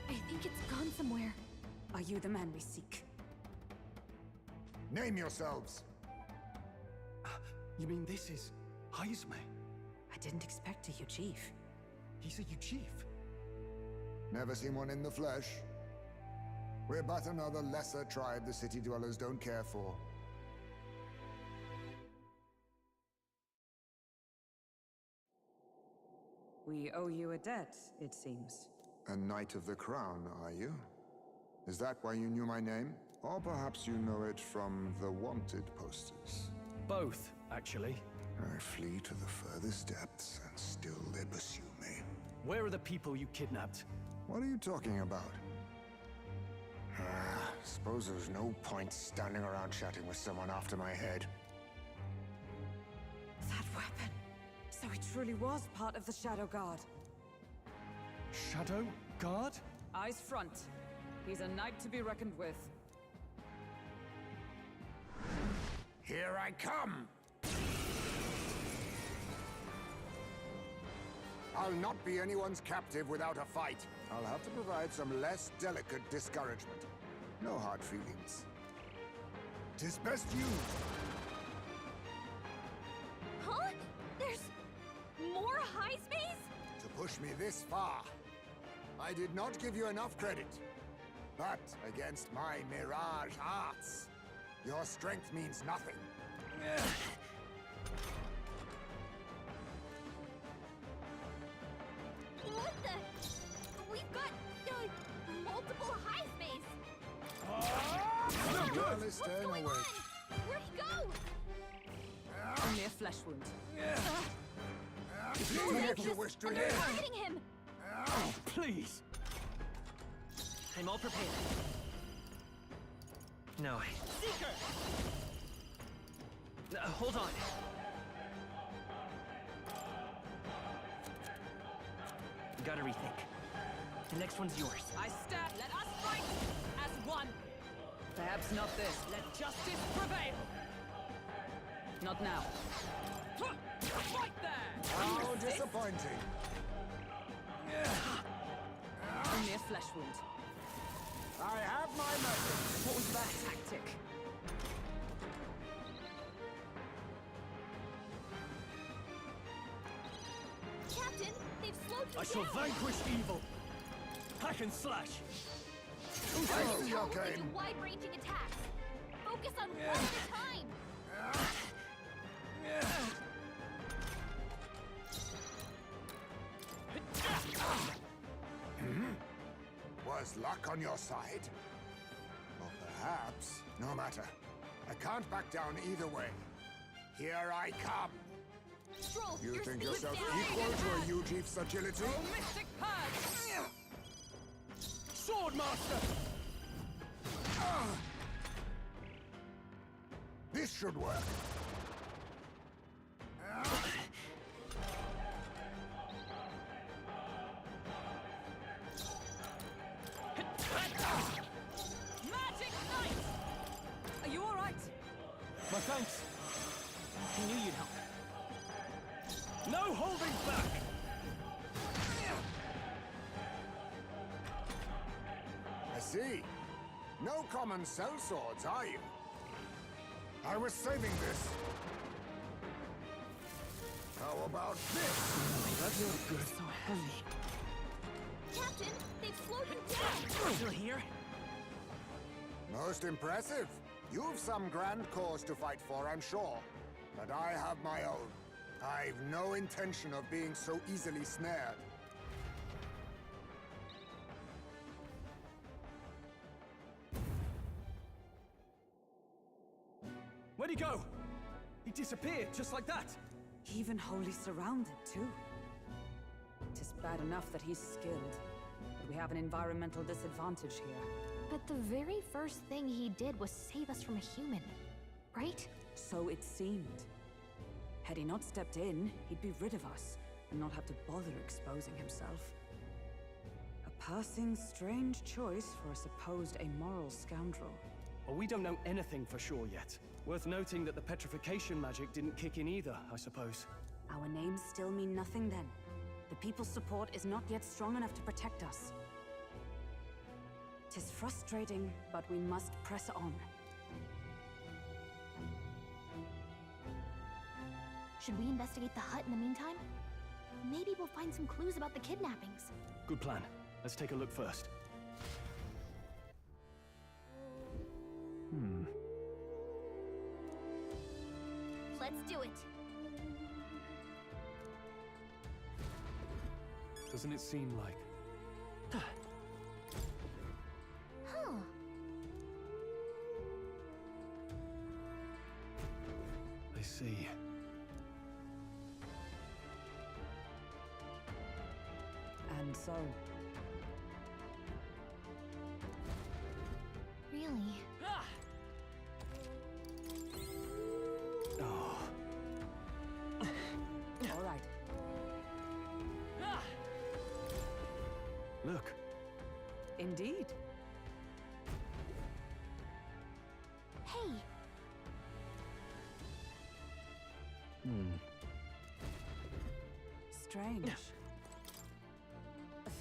I think it's gone somewhere. Are you the man we seek? Name yourselves. You mean this is Heisme? I didn't expect a Uchief. He's a Uchief. Never seen one in the flesh. We're but another lesser tribe the city dwellers don't care for. We owe you a debt, it seems. A Knight of the Crown, are you? Is that why you knew my name? Or perhaps you know it from the wanted posters? Both, actually. I flee to the furthest depths, and still they pursue me. Where are the people you kidnapped? What are you talking about? Suppose there's no point standing around chatting with someone after my head. That weapon! So he truly was part of the Shadow Guard. Shadow Guard? Eyes front. He's a knight to be reckoned with. Here I come! I'll not be anyone's captive without a fight. I'll have to provide some less delicate discouragement. No hard feelings. 'Tis best you. Huh? There's more Heismes? To push me this far. I did not give you enough credit. But against my mirage arts, your strength means nothing. What the? We've got Alice staying awake. Where'd he go? Only a flesh wound. If you wish to They're hear. targeting him! Oh, please! I'm all prepared. No. Seeker! Hold on. Gotta rethink. The next one's yours. I stab. Let us fight as one. Perhaps not this. Let justice prevail. Not now. Right there! How Resist. disappointing. Only a flesh wound. I have my message. What was that tactic? Captain, they've slowed you I shall down! vanquish evil! Hack and slash! First, Oh, we'll your take game. wide-ranging attacks. Focus on one at a time. Was luck on your side? Or perhaps, no matter. I can't back down either way. Here I come. Stroll, You your think speed yourself down. equal to a Ujief's agility? Oh, Mystic Purge! Swordmaster! This should work. Magic Knight! Are you all right? My thanks. I knew you'd help. No holding back! I see. No common sellswords, are you? I was saving this. How about this? That feels good. So heavy. Captain, they've slowed you down! Still here? Most impressive. You've some grand cause to fight for, I'm sure. But I have my own. I've no intention of being so easily snared. Where'd he go? He disappeared, just like that. Even wholly surrounded, too. Tis bad enough that he's skilled, but we have an environmental disadvantage here. But the very first thing he did was save us from a human, right? So it seemed. Had he not stepped in, he'd be rid of us, and not have to bother exposing himself. A passing, strange choice for a supposed amoral scoundrel. Well, we don't know anything for sure yet. Worth noting that the petrification magic didn't kick in either, I suppose. Our names still mean nothing then. The people's support is not yet strong enough to protect us. 'Tis frustrating, but we must press on. Should we investigate the hut in the meantime? Maybe we'll find some clues about the kidnappings. Good plan. Let's take a look first. Let's do it. Doesn't it seem like... Huh. I see. And so... Really? Oh. All right. Look. Indeed. Hey! Strange.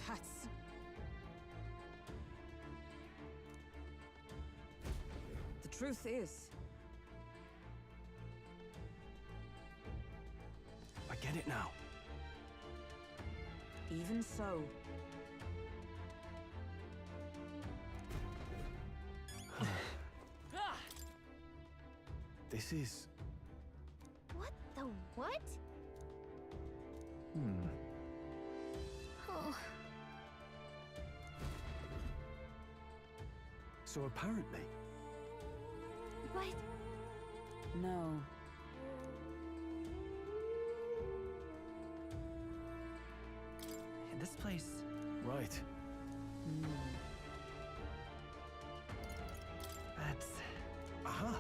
That's... The truth is, I get it now. even so, This is... What the what? Oh. So apparently, But... No. In this place... Right. That's... Aha!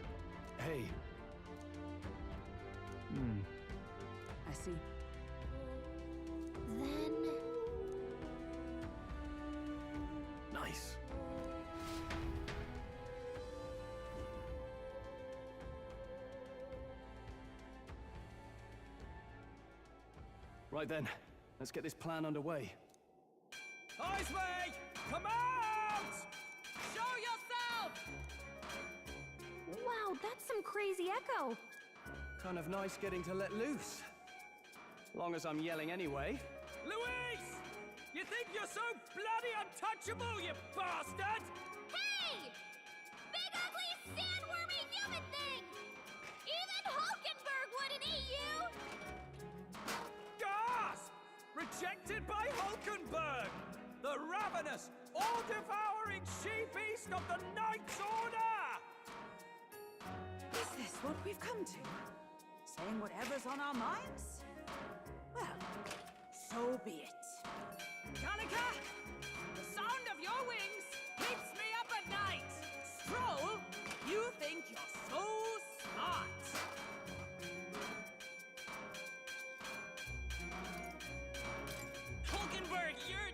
Hey. I see. Then... Nice. Right then, let's get this plan underway. Heismay! Come out! Show yourself! Wow, that's some crazy echo. Kind of nice getting to let loose. Long as I'm yelling anyway. Louise! You think you're so bloody untouchable, you bastard? Hey! Big ugly sandwormy human thing! Even Hulkenberg wouldn't eat you! Gasp! Rejected by Hulkenberg! The ravenous, all-devouring she-beast of the Knight's Order! Is this what we've come to? Saying whatever's on our minds? Well, so be it. Kanika! The sound of your wings keeps me up at night! Stroll, you think you're so smart! Hulkenberg, you're...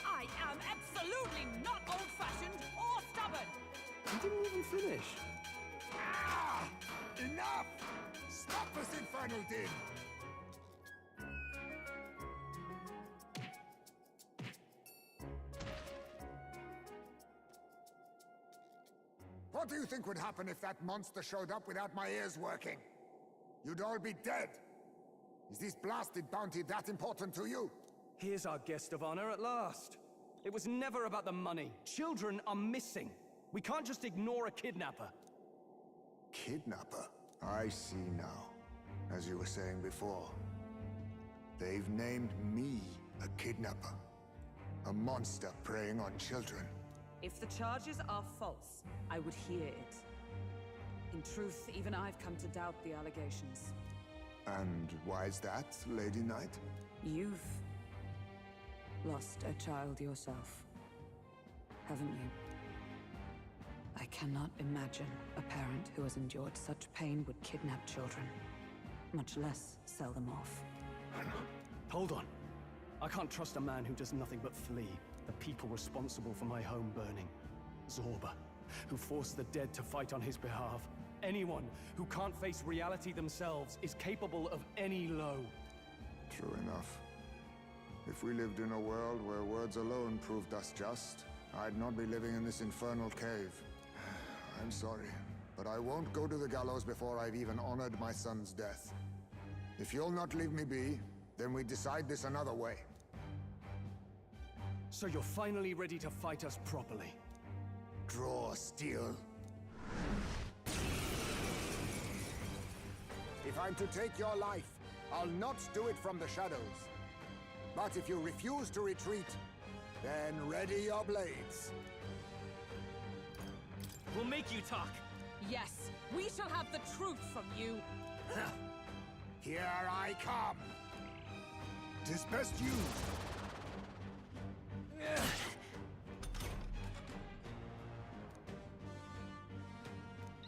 I am absolutely not old-fashioned or stubborn! You didn't even finish. Ah! Enough! Stop this infernal din! What do you think would happen if that monster showed up without my ears working? You'd all be dead! Is this blasted bounty that important to you? Here's our guest of honor at last. It was never about the money. Children are missing. We can't just ignore a kidnapper. Kidnapper? I see now. As you were saying before. They've named me a kidnapper. A monster preying on children. If the charges are false, I would hear it. In truth, even I've come to doubt the allegations. And why is that, Lady Knight? You've lost a child yourself, haven't you? I cannot imagine a parent who has endured such pain would kidnap children, much less sell them off. Hold on. I can't trust a man who does nothing but flee the people responsible for my home burning. Zorba, who forced the dead to fight on his behalf. Anyone who can't face reality themselves is capable of any low. True enough. If we lived in a world where words alone proved us just, I'd not be living in this infernal cave. I'm sorry, but I won't go to the gallows before I've even honored my son's death. If you'll not leave me be, then we decide this another way. So you're finally ready to fight us properly? Draw steel. If I'm to take your life, I'll not do it from the shadows. But if you refuse to retreat, then ready your blades. We'll make you talk. Yes, we shall have the truth from you. Here I come. 'Tis best used.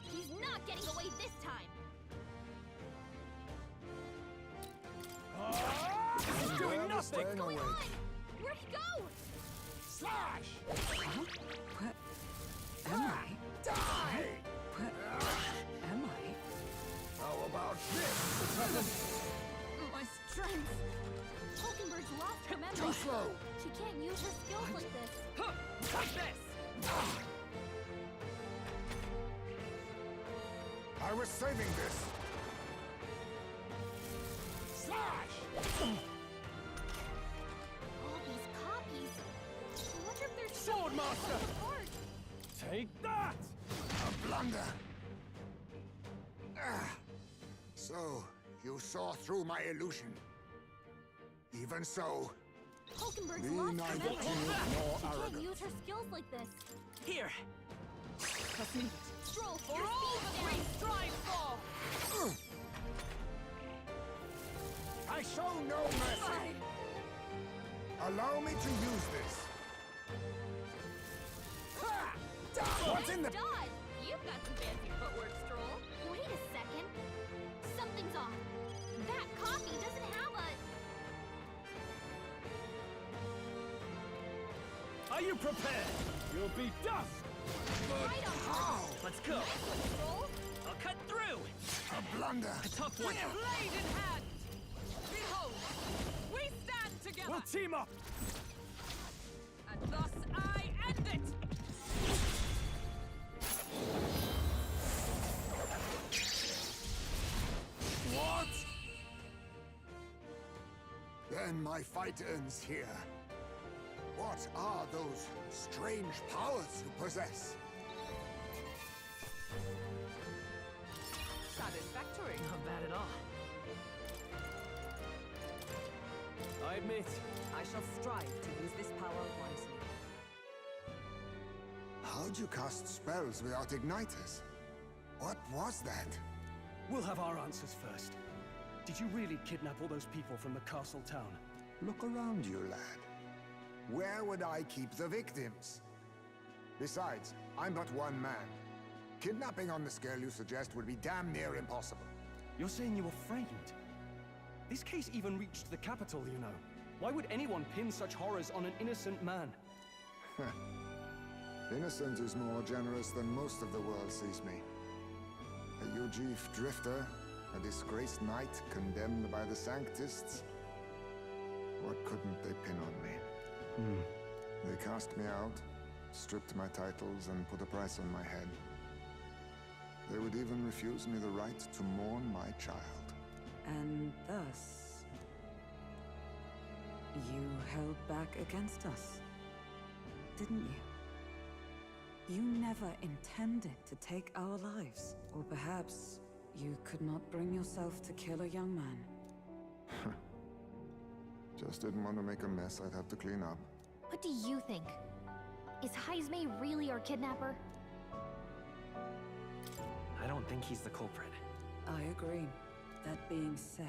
He's not getting away this time! This is doing nothing! What's going on? Where'd he go? Slash! Where am I? Die! Where am I? How about this? My strength. Hulkenberg's lost her memory. Too slow! She can't use her skills like this. Huh, take this! I was saving this. Slash! All these copies. I wonder if there's Sword Master! Take that! A blunder. So, you saw through my illusion. Even so, Hulkenberg's be lost her neither memory. timid nor She can't arrogant. use her skills like this. Here! Help us need it. Stroll for all that we strive for! I show no mercy! Allow me to use this. Ha! What's in the... Dodge! You've got some fancy footwork, Stroll. Wait a second. Something's off. That coffee doesn't have a... Are you prepared? You'll be dust! Right on how? Let's go! Stroll? I'll cut through! A blunder! A tough one! Blade in hand! Behold! We stand together! We'll team up! And thus I end it! What? Then my fight ends here. What are those strange powers you possess? Satisfactory. Not bad at all. I admit, I shall strive to use this power wisely. How'd you cast spells without igniters? What was that? we'll have our answers first. Did you really kidnap all those people from the castle town? Look around you, lad. Where would I keep the victims? Besides, I'm but one man. Kidnapping on the scale you suggest would be damn near impossible. You're saying you were framed? This case even reached the capital, you know. Why would anyone pin such horrors on an innocent man? Innocent is more generous than most of the world sees me. A Ujif drifter, a disgraced knight condemned by the Sanctists. What couldn't they pin on me? They cast me out, stripped my titles, and put a price on my head. They would even refuse me the right to mourn my child. And thus, you held back against us, didn't you? You never intended to take our lives. Or perhaps you could not bring yourself to kill a young man. Just didn't want to make a mess I'd have to clean up. What do you think? Is Heismay really our kidnapper? I don't think he's the culprit. I agree. That being said,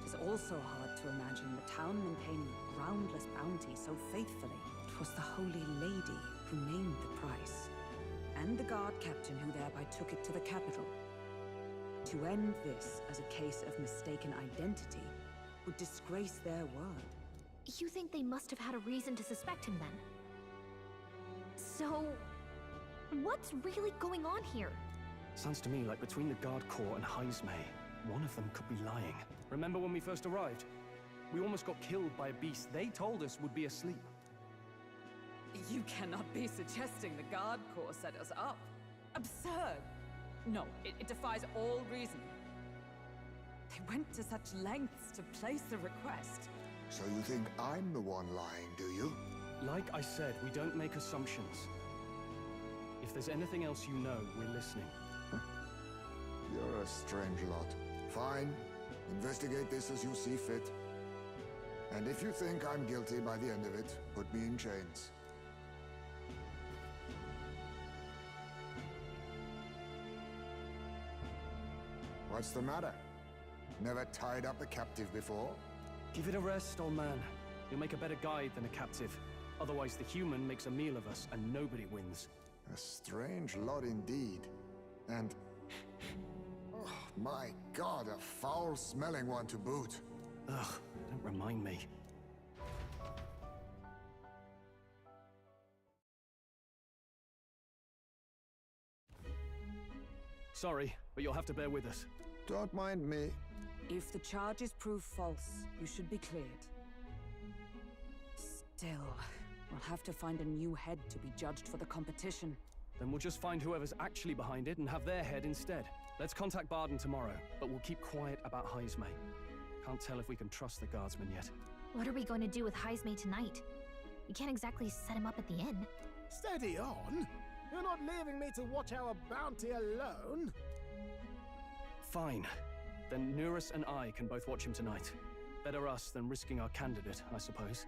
it is also hard to imagine the town maintaining a groundless bounty so faithfully. It was the Holy Lady who named the price, and the guard captain who thereby took it to the capital. To end this as a case of mistaken identity would disgrace their word. You think they must have had a reason to suspect him then? So, what's really going on here? Sounds to me like between the Guard Corps and Heismay, one of them could be lying. Remember when we first arrived? We almost got killed by a beast they told us would be asleep. You cannot be suggesting the Guard Corps set us up. Absurd! No, it defies all reason. They went to such lengths to place the request. So you think I'm the one lying, do you? Like I said, we don't make assumptions. If there's anything else you know, we're listening. You're a strange lot. Fine. Investigate this as you see fit. And if you think I'm guilty by the end of it, put me in chains. What's the matter? Never tied up a captive before? Give it a rest, old man. You'll make a better guide than a captive. Otherwise, the human makes a meal of us, and nobody wins. A strange lot indeed. And... oh, my God, a foul-smelling one to boot. Ugh, don't remind me. Sorry, but you'll have to bear with us. Don't mind me. If the charges prove false, you should be cleared. Still, we'll have to find a new head to be judged for the competition. Then we'll just find whoever's actually behind it and have their head instead. Let's contact Barden tomorrow, but we'll keep quiet about Heismay. Can't tell if we can trust the guardsmen yet. What are we going to do with Heismay tonight? We can't exactly set him up at the inn. Steady on! You're not leaving me to watch our bounty alone! Fine. Then Nurus and I can both watch him tonight. Better us than risking our candidate, I suppose.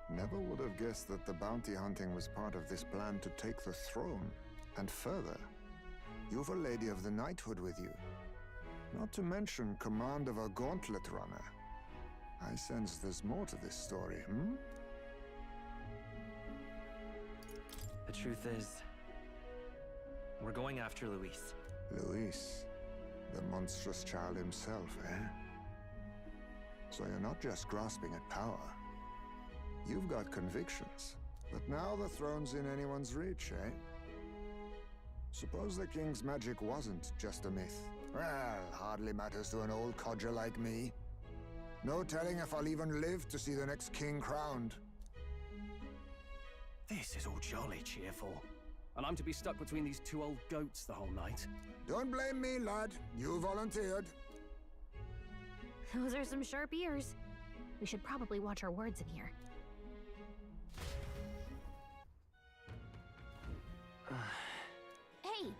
Never Never would have guessed that the bounty hunting was part of this plan to take the throne. And further, you've a Lady of the Knighthood with you. Not to mention command of a gauntlet runner. I sense there's more to this story, hmm? The truth is, we're going after Luis. Luis, the monstrous child himself, eh? So you're not just grasping at power. You've got convictions. But now the throne's in anyone's reach, eh? Suppose the king's magic wasn't just a myth. Well, hardly matters to an old codger like me. No telling if I'll even live to see the next king crowned. This is all jolly cheerful. And I'm to be stuck between these two old goats the whole night. Don't blame me, lad. You volunteered. Those are some sharp ears. We should probably watch our words in here. Hey!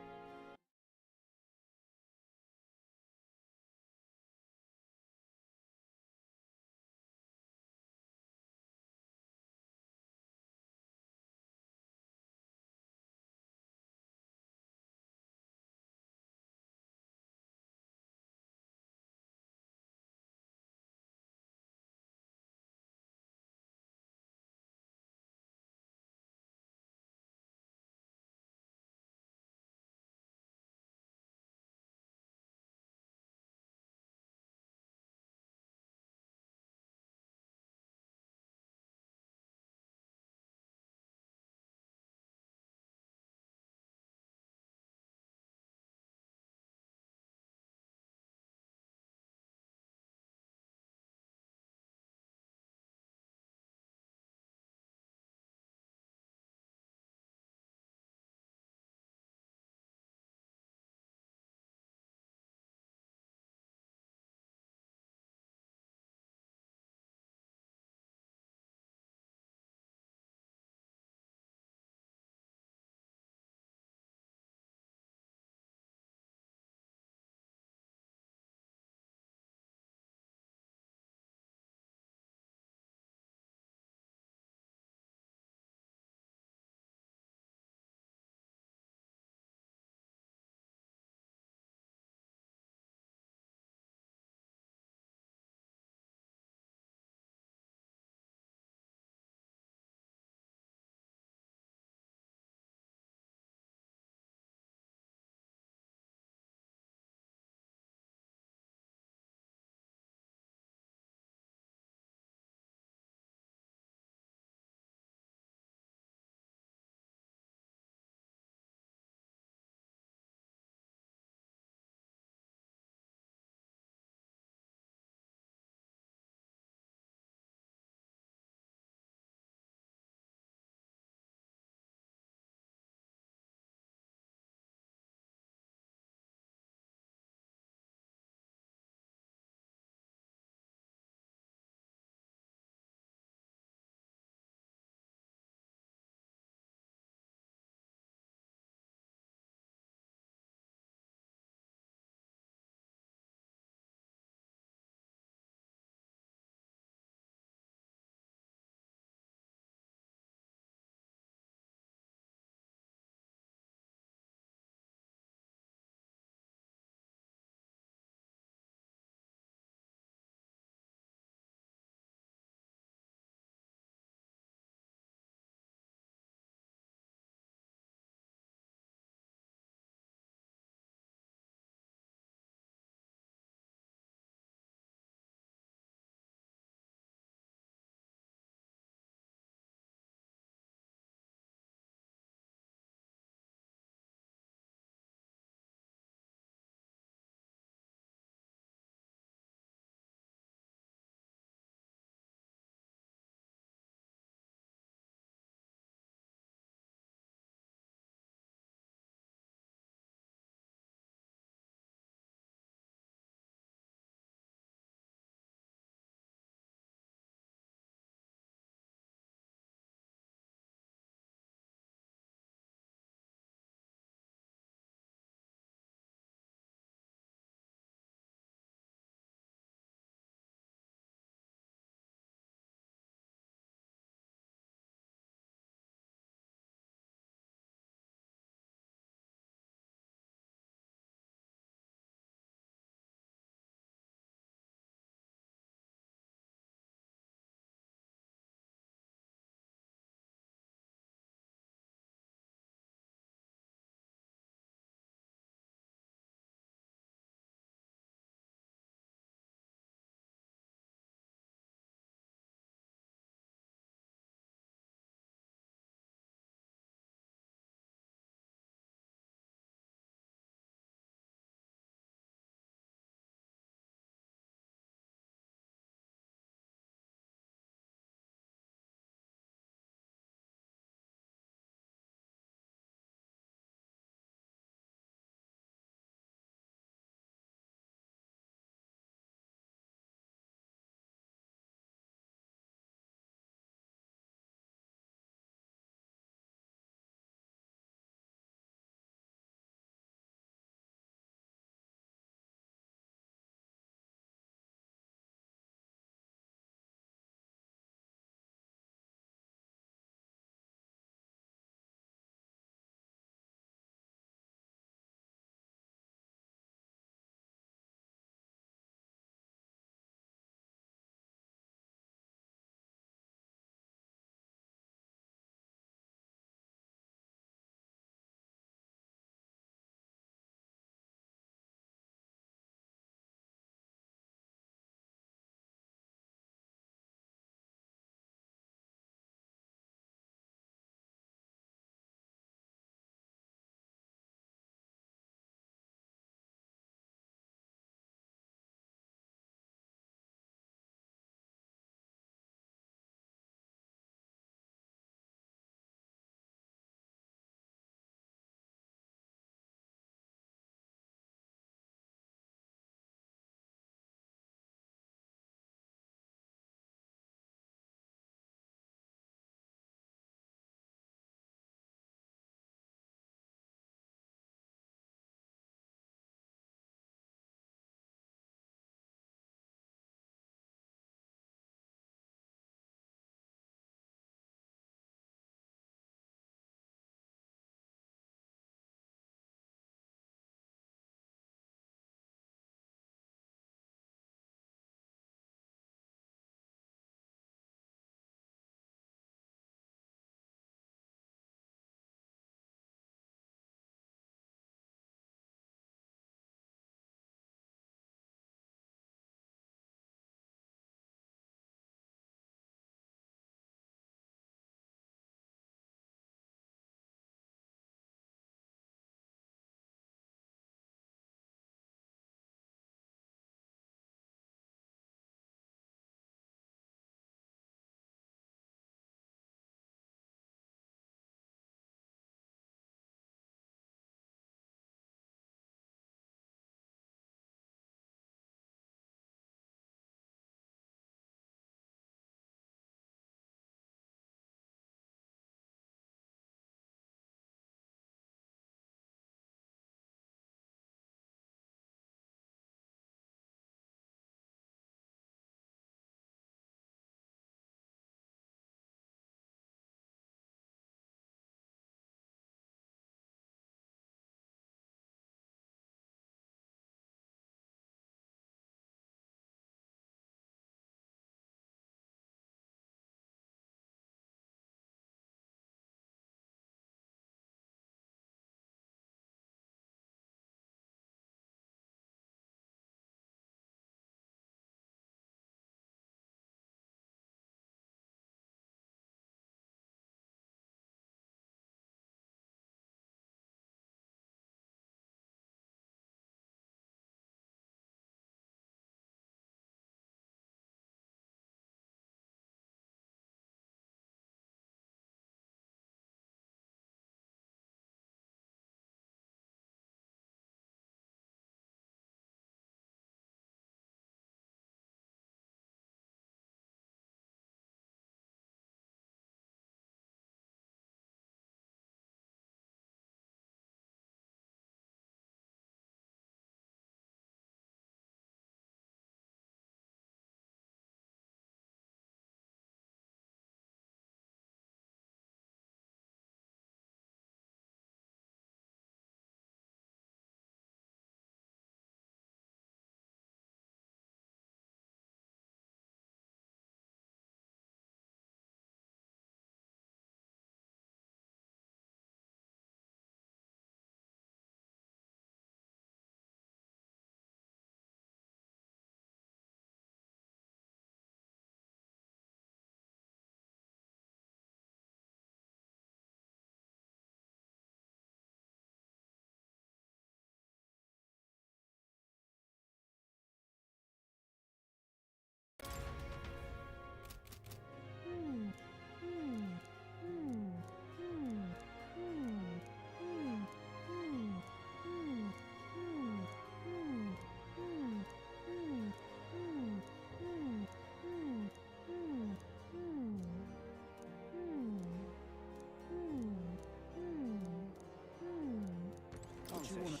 What do you want?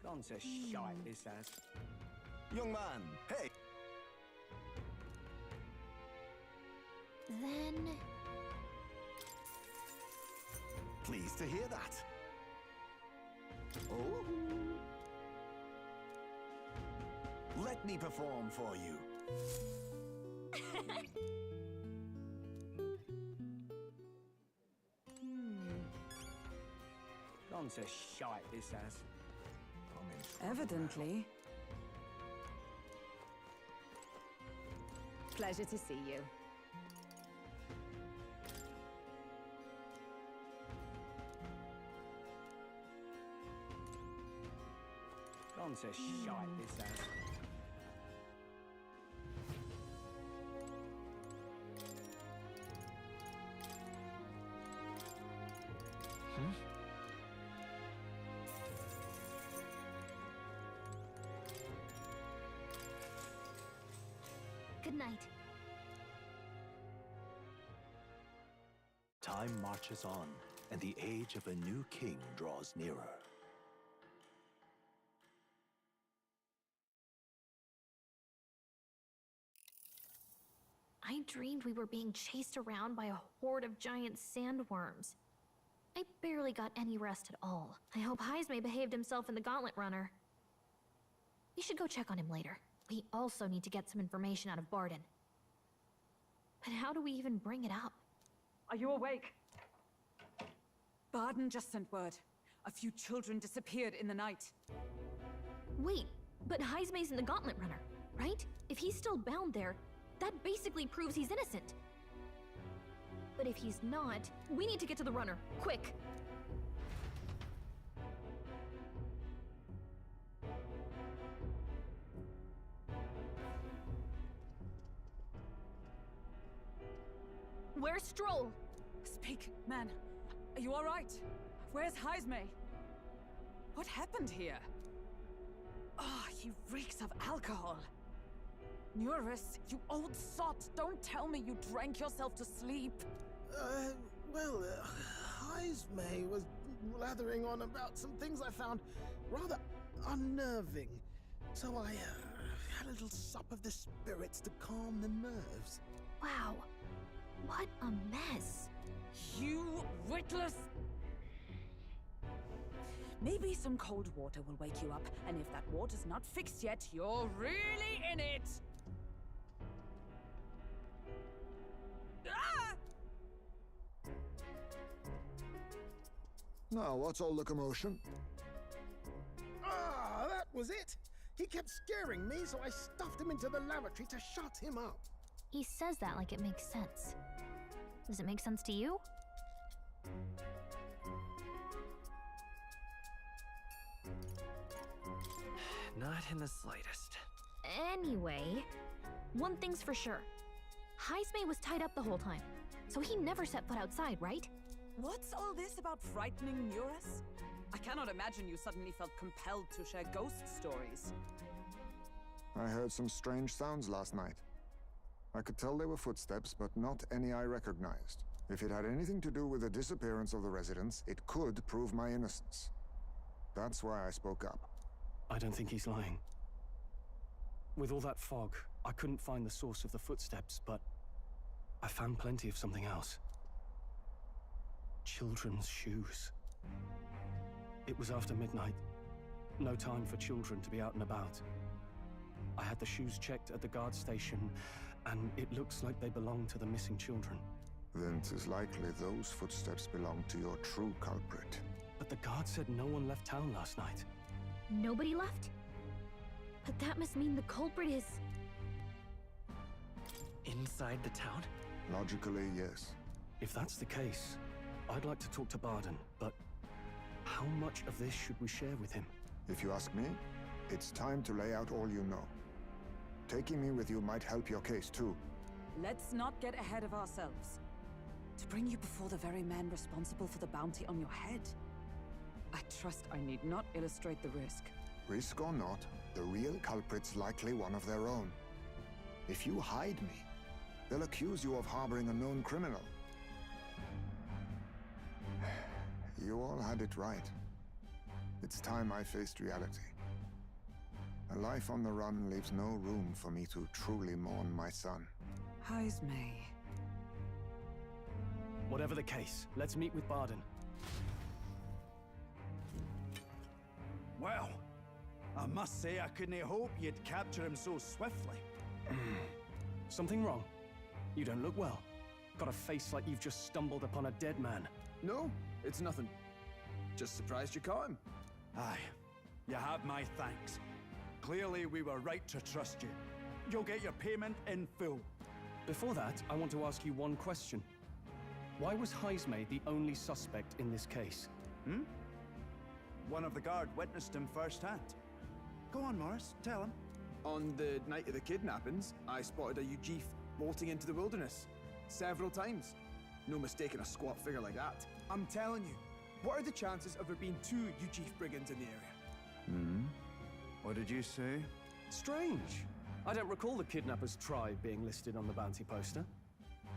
Gone to shite, this has. Young man, hey! Then... Pleased to hear that. Oh? Let me perform for you. Gone to shite, this has. Evidently. Pleasure to see you. Gone to shite, this has. Good night. Time marches on, and the age of a new king draws nearer. I dreamed we were being chased around by a horde of giant sandworms. I barely got any rest at all. I hope Heisme behaved himself in the Gauntlet Runner. We should go check on him later. We also need to get some information out of Barden. But how do we even bring it up? Are you awake? Barden just sent word. A few children disappeared in the night. Wait, but Heisme's in the Gauntlet Runner, right? If he's still bound there, that basically proves he's innocent. But if he's not, we need to get to the runner, quick! Where's Stroll? Speak, man. Are you all right? Where's Heisme? What happened here? Ah, he reeks of alcohol. Neurus, you old sot, don't tell me you drank yourself to sleep. Heisme was blathering on about some things I found rather unnerving. So I had a little sup of the spirits to calm the nerves. Wow. What a mess. You witless... Maybe some cold water will wake you up, and if that water's not fixed yet, you're really in it! Ah! Now, what's all the commotion? Ah, that was it! He kept scaring me, so I stuffed him into the lavatory to shut him up. He says that like it makes sense. Does it make sense to you? Not in the slightest. Anyway, one thing's for sure. Heismay was tied up the whole time, so he never set foot outside, right? What's all this about frightening Muris? I cannot imagine you suddenly felt compelled to share ghost stories. I heard some strange sounds last night. I could tell they were footsteps, but not any I recognized. If it had anything to do with the disappearance of the residents, it could prove my innocence. That's why I spoke up. I don't think he's lying. With all that fog, I couldn't find the source of the footsteps, but I found plenty of something else. Children's shoes. It was after midnight. No time for children to be out and about. I had the shoes checked at the guard station, and it looks like they belong to the missing children. Then 'tis likely those footsteps belong to your true culprit. But the guard said no one left town last night. Nobody left? But that must mean the culprit is... Inside the town? Logically, yes. If that's the case, I'd like to talk to Barden, but how much of this should we share with him? If you ask me, it's time to lay out all you know. Taking me with you might help your case, too. Let's not get ahead of ourselves. To bring you before the very man responsible for the bounty on your head, I trust I need not illustrate the risk. Risk or not, the real culprit's likely one of their own. If you hide me, they'll accuse you of harboring a known criminal. You all had it right. It's time I faced reality. A life on the run leaves no room for me to truly mourn my son. Heismay. Whatever the case, let's meet with Barden. Well, I must say I couldn't hope you'd capture him so swiftly. Something wrong? You don't look well. Got a face like you've just stumbled upon a dead man. No, it's nothing. Just surprised you caught him. Aye, you have my thanks. Clearly we were right to trust you. You'll get your payment in full. Before that, I want to ask you one question. Why was Heismay the only suspect in this case? One of the guard witnessed him firsthand. Go on, Morris, tell him. On the night of the kidnappings, I spotted a Ujif bolting into the wilderness. Several times. No mistaking a squat figure like that. I'm telling you, what are the chances of there being 2 Ujif brigands in the area? What did you say? Strange. I don't recall the kidnappers' tribe being listed on the bounty poster.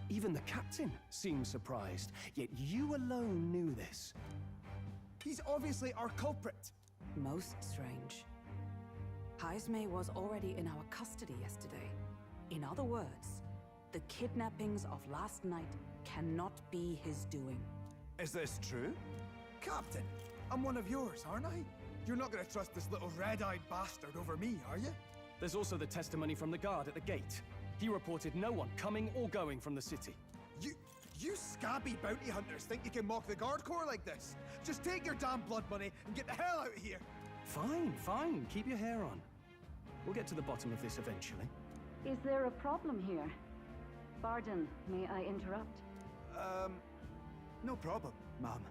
Even the captain seemed surprised, yet you alone knew this. He's obviously our culprit. Most strange. Heismay was already in our custody yesterday. In other words, the kidnappings of last night cannot be his doing. Is this true? Captain, I'm one of yours, aren't I? You're not gonna trust this little red-eyed bastard over me, are you? There's also the testimony from the guard at the gate. He reported no one coming or going from the city. You scabby bounty hunters think you can mock the Guard Corps like this? Just take your damn blood money and get the hell out of here! Fine, fine. Keep your hair on. We'll get to the bottom of this eventually. Is there a problem here? Barden, may I interrupt? No problem, Mom.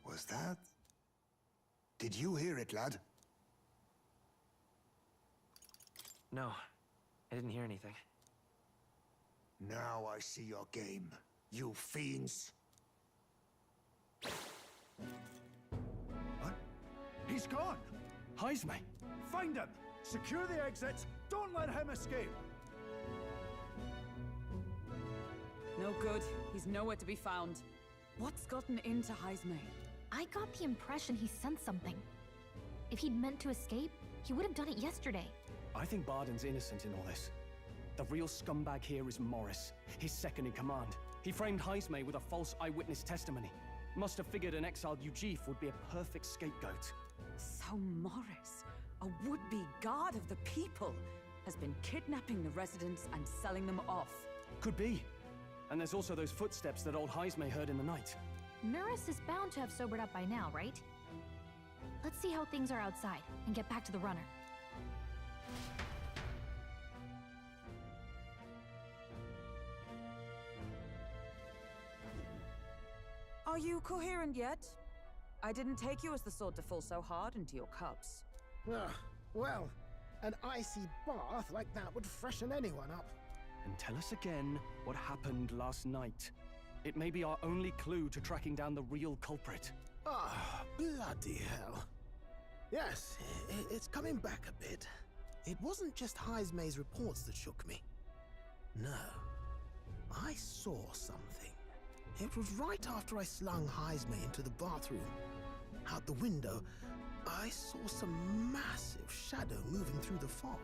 Was that? Did you hear it, lad? No, I didn't hear anything. Now I see your game, you fiends. What? He's gone! Heismay! Find him! Secure the exits! Don't let him escape! No good. He's nowhere to be found. What's gotten into Heismay? I got the impression he sensed something. If he'd meant to escape, he would have done it yesterday. I think Barden's innocent in all this. The real scumbag here is Morris, his second in command. He framed Heismay with a false eyewitness testimony. Must have figured an exiled Ujif would be a perfect scapegoat. So Morris, a would-be god of the people, has been kidnapping the residents and selling them off. Could be. And there's also those footsteps that old Heismay heard in the night. Nuris is bound to have sobered up by now, right? Let's see how things are outside, and get back to the runner. Are you coherent yet? I didn't take you as the sort to fall so hard into your cups. Well, an icy bath like that would freshen anyone up. And tell us again what happened last night. It may be our only clue to tracking down the real culprit. Ah, bloody hell. Yes, it's coming back a bit. It wasn't just Heismay's reports that shook me. No, I saw something. It was right after I slung Heismay into the bathroom. Out the window, I saw some massive shadow moving through the fog.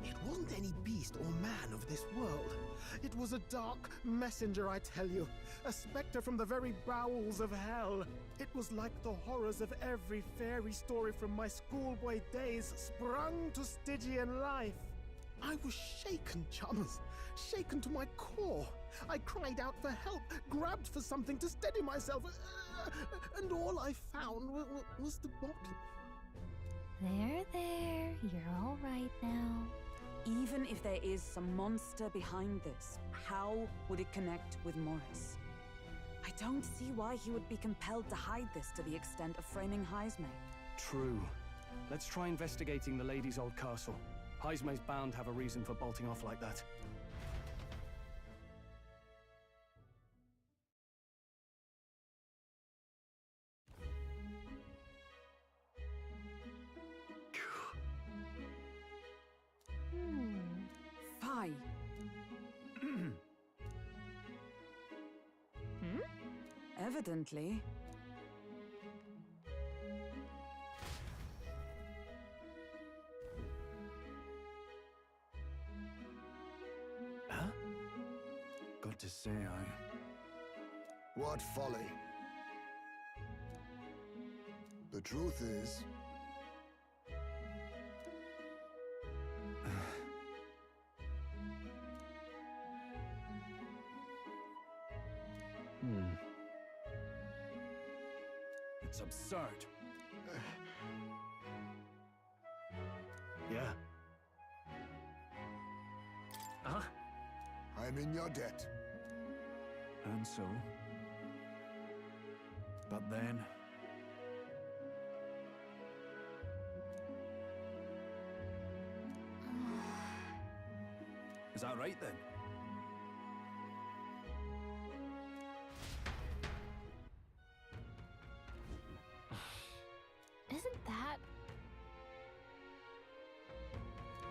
It wasn't any beast or man of this world. It was a dark messenger, I tell you. A specter from the very bowels of hell. It was like the horrors of every fairy story from my schoolboy days sprung to Stygian life. I was shaken, chums. Shaken to my core. I cried out for help, grabbed for something to steady myself, and all I found was the bottle. There, you're all right now. Even if there is some monster behind this, how would it connect with Morris? I don't see why he would be compelled to hide this to the extent of framing Heismay. True. Let's try investigating the lady's old castle. Heismay's bound to have a reason for bolting off like that. Fie. Evidently. Huh? Got to say, What folly. The truth is... It's absurd. Yeah. Huh? I'm in your debt. And so? But then... Is that right then? Isn't that...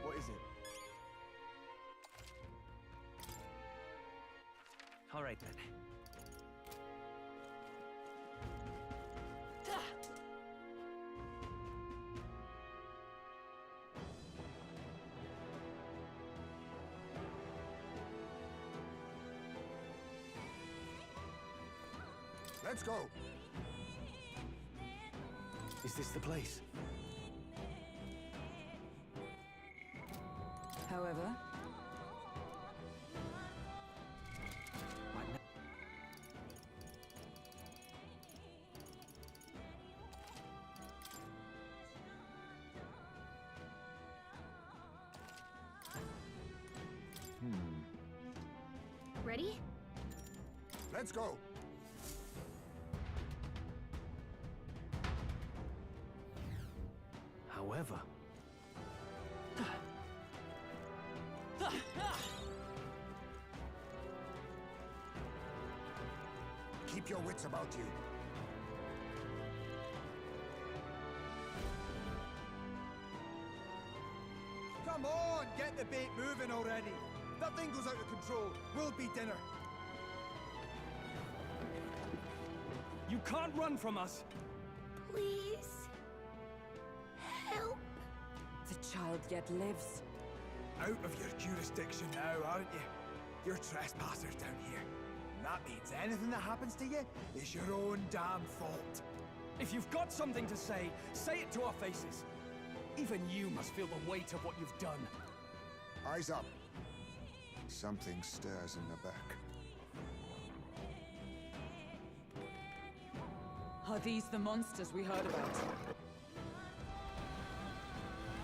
What is it? All right, then. Let's go! Is this the place? However... Ready? Let's go! However... Keep your wits about you. Come on, get the bait moving already. If that thing goes out of control, we'll be dinner. You can't run from us! Please... help. The child yet lives. Out of your jurisdiction now, aren't you? You're trespassers down here. And that means anything that happens to you is your own damn fault. If you've got something to say it to our faces. Even you must feel the weight of what you've done. Eyes up. Something stirs in the back. Are these the monsters we heard about?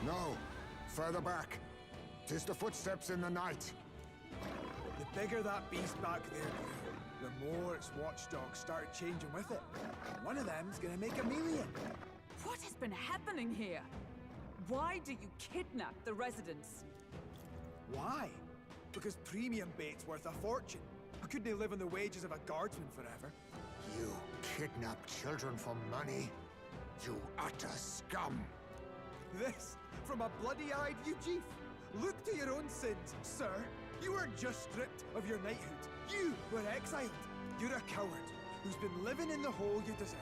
No. Further back. 'Tis the footsteps in the night. The bigger that beast back there grew, the more its watchdogs started changing with it. One of them's gonna make a million. What has been happening here? Why do you kidnap the residents? Why? Because premium bait's worth a fortune. I couldn't live on the wages of a guardsman forever. You kidnap children for money? You utter scum! This from a bloody-eyed Eugene. Look to your own sins, sir. You weren't just stripped of your knighthood. You were exiled. You're a coward who's been living in the hole you deserve.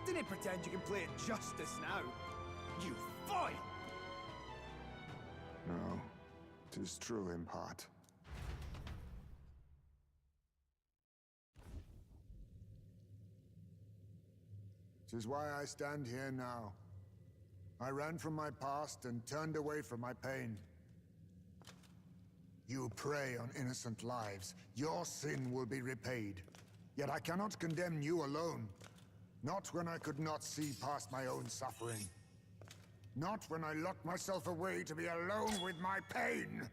Didn't pretend you can play at justice now. You foil! No, 'tis true in part. Tis why I stand here now. I ran from my past and turned away from my pain. You prey on innocent lives. Your sin will be repaid. Yet I cannot condemn you alone. Not when I could not see past my own suffering. Not when I locked myself away to be alone with my pain!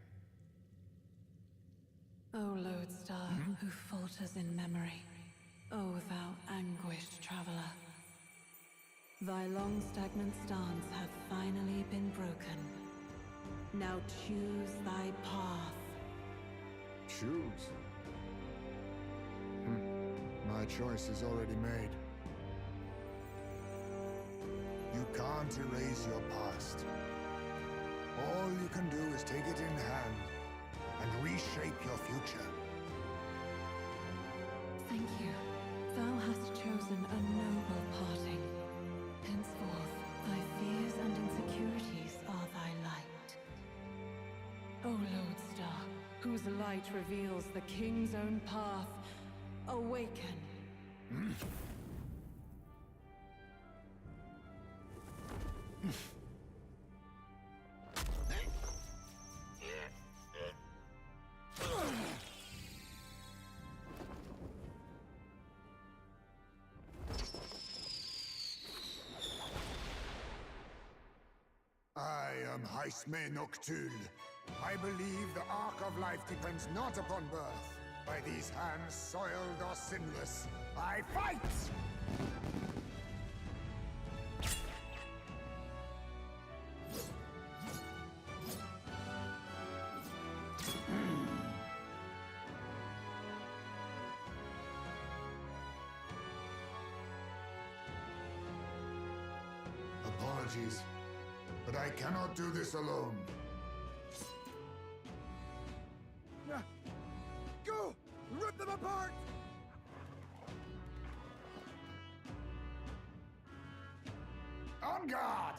O lodestar, who falters in memory, O thou anguished traveler. Thy long stagnant stance hath finally been broken. Now choose thy path. Choose? My choice is already made. You can't erase your past. All you can do is take it in hand and reshape your future. Thank you. Thou hast chosen a noble parting. Henceforth, thy fears and insecurities are thy light. O lodestar, whose light reveals the king's own path, awaken. I am Haisme Noctul. I believe the arc of life depends not upon birth. By these hands, soiled or sinless, I fight! Apologies, but I cannot do this alone. Go! Rip them apart! On guard!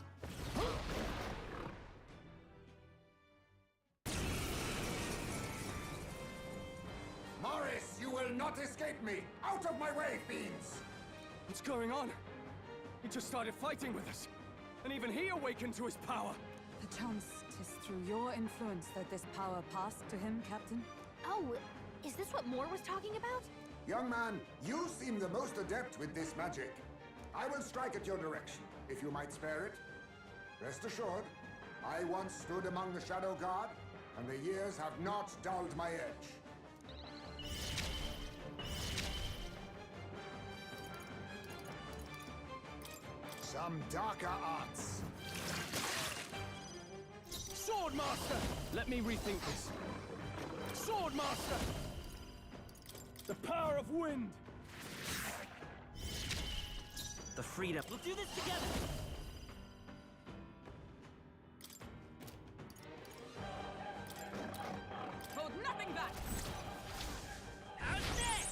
Morris, you will not escape me! Out of my way, fiends! What's going on? He just started fighting with us. And even he awakened to his power. Perchance 'tis through your influence that this power passed to him, Captain? Oh, is this what Moore was talking about? Young man, you seem the most adept with this magic. I will strike at your direction, if you might spare it. Rest assured, I once stood among the Shadow Guard, and the years have not dulled my edge. Some darker arts. Swordmaster! Let me rethink this. Swordmaster! The power of wind! The freedom. We'll do this together! Hold nothing back! How's this?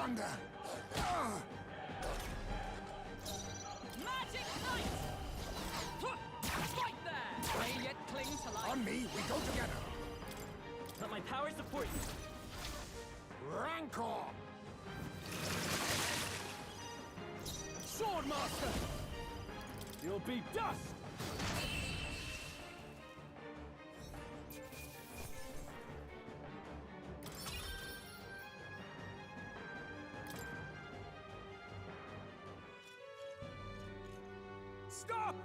thunder! Magic Knight! Right there! May yet cling to life. On me, we go together! Let my power support you. Rancor! Swordmaster! You'll be dust! Stop!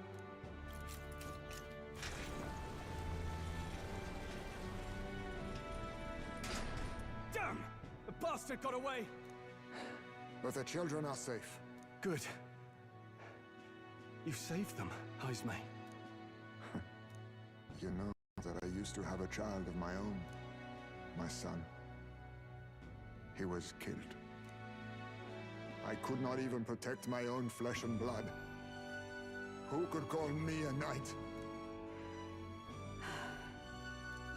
Damn! The bastard got away! But the children are safe. Good. You saved them, Haisme. You know that I used to have a child of my own. My son. He was killed. I could not even protect my own flesh and blood. Who could call me a knight?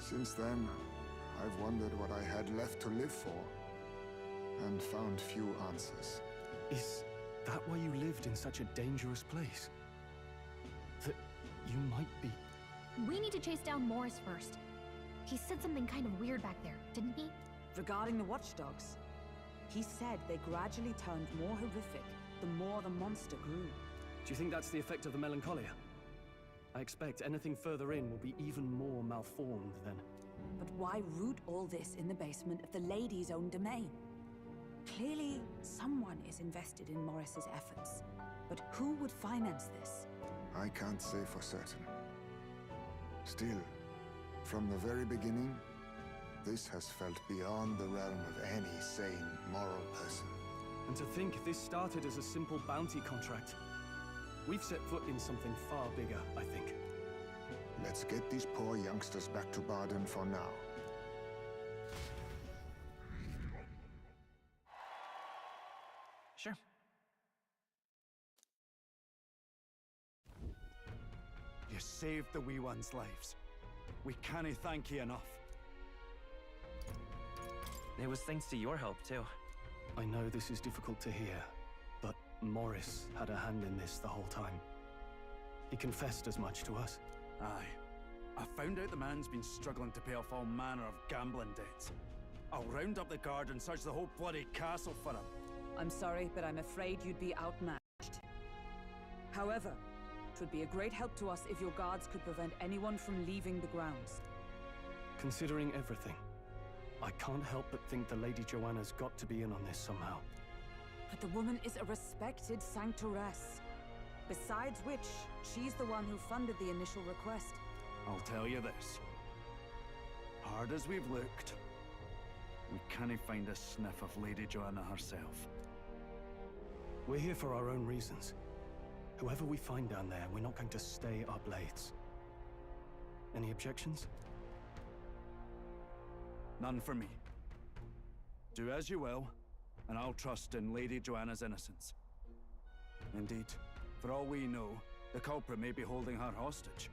Since then, I've wondered what I had left to live for, and found few answers. Is that why you lived in such a dangerous place? That you might be... We need to chase down Morris first. He said something kind of weird back there, didn't he? Regarding the watchdogs, he said they gradually turned more horrific the more the monster grew. Do you think that's the effect of the melancholia? I expect anything further in will be even more malformed then. But why root all this in the basement of the lady's own domain? Clearly, someone is invested in Morris's efforts. But who would finance this? I can't say for certain. Still, from the very beginning, this has felt beyond the realm of any sane, moral person. And to think this started as a simple bounty contract. We've set foot in something far bigger, I think. Let's get these poor youngsters back to Barden for now. Sure. You saved the wee ones' lives. We can't thank you enough. It was thanks to your help, too. I know this is difficult to hear, but Morris had a hand in this the whole time. He confessed as much to us. Aye. I found out the man's been struggling to pay off all manner of gambling debts. I'll round up the guard and search the whole bloody castle for him. I'm sorry, but I'm afraid you'd be outmatched. However, it would be a great help to us if your guards could prevent anyone from leaving the grounds. Considering everything, I can't help but think the Lady Joanna's got to be in on this somehow. But the woman is a respected sanctoress. Besides which, she's the one who funded the initial request. I'll tell you this. Hard as we've looked, we can't find a sniff of Lady Joanna herself. We're here for our own reasons. Whoever we find down there, we're not going to stay up late. Any objections? None for me. Do as you will, and I'll trust in Lady Joanna's innocence. Indeed, for all we know, the culprit may be holding her hostage.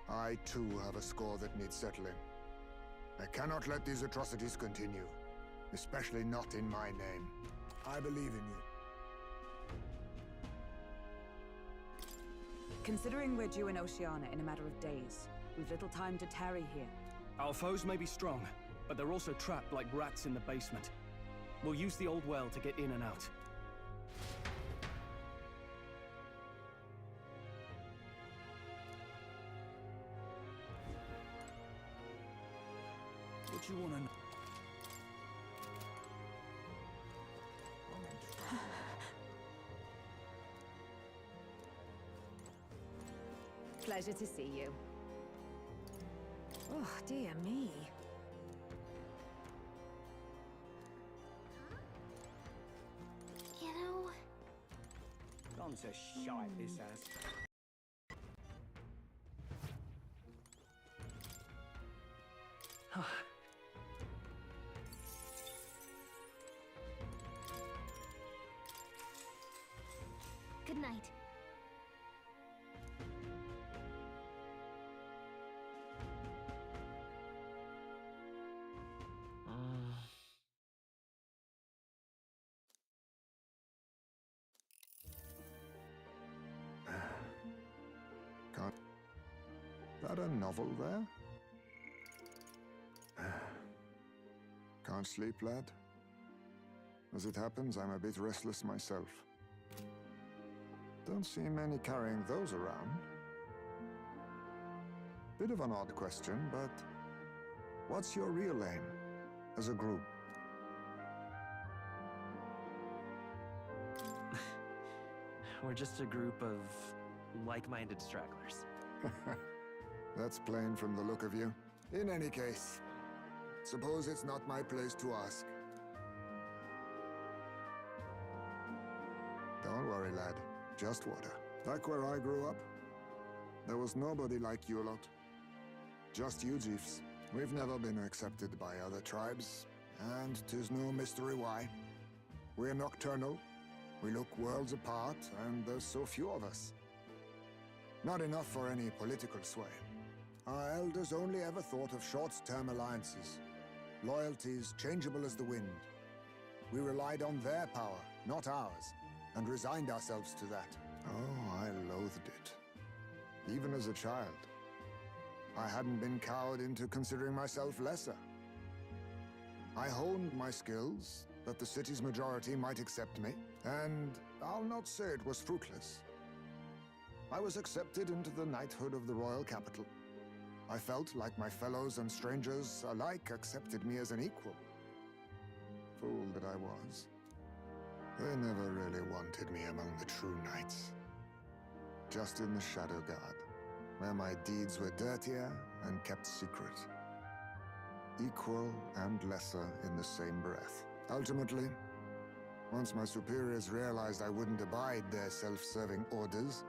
I too have a score that needs settling. I cannot let these atrocities continue, especially not in my name. I believe in you. Considering we're due in Oceania in a matter of days, we've little time to tarry here. Our foes may be strong, but they're also trapped like rats in the basement. We'll use the old well to get in and out. What you wanna know? Pleasure to see you. Oh, dear me. You know... Gone to shite, this has. Good night. That a novel there? Can't sleep, lad? As it happens, I'm a bit restless myself. Don't see many carrying those around. Bit of an odd question, but what's your real aim as a group? We're just a group of like-minded stragglers. That's plain from the look of you. In any case, suppose it's not my place to ask. Don't worry, lad. Just water. Back where I grew up, there was nobody like you lot. Just you chiefs. We've never been accepted by other tribes, and 'tis no mystery why. We're nocturnal, we look worlds apart, and there's so few of us. Not enough for any political sway. Our elders only ever thought of short-term alliances, loyalties changeable as the wind. We relied on their power, not ours, and resigned ourselves to that. Oh, I loathed it. Even as a child. I hadn't been cowed into considering myself lesser. I honed my skills, that the city's majority might accept me, and I'll not say it was fruitless. I was accepted into the knighthood of the royal capital. I felt like my fellows and strangers alike accepted me as an equal. Fool that I was. They never really wanted me among the true knights. Just in the Shadow Guard, where my deeds were dirtier and kept secret. Equal and lesser in the same breath. Ultimately, once my superiors realized I wouldn't abide their self-serving orders,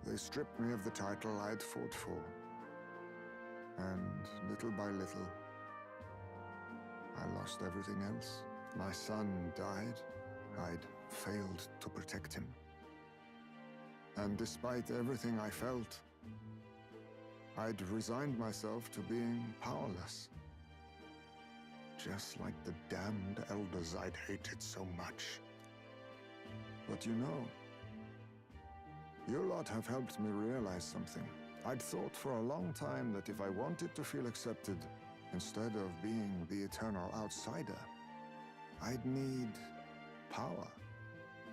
they stripped me of the title I'd fought for. And little by little, I lost everything else. My son died. I'd failed to protect him. And despite everything I felt, I'd resigned myself to being powerless. Just like the damned elders I'd hated so much. But you know, you lot have helped me realize something. I'd thought for a long time that if I wanted to feel accepted, instead of being the eternal outsider, I'd need power,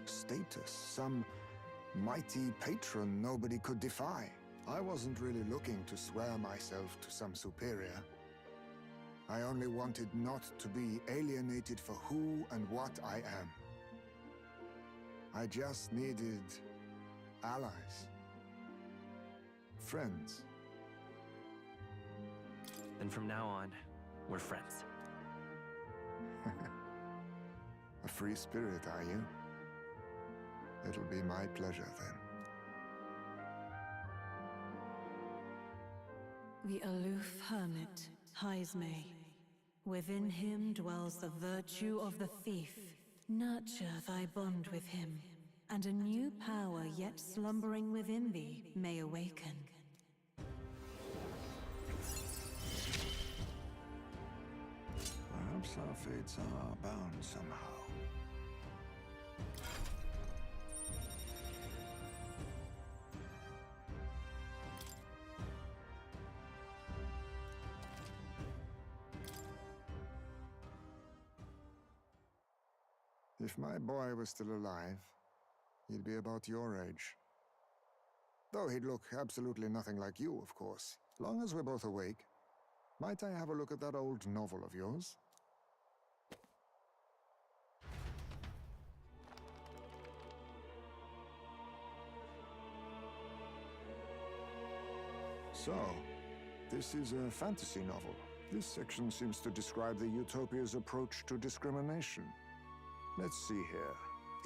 status, some mighty patron nobody could defy. I wasn't really looking to swear myself to some superior. I only wanted not to be alienated for who and what I am. I just needed allies. Friends. And from now on, we're friends. A free spirit, are you? It'll be my pleasure, then. The aloof hermit, Haisme. Within him dwells the virtue of the thief. Nurture thy bond with him, and a new power yet slumbering within thee may awaken. Perhaps our fates are bound somehow. If my boy was still alive, he'd be about your age. Though he'd look absolutely nothing like you, of course. Long as we're both awake, might I have a look at that old novel of yours? So, this is a fantasy novel. This section seems to describe the Utopia's approach to discrimination. Let's see here.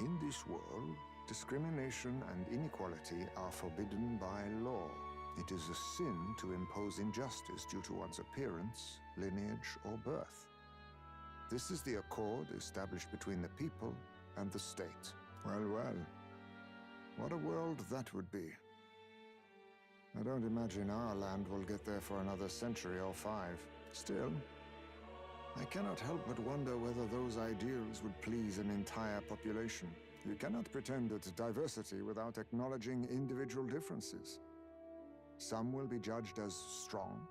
In this world, discrimination and inequality are forbidden by law. It is a sin to impose injustice due to one's appearance, lineage, or birth. This is the accord established between the people and the state. Well, well. What a world that would be. I don't imagine our land will get there for another century or 5. Still, I cannot help but wonder whether those ideals would please an entire population. You cannot pretend at diversity without acknowledging individual differences. Some will be judged as strong,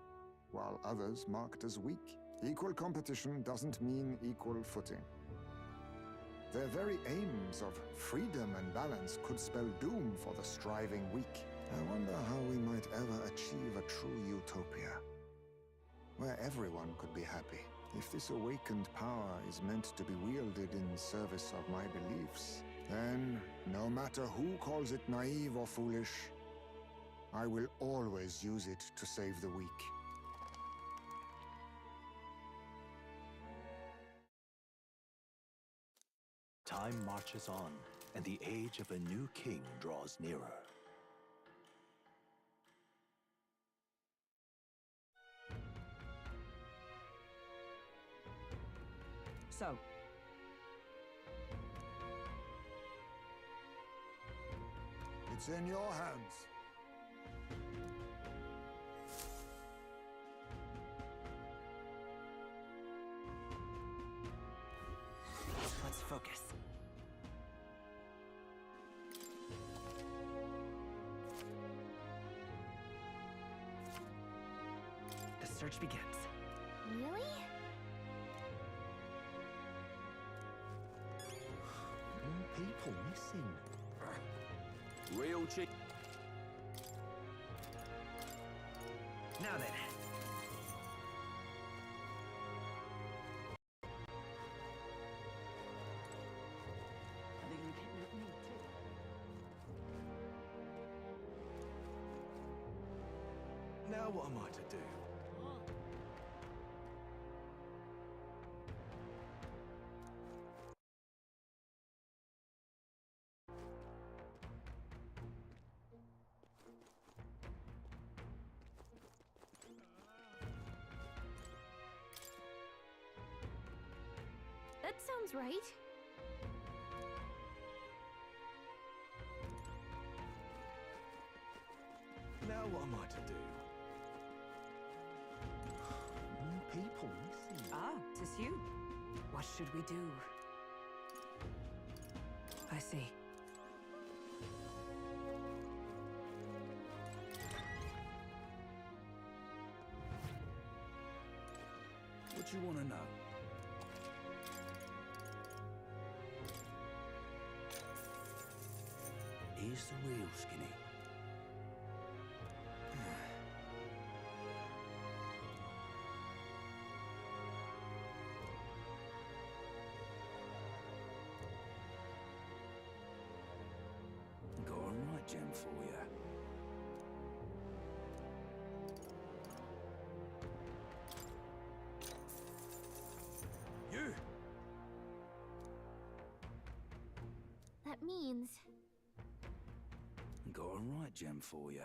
while others marked as weak. Equal competition doesn't mean equal footing. Their very aims of freedom and balance could spell doom for the striving weak. I wonder how we might ever achieve a true utopia, where everyone could be happy. If this awakened power is meant to be wielded in service of my beliefs, then, no matter who calls it naive or foolish, I will always use it to save the weak. Time marches on, and the age of a new king draws nearer. So, it's in your hands. Let's focus. The search begins. Really? More people missing. Real chick. Now then. are they gonna kidnap me too? Now what am I to do? That sounds right. Now what am I to do? More people missing. Ah, 'tis you. What should we do? I see. What you want to know? Here's the real skinny. Got a right gem for you. You! That means... Got a right gem for you.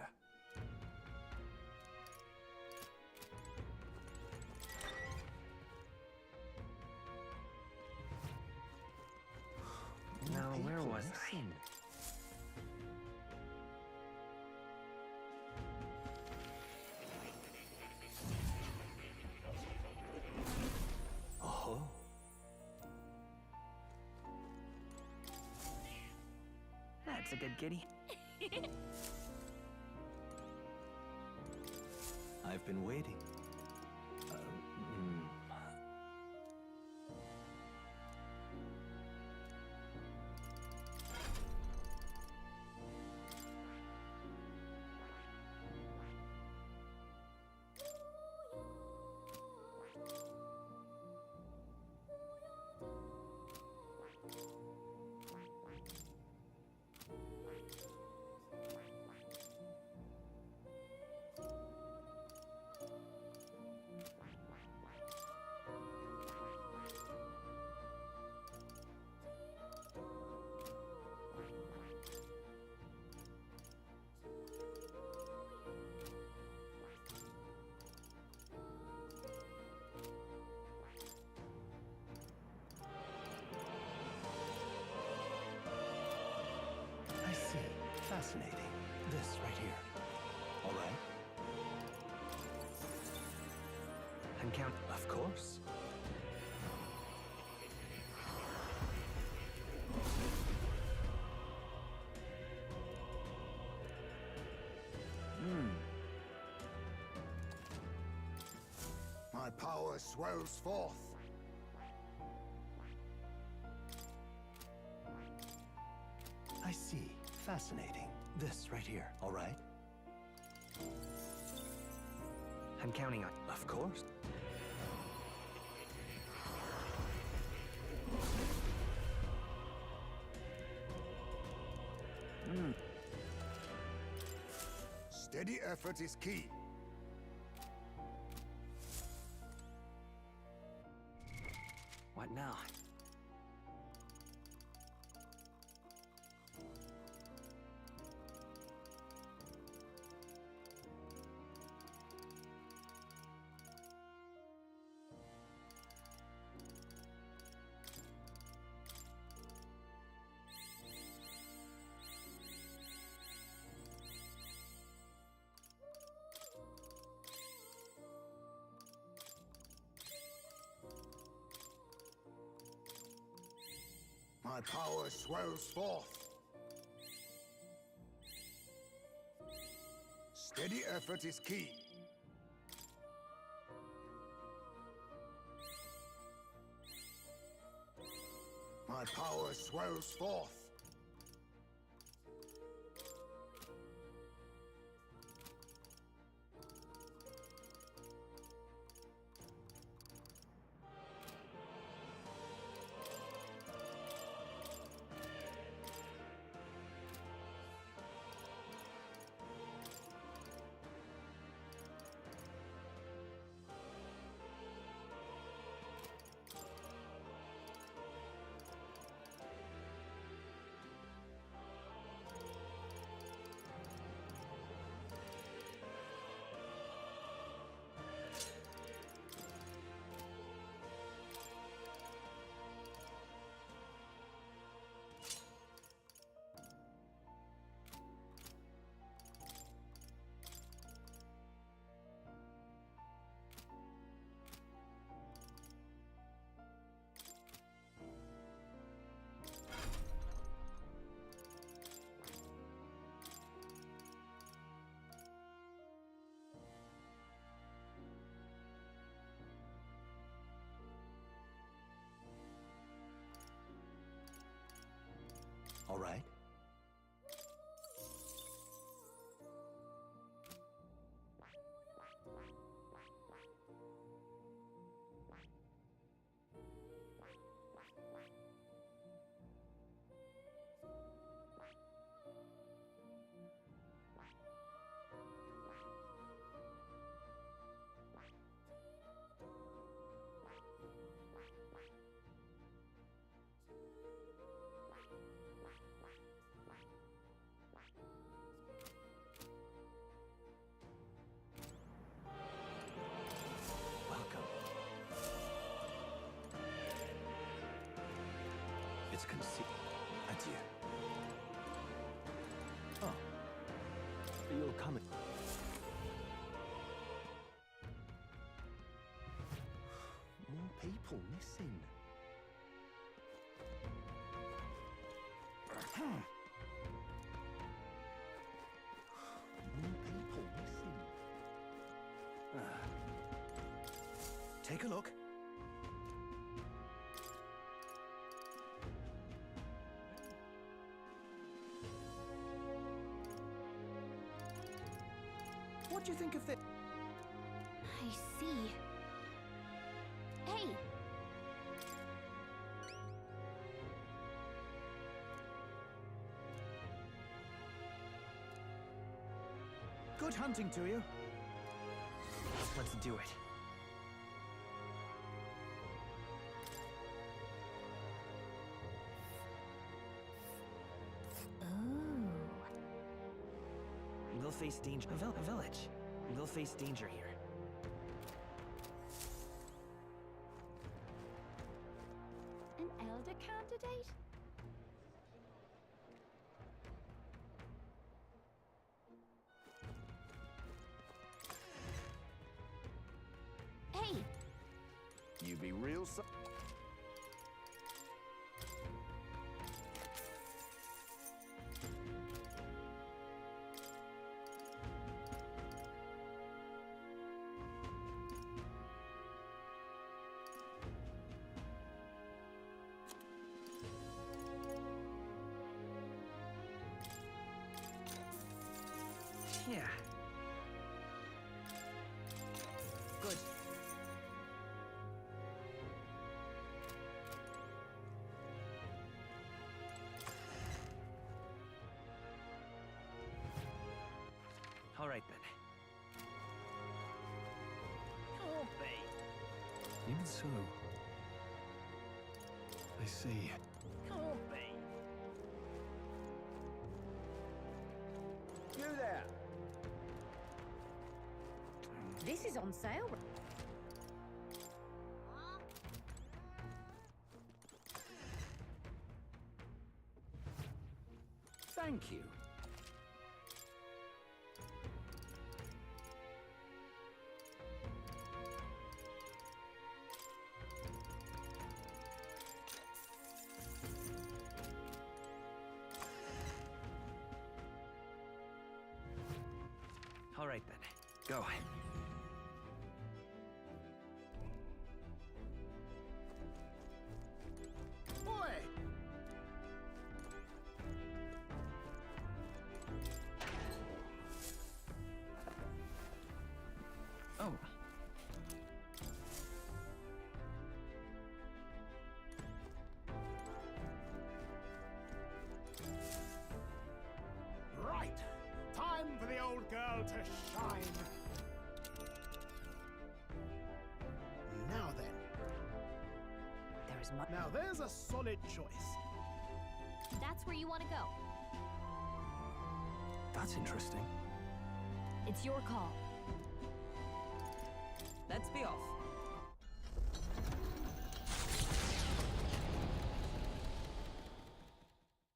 Now, where was I? Oh, That's a good kitty. I've been waiting. I see. Fascinating. This right here. All right? And count. Of course. My power swells forth. I see. Fascinating. This right here, all right? I'm counting on. Of course. Steady effort is key. What now? My power swells forth. Steady effort is key. My power swells forth. All right? It's concealed. Adieu. Oh. You'll come in. More people missing. More people missing. Take a look. What do you think of this? I see. Hey! Good hunting to you. Let's do it. We'll face danger. A village. We'll face danger here. An elder candidate? Hey! You be real so. Yeah. Good. All right then. Can't be. Even so. I see. Can't be. You there. This is on sale. Thank you. All right then. Go. Boy! Oh. Right! Time for the old girl to shine! Now then. There is Now there's a solid choice. That's where you want to go. That's interesting. It's your call. Let's be off.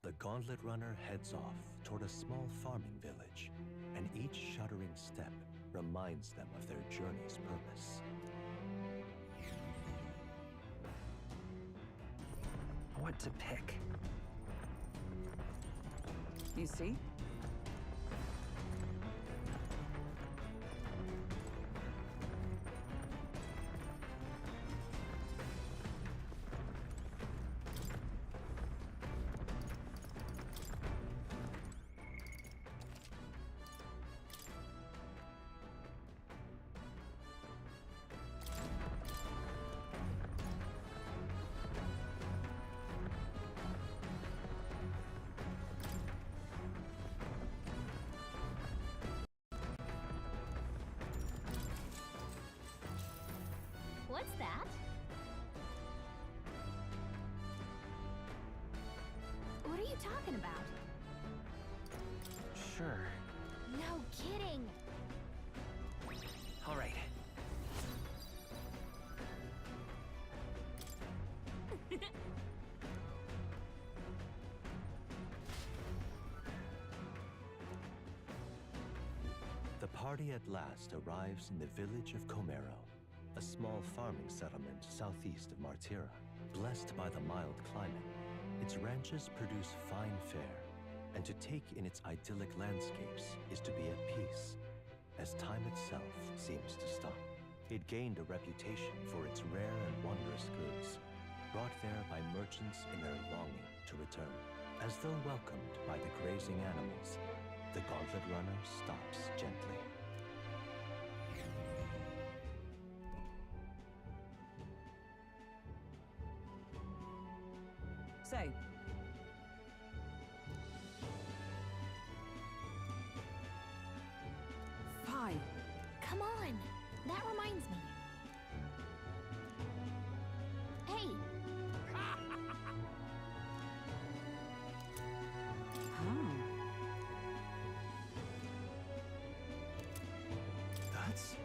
The Gauntlet Runner heads off toward a small farming village, and each shuddering step reminds them of their journey's purpose. What to pick? You see? What's that? What are you talking about? Sure. No kidding. All right. The party at last arrives in the village of Comero, a small farming settlement southeast of Martira. Blessed by the mild climate, its ranches produce fine fare, and to take in its idyllic landscapes is to be at peace, as time itself seems to stop. It gained a reputation for its rare and wondrous goods, brought there by merchants in their longing to return. As though welcomed by the grazing animals, the Gauntlet Runner stops gently. Say. Fine. Come on. That reminds me. Hey. That's...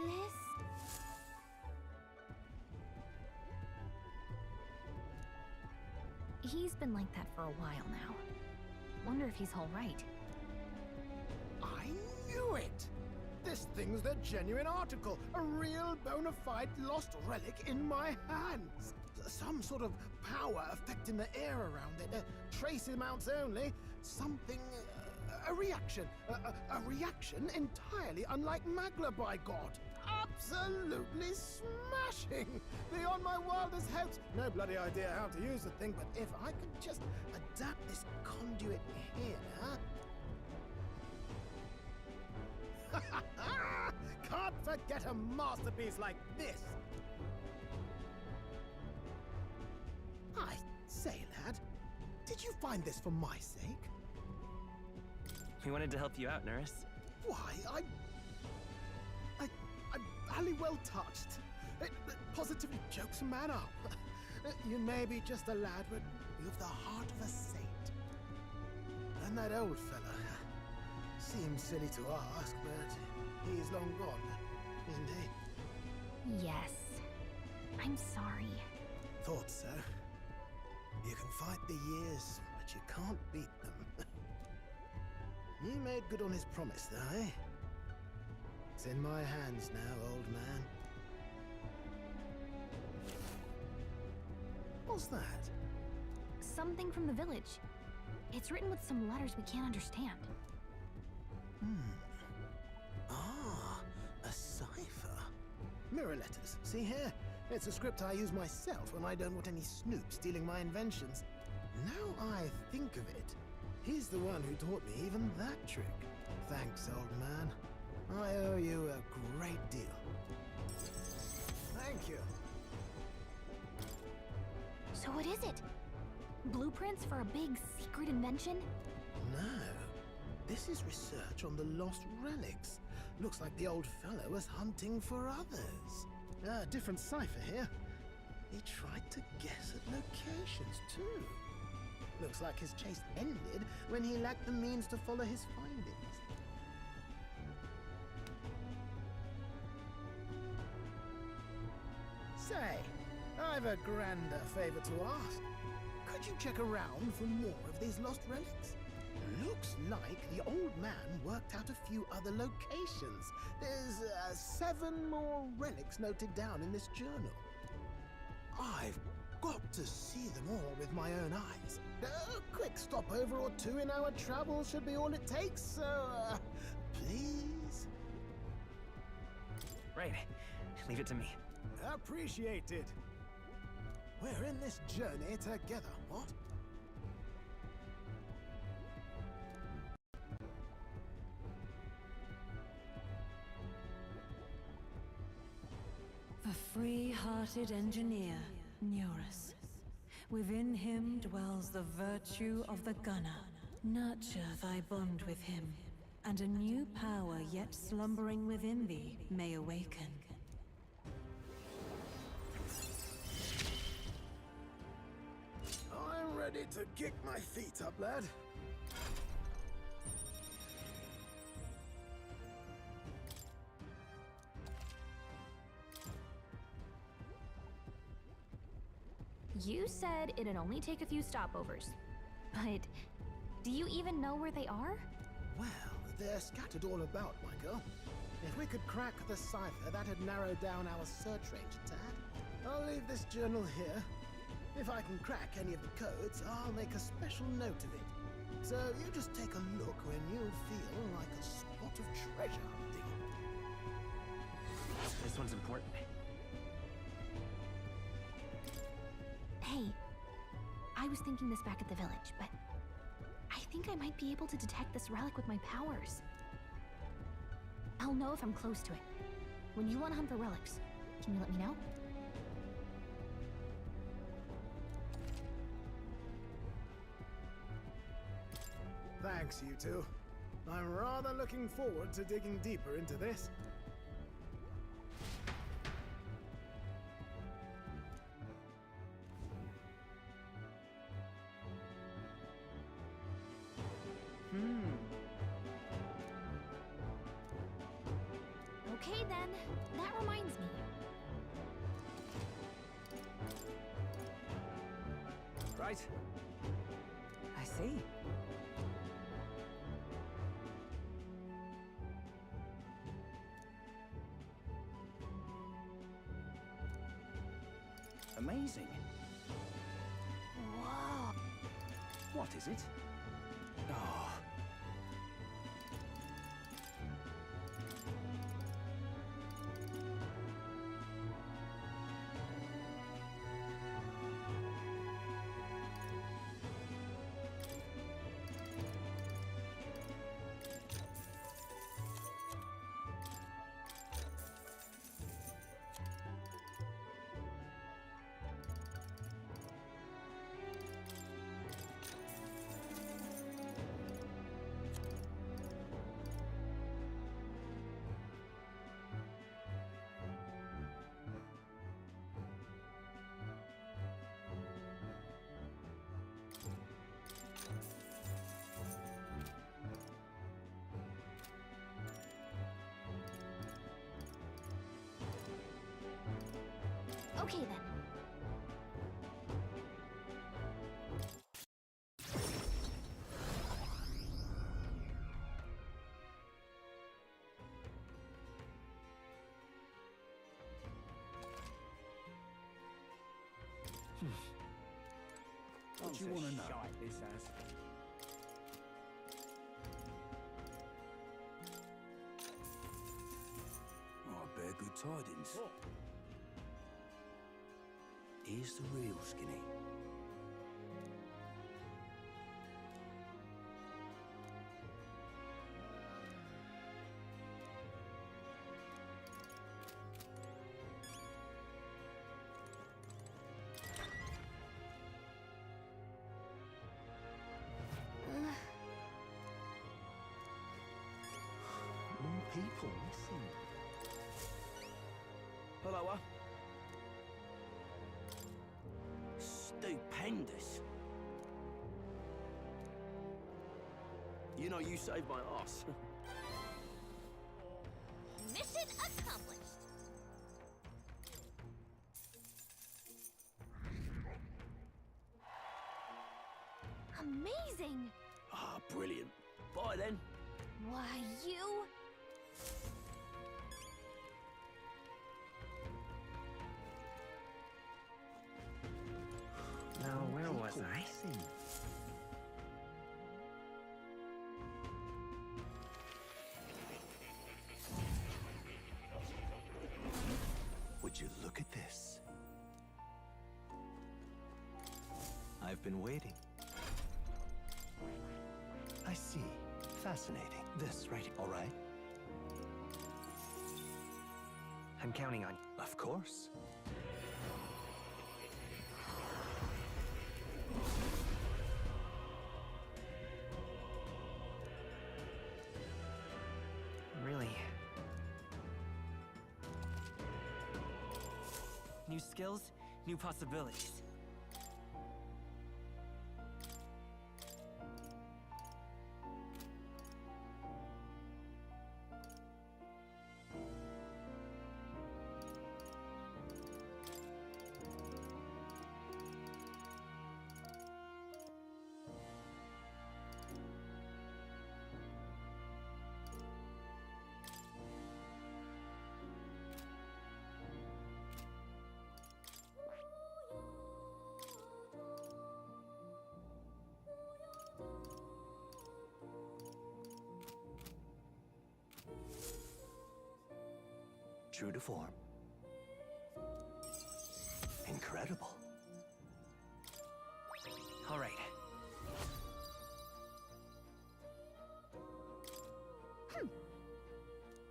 This... He's been like that for a while now. Wonder if he's all right. I knew it! This thing's the genuine article, a real bona fide lost relic in my hands. Some sort of power affecting the air around it, trace amounts only, something, a reaction. A reaction entirely unlike Magla, by God. Absolutely smashing! Beyond my wildest hopes. No bloody idea how to use the thing, but if I could just adapt this conduit here... Can't forget a masterpiece like this! I say, lad, did you find this for my sake? We wanted to help you out, Nurse. Why, I'm Halliwell touched. It positively chokes a man up. You may be just a lad, but you've the heart of a saint. And that old fella seems silly to ask, but he's long gone, isn't he? Yes. I'm sorry. Thought so. You can fight the years, but you can't beat them. He made good on his promise, though, eh? It's in my hands now, old man. What's that? Something from the village. It's written with some letters we can't understand. Ah, a cipher. Mirror letters. See here? It's a script I use myself when I don't want any snoop stealing my inventions. Now I think of it, he's the one who taught me even that trick. Thanks, old man. I owe you a great deal. Thank you. So what is it? Blueprints for a big secret invention? No. This is research on the lost relics. Looks like the old fellow was hunting for others. Different cipher here. He tried to guess at locations, too. Looks like his chase ended when he lacked the means to follow his findings. Say, I've a grander favor to ask. Could you check around for more of these lost relics? Looks like the old man worked out a few other locations. There's 7 more relics noted down in this journal. I've got to see them all with my own eyes. A quick stopover or 2 in our travels should be all it takes, so, please? Right. Leave it to me. Appreciated. We're in this journey together, what? The free-hearted engineer, Neurus. Within him dwells the virtue of the gunner. Nurture thy bond with him, and a new power yet slumbering within thee may awaken. I'm ready to kick my feet up, lad. You said it'd only take a few stopovers. But do you even know where they are? Well, they're scattered all about, my girl. If we could crack the cipher, that'd narrow down our search range a tad. I'll leave this journal here. If I can crack any of the codes, I'll make a special note of it. So you just take a look when you feel like a spot of treasure hunting. This one's important. Hey, I was thinking this back at the village, but I think I might be able to detect this relic with my powers. I'll know if I'm close to it. When you want to hunt for relics, can you let me know? Thanks, you two. I'm rather looking forward to digging deeper into this. Okay then, that reminds me. Right. I see. Amazing. Whoa. What is it? Oh. What do you want to know? Shite this has. Oh, I bear good tidings. Here's the real Skinny. More people missing. Hello, Stupendous. You know, you saved my ass. Mission accomplished. Amazing! Ah, brilliant. Bye then. Why, you... Now, where was I? Would you look at this? I've been waiting. I see. Fascinating. This right, all right? I'm counting on you. Of course. Really? New skills, new possibilities. True to form. Incredible. All right.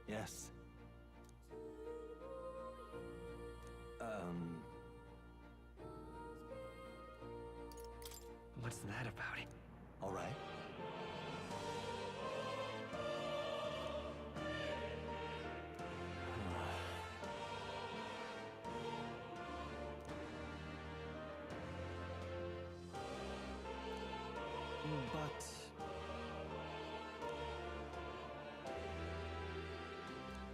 Yes. What's that about? All right. But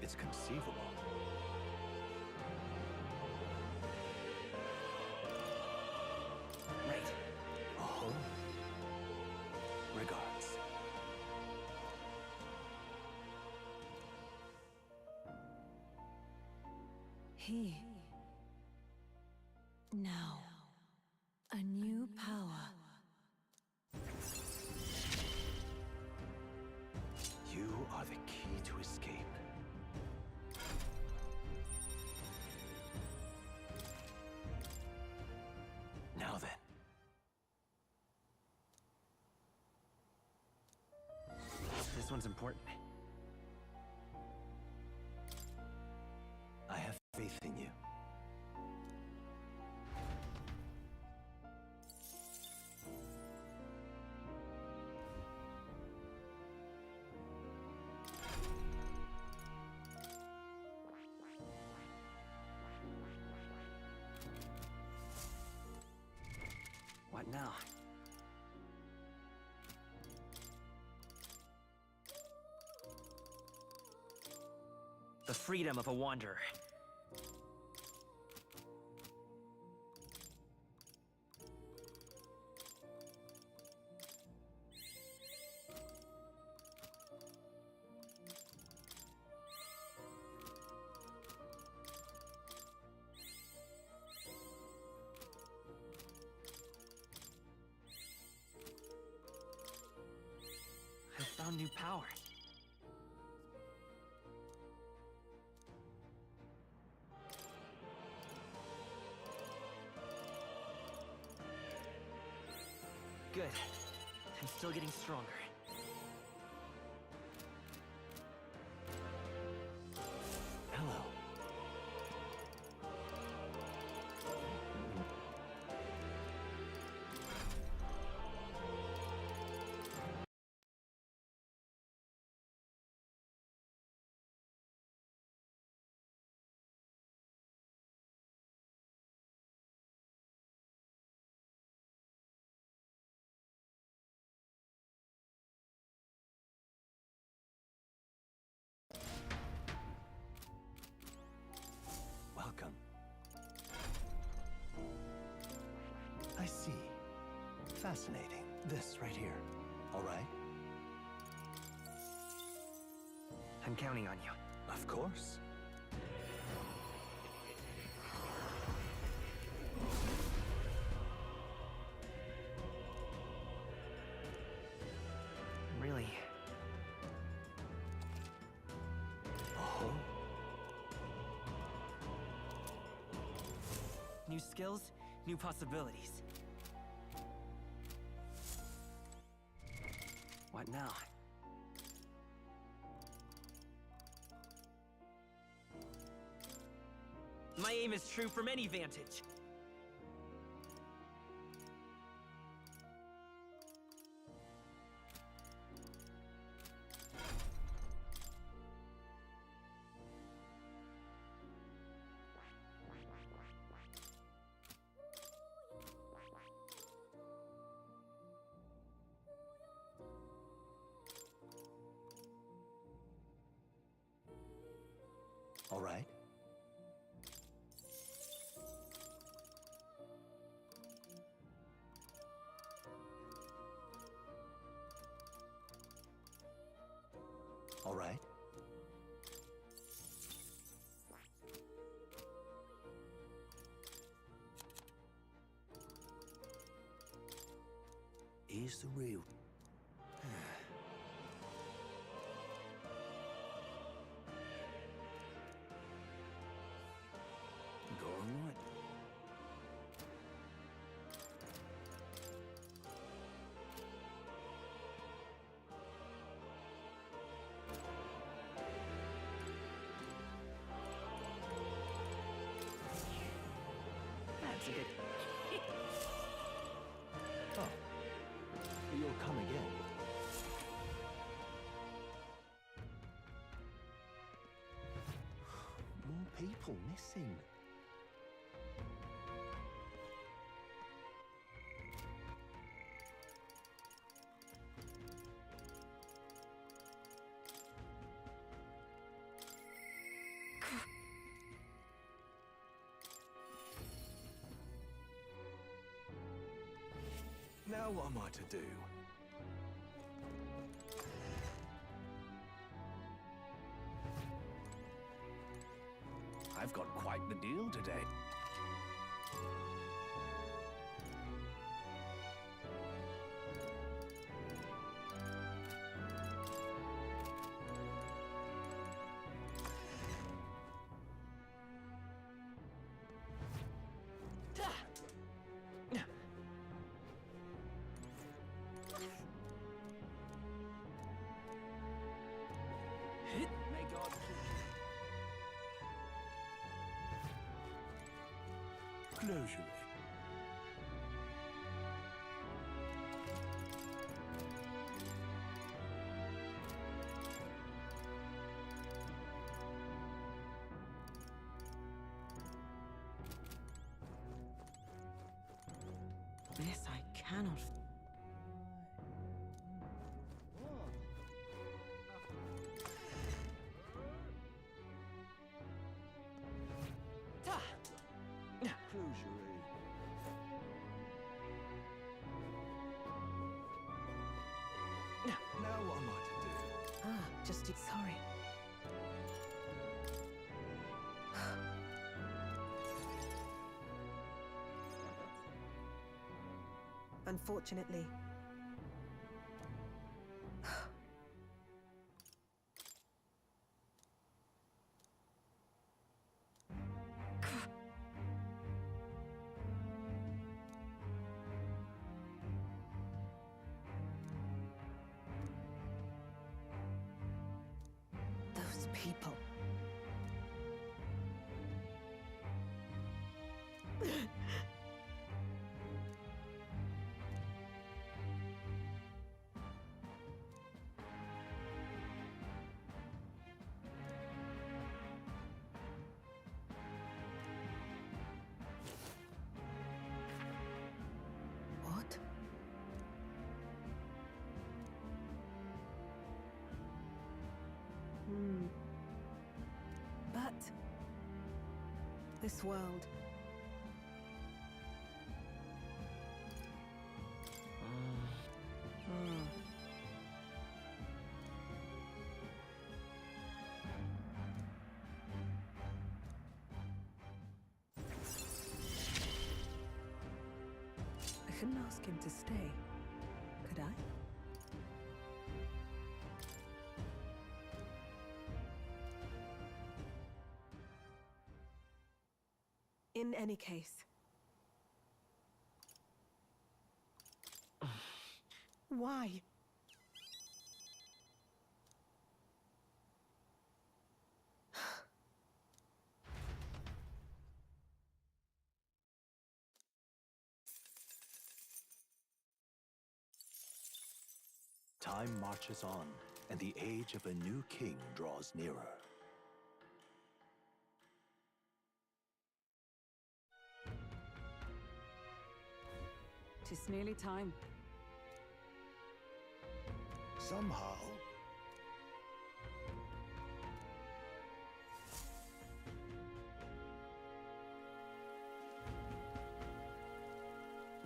it's conceivable. Right. Oh. Regards. He. Now, a new power. You are the key to escape. Now then. This one's important. I have faith in you. What now? The freedom of a wanderer. new power. Good. I'm still getting stronger. Hello. Welcome. I see. Fascinating. This right here. All right? I'm counting on you. Of course. Really? Oh. New skills, new possibilities. What now? My aim is true from any vantage. All right. All right. Here's the real. Going right. That's a good... Oh. You'll come again. More people missing. Now what am I to do? I've got quite the deal today. May God keep you. Closure. This I cannot... Now what am I to do? Ah, just sorry. Unfortunately, people. What? But this world. I couldn't ask him to stay, could I? In any case. Why? Time marches on, and the age of a new king draws nearer. Tis nearly time. Somehow,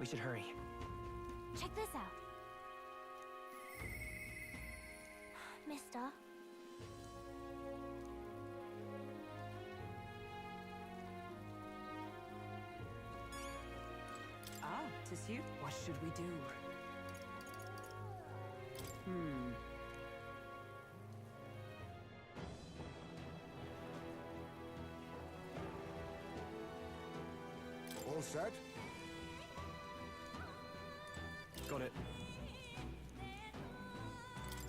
We should hurry. Check this out. Mister. Ah, 'tis you. What should we do? All set? Got it.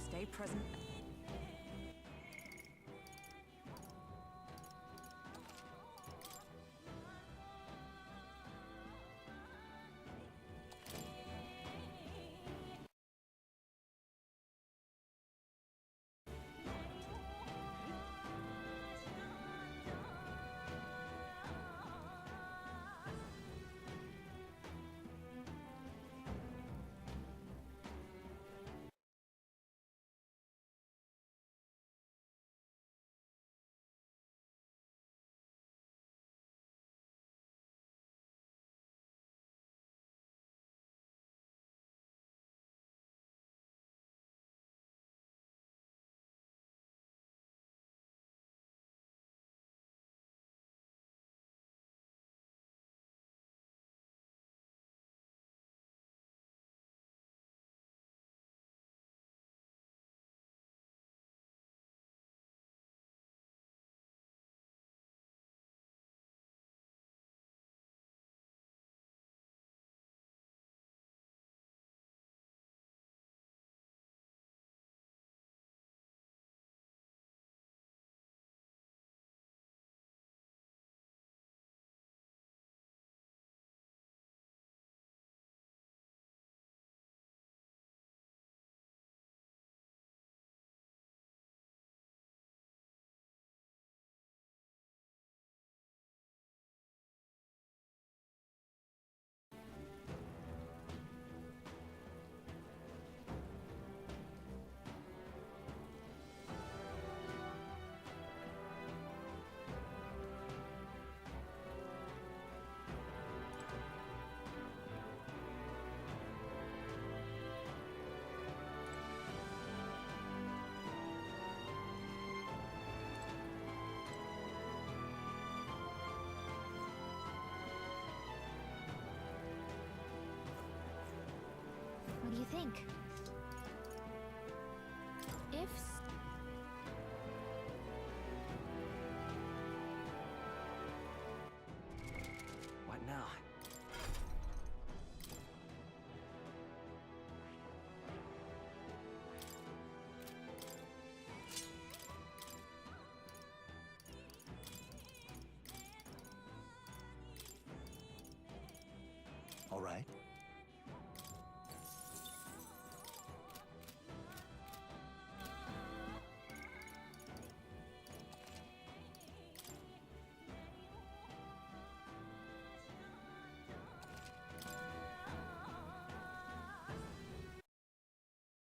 Stay present. What do you think?